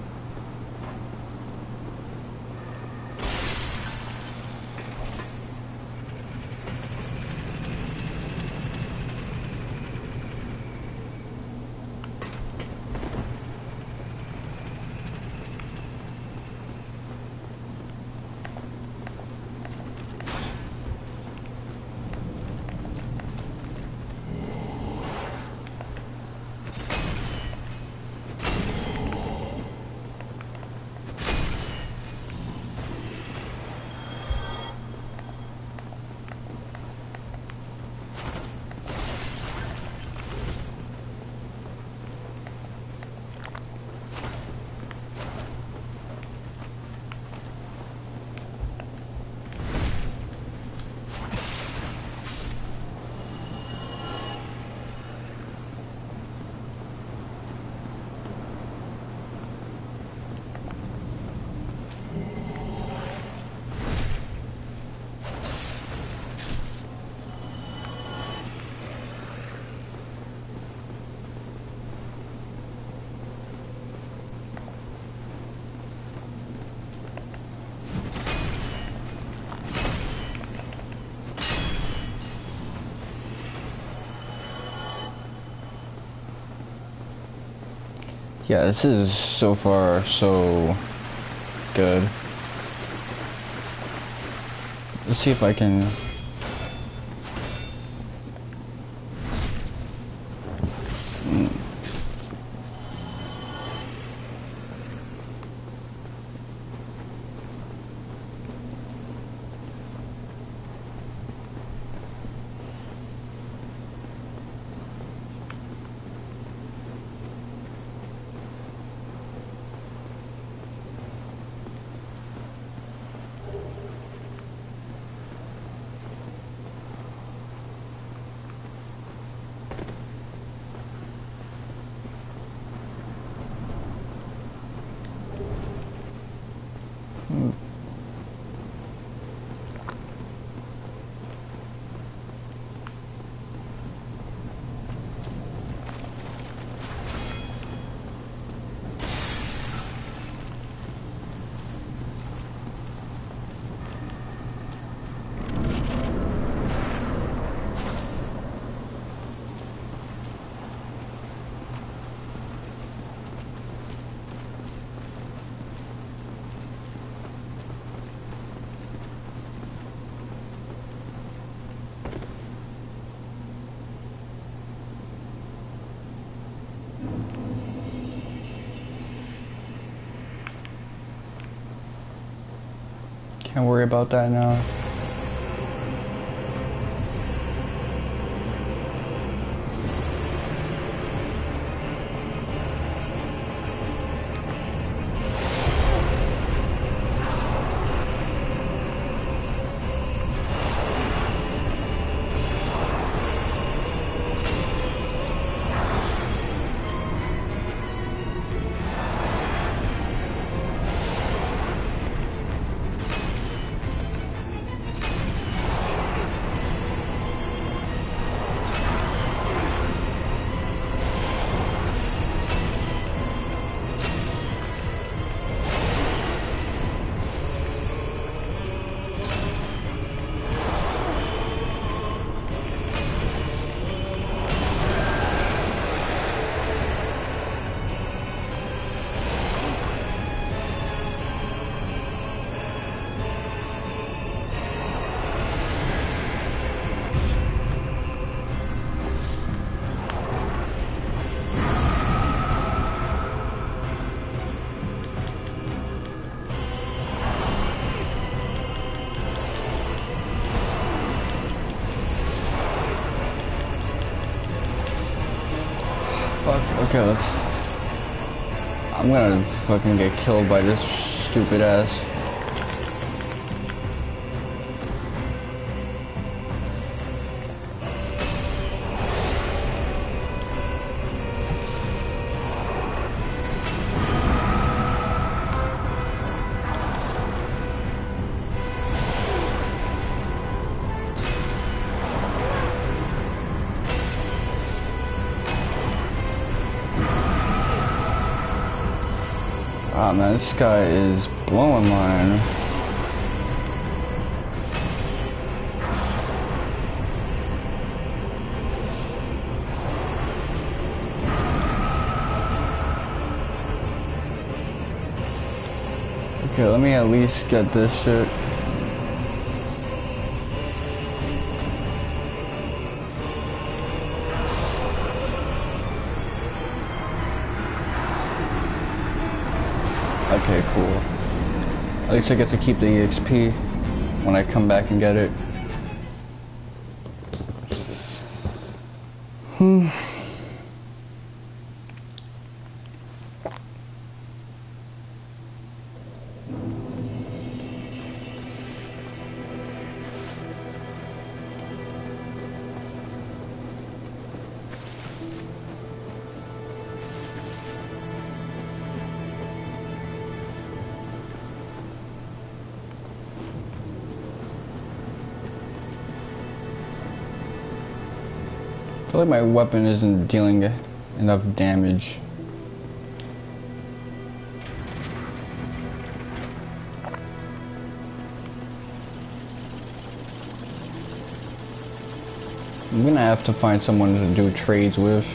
Yeah, this is so far so good. Let's see if I can... Can't worry about that now. Okay, let's... I'm gonna fucking get killed by this stupid ass. Ah man, this guy is blowing mine. Okay, let me at least get this shit. Okay, cool. At least I get to keep the EXP when I come back and get it. I feel like my weapon isn't dealing enough damage. I'm gonna have to find someone to do trades with.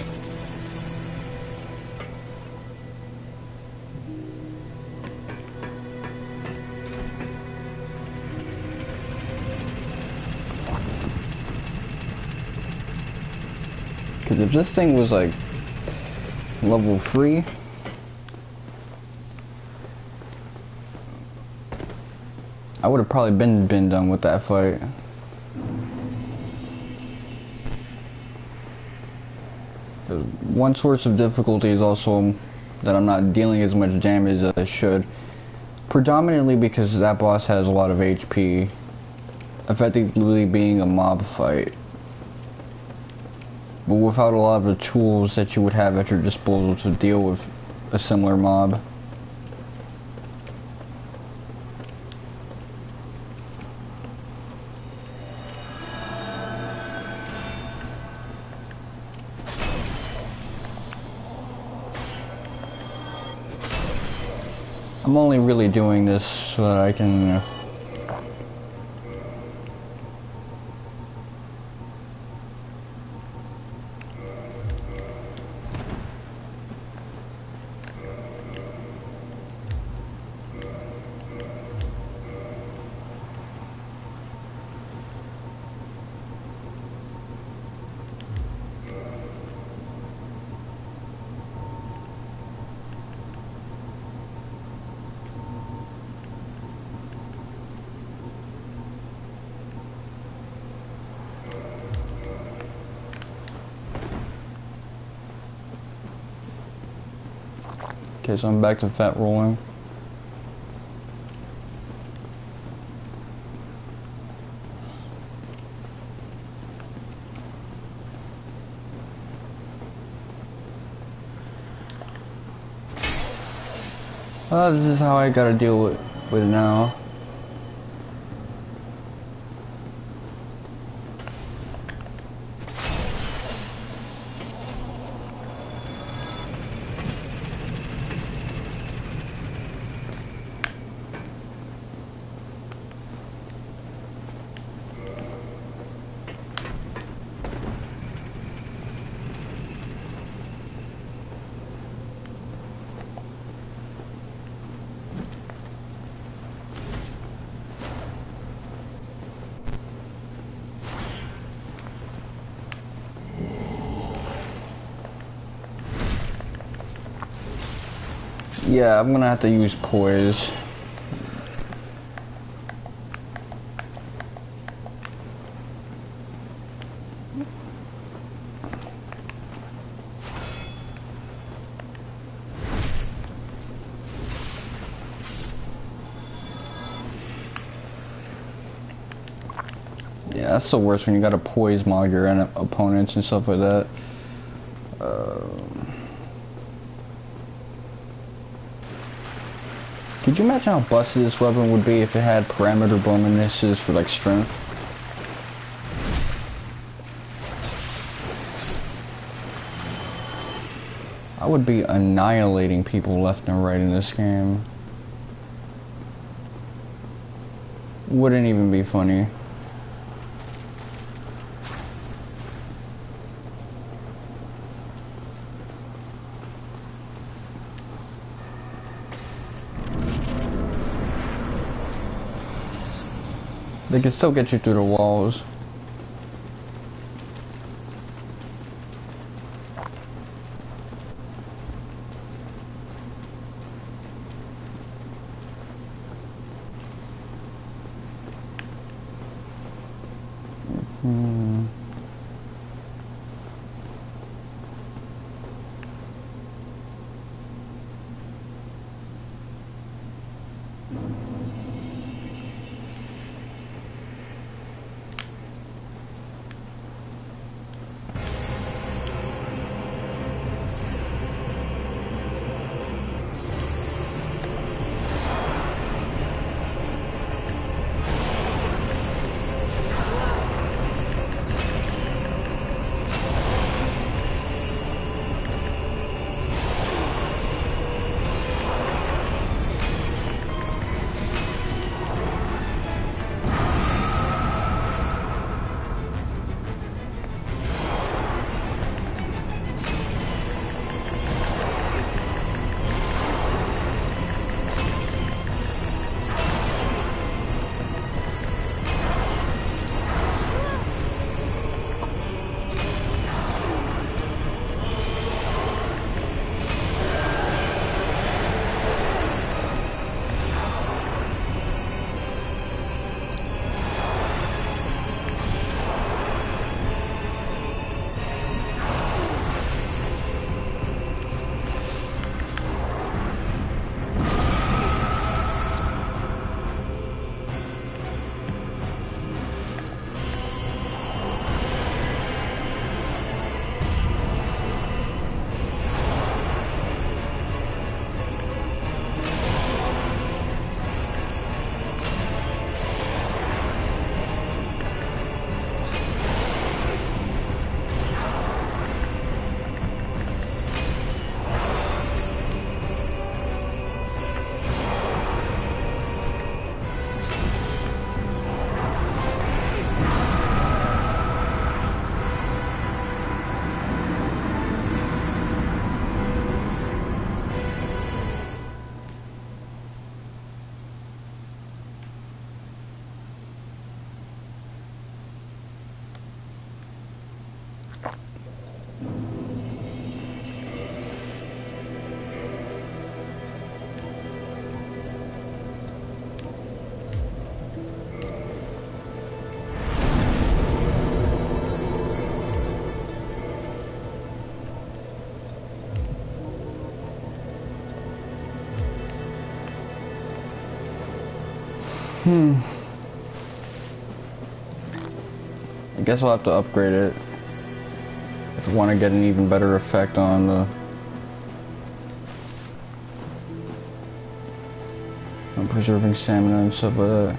Because if this thing was like level 3, I would have probably been done with that fight. One source of difficulty is also that I'm not dealing as much damage as I should, predominantly because that boss has a lot of HP, effectively being a mob fight. But without a lot of the tools that you would have at your disposal to deal with a similar mob. I'm only really doing this so that I can Okay, so I'm back to fat rolling. This is how I gotta deal with it now. Yeah, I'm gonna have to use poise. Yeah, that's the worst when you gotta poise mod your opponents and stuff like that. Could you imagine how busted this weapon would be if it had parameter bonuses for like strength? I would be annihilating people left and right in this game. Wouldn't even be funny. They can still get you through the walls. I guess I'll have to upgrade it if I want to get an even better effect on the preserving stamina and stuff like that.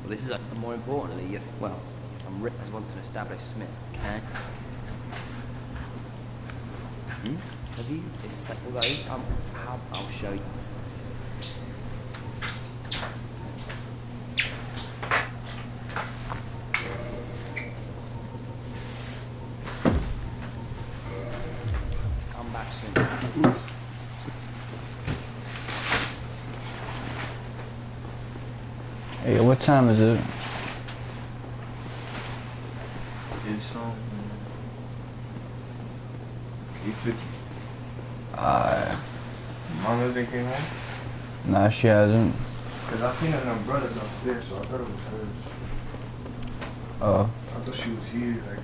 Well, this is more importantly, well, I'm Rick as once an established smith. Okay. Have you? Although, I'll show you. Come back soon. Hey, what time is it? It's 8:50. Mom hasn't came home? Nah, she hasn't. Cause I seen her umbrella downstairs, so I thought it was hers. Oh. I thought she was here, like,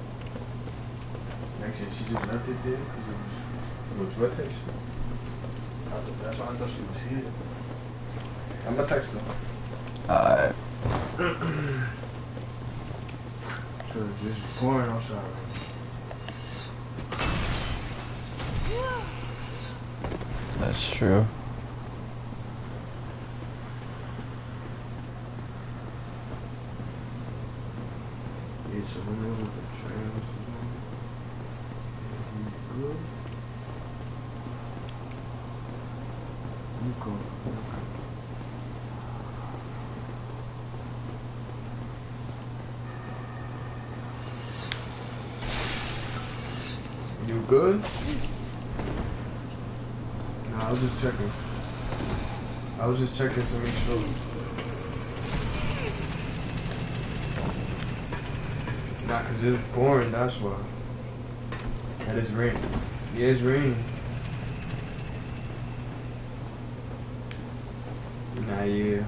actually she just left it there because it was rotation. That's why I thought she was here. I'm gonna text her. Alright. So it's pouring outside. That's true. It's a window with a train. Good. You go. You good? No, I was just checking. I was just checking to make sure. Nah, cause it's pouring, that's why. And it's raining. Yeah, it's raining. Nah, yeah.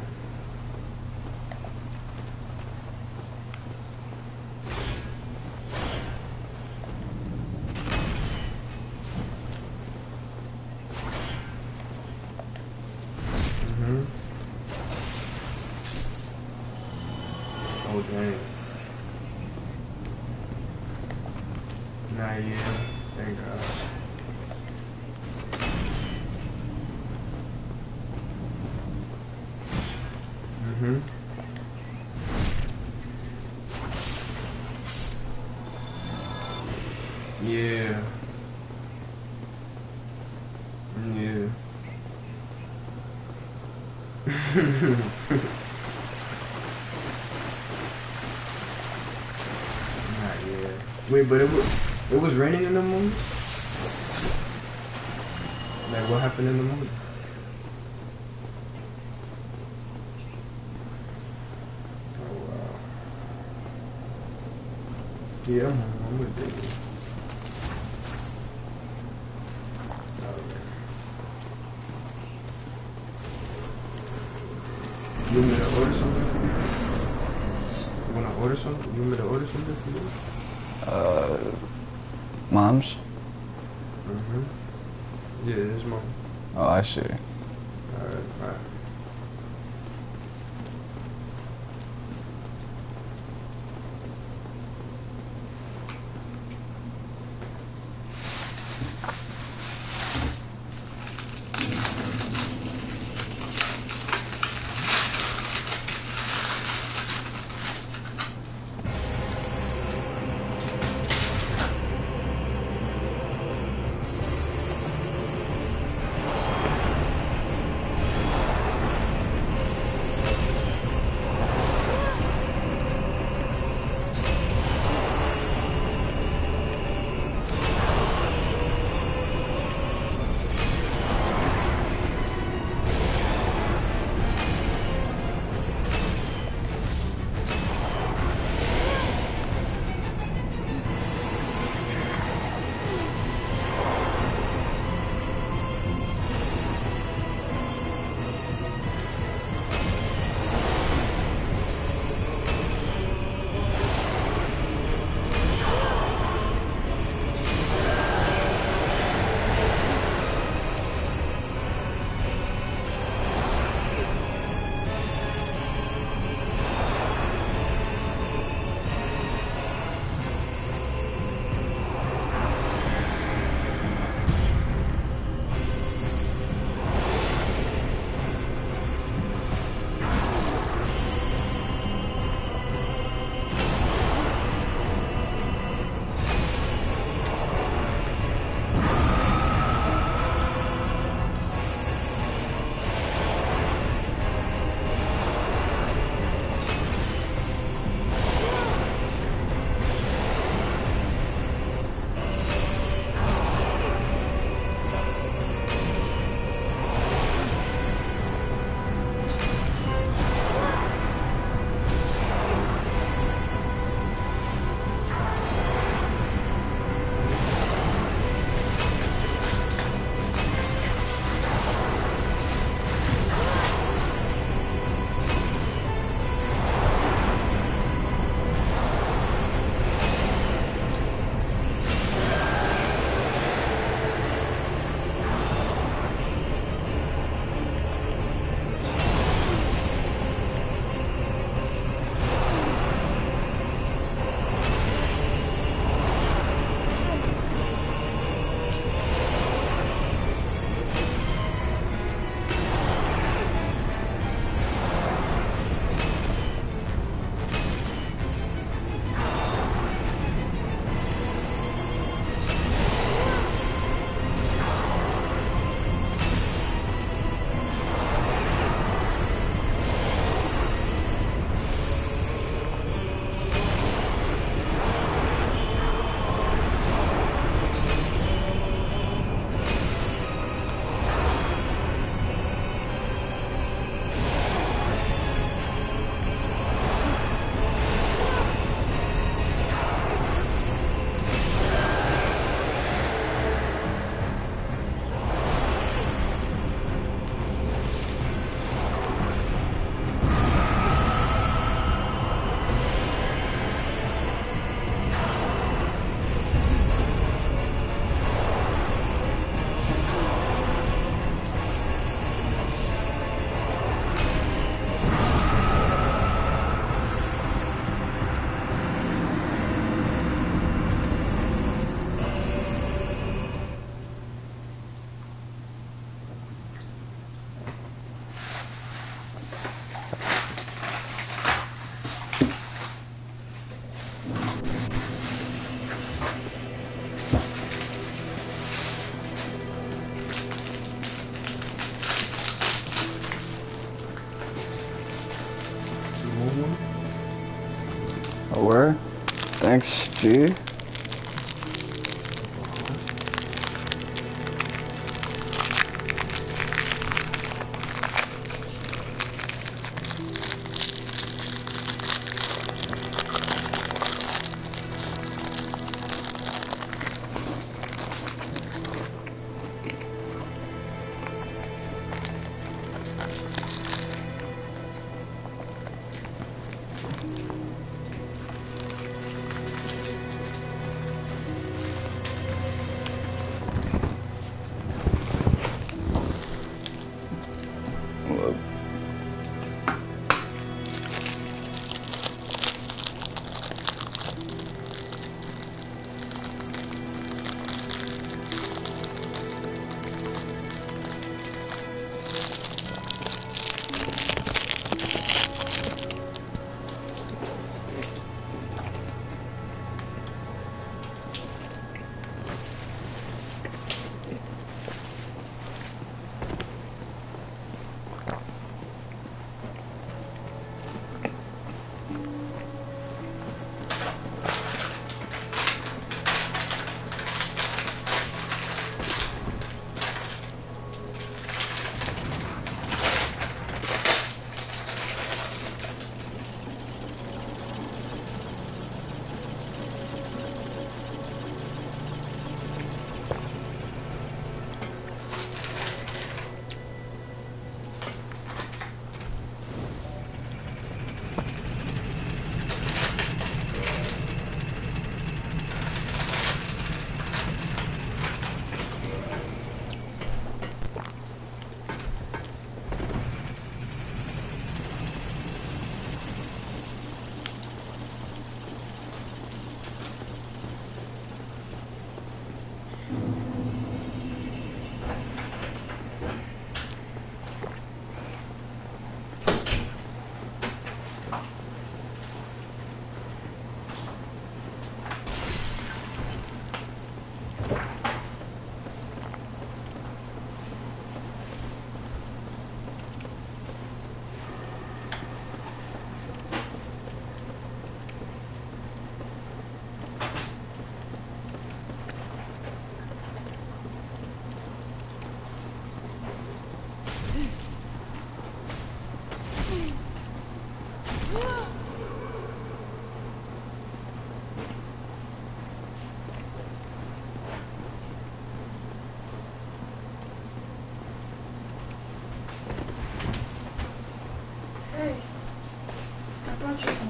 Oh, dang. Nah, yeah. Thank God. Yeah. Yeah. Wait, but it was raining in the movie? Like, what happened in the movie? Oh, wow. Yeah, I'm with David. You want me to order something for you? You want to order something? You want me to order something for you? Mom's? Yeah, it's mom. Oh, I see. Alright, bye. Sure. Thanks, G.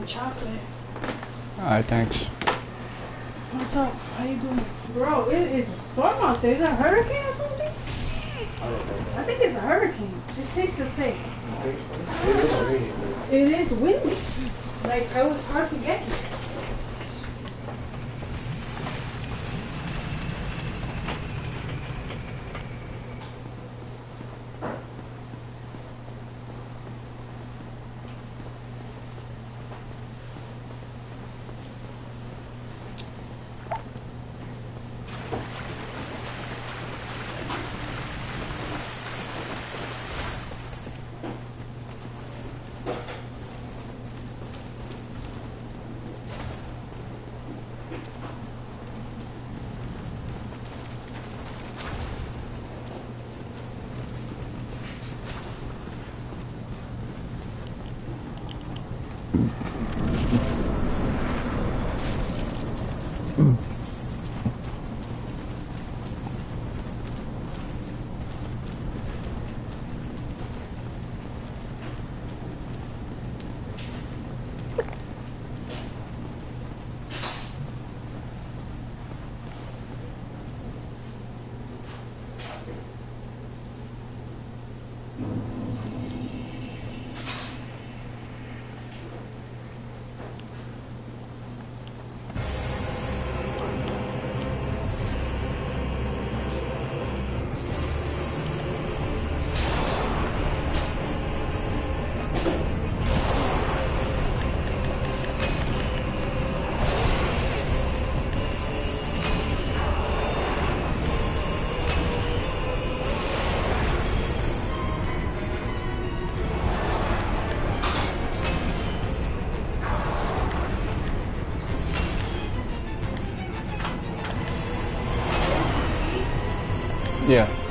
Chocolate. Alright, thanks. What's up? How you doing? Bro, it is a storm out there. Is that a hurricane or something? I think it's a hurricane. It's safe to say. It is windy. Like, it was hard to get here. Yeah.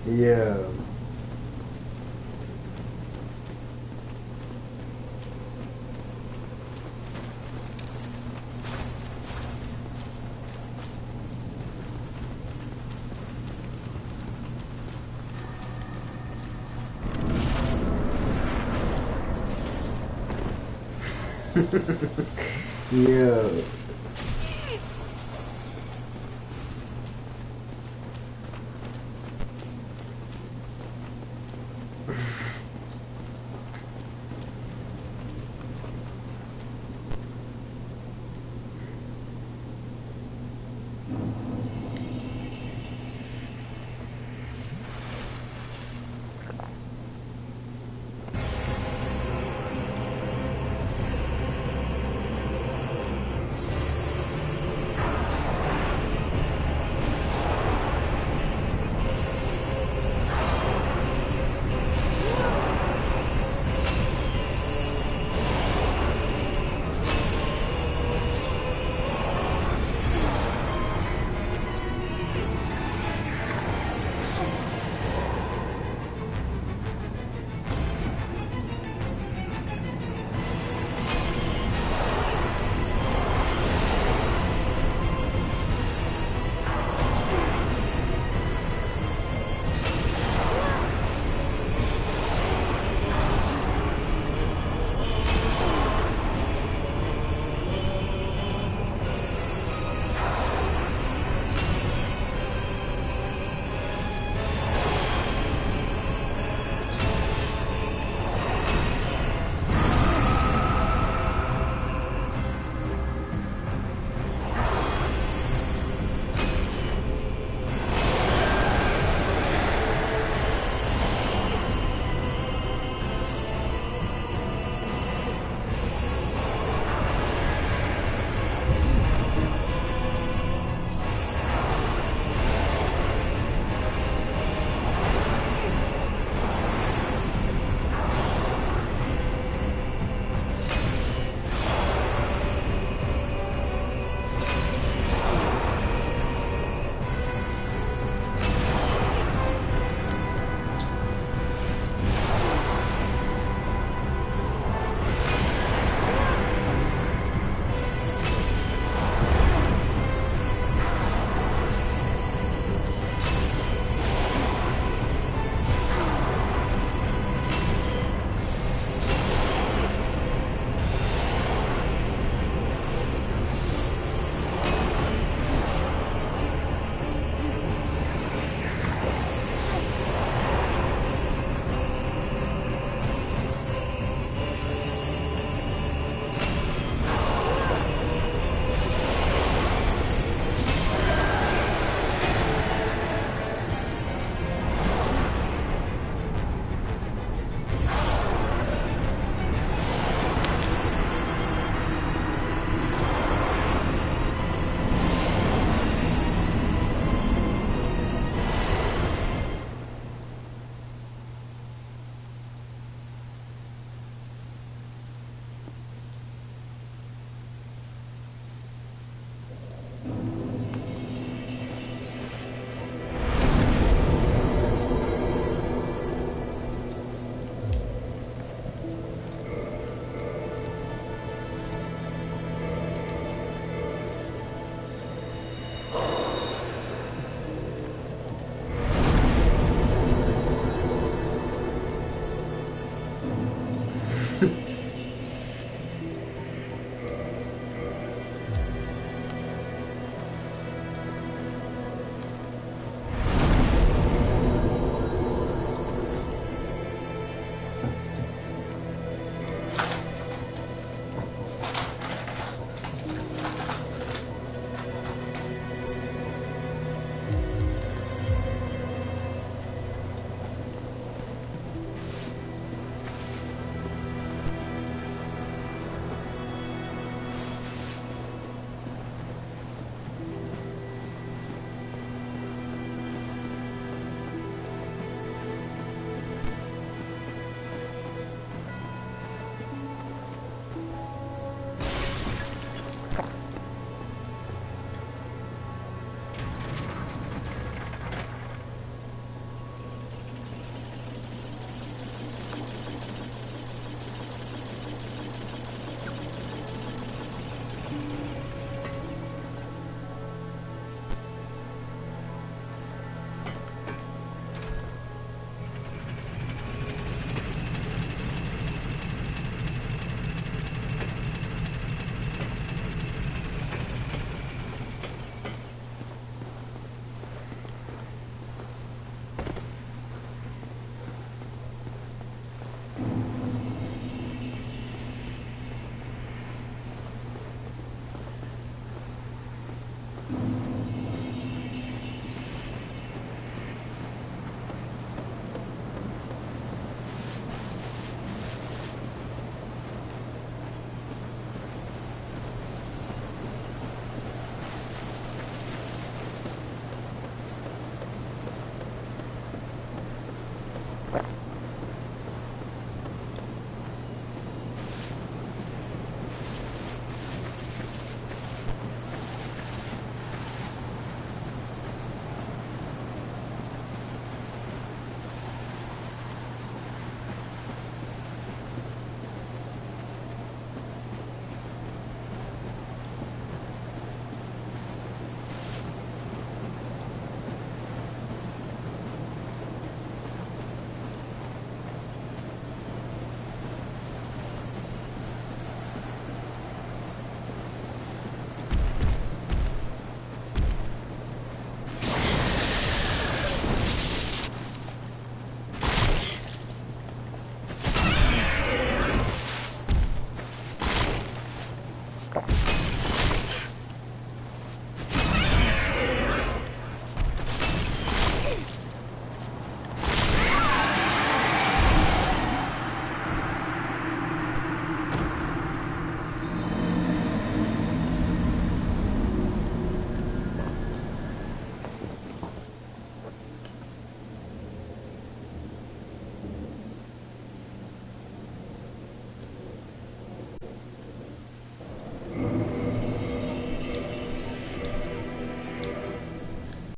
Yeah. Yeah.